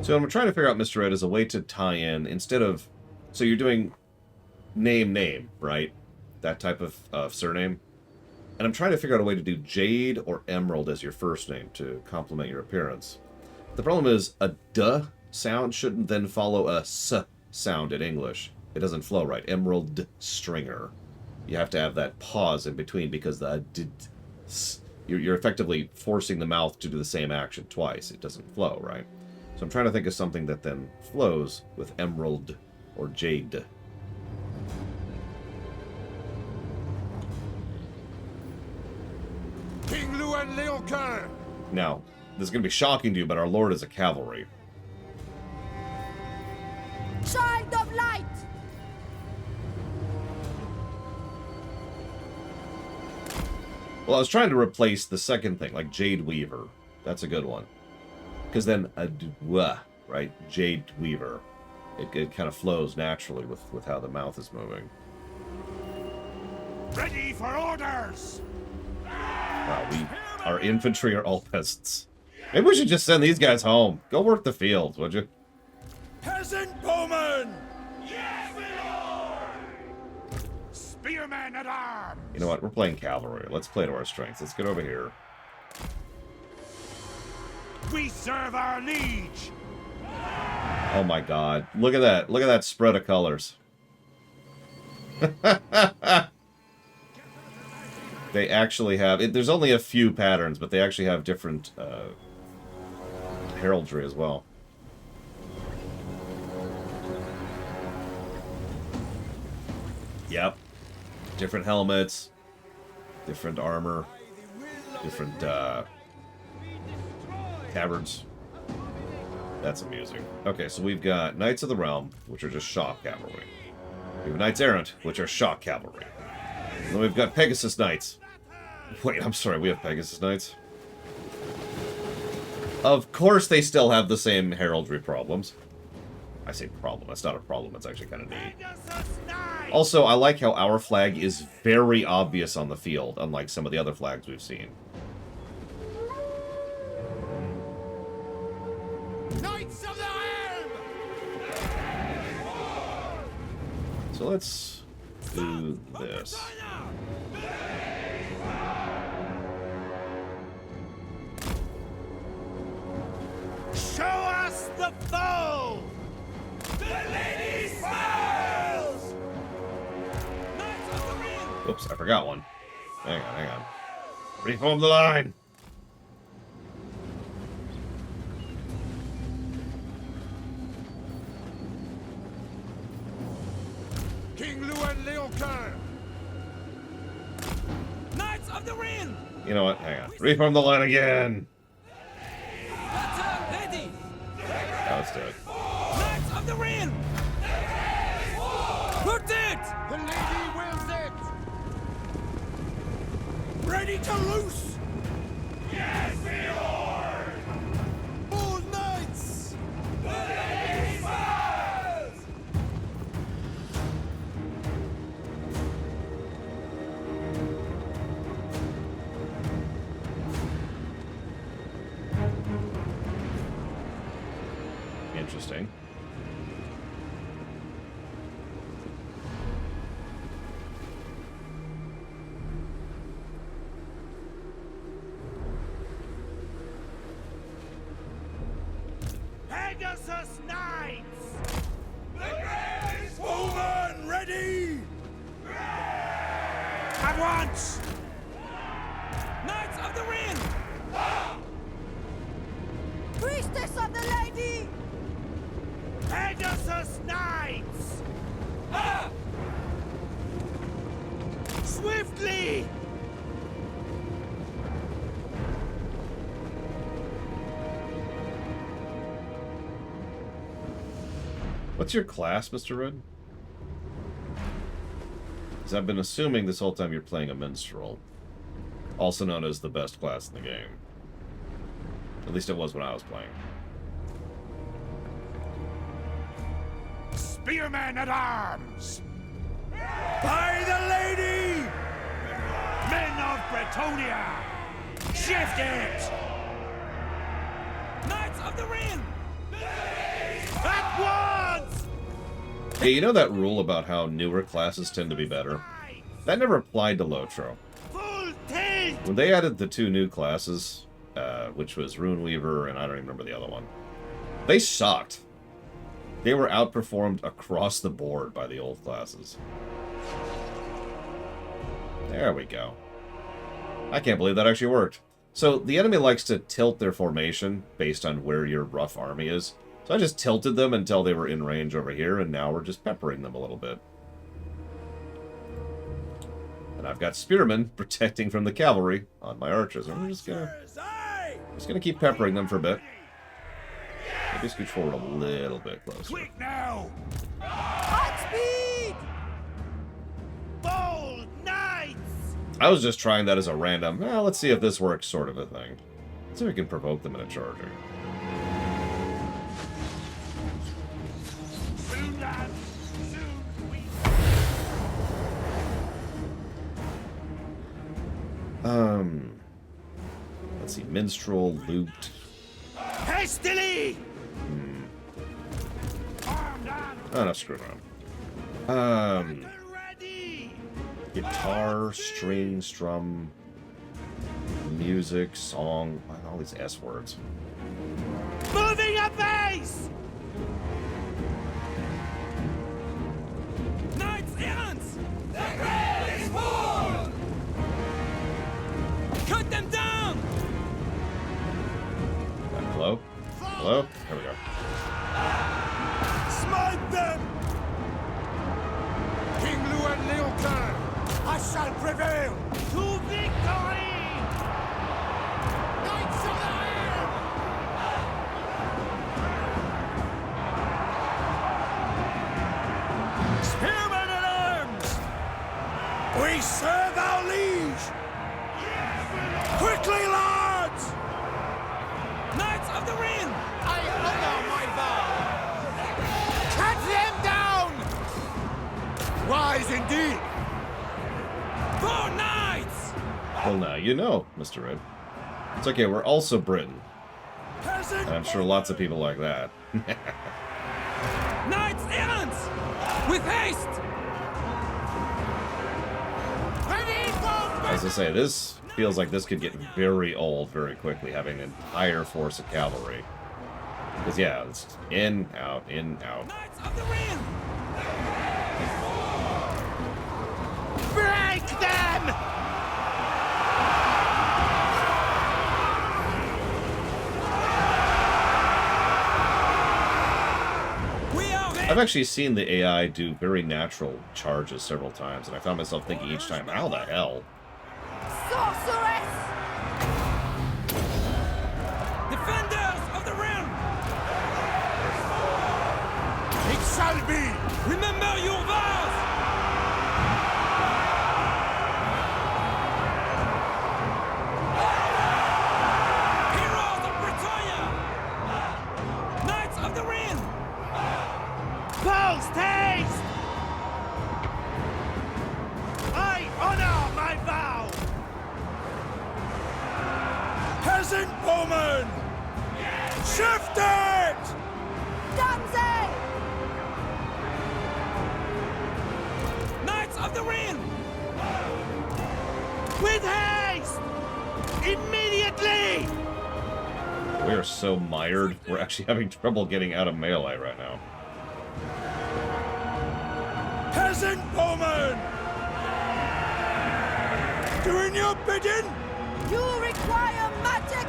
So what I'm trying to figure out, Mr. Red, is a way to tie in, instead of... So you're doing name, right? That type of surname. And I'm trying to figure out a way to do Jade or Emerald as your first name to complement your appearance. The problem is a D sound shouldn't then follow a S sound in English. It doesn't flow right. Emerald Stringer. You have to have that pause in between because the D, you're effectively forcing the mouth to do the same action twice. It doesn't flow, right? So I'm trying to think of something that then flows with Emerald or Jade. King Luan Leocoeur! Now, this is going to be shocking to you, but our Lord is a cavalry. Child of light! Well, I was trying to replace the second thing, like Jade Weaver. That's a good one. Because then a dwa, right? Jade Weaver. It kind of flows naturally with how the mouth is moving. Ready for orders! Wow, our infantry are all peasants. Maybe we should just send these guys home. Go work the fields, would you? Peasant bowmen! Yes, my lord! Spearmen at arms! You know what? We're playing cavalry. Let's play to our strengths. Let's get over here. We serve our liege! Oh my god. Look at that. Look at that spread of colors. They actually have... there's only a few patterns, but they actually have different heraldry as well. Yep. Different helmets, different armor, different tabards. That's amusing. Okay, so we've got Knights of the Realm, which are just shock cavalry. We have Knights Errant, which are shock cavalry. And then we've got Pegasus Knights. Wait, I'm sorry, we have Pegasus Knights? Of course they still have the same heraldry problems. I say problem, that's not a problem, it's actually kind of neat. Also, I like how our flag is very obvious on the field, unlike some of the other flags we've seen. Knights of the Helm! So let's do this. Show us the foe! The lady smiles! Knights of the Ring! Oops, I forgot one. Hang on. Reform the line! King Luen Leoncoeur! Knights of the Ring! You know what? Hang on. Reform the line again! Battle ready! Now let's do it. Knights of the Ring! Put it! The lady wills it! Ready to loose! Yes, my lord! All knights! The lady smiles! Interesting. Pegasus Knights! The greatest woman ready! At once! Knights of the Ring! Priestess of the Lady! Pegasus Knights! Swiftly! What's your class, Mr. Red? Because I've been assuming this whole time you're playing a minstrel. Also known as the best class in the game. At least it was when I was playing. Spearmen at arms! By the lady! Men of Bretonia! Shift it! Knights of the Ring! At once! Hey, you know that rule about how newer classes tend to be better? That never applied to Lotro. Full tilt! When they added the two new classes, which was Runeweaver and I don't even remember the other one, they sucked. They were outperformed across the board by the old classes. There we go. I can't believe that actually worked. So the enemy likes to tilt their formation based on where your rough army is. So I just tilted them until they were in range over here, and now we're just peppering them a little bit. And I've got spearmen protecting from the cavalry on my archers. I'm just gonna keep peppering them for a bit. Maybe scooch forward a little bit closer. Quick now! Hot speed! Bold knights! I was just trying that as a random, let's see if this works sort of a thing. Let's see if we can provoke them in a charger. Soon, lads! Soon, we... Let's see, minstrel, loot. Hastily! Oh, no, screw around. Ready! Guitar, string, strum, music, song, all these S words. Moving a base! Knights Errant! The greatest war! shall prevail! To victory! Knights of the Iron! Spearmen at arms! We serve our liege! Quickly, lads! Knights of the Ring! I honor my vow! Cut them down! Wise indeed! For knights! Well, now you know, Mr. Red. It's okay, we're also Britain. I'm sure lots of people like that. Knights errant! With haste! Ready for As I say, this feels like this could get very old very quickly, having an entire force of cavalry. Because, yeah, it's in, out, in, out. Knights of the Ring! Break them! I've actually seen the AI do very natural charges several times, and I found myself thinking each time, how the hell? Sorceress! Defenders of the Ring! It shall be! Remember your vows! Heroes of Britannia! Knights of the Ring! Post haste! I honor my vow! Peasant bowman! Shift it! Danze! Knights of the Ring! With haste! Immediately! We are so mired, we're actually having trouble getting out of melee right now. Peasant bowman! Doing your bidding? You require magic!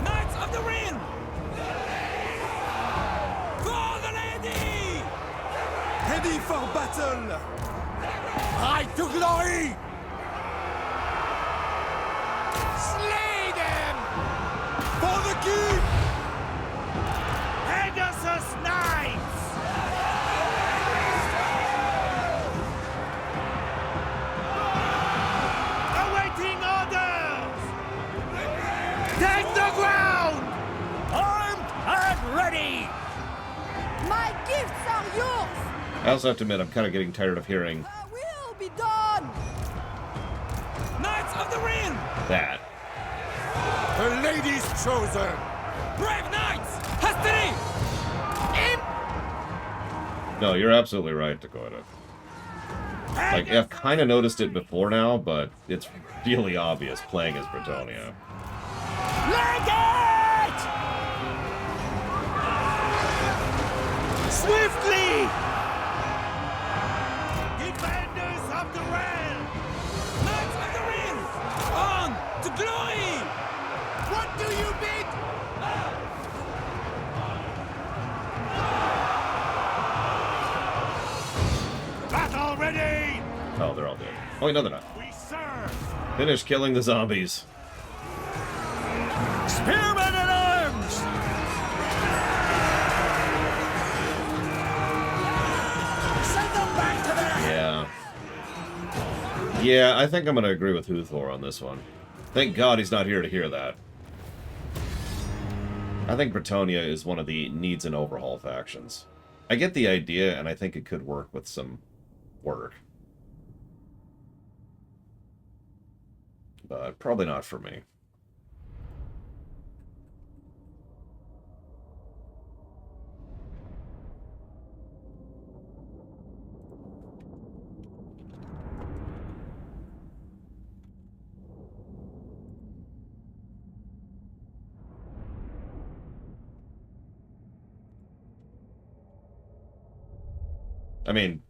Knights of the Ring! For the lady! Ready for battle! Ride to glory! Slay them! For the king! Pegasus Knights! Awaiting orders! Take the ground! Armed and ready! My gifts are yours! I also have to admit, I'm kind of getting tired of hearing I will be done! Knights of the Ring! that. The lady's chosen! Brave knights! Hastily! No, you're absolutely right, Dakota. Like, I've kind of noticed it before now, but it's really obvious playing as Britonia. Legate! Swiftly! Defenders of the realm! Knights of the Ring! On to glory! What do you bid? Battle ready! Oh, they're all dead. Oh, wait, no, they're not. We serve! Finish killing the zombies. Spearmen at arms! Send them back to their Yeah. Yeah, I think I'm going to agree with Huthor on this one. Thank God he's not here to hear that. I think Britonia is one of the needs an overhaul factions. I get the idea, and I think it could work with some work. But probably not for me. I mean,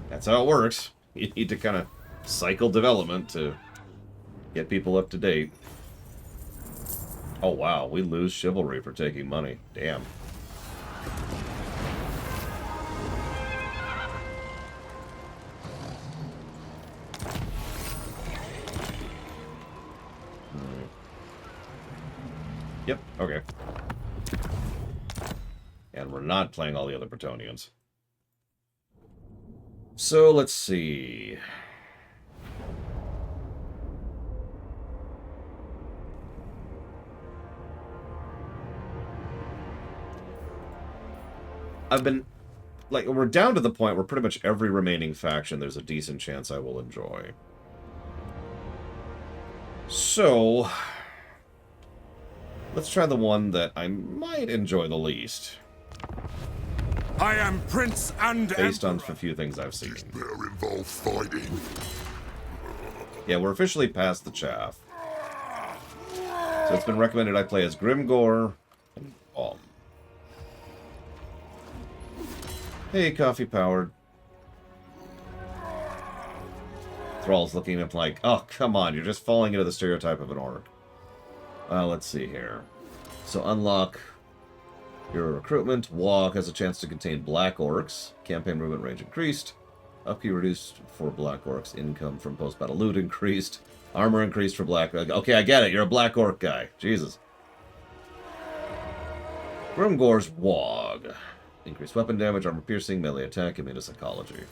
that's how it works. You need to kind of cycle development to get people up to date. Oh wow, we lose chivalry for taking money. Damn. Yep, okay. And we're not playing all the other Bretonians. So, let's see. I've been... Like, we're down to the point where pretty much every remaining faction there's a decent chance I will enjoy. So... let's try the one that I might enjoy the least. I am Prince and Based on Emperor. a few things I've seen. Better involve fighting. Yeah, we're officially past the chaff. So it's been recommended I play as Grimgor and Om. Hey, coffee powered. Thrall's looking at him like, oh, come on, you're just falling into the stereotype of an orc. Let's see here. So unlock your recruitment. Walk has a chance to contain black orcs. Campaign movement range increased. Upkeep reduced for black orcs. Income from post-battle loot increased. Armor increased for black... Okay, I get it. You're a black orc guy. Jesus. Grimgor's Wog. Increased weapon damage, armor piercing, melee attack, immune to psychology.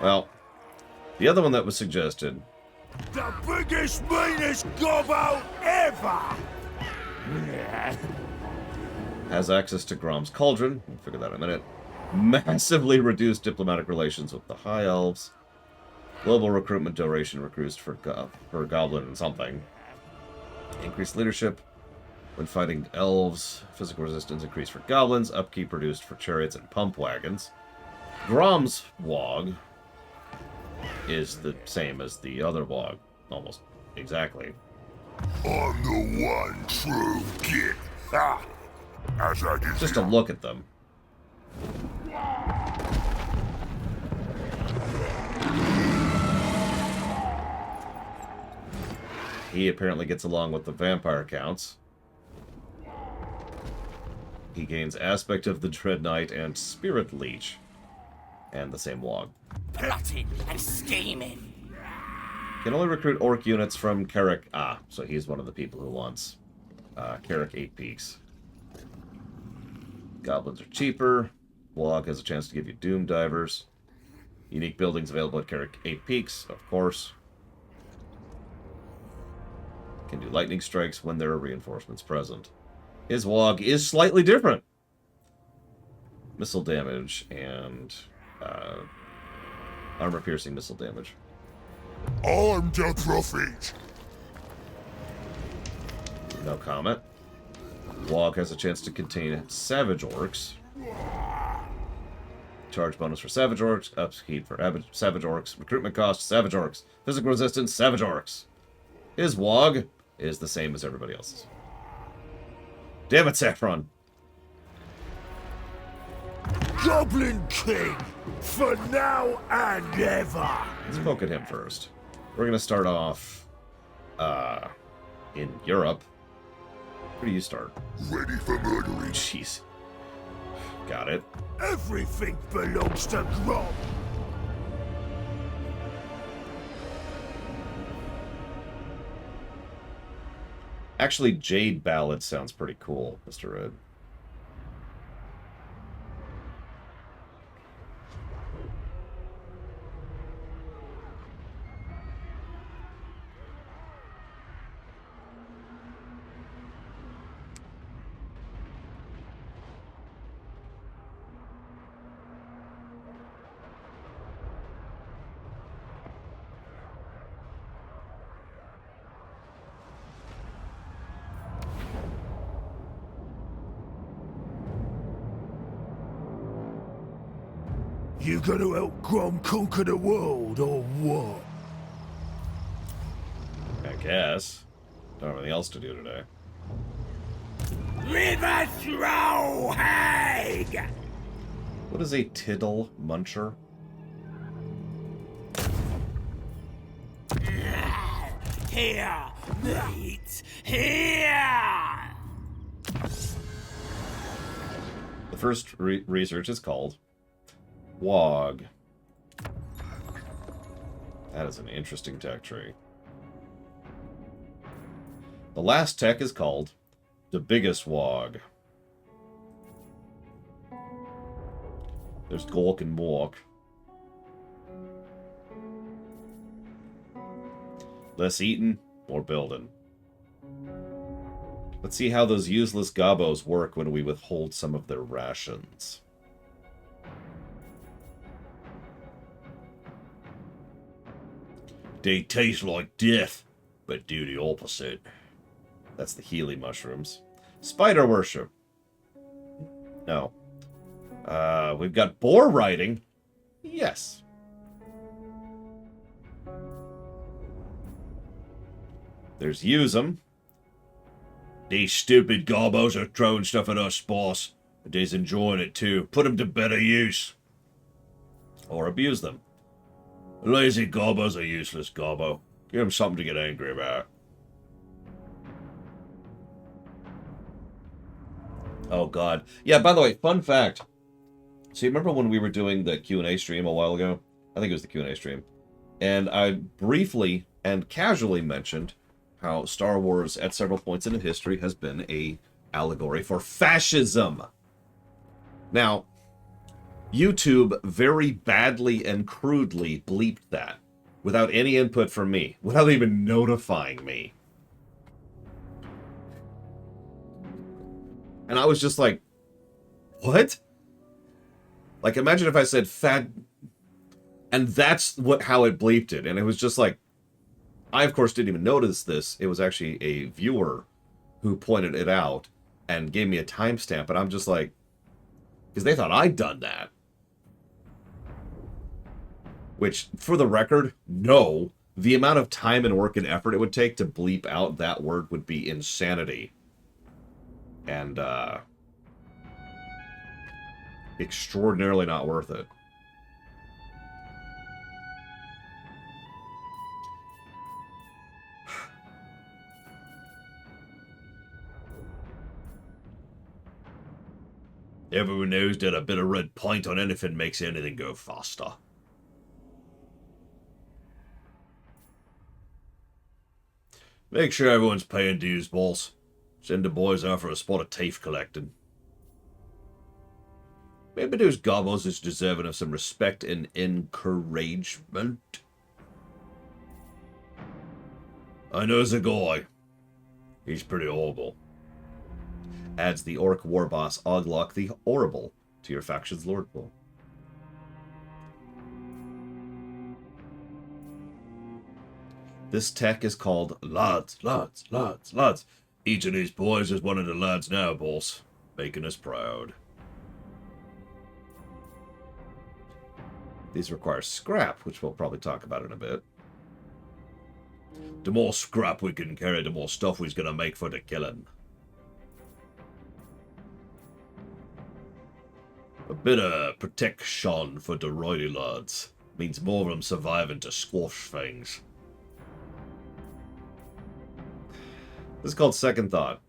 Well, the other one that was suggested... The biggest, meanest gobbo ever! has access to Grom's Cauldron. We'll figure that in a minute. Massively reduced diplomatic relations with the High Elves. Global recruitment duration recruits for Goblin and something. Increased leadership when fighting elves. Physical resistance increased for goblins. Upkeep reduced for chariots and pump wagons. Grom's Wog is the same as the other Wog. Almost exactly. I'm the one true Git. Ha! As I did. Just to look at them. He apparently gets along with the vampire counts. He gains aspect of the Dread Knight and Spirit Leech. And the same Wog. Plotting and scheming. Can only recruit orc units from Carrick. Ah, so he's one of the people who wants Carrick 8 Peaks. Goblins are cheaper. Wog has a chance to give you Doom Divers. Unique buildings available at Carrick 8 Peaks, of course. Can do lightning strikes when there are reinforcements present. His Wog is slightly different. Missile damage and armor-piercing missile damage. I'm the prophet. No comment. Wog has a chance to contain Savage Orcs. Charge bonus for Savage Orcs. Upkeep for Savage Orcs. Recruitment cost, Savage Orcs. Physical resistance, Savage Orcs. His Wog is the same as everybody else's. Damn it, Saffron. Goblin King, for now and ever. Let's poke at him first. We're going to start off in Europe. Where do you start? Ready for murdering. Jeez. Got it. Everything belongs to Grom. Actually, Jade Ballad sounds pretty cool, Mr. Red. You gonna help Grom conquer the world, or what? I guess. Don't have anything else to do today. River Throwhag! What is a Tiddle Muncher? Here, mate! Here! The first research is called Wog. That is an interesting tech tree. The last tech is called the Biggest Wog. There's Gork and Mork. Less eating, more building. Let's see how those useless gobos work when we withhold some of their rations. They taste like death, but do the opposite. That's the Healy mushrooms. Spider worship. No. We've got boar riding. Yes. There's use 'em. These stupid gobos are throwing stuff at us, boss. But they's enjoying it too. Put 'em to better use. Or abuse them. Lazy gobos are useless, gobbo. Give 'em something to get angry about. Oh, God. Yeah, by the way, fun fact. So you remember when we were doing the Q&A stream a while ago? I think it was the Q&A stream. And I briefly and casually mentioned how Star Wars, at several points in its history, has been a allegory for fascism. Now, YouTube very badly and crudely bleeped that without any input from me, without even notifying me. And I was just like, what? Like, imagine if I said fat... And that's how it bleeped it. And it was just like, I, of course, didn't even notice this. It was actually a viewer who pointed it out and gave me a timestamp. And I'm just like, because they thought I'd done that. Which, for the record, no. The amount of time and work and effort it would take to bleep out that word would be insanity. And, extraordinarily not worth it. Everyone knows that a bit of red paint on anything makes anything go faster. Make sure everyone's paying dues, boss. Send the boys out for a spot of teeth collecting. Maybe those gobbles is deserving of some respect and encouragement. I know a guy. He's pretty horrible. Adds the orc war boss Oglok the Horrible to your faction's lord pool. This tech is called Lads. Each of these boys is one of the lads now, boss. Making us proud. These require scrap, which we'll probably talk about in a bit. The more scrap we can carry, the more stuff we's gonna make for the killing. A bit of protection for the roydy lads. Means more of them surviving to squash things. This is called Second Thought.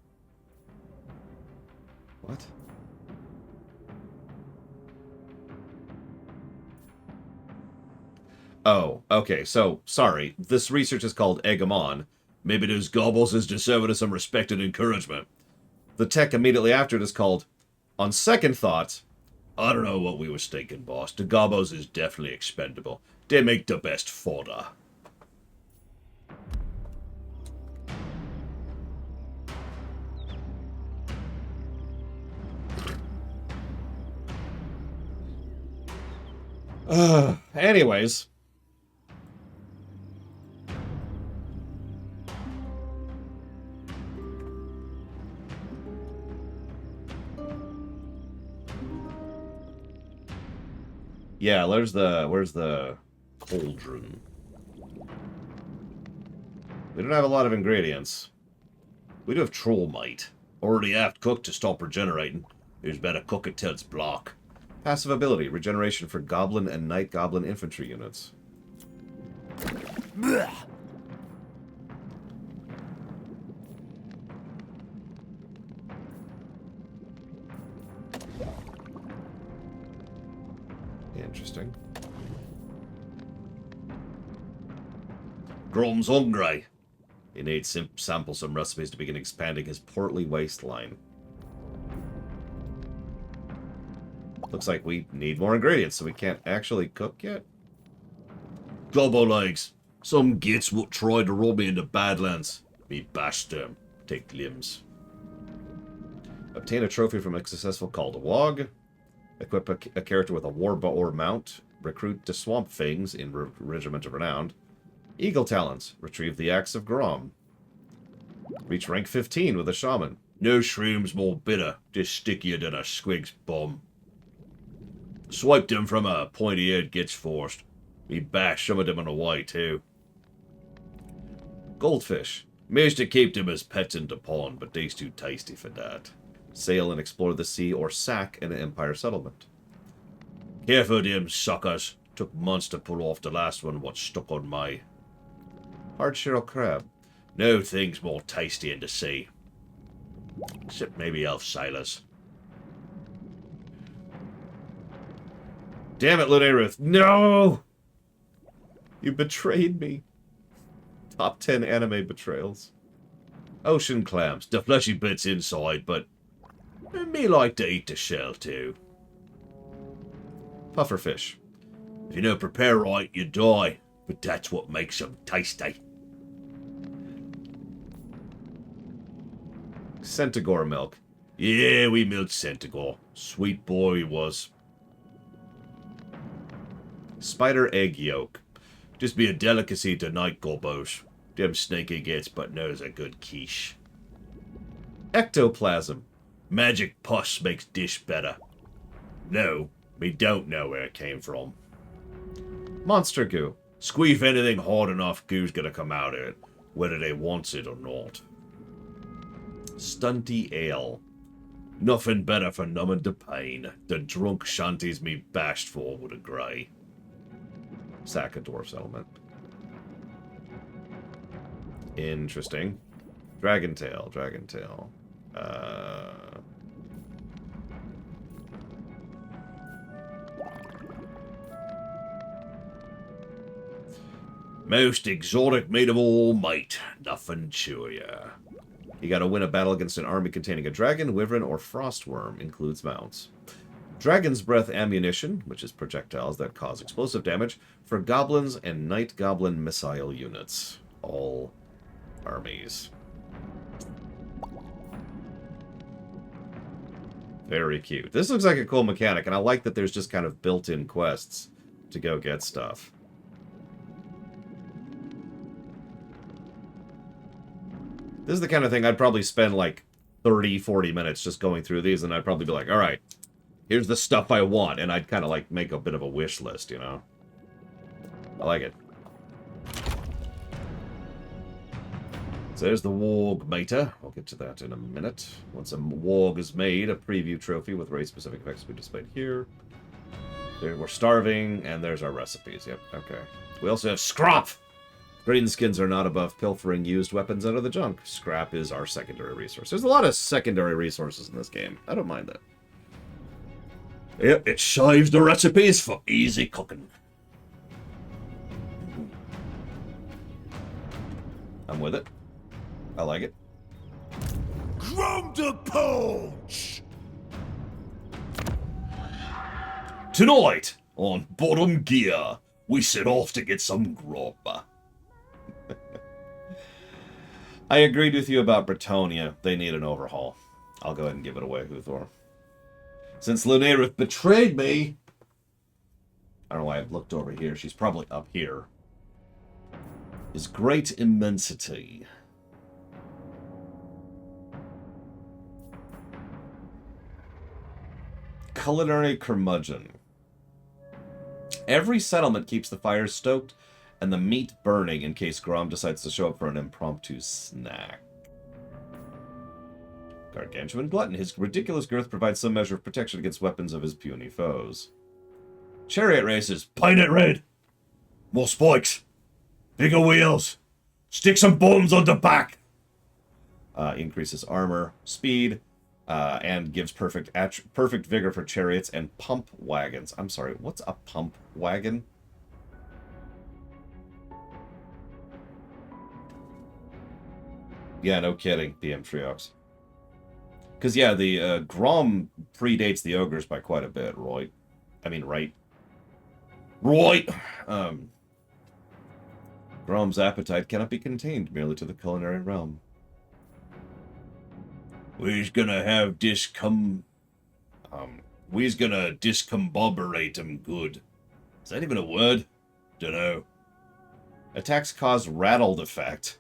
What? Oh, okay, so, sorry. This research is called Eggamon. Maybe those gobbles is deserving of some respect and encouragement. The tech immediately after it is called On Second Thought. I don't know what we was thinking, boss. The gobos is definitely expendable. They make the best fodder. Anyways. Yeah, where's the cauldron? We don't have a lot of ingredients. We do have troll might. Already half cooked to stop regenerating. Who's better cook it till it's block. Passive ability, regeneration for goblin and night goblin infantry units. Blech. Interesting. Grom's hungry. He needs to sample some recipes to begin expanding his portly waistline. Looks like we need more ingredients, so we can't actually cook yet. Gobbo legs. Some gits what tried to rob me in the Badlands. Me bashed them. Take limbs. Obtain a trophy from a successful call to Wog. Equip a character with a war mount. Recruit to Swamp Fangs in Regiment of Renown. Eagle Talons. Retrieve the Axe of Grom. Reach rank 15 with a Shaman. No shrooms more bitter. Just stickier than a squig's bomb. Swipe them from a pointy head gets forced. We bash some of them on the way too. Goldfish. Managed to keep them as pets in the pond, but they's too tasty for that. Sail and explore the sea or sack an Empire settlement. Careful them suckers. Took months to pull off the last one what stuck on my... Hard-shell crab. No thing's more tasty in the sea. Except maybe elf sailors. Damn it, Lunarith. No! You betrayed me. Top 10 anime betrayals. Ocean clams. The fleshy bits inside, but... me like to eat the shell, too. Pufferfish. If you don't prepare right, you die. But that's what makes them tasty. Centaur milk. Yeah, we milked Centaur. Sweet boy he was. Spider egg yolk. Just be a delicacy tonight, Gobbos. Them snaky gets but knows a good quiche. Ectoplasm. Magic pus makes dish better. No, we don't know where it came from. Monster goo. Squeeze anything hard enough, goo's gonna come out of it, whether they wants it or not. Stunty ale. Nothing better for numbing the pain. The drunk shanties me bashed for would agree. Sack a dwarf settlement. Interesting. Dragontail, Dragontail. Most exotic meat of all, mate. Nothing chewier. You gotta win a battle against an army containing a dragon, wyvern, or frostworm. Includes mounts. Dragon's Breath ammunition, which is projectiles that cause explosive damage, for goblins and night goblin missile units. All armies. Very cute. This looks like a cool mechanic, and I like that there's just kind of built-in quests to go get stuff. This is the kind of thing I'd probably spend like 30, 40 minutes just going through these, and I'd probably be like, alright, here's the stuff I want, and I'd kind of like make a bit of a wish list, you know? I like it. So there's the Warg Beta. We'll get to that in a minute. Once a Warg is made, a preview trophy with race-specific effects will be displayed here. There, we're starving, and there's our recipes. Yep, okay. We also have scrap! Greenskins are not above pilfering used weapons out of the junk. Scrap is our secondary resource. There's a lot of secondary resources in this game. I don't mind that. Yep, it shaves the recipes for easy cooking. I'm with it. I like it. Grom the Poach! Tonight, on Bottom Gear, we set off to get some grub. I agreed with you about Bretonia. They need an overhaul. I'll go ahead and give it away, Huthor. Since Lunarith betrayed me... I don't know why I've looked over here. She's probably up here. His great immensity. Culinary curmudgeon. Every settlement keeps the fires stoked and the meat burning in case Grom decides to show up for an impromptu snack. Gargantuan glutton. His ridiculous girth provides some measure of protection against weapons of his puny foes. Chariot races. Paint it red. More spikes. Bigger wheels. Stick some bombs on the back. Increases armor, speed, and gives perfect vigor for chariots and pump wagons. I'm sorry, what's a pump wagon? Yeah, no kidding, PM Triox. Because, yeah, the Grom predates the Ogres by quite a bit, right? I mean, right? Right! Grom's appetite cannot be contained merely to the culinary realm. We's gonna have we's gonna discombobulate him good. Is that even a word? Dunno. Attacks cause rattled effect.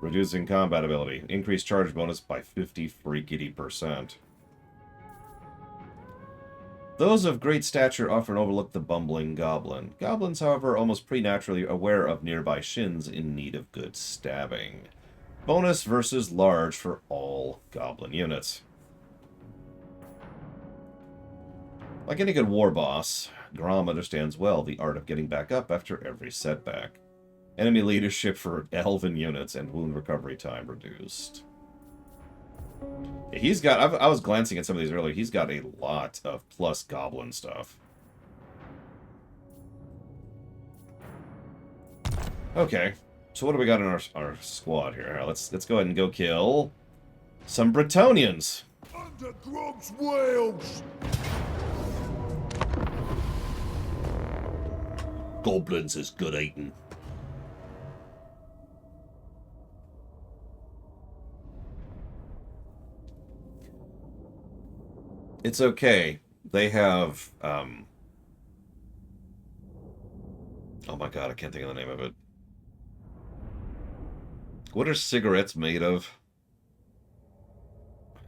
Reducing combat ability. Increased charge bonus by 50%. Those of great stature often overlook the bumbling goblin. Goblins, however, are almost preternaturally aware of nearby shins in need of good stabbing. Bonus versus large for all goblin units. Like any good war boss, Grom understands well the art of getting back up after every setback. Enemy leadership for elven units and wound recovery time reduced. He's got, I was glancing at some of these earlier, he's got a lot of plus goblin stuff. Okay, so what do we got in our squad here? Let's go ahead and go kill some Bretonians. Under Grob's wheels! Goblins is good eating. It's okay. They have, oh my god, I can't think of the name of it. What are cigarettes made of?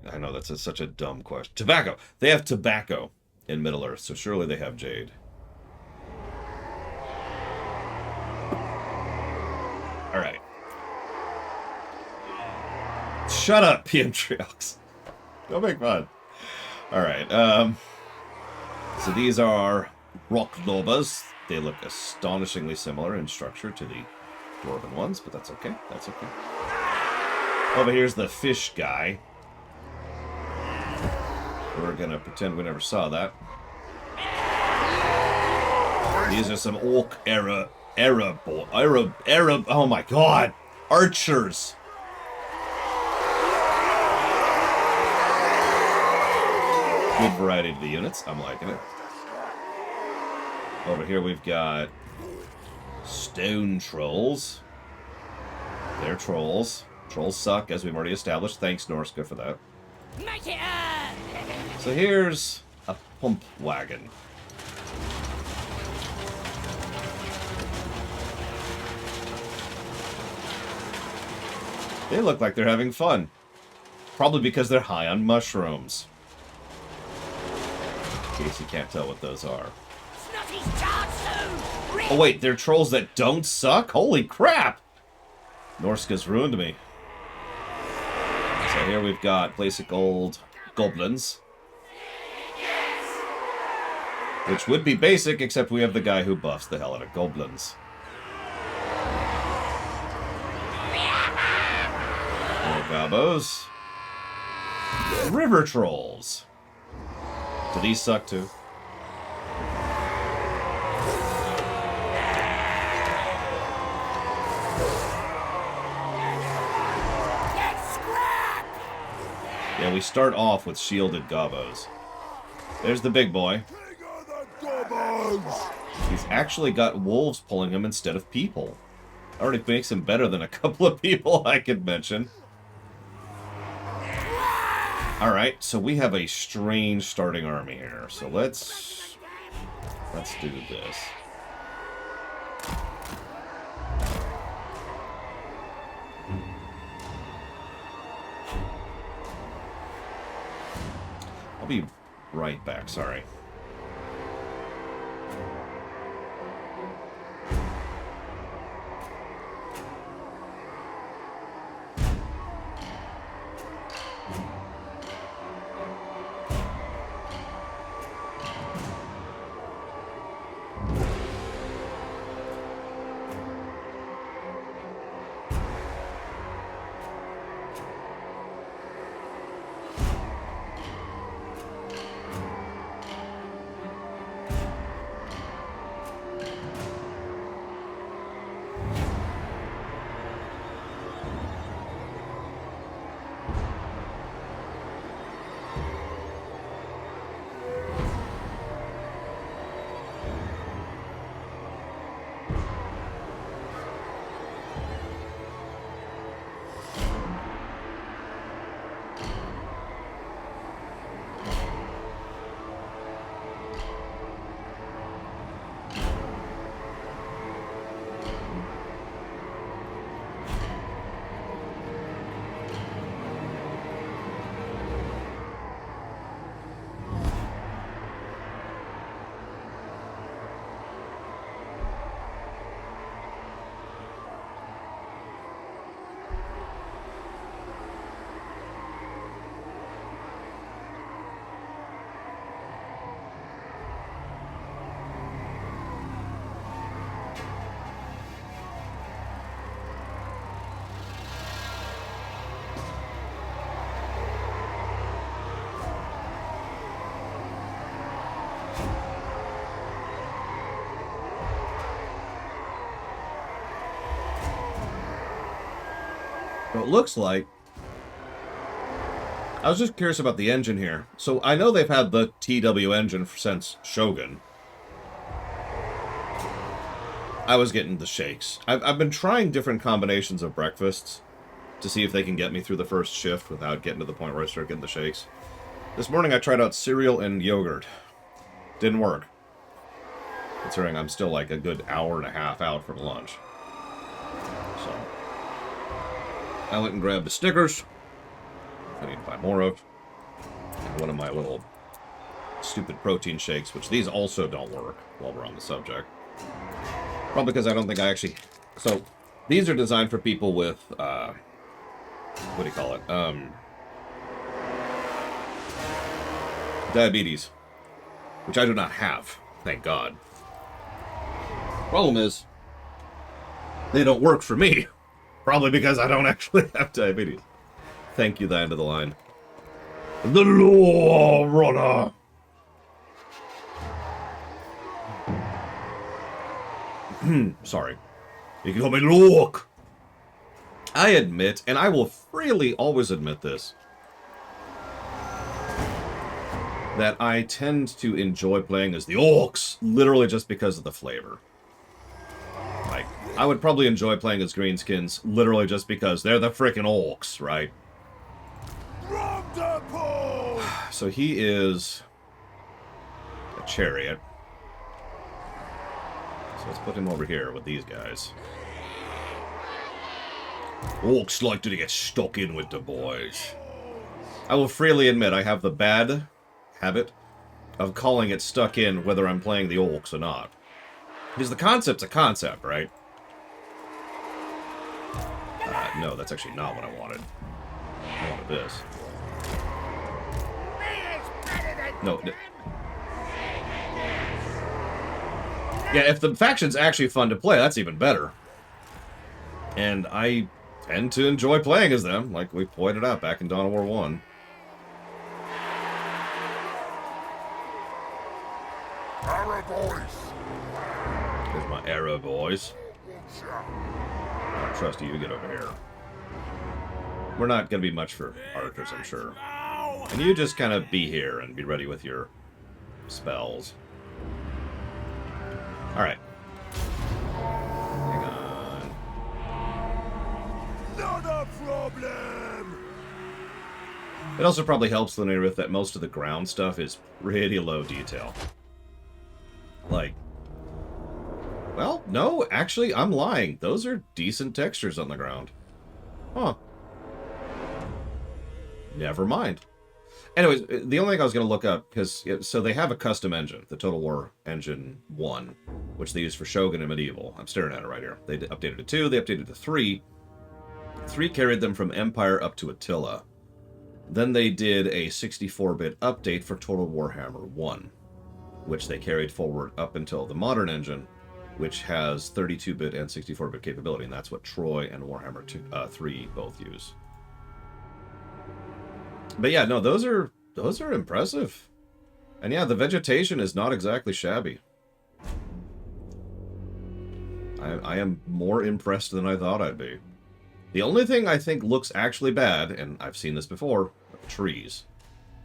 I know, that's such a dumb question. Tobacco! They have tobacco in Middle-earth, so surely they have jade. Alright. Shut up, PM Triox. Don't make fun. Alright, so these are rock lobas. They look astonishingly similar in structure to the dwarven ones, but that's okay. That's okay. Over here's the fish guy. We're gonna pretend we never saw that. These are some orc Arab, oh my god! Archers! Good variety to the units. I'm liking it. Over here we've got stone trolls. They're trolls. Trolls suck, as we've already established. Thanks, Norska, for that. Make it up! So here's a pump wagon. They look like they're having fun. Probably because they're high on mushrooms. In case you can't tell what those are. Oh wait, they're trolls that don't suck? Holy crap! Norska's ruined me. So here we've got basic old goblins. Which would be basic, except we have the guy who buffs the hell out of goblins. More gobos. River trolls. Do these suck too? Yeah, we start off with shielded gobos. There's the big boy. He's actually got wolves pulling him instead of people. Already makes him better than a couple of people I could mention. Alright, so we have a strange starting army here. So let's do this. I'll be right back, sorry. So it looks like... I was just curious about the engine here. So I know they've had the TW engine since Shogun. I was getting the shakes. I've been trying different combinations of breakfasts to see if they can get me through the first shift without getting to the point where I start getting the shakes. This morning I tried out cereal and yogurt. Didn't work. Considering I'm still like a good hour and a half out from lunch. So I went and grabbed the Snickers. I need to buy more of. And one of my little stupid protein shakes, which these also don't work while we're on the subject. Probably because I don't think I actually... So, these are designed for people with, what do you call it? Diabetes. Which I do not have, thank God. Problem is, they don't work for me. Probably because I don't actually have diabetes. Thank you, the end of the line. The Law Runner! Sorry. You can call me Lork. I admit, and I will freely always admit this, that I tend to enjoy playing as the Orcs, literally just because of the flavor. Like, I would probably enjoy playing as Greenskins, literally just because they're the frickin' Orcs, right? So he is a chariot. Let's put him over here with these guys. Orcs like to get stuck in with the boys. I will freely admit I have the bad habit of calling it stuck in whether I'm playing the orcs or not. Because the concept's a concept, right? No, that's actually not what I wanted. I wanted this. No. Yeah, if the faction's actually fun to play, that's even better. And I tend to enjoy playing as them, like we pointed out back in Dawn of War 1. Arrow boys. There's my arrow boys. I don't trust you to get over here. We're not going to be much for archers, I'm sure. And you just kind of be here and be ready with your spells. Alright. Hang on. Not a problem. It also probably helps, Lenarith, that most of the ground stuff is pretty low detail. Like... Well, no, actually, I'm lying. Those are decent textures on the ground. Huh. Never mind. Anyways, the only thing I was going to look up, because, so they have a custom engine, the Total War Engine 1, which they use for Shogun and Medieval. I'm staring at it right here. They updated it 2, they updated it 3. 3 carried them from Empire up to Attila. Then they did a 64-bit update for Total Warhammer 1, which they carried forward up until the modern engine, which has 32-bit and 64-bit capability, and that's what Troy and Warhammer 3 both use. But yeah, no, those are impressive. And yeah, the vegetation is not exactly shabby. I am more impressed than I thought I'd be. The only thing I think looks actually bad, and I've seen this before, are trees.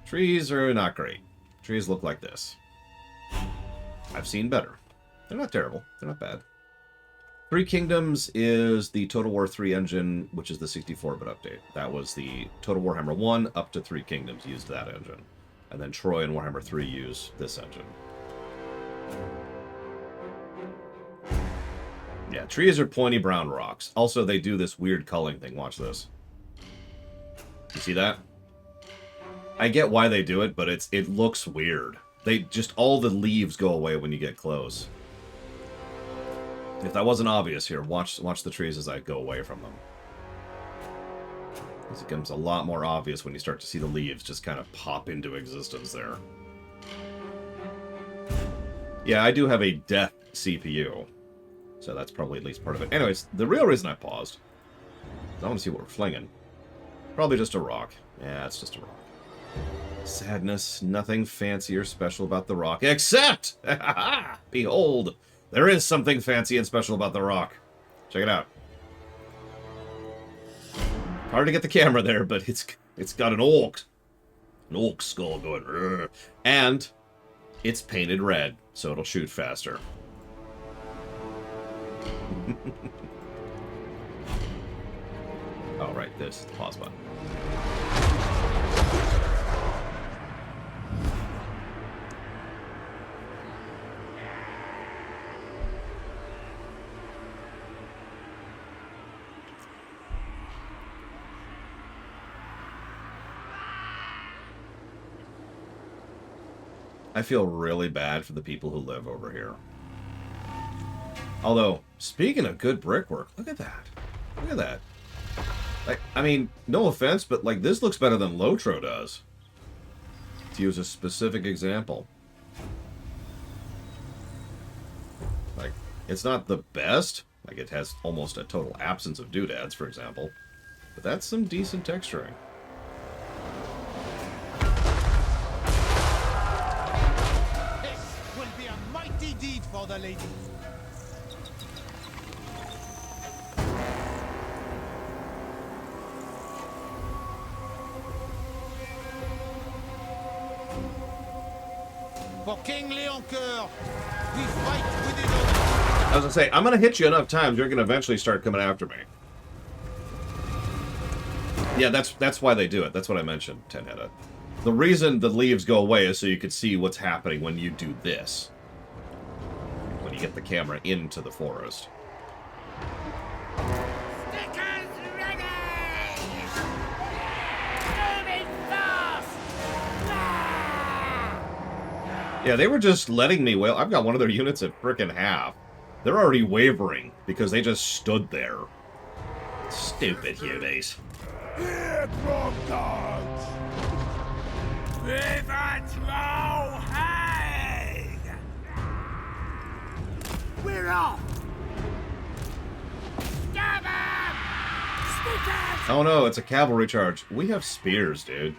Trees are not great. Trees look like this. I've seen better. They're not terrible. They're not bad. Three Kingdoms is the Total War 3 engine, which is the 64-bit update. That was the Total Warhammer 1 up to Three Kingdoms used that engine. And then Troy and Warhammer 3 use this engine. Yeah, trees are pointy brown rocks. Also, they do this weird culling thing. Watch this. You see that? I get why they do it, but it looks weird. They just, all the leaves go away when you get close. If that wasn't obvious here, watch the trees as I go away from them. It becomes a lot more obvious when you start to see the leaves just kind of pop into existence there. Yeah, I do have a death CPU. So that's probably at least part of it. Anyways, the real reason I paused is I want to see what we're flinging. Probably just a rock. Yeah, it's just a rock. Sadness, nothing fancy or special about the rock, except, behold, there is something fancy and special about the rock. Check it out. Hard to get the camera there, but it's got an orc skull going, "Rrr," and it's painted red, so it'll shoot faster. Oh, right, this is the pause button. I feel really bad for the people who live over here. Although, speaking of good brickwork, look at that. Look at that. Like, I mean, no offense, but like this looks better than Lotro does. To use a specific example. Like, it's not the best. Like, it has almost a total absence of doodads, for example. But that's some decent texturing. For the ladies. For King Leoncoeur, we fight within us. I was gonna say, I'm gonna hit you enough times, you're gonna eventually start coming after me. Yeah, that's why they do it. That's what I mentioned, Tenhetta. The reason the leaves go away is so you can see what's happening when you do this. You get the camera into the forest. Stickers ready! Moving fast! Yeah, they were just letting me wail. I've got one of their units at frickin' half. They're already wavering because they just stood there. Stupid Hueys. Here from dogs! We're off! Stab him! Stickers! Oh no, it's a cavalry charge. We have spears, dude.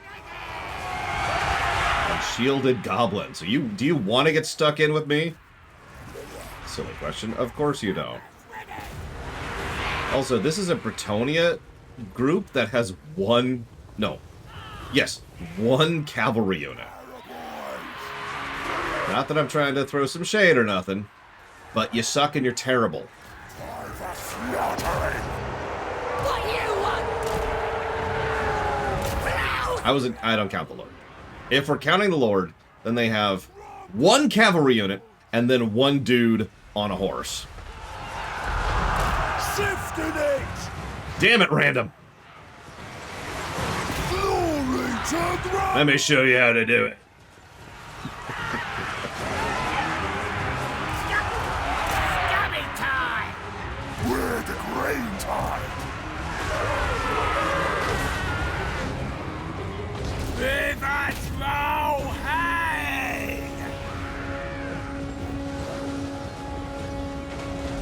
And shielded goblins. So do you want to get stuck in with me? Silly question. Of course you don't. Also, this is a Bretonia group that has one cavalry unit. Not that I'm trying to throw some shade or nothing, but you suck and you're terrible. What you want? I don't count the Lord. If we're counting the Lord, then they have one cavalry unit and then one dude on a horse. Shifting it! Damn it, random. Glory to ground! Let me show you how to do it. Scummy time! We're the grain time!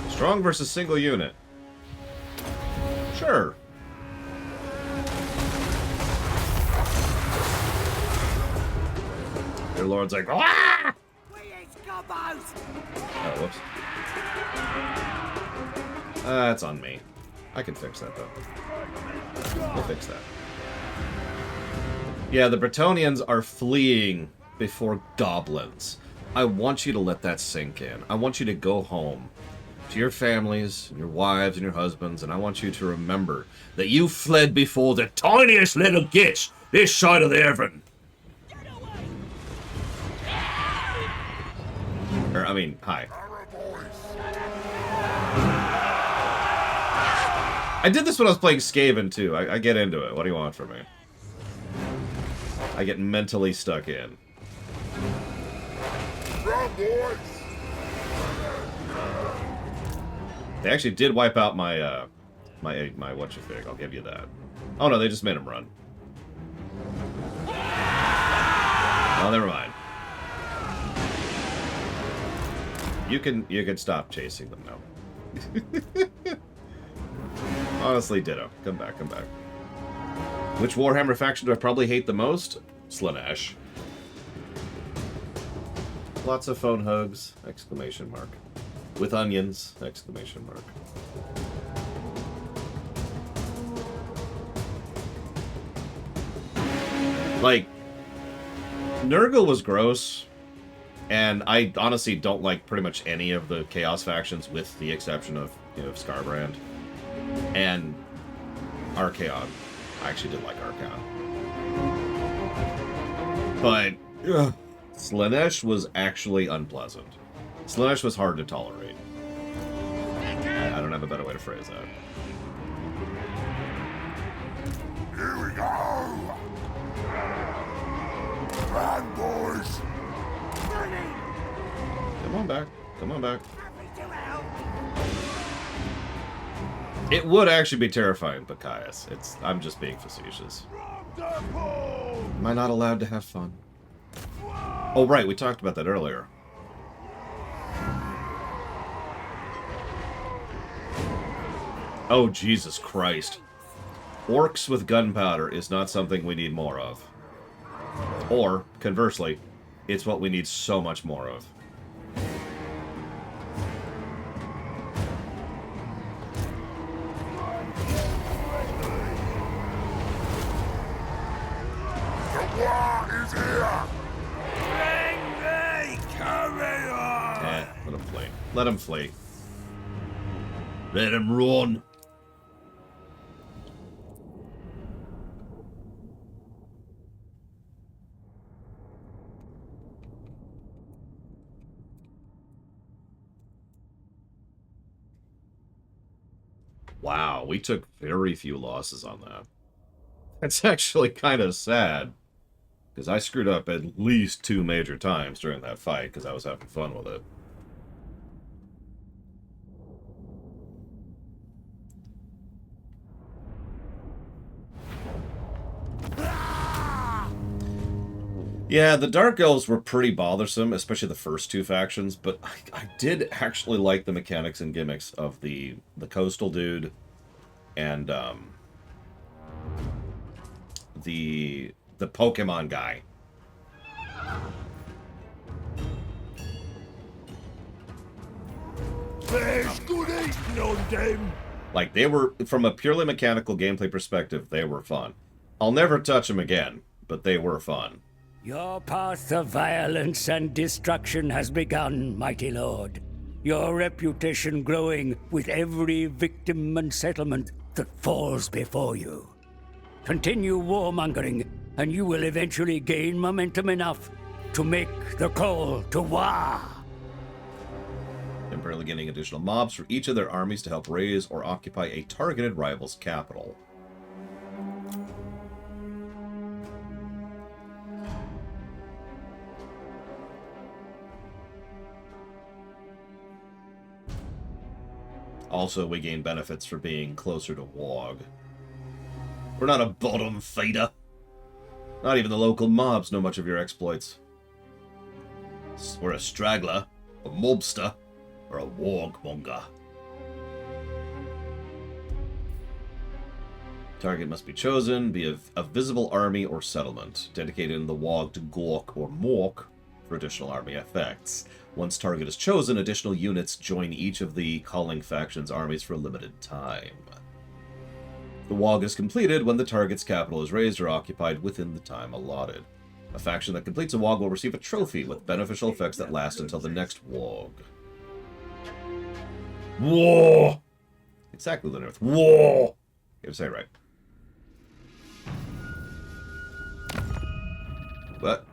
Strong versus single unit. Sure. Your lord's like, ah! Oh, whoops. That's on me. I can fix that, though. We'll fix that. Yeah, the Bretonians are fleeing before goblins. I want you to let that sink in. I want you to go home to your families, and your wives, and your husbands, and I want you to remember that you fled before the tiniest little gitch this side of the Evern. Or, I mean, hi. I did this when I was playing Skaven, too. I get into it. What do you want from me? I get mentally stuck in. Run, boys! They actually did wipe out my, my whatcha-fig. I'll give you that. Oh, no, they just made him run. Oh, never mind. You can stop chasing them now. Honestly, ditto. Come back, come back. Which Warhammer faction do I probably hate the most? Slaanesh. Lots of phone hugs! Exclamation mark. With onions! Exclamation mark. Like, Nurgle was gross, and I honestly don't like pretty much any of the Chaos factions with the exception of, you know, Scarbrand. And Archaon. I actually did like Archaon. But Slaanesh was actually unpleasant. Slaanesh was hard to tolerate. I don't have a better way to phrase that. Here we go! Run, boys! Come on back. Come on back. It would actually be terrifying, but Caius, I'm just being facetious. Am I not allowed to have fun? Oh, right, we talked about that earlier. Oh, Jesus Christ. Orcs with gunpowder is not something we need more of. Or, conversely, it's what we need so much more of. The war is here! Bring me courier! Let him flee. Let him flee. Let him run. Wow, we took very few losses on that. That's actually kind of sad. Because I screwed up at least 2 major times during that fight because I was having fun with it. Yeah, the Dark Elves were pretty bothersome, especially the first 2 factions, but I did actually like the mechanics and gimmicks of the coastal dude and the Pokemon guy. There's good eating on them! Like, they were, from a purely mechanical gameplay perspective, they were fun. I'll never touch them again, but they were fun. Your path of violence and destruction has begun, mighty lord. Your reputation growing with every victim and settlement that falls before you. Continue warmongering, and you will eventually gain momentum enough to make the call to war. Temporarily getting additional mobs for each of their armies to help raise or occupy a targeted rival's capital. Also, we gain benefits for being closer to Wog. We're not a bottom feeder. Not even the local mobs know much of your exploits. We're a straggler, a mobster, or a wargmonger. Target must be chosen, be a visible army or settlement, dedicated in the Wog to Gork or Mork for additional army effects. Once target is chosen, additional units join each of the calling faction's armies for a limited time. The Wog is completed when the target's capital is raised or occupied within the time allotted. A faction that completes a Wog will receive a trophy with beneficial effects that last until the next Wog. War! Exactly, Linnerth. War! You have to say it right. What?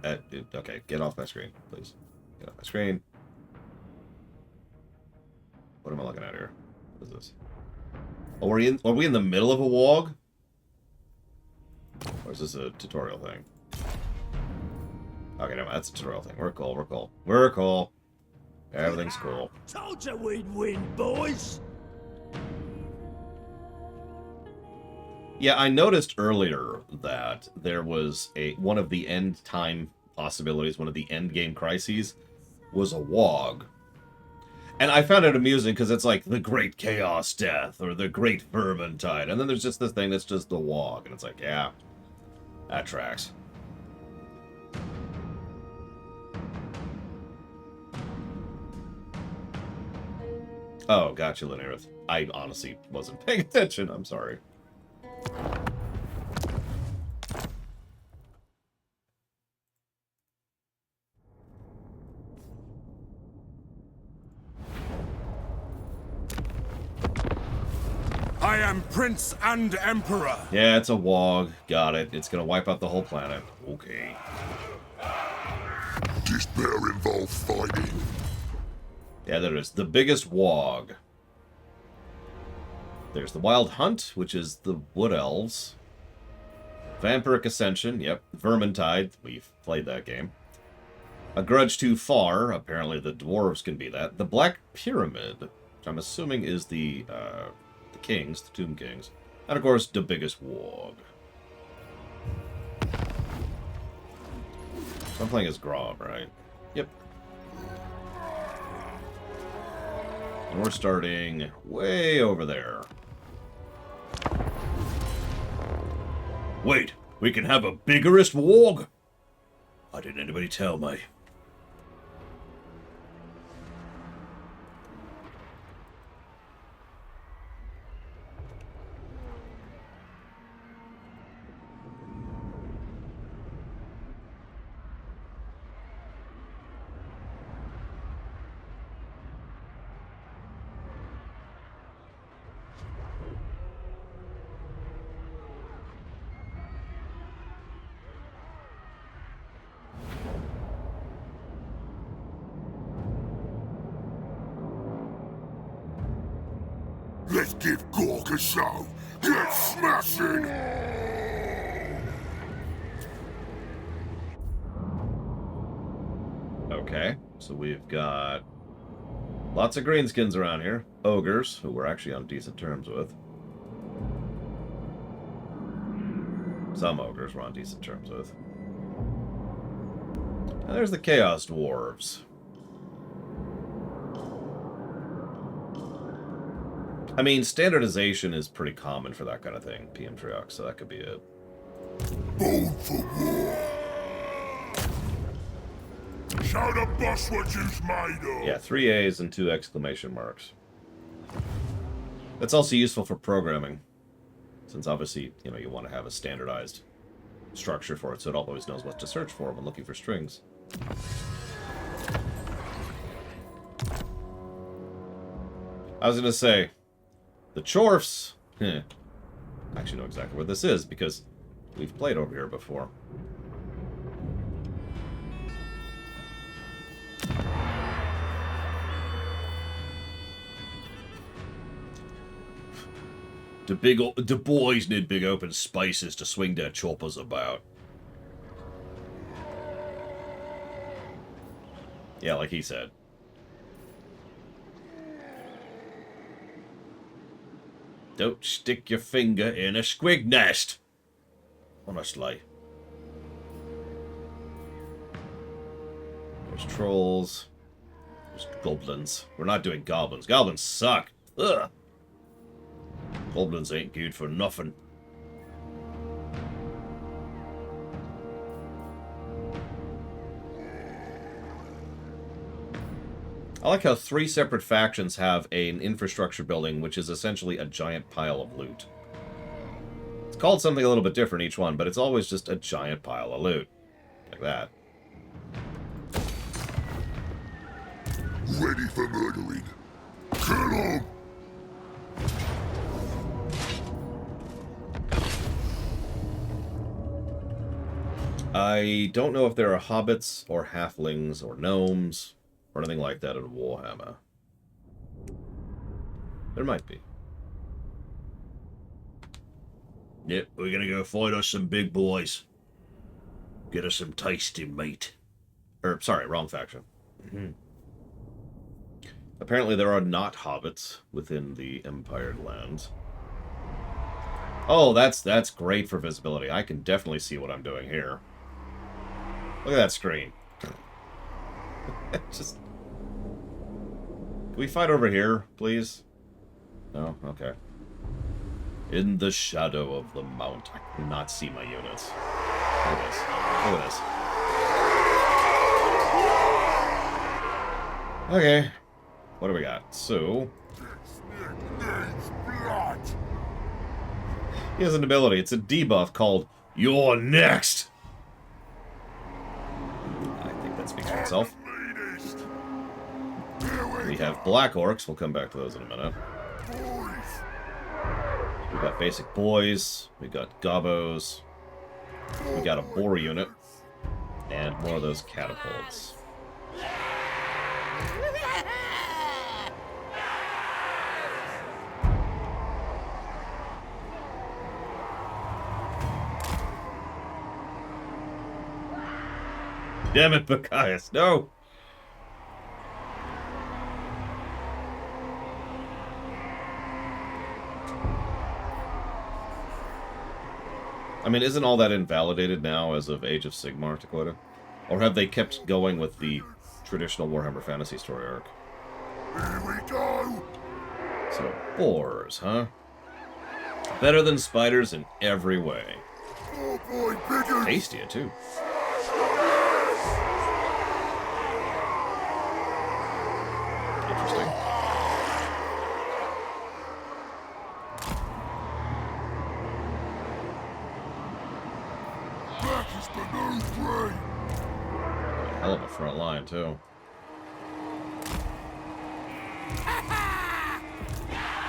Okay, get off my screen, please. Get off my screen. What am I looking at here? What is this? Oh, are we in the middle of a Wog? Or is this a tutorial thing? Okay, no, that's a tutorial thing. We're cool, we're cool. We're cool. Everything's cool. Told you we'd win, boys! Yeah, I noticed earlier that there was one of the end time possibilities, one of the end game crises, was a Wog. And I found it amusing because it's like the Great Chaos Death or the Great Vermintide. And then there's just this thing that's just the Wog. And it's like, yeah, that tracks. Oh, gotcha, Linnerith. I honestly wasn't paying attention. I'm sorry. I am Prince and Emperor. Yeah, it's a wog. Got it. It's gonna wipe out the whole planet. Okay. This better involve fighting. Yeah, there it is. The biggest wog. There's the Wild Hunt, which is the Wood Elves. Vampiric Ascension, yep. Vermintide, we've played that game. A Grudge Too Far, apparently the dwarves can be that. The Black Pyramid, which I'm assuming is the kings, the Tomb Kings. And of course, the biggest wog. So I'm playing as Grob, right? Yep. And we're starting way over there. Wait, we can have a biggerest warg? Why didn't anybody tell me? Let's give Gork a show. Get smashing! Okay, so we've got lots of greenskins around here. Ogres, who we're actually on decent terms with. Some ogres we're on decent terms with. And there's the Chaos Dwarves. I mean, standardization is pretty common for that kind of thing, PM Triox, so that could be it. Born for war. Show the boss what you's made of. Yeah, 3 A's and 2 exclamation marks. That's also useful for programming, since obviously, you know, you want to have a standardized structure for it, so it always knows what to search for when looking for strings. I was gonna say, the Chorfs, I actually know exactly where this is, because we've played over here before. The boys need big open spaces to swing their choppers about. Yeah, like he said. Don't stick your finger in a squig nest. Honestly. There's trolls. There's goblins. We're not doing goblins. Goblins suck. Ugh. Goblins ain't good for nothing. I like how 3 separate factions have an infrastructure building, which is essentially a giant pile of loot. It's called something a little bit different each one, but it's always just a giant pile of loot. Like that. Ready for murdering. Kill him! I don't know if there are hobbits or halflings or gnomes or anything like that in Warhammer. There might be. Yep, we're gonna go fight us some big boys. Get us some tasty meat. Sorry, wrong faction. Apparently there are not hobbits within the Empired lands. Oh, that's great for visibility. I can definitely see what I'm doing here. Look at that screen. Just... Can we fight over here, please? No? Okay. In the shadow of the mount. I cannot see my units. Look at this. Look at this. Okay. What do we got? So... He has an ability. It's a debuff called You're Next! I think that speaks for itself. We have Black Orcs. We'll come back to those in a minute. We got basic boys. We got gobos. We got a boar unit. And more of those catapults. Damn it, Bacchius, no! I mean, isn't all that invalidated now as of Age of Sigmar, Dakota? Or have they kept going with the traditional Warhammer Fantasy story arc? Here we go! So, boars, huh? Better than spiders in every way. Oh boy, bigger! Tastier, too. Interesting. Back is the new three! Hell of a front line, too.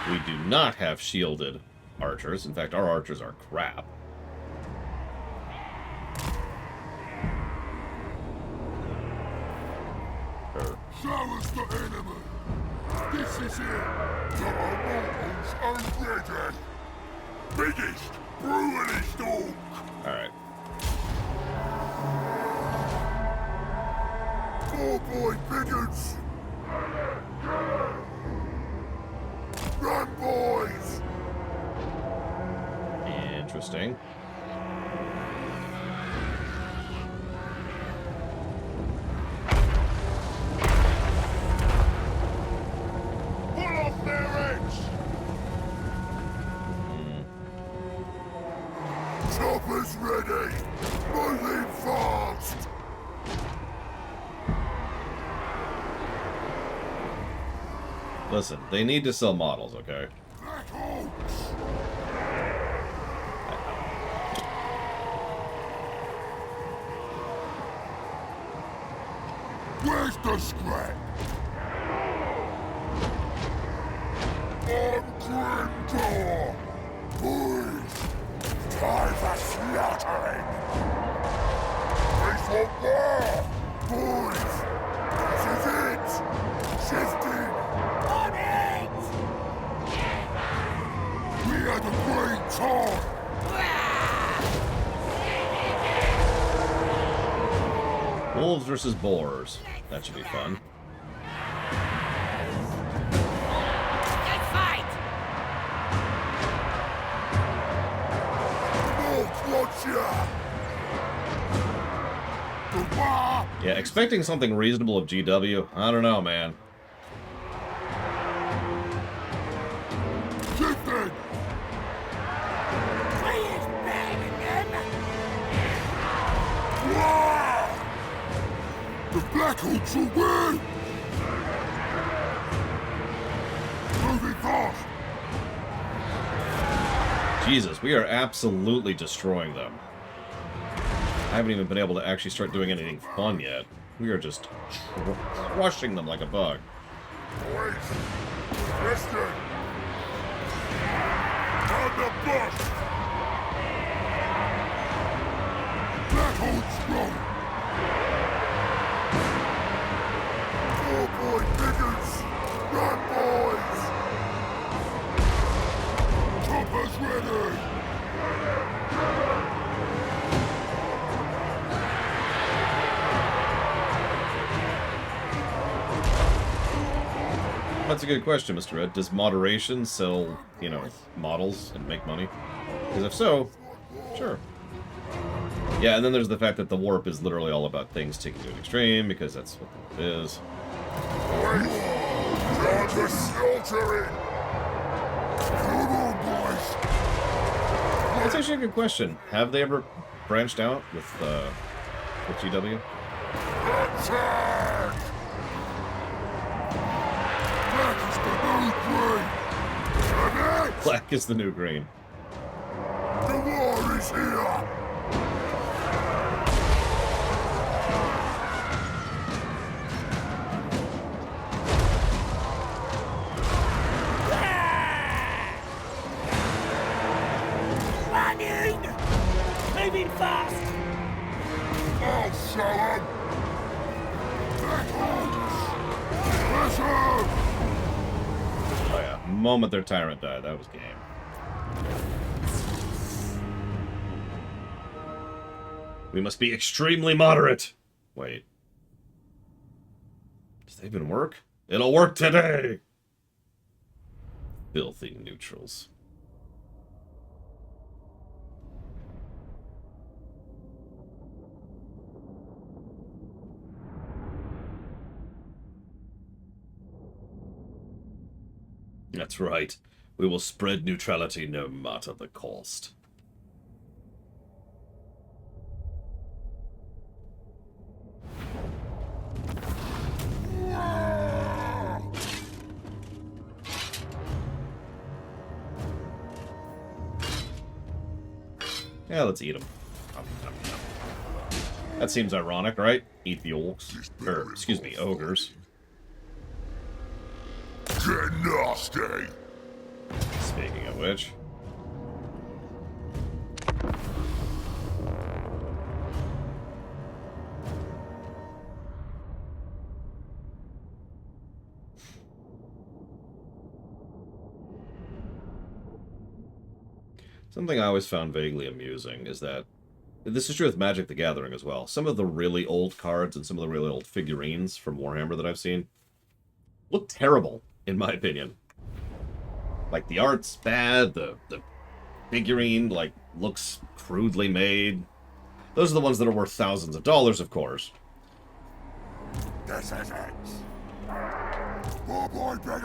We do not have shielded archers. In fact, our archers are crap. Show us the enemy! This is it! The mortals are ready! Biggest, brutalist orc! Alright. Oh boy, biggins! Run, boys! Interesting. Pull off their heads! Choppers ready! Moving fast! Listen, they need to sell models, okay? Black Hawks! Where's the scrap? On Grimdor! Boys! Time for slaughtering! This will war! Boys! This is it! Shifting! On it! We had a great time! Wolves versus boars. That should be fun. Good fight! Watch ya! Goodbye! Yeah, expecting something reasonable of GW? I don't know, man. Shifting! Please bang them! Wow! The Black Hawks will win! Moving fast! Jesus, we are absolutely destroying them. I haven't even been able to actually start doing anything fun yet. We are just crushing them like a bug. Boys! Listen! On the bus! Black Hawks run! Oh boy, biggers! Run, boys! Choppers ready! That's a good question, Mr. Ed. Does moderation sell, you know, models and make money? Because if so, sure. Yeah, and then there's the fact that the warp is literally all about things taken to an extreme, because that's what it is. Boys! Time to slaughter it! Come on, boys! That's actually a good question. Have they ever branched out with GW? Attack! Black is the new green! And it! Black is the new green. The war is here! Oh yeah, the moment their tyrant died, that was game. We must be extremely moderate. Wait. Does that even work? It'll work today! Filthy neutrals. That's right. We will spread neutrality no matter the cost. Yeah, let's eat them. That seems ironic, right? Eat the orcs. Or, excuse me, ogres. Get nasty! Speaking of which... Something I always found vaguely amusing is that, this is true with Magic the Gathering as well, some of the really old cards and some of the really old figurines from Warhammer that I've seen look terrible, in my opinion. Like, the art's bad, the figurine, like, looks crudely made. Those are the ones that are worth thousands of dollars, of course. This is it.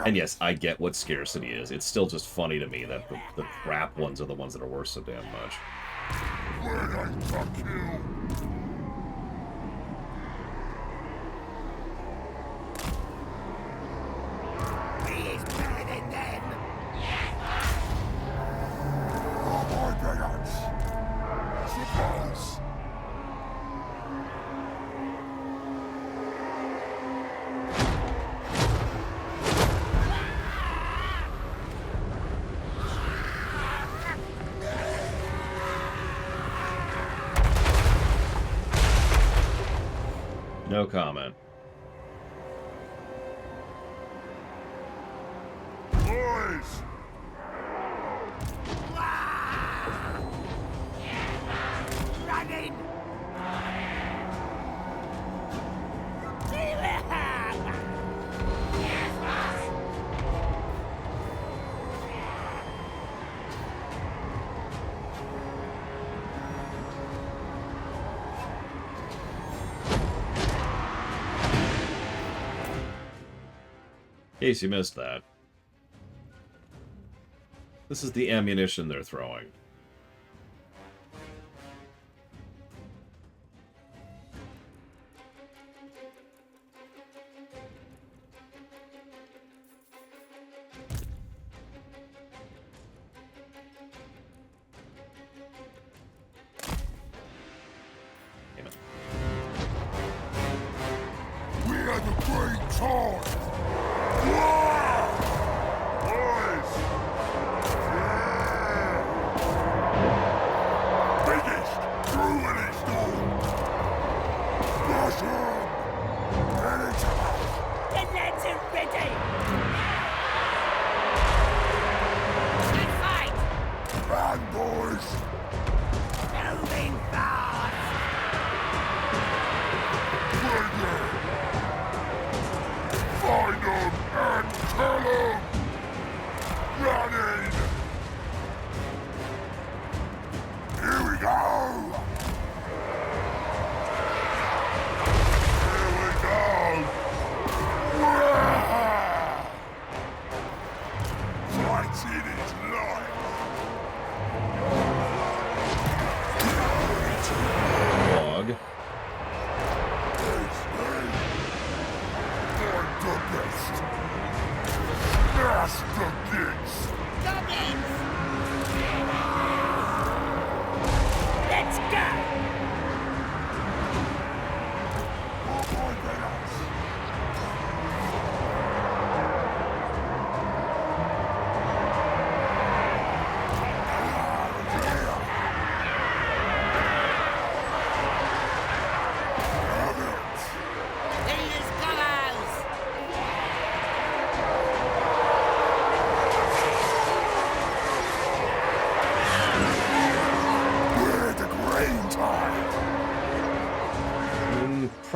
And yes, I get what scarcity is. It's still just funny to me that the crap ones are the ones that are worth so damn much. Ready to kill. He is better than them. Oh my goodness. Surprise. No comment. Boys! Running! In case you missed that. This is the ammunition they're throwing. Damn it. We are the great Tard!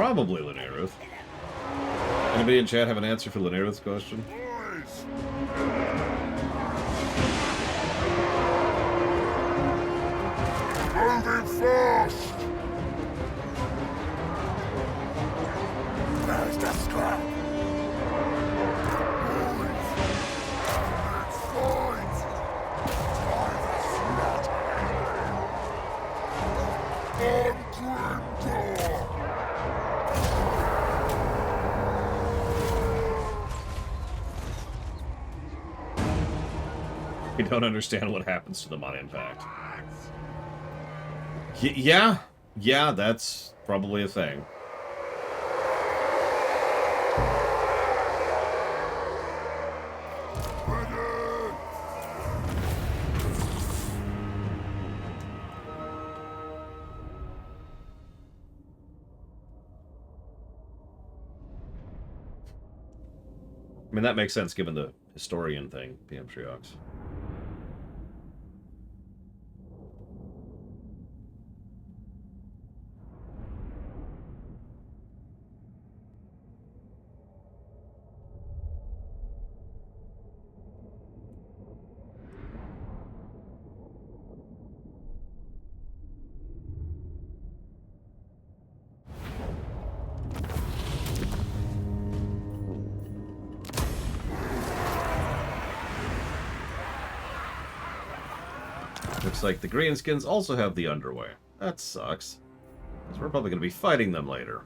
Probably Linearuth. Anybody in chat have an answer for Linearuth's question? Boys! Moving fast! There's the scrap! Boys! Let's fight! Time for slaughter! On Grimgor! You don't understand what happens to them on impact. Yeah, that's probably a thing. I mean, that makes sense given the historian thing, PM Triox. Looks like the Greenskins also have the underway. That sucks. Because we're probably going to be fighting them later.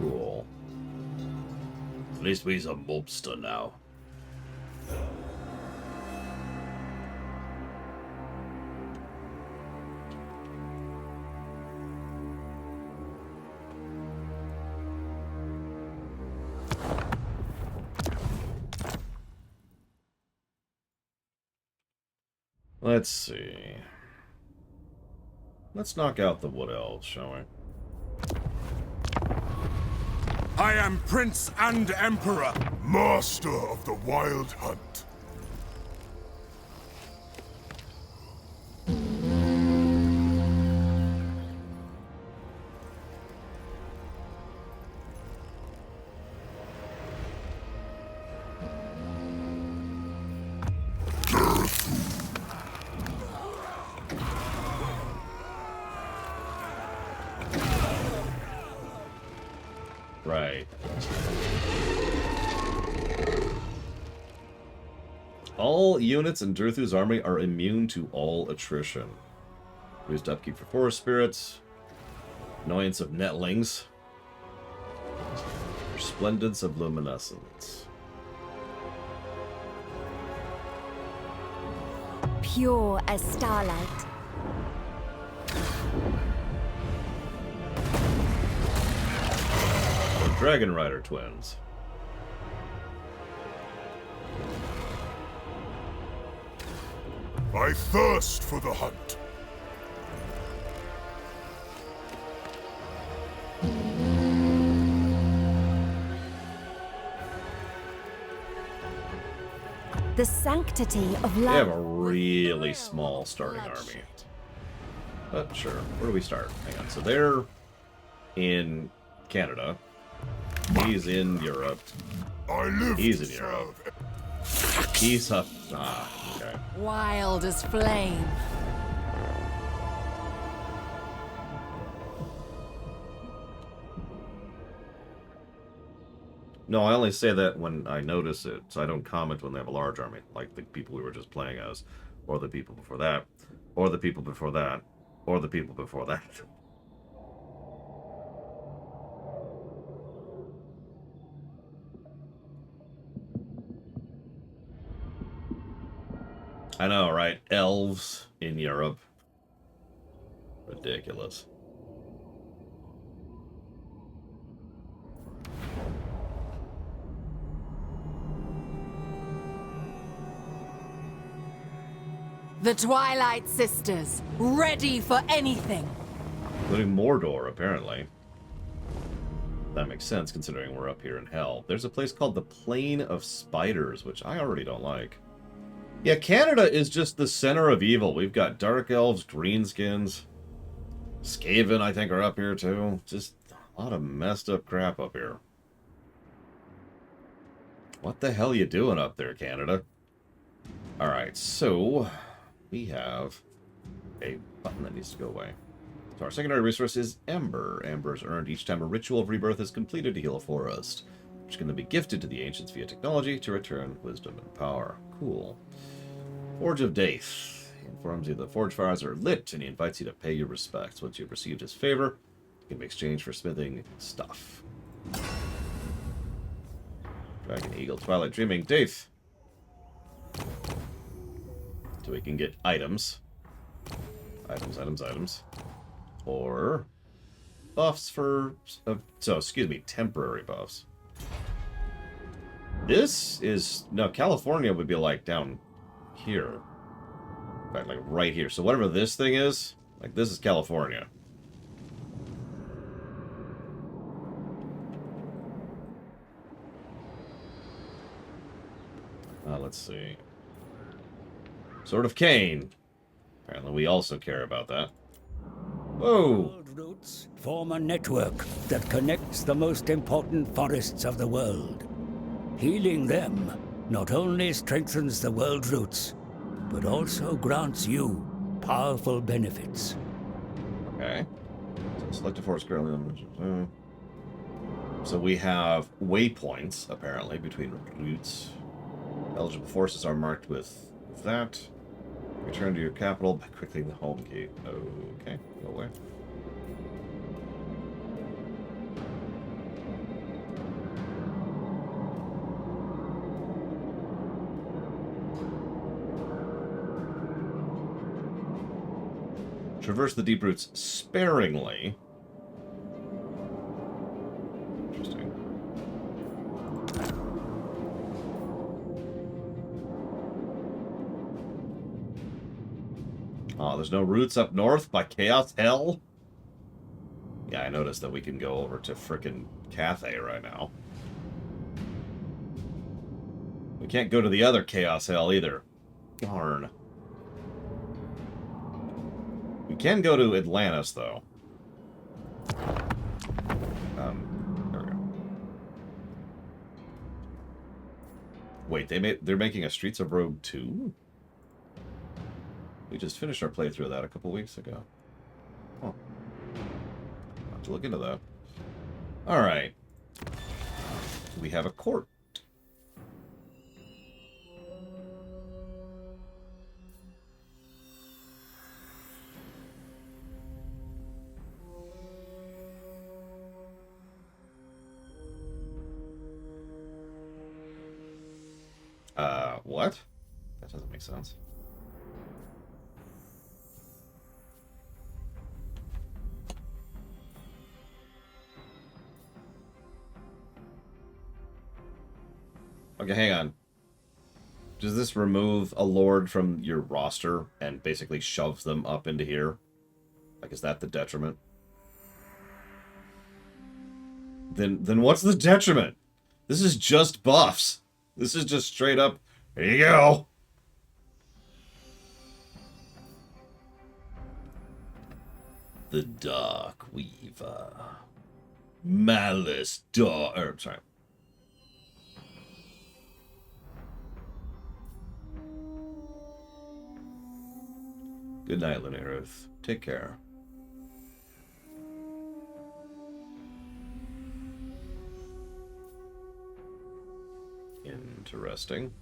Cool. At least we's a mobster now. Let's see. Let's knock out the Wood Elves, shall we? I am Prince and Emperor. Master of the Wild Hunt. Right. All units in Durthu's army are immune to all attrition. Reduced upkeep for forest spirits. Annoyance of netlings. Resplendence of luminescence. Pure as starlight. Dragon Rider twins. I thirst for the hunt. The sanctity of They love. have a really small starting army. But sure, where do we start? Hang on. So they're in Canada. He's in Europe. I live He's to in Europe. serve. He's up. Ah, okay. Wild as flame. No, I only say that when I notice it, so I don't comment when they have a large army, like the people we were just playing as, or the people before that, or the people before that, or the people before that. I know, right? Elves in Europe. Ridiculous. The Twilight Sisters, ready for anything. Including Mordor, apparently. That makes sense, considering we're up here in Hell. There's a place called the Plain of Spiders, which I already don't like. Yeah, Canada is just the center of evil. We've got Dark Elves, Greenskins. Skaven, I think, are up here too. Just a lot of messed up crap up here. What the hell you doing up there, Canada? Alright, so we have a button that needs to go away. So our secondary resource is Ember. Ember is earned each time a ritual of rebirth is completed to heal a forest, which can then be gifted to the ancients via technology to return wisdom and power. Cool. Forge of Daith. He informs you the forge fires are lit, and he invites you to pay your respects. Once you've received his favor, you can exchange for smithing stuff. Dragon Eagle, Twilight Dreaming, Daith. So we can get items. Items. Or buffs for... temporary buffs. This is... No, California would be like down here. In fact, like right here. So whatever this thing is, like this is California. Let's see. Sword of Cain. Apparently we also care about that. Whoa! World roots form a network that connects the most important forests of the world. Healing them not only strengthens the world roots, but also grants you powerful benefits. Okay. So select a forest currently. So we have waypoints, apparently, between roots. Eligible forces are marked with that. Return to your capital by clicking the home key. Okay, go away. Traverse the deep roots sparingly. Interesting. Oh, there's no roots up north by Chaos Hell? Yeah, I noticed that we can go over to frickin' Cathay right now. We can't go to the other Chaos Hell either. Darn. We can go to Atlantis, though. There we go. Wait, they're making a Streets of Rogue 2? We just finished our playthrough of that a couple weeks ago. Huh. I'll have to look into that. Alright. We have a court. What? That doesn't make sense. Okay, hang on. Does this remove a lord from your roster and basically shoves them up into here? Like, is that the detriment? Then what's the detriment? This is just buffs. This is just straight up, here you go. The Dark Weaver. Malice Dark... sorry. Good night, Lunaruth. Take care. Interesting.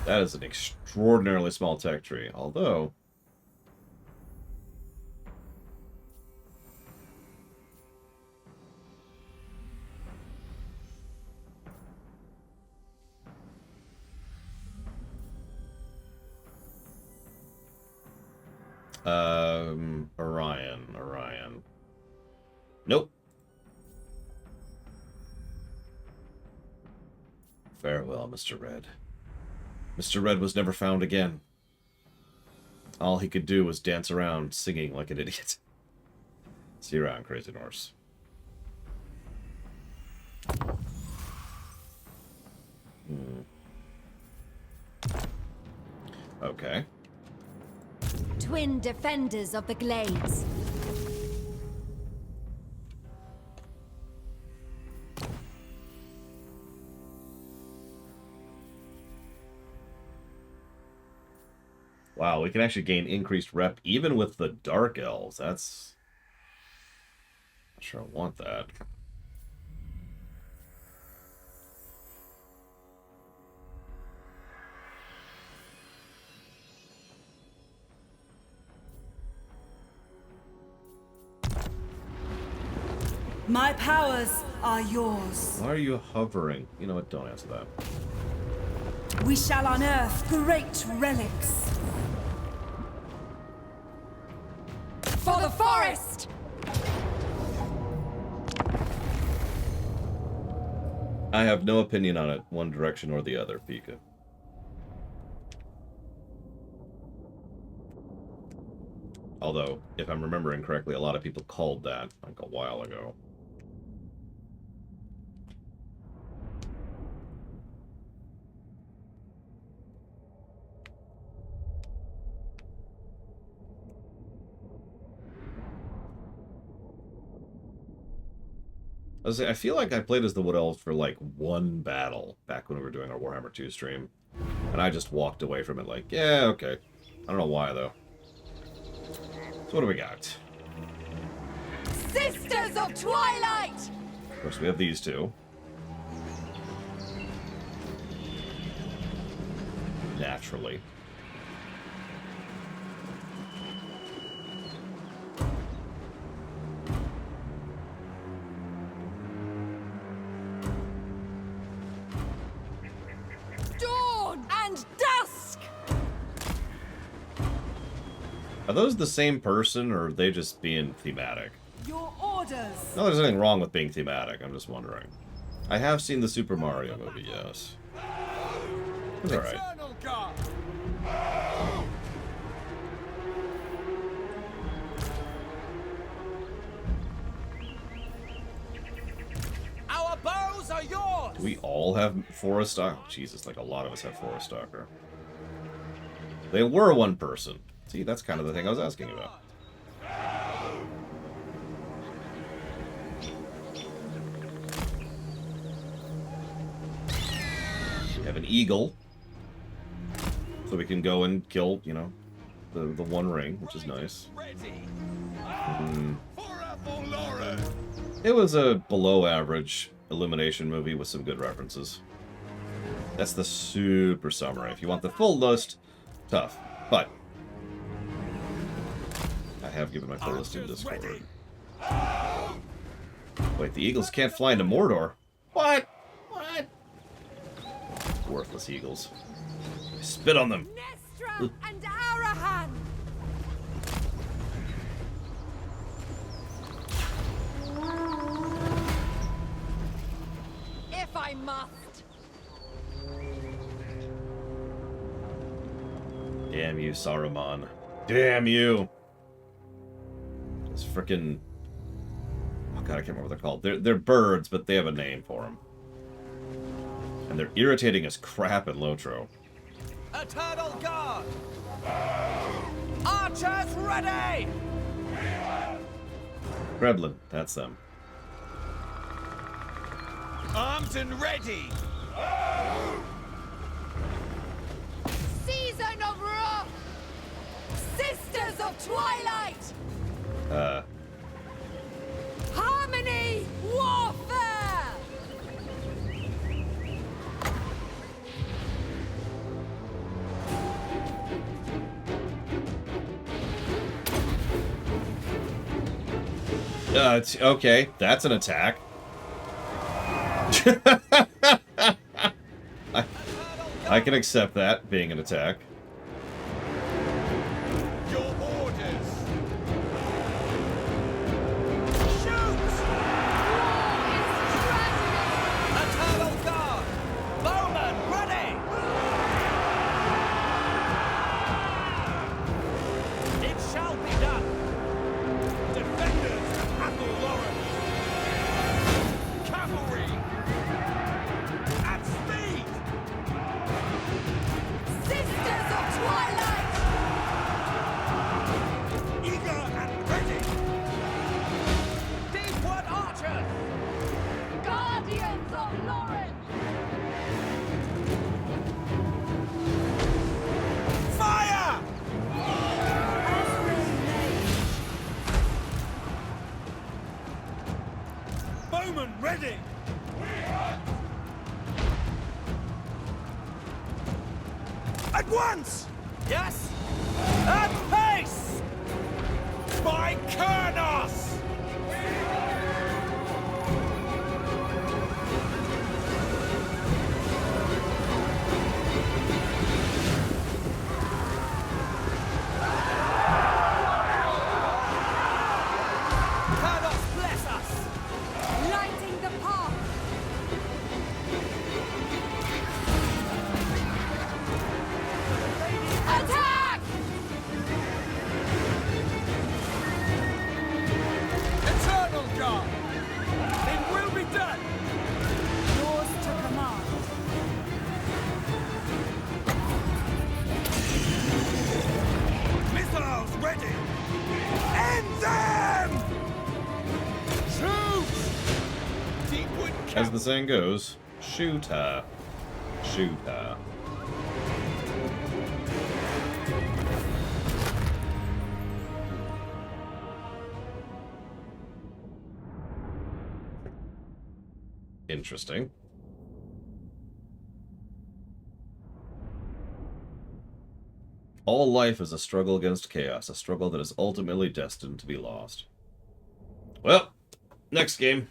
That is an extraordinarily small tech tree, although... Orion. Nope. Farewell, Mr. Red. Mr. Red was never found again. All he could do was dance around singing like an idiot. See you around, Crazy Norse. Okay. twin defenders of the Glades. Wow, we can actually gain increased rep even with the Dark Elves. That's... Not sure I want that. My powers are yours. Why are you hovering? You know what? Don't answer that. We shall unearth great relics. For the forest! I have no opinion on it, one direction or the other, Pika. Although, if I'm remembering correctly, a lot of people called that, like, a while ago. I feel like I played as the Wood Elves for, like, one battle back when we were doing our Warhammer 2 stream. And I just walked away from it like, yeah, okay. I don't know why, though. So what do we got? Sisters of Twilight! Of course, we have these two. Naturally. Dawn and dusk! Are those the same person, or are they just being thematic? Your orders. No, there's anything wrong with being thematic, I'm just wondering. I have seen the Super Mario movie, yes. It's alright. Our bows are yours! Do we all have Forest Stalker? Jesus, like a lot of us have Forest Stalker. They were one person. See, that's kind of the thing I was asking about. We have an eagle. So we can go and kill, you know, the one ring, which is nice. It was a below average Illumination movie with some good references. That's the super summary. If you want the full list, tough. But I have given my full list in Discord. Wait, the eagles can't fly into Mordor? What? What? Worthless eagles. Spit on them. Nestra and Arahan! If I must. Damn you, Saruman. Damn you. It's frickin'... Oh god, I can't remember what they're called. They're birds, but they have a name for them. And they're irritating as crap in Lotro. Eternal Guard! Archers ready! Kreblin, that's them. Armed and ready! Season of Wrath! Sisters of Twilight! Harmony! Warfare! Okay, that's an attack. I can accept that being an attack. Your orders! Shoot! Eternal Guard! Bowman, ready! It shall be done! Defenders, Athel Lauren! Cavalry! At speed! Sisters Human ready! At once! Yes? At pace! By Kernos! Kernos, bless us! Lighting the path! Attack! Eternal God! It will be done! Yours to command. Missiles ready! End them! Shoot! Deepwood As the saying goes, shoot her. Shoot her. Interesting. All life is a struggle against chaos, a struggle that is ultimately destined to be lost. Well, next game.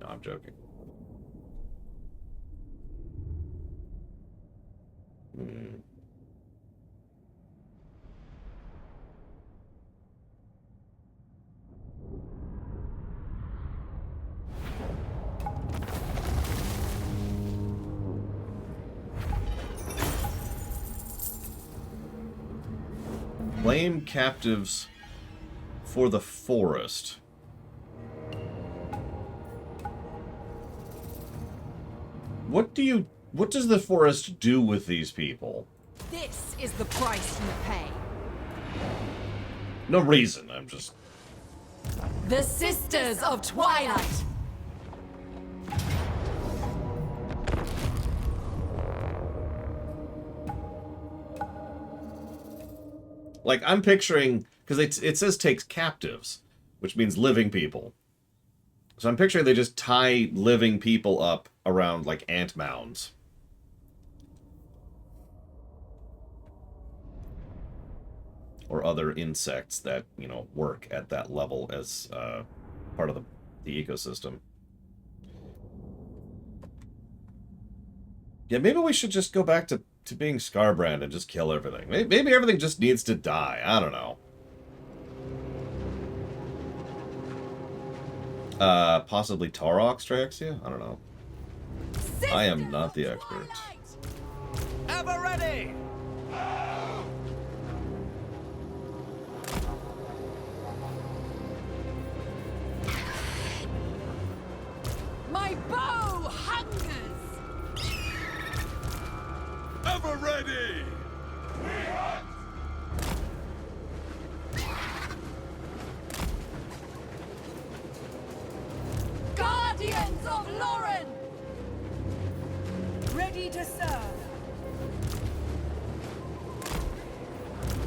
No, I'm joking. Claim captives for the forest. What does the forest do with these people? This is the price you pay. No reason, I'm just... The Sisters of Twilight! Like, I'm picturing... Because it says takes captives, which means living people. So I'm picturing they just tie living people up around, like, ant mounds. Or other insects that, you know, work at that level as part of the ecosystem. Yeah, maybe we should just go back to being Scarbrand and just kill everything. Maybe everything just needs to die. I don't know. Possibly Taurox Traxia? I don't know. I am not the expert. Ever ready! My bow hungers! Ever ready! Guardians of Lauren! Ready to serve.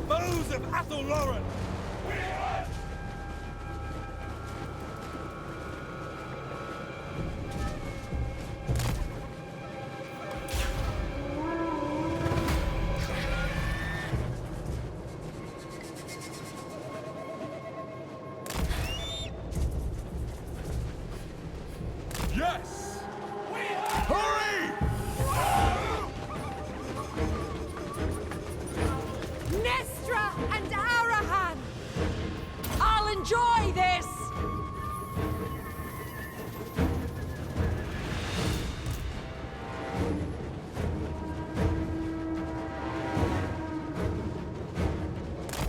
Bows of Athel Lauren! Yes! Hurry! Nestra and Arahan! I'll enjoy this!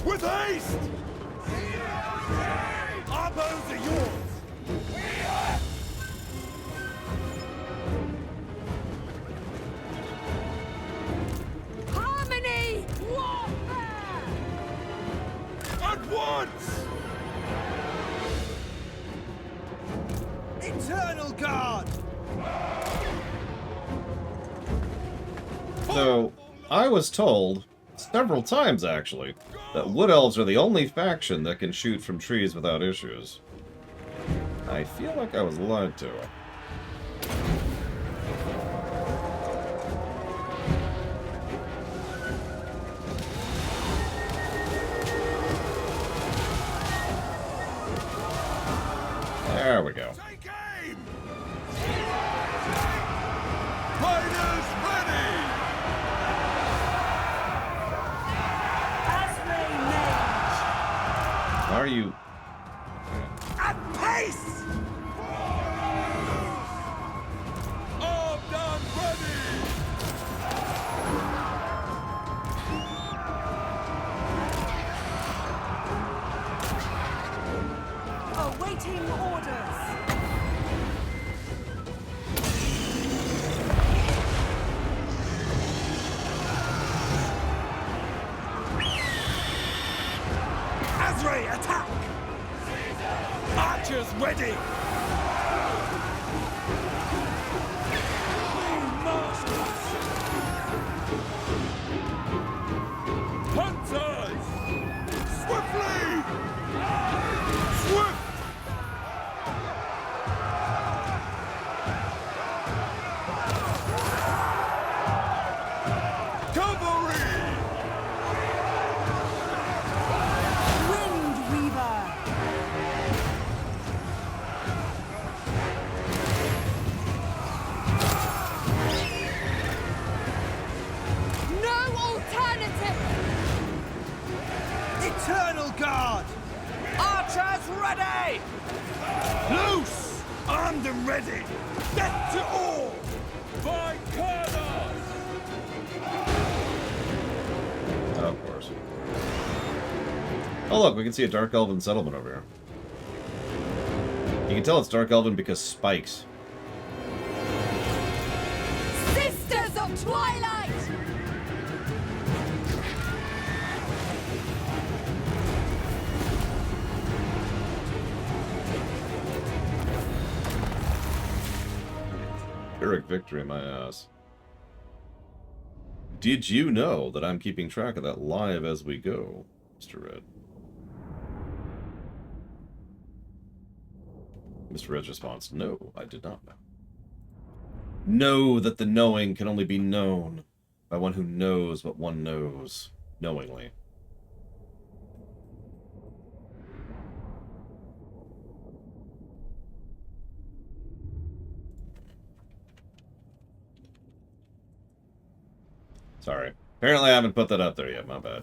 With haste! Our bows are yours! Harmony! Warfare! At once! Eternal Guard! So, I was told, several times actually, that Wood Elves are the only faction that can shoot from trees without issues. I feel like I was lied to. There we go. Take aim! Riders ready! Asray Mage! Why are you... At pace! Armed and ready! Awaiting orders! Asray, attack! Archers ready! Hunters! Swiftly! Swift! Cavalry! Wind Weaver! No alternative! Eternal Guard! Archers ready! Loose! Armed and ready! Death to all! By Kurnos! Of course. Oh look, we can see a Dark Elven settlement over here. You can tell it's Dark Elven because spikes. Sisters of Twilight! Pyrrhic victory, my ass. Did you know that I'm keeping track of that live as we go, Mr. Red? Mr. Red's response, no, I did not know. Know that the knowing can only be known by one who knows what one knows, knowingly. Sorry. Apparently I haven't put that up there yet, my bad.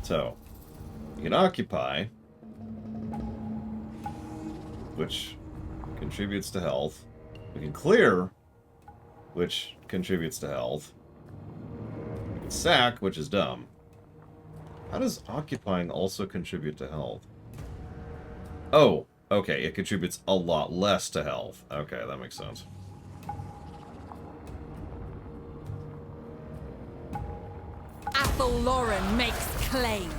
So, you can occupy, which contributes to health. We can clear, which contributes to health. We can sack, which is dumb. How does occupying also contribute to health? Oh, okay, it contributes a lot less to health. Okay, that makes sense. Athel Lauren makes claim.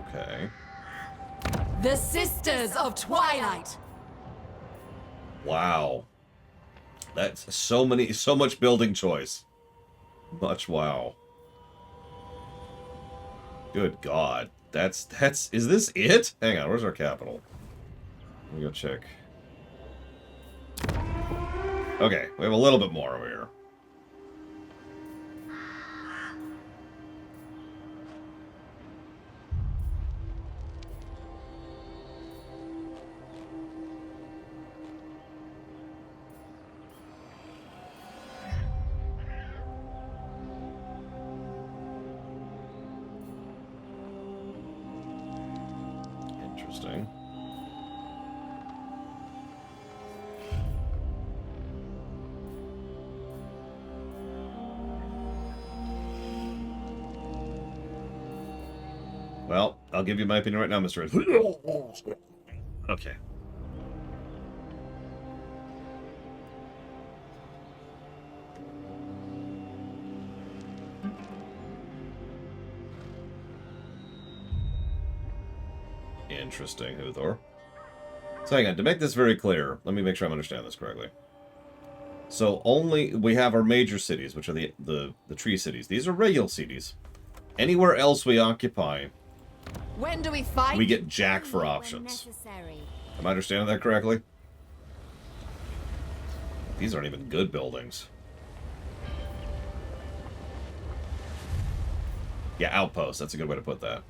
Okay. The Sisters of Twilight. Wow. That's so much building choice. Much wow. Good God. Is this it? Hang on, where's our capital? Let me go check. Okay, we have a little bit more over here. Interesting. Well, I'll give you my opinion right now, Mr. Ed. Okay. Interesting, Uthor. So hang on, to make this very clear, let me make sure I understand this correctly. So we have our major cities, which are the tree cities. These are regular cities. Anywhere else we occupy, When do we fight? we get jack for options. Am I understanding that correctly? These aren't even good buildings. Yeah, outposts. That's a good way to put that.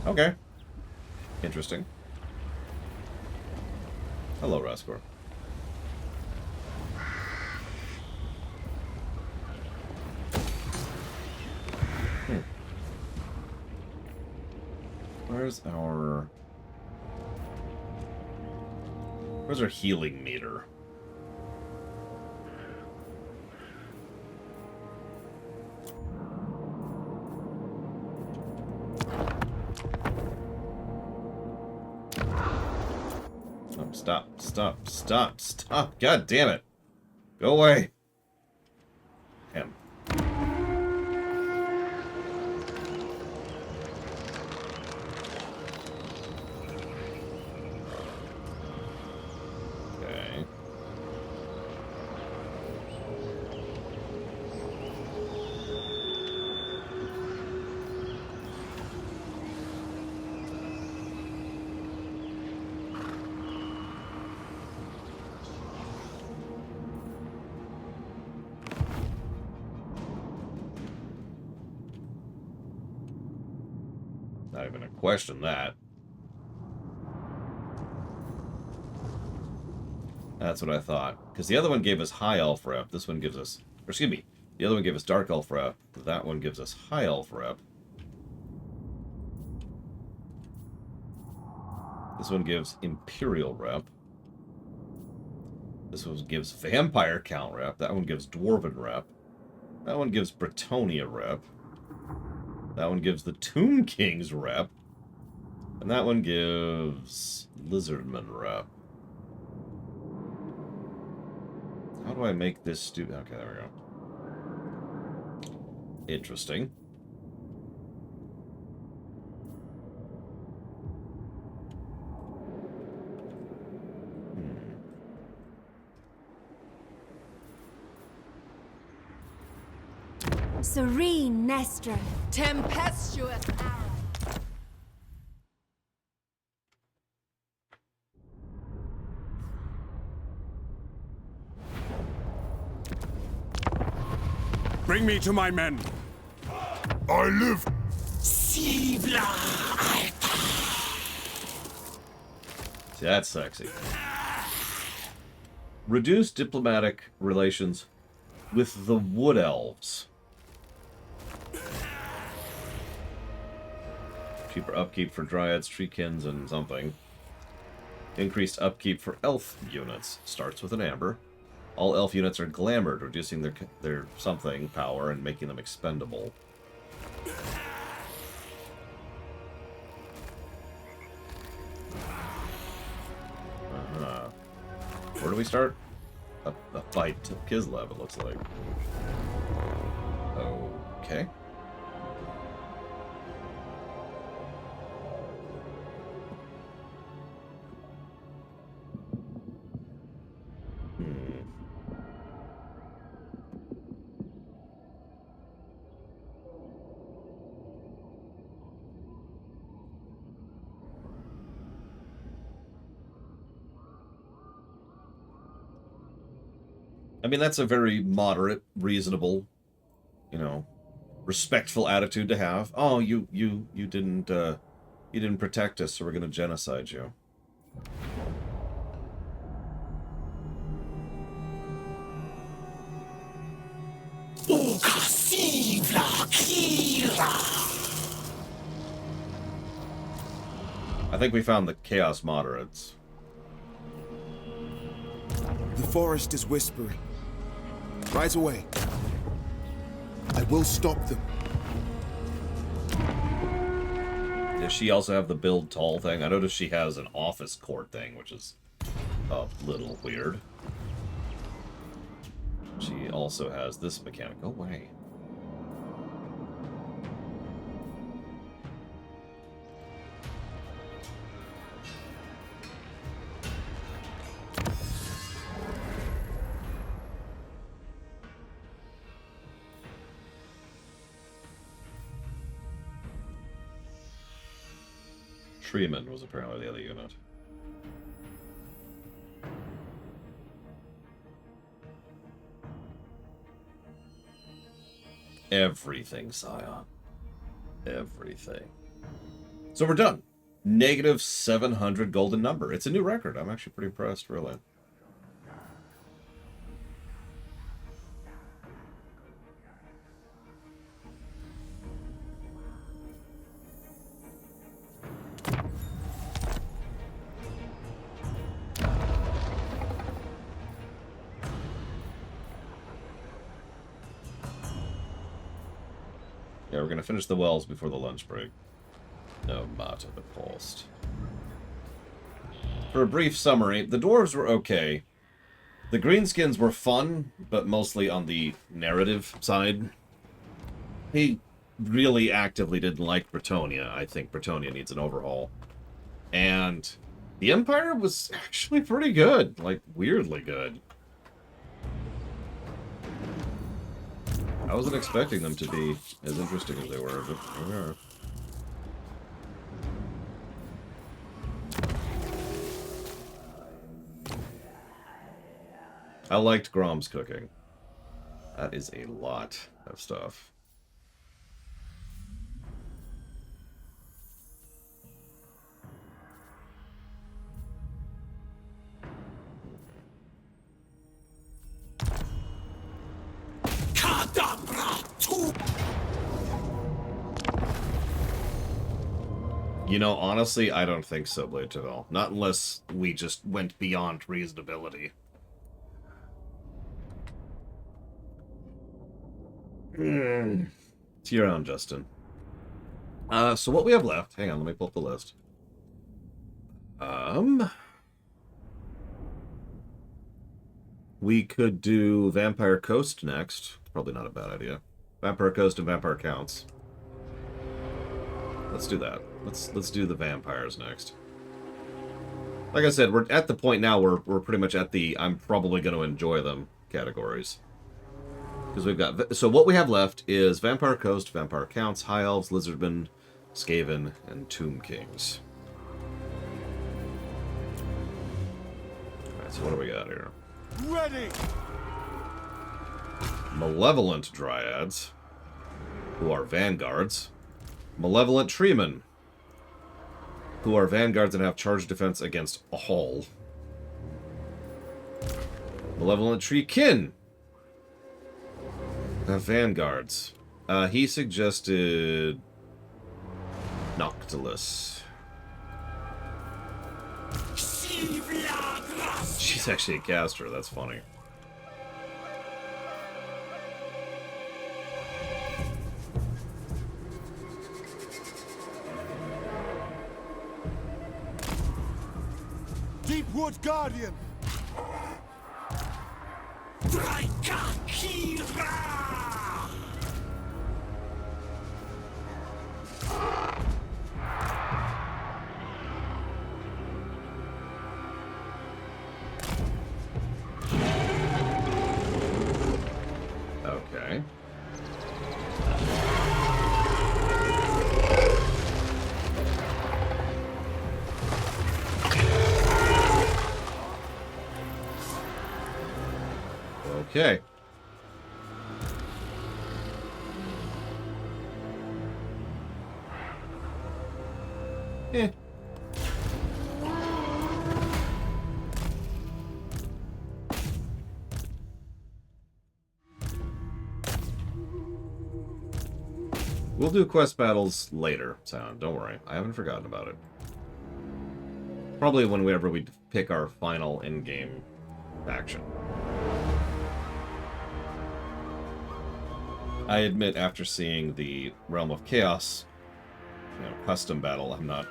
Okay. Interesting. Hello, Raskor. Where's our healing meter? Oh, stop. God damn it. Go away. Him. Okay. Not even a question that. That's what I thought. Because the other one gave us high elf rep. This one gives us... Or excuse me. The other one gave us dark elf rep. That one gives us high elf rep. This one gives imperial rep. This one gives vampire count rep. That one gives dwarven rep. That one gives Bretonia rep. That one gives the Tomb King's rep. And that one gives Lizardman rep. How do I make this stupid? Okay, there we go. Interesting. Serene Nestra. Tempestuous arrow. Bring me to my men. I live. See, that's sexy. Reduce diplomatic relations with the Wood Elves. Cheaper upkeep for Dryads, Treekins, and something. Increased upkeep for Elf units. Starts with an Amber. All Elf units are glamored, reducing their something power and making them expendable. Where do we start? A fight to Kislev, it looks like. Okay. I mean, that's a very moderate, reasonable, you know, respectful attitude to have. Oh, you didn't protect us, so we're gonna genocide you. I think we found the Chaos Moderates. The forest is whispering. Rise away. I will stop them. Does she also have the build tall thing? I noticed she has an office court thing, which is a little weird. She also has this mechanic. Go away. Treeman was apparently the other unit. Everything, Scion. Everything. So we're done. Negative 700 golden number. It's a new record. I'm actually pretty impressed, really. Yeah, we're going to finish the wells before the lunch break. No matter the cost. For a brief summary, the dwarves were okay. The greenskins were fun, but mostly on the narrative side. He really actively didn't like Bretonnia. I think Bretonnia needs an overhaul. And the Empire was actually pretty good. Like, weirdly good. I wasn't expecting them to be as interesting as they were, but they are. I liked Grom's cooking. That is a lot of stuff. You know, honestly, I don't think so, Blade Tavel. Not unless we just went beyond reasonability. To your own, Justin. So what we have left... Hang on, let me pull up the list. We could do Vampire Coast next. Probably not a bad idea. Vampire Coast and Vampire Counts. Let's do that. Let's do the vampires next. Like I said, we're at the point now where we're pretty much at the I'm probably going to enjoy them categories. Because we've got... So what we have left is Vampire Coast, Vampire Counts, High Elves, Lizardmen, Skaven, and Tomb Kings. Alright, so what do we got here? Ready! Malevolent Dryads, who are Vanguards. Malevolent Treemen, who are Vanguards and have charge defense against all. Malevolent Treekin, have Vanguards. He suggested Noctilus. She's actually a caster, that's funny. Deepwood Guardian! Okay. Okay. Eh. We'll do quest battles later, Sound. Don't worry. I haven't forgotten about it. Probably whenever we pick our final in-game faction. I admit, after seeing the Realm of Chaos, custom battle, I'm not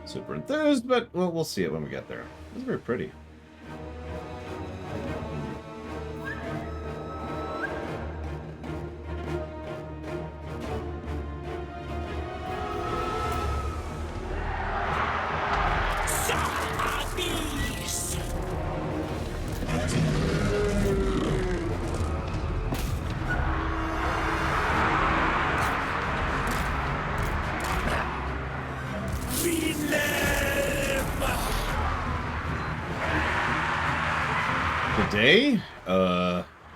super enthused, but we'll see it when we get there. It's very pretty. Greenland!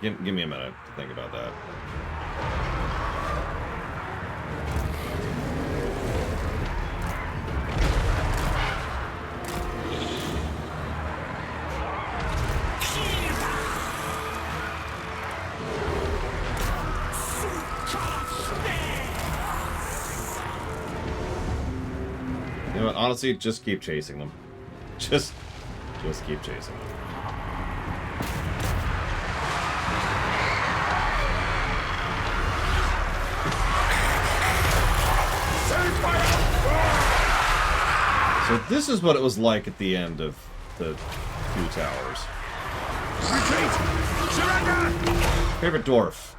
Give me a minute to think about that. You know what, honestly, just keep chasing them. Just keep chasing them. So this is what it was like at the end of the 2 towers. Retreat! Surrender! Favorite dwarf?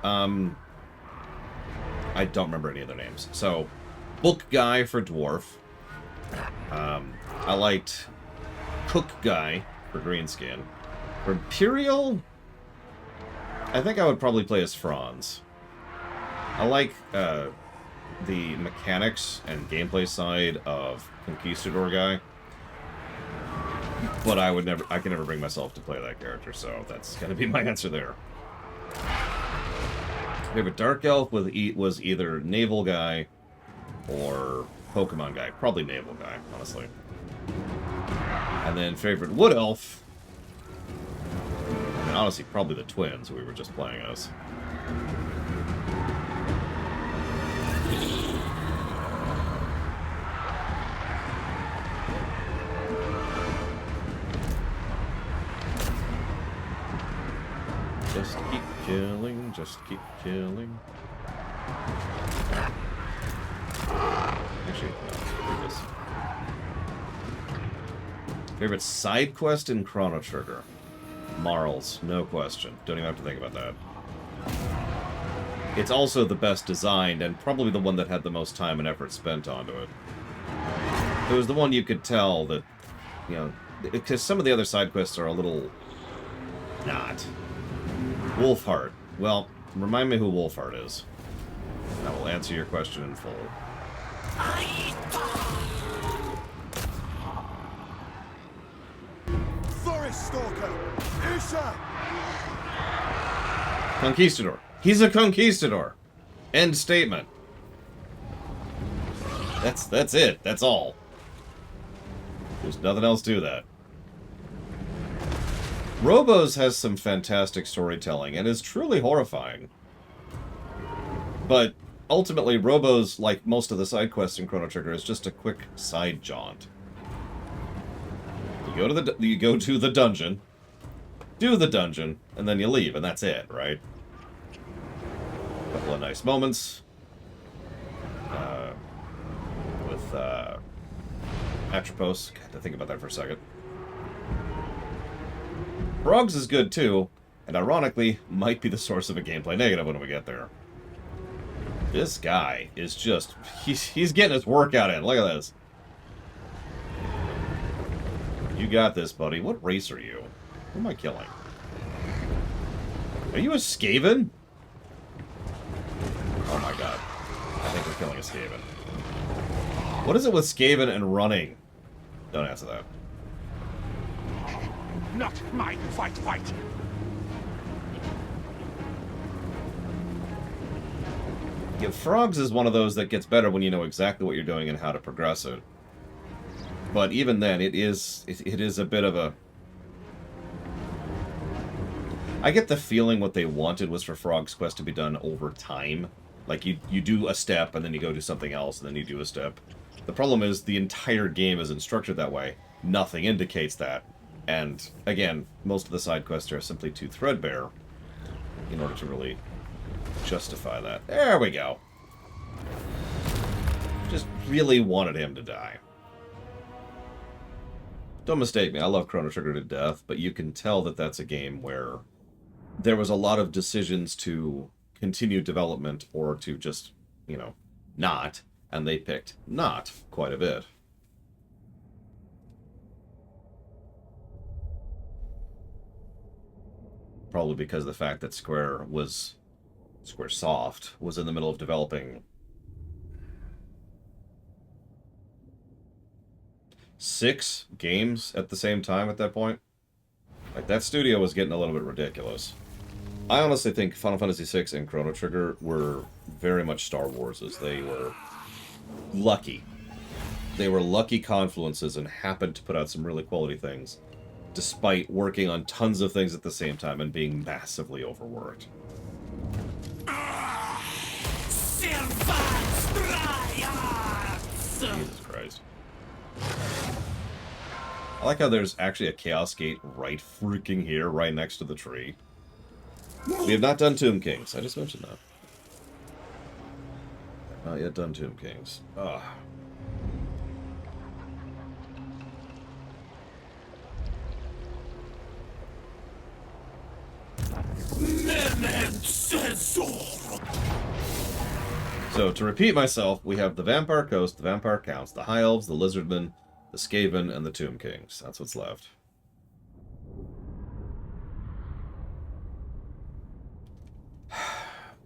I don't remember any of their names. So, book guy for dwarf. I liked cook guy for greenskin. For Imperial, I think I would probably play as Franz. I like the mechanics and gameplay side of Conquistador guy, but I can never bring myself to play that character, so that's gonna be my answer there. Favorite Dark Elf was either Naval guy or Pokemon guy. Probably Naval guy, honestly. And then favorite Wood Elf, and honestly, probably the twins we were just playing as. Just keep killing, just keep killing. Actually, no, this. Favorite side quest in Chrono Trigger? Marls, no question. Don't even have to think about that. It's also the best designed, and probably the one that had the most time and effort spent onto it. It was the one you could tell that, you know, because some of the other side quests are a little... not. Wolfheart. Well, remind me who Wolfheart is. I will answer your question in full. Forest Stalker! Isha! Conquistador. He's a conquistador. End statement. That's it. That's all. There's nothing else to that. Robos has some fantastic storytelling and is truly horrifying. But ultimately, Robos, like most of the side quests in Chrono Trigger, is just a quick side jaunt. You go to the dungeon, do the dungeon, and then you leave, and that's it, right? A couple of nice moments with Atropos. Got to think about that for a second. Frogs is good too, and ironically, might be the source of a gameplay negative when we get there. This guy is just... He's getting his workout in. Look at this. You got this, buddy. What race are you? Who am I killing? Are you a Skaven? Oh my god. I think we're killing a Skaven. What is it with Skaven and running? Don't answer that. Not my fight. Yeah, Frogs is one of those that gets better when you know exactly what you're doing and how to progress it. But even then, it is a bit of a... I get the feeling what they wanted was for Frog's Quest to be done over time. Like, you do a step, and then you go do something else, and then you do a step. The problem is, the entire game isn't structured that way. Nothing indicates that. And, again, most of the side quests are simply too threadbare in order to really justify that. There we go. Just really wanted him to die. Don't mistake me, I love Chrono Trigger to death, but you can tell that that's a game where there was a lot of decisions to continue development or to just, you know, not, and they picked not quite a bit. Probably because of the fact that Squaresoft was in the middle of developing 6 games at the same time at that point. Like, that studio was getting a little bit ridiculous. I honestly think Final Fantasy VI and Chrono Trigger were very much Star Warses. They were lucky. They were lucky confluences and happened to put out some really quality things, despite working on tons of things at the same time and being massively overworked. Jesus Christ. I like how there's actually a Chaos Gate right freaking here, right next to the tree. We have not done Tomb Kings. I just mentioned that. Not yet done Tomb Kings. Ugh. So, to repeat myself, we have the Vampire Coast, the Vampire Counts, the High Elves, the Lizardmen, the Skaven, and the Tomb Kings. That's what's left.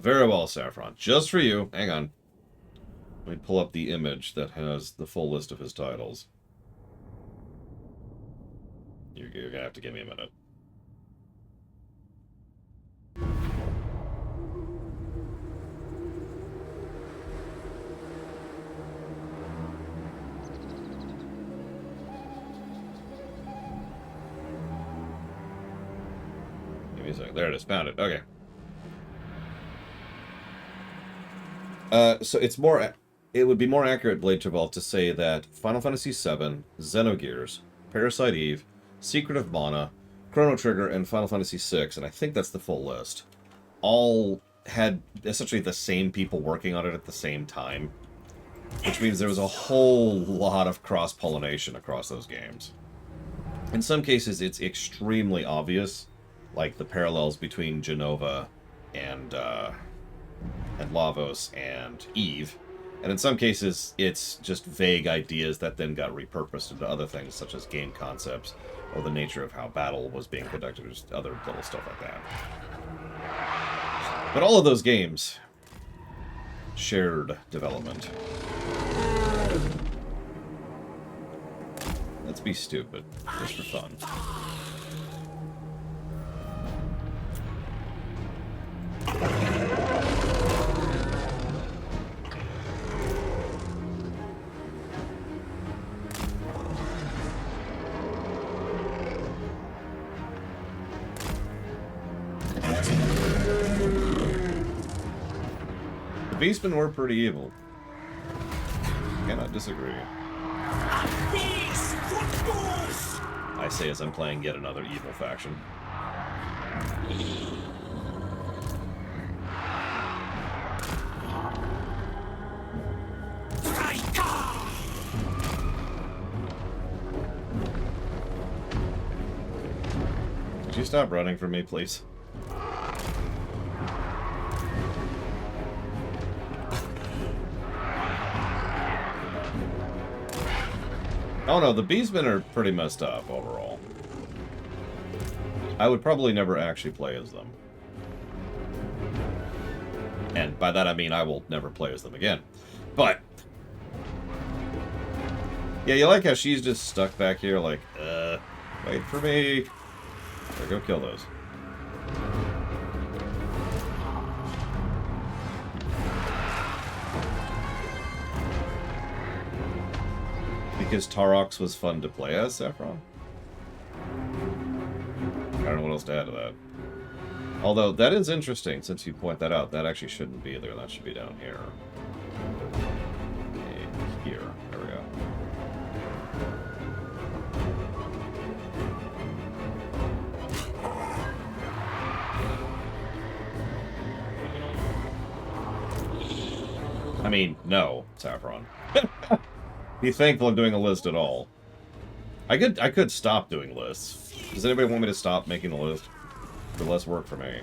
Very well, Saffron. Just for you. Hang on. Let me pull up the image that has the full list of his titles. You're going to have to give me a minute. Give me a second. There it is. Found it. Okay. So it's more... It would be more accurate, Blade Travell, to say that Final Fantasy VII, Xenogears, Parasite Eve, Secret of Mana, Chrono Trigger, and Final Fantasy VI, and I think that's the full list, all had essentially the same people working on it at the same time, which means there was a whole lot of cross-pollination across those games. In some cases, it's extremely obvious, like the parallels between Genova and Lavos and Eve. And in some cases, it's just vague ideas that then got repurposed into other things, such as game concepts, or the nature of how battle was being conducted, or just other little stuff like that. But all of those games shared development. Let's be stupid, just for fun. The Beastmen were pretty evil. Cannot disagree. I say as I'm playing yet another evil faction. Could you stop running from me, please? Oh no, the Beastmen are pretty messed up overall. I would probably never actually play as them. And by that I mean I will never play as them again. But yeah, you like how she's just stuck back here like, wait for me. So go kill those. Because Tarox was fun to play as, Saffron? I don't know what else to add to that. Although, that is interesting, since you point that out. That actually shouldn't be there. That should be down here. Okay, here. There we go. I mean, no, Saffron. Be thankful I'm doing a list at all. I could stop doing lists. Does anybody want me to stop making the list? For less work for me.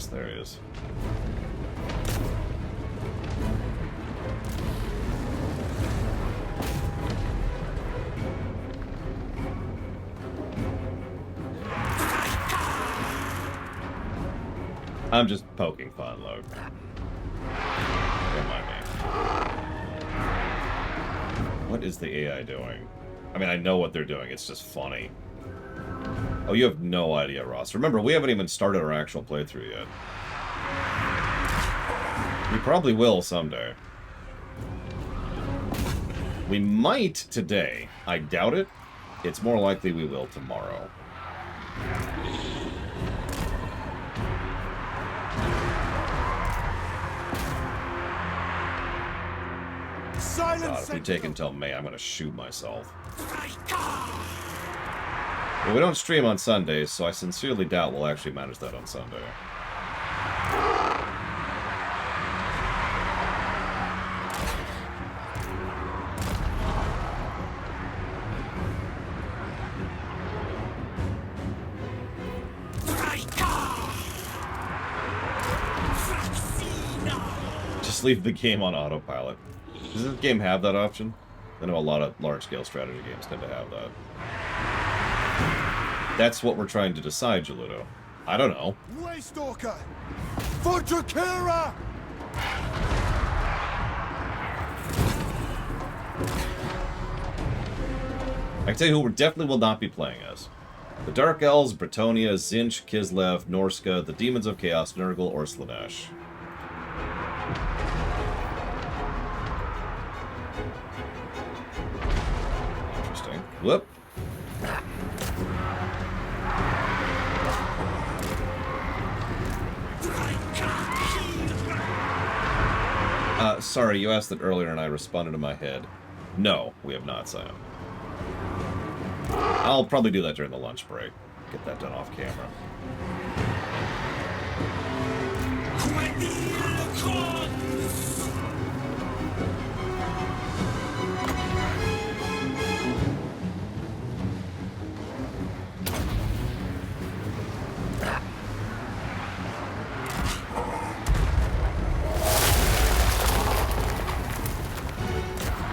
There he is. I'm just poking fun, Logan. Don't mind me. What is the AI doing? I mean, I know what they're doing. It's just funny. Oh, you have no idea, Ross. Remember, we haven't even started our actual playthrough yet. We probably will someday. We might today. I doubt it. It's more likely we will tomorrow. God, if we take until May, I'm gonna shoot myself. Well, we don't stream on Sundays, so I sincerely doubt we'll actually manage that on Sunday. Just leave the game on autopilot. Does this game have that option? I know a lot of large-scale strategy games tend to have that. That's what we're trying to decide, Geludo. I don't know. Waystalker! For Drakira! I can tell you who we definitely will not be playing as. The Dark Elves, Bretonia, Zinch, Kislev, Norska, the Demons of Chaos, Nurgle, or Slaanesh. Interesting. Whoop. Sorry, you asked that earlier and I responded in my head. No, we have not, Sam. I'll probably do that during the lunch break. Get that done off camera.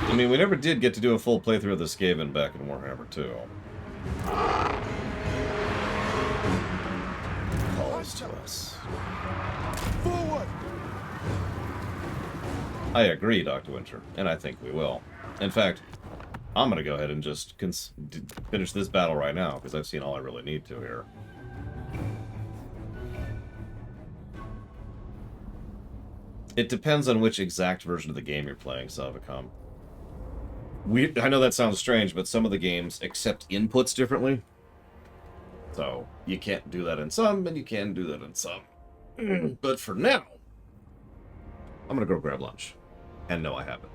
I mean, we never did get to do a full playthrough of the Skaven back in Warhammer 2. Calls to us. Forward! I agree, Dr. Winter, and I think we will. In fact, I'm going to go ahead and just finish this battle right now, because I've seen all I really need to here. It depends on which exact version of the game you're playing, Savicom. I know that sounds strange, but some of the games accept inputs differently. So, you can't do that in some, and you can do that in some. But for now, I'm going to go grab lunch. And no, I haven't.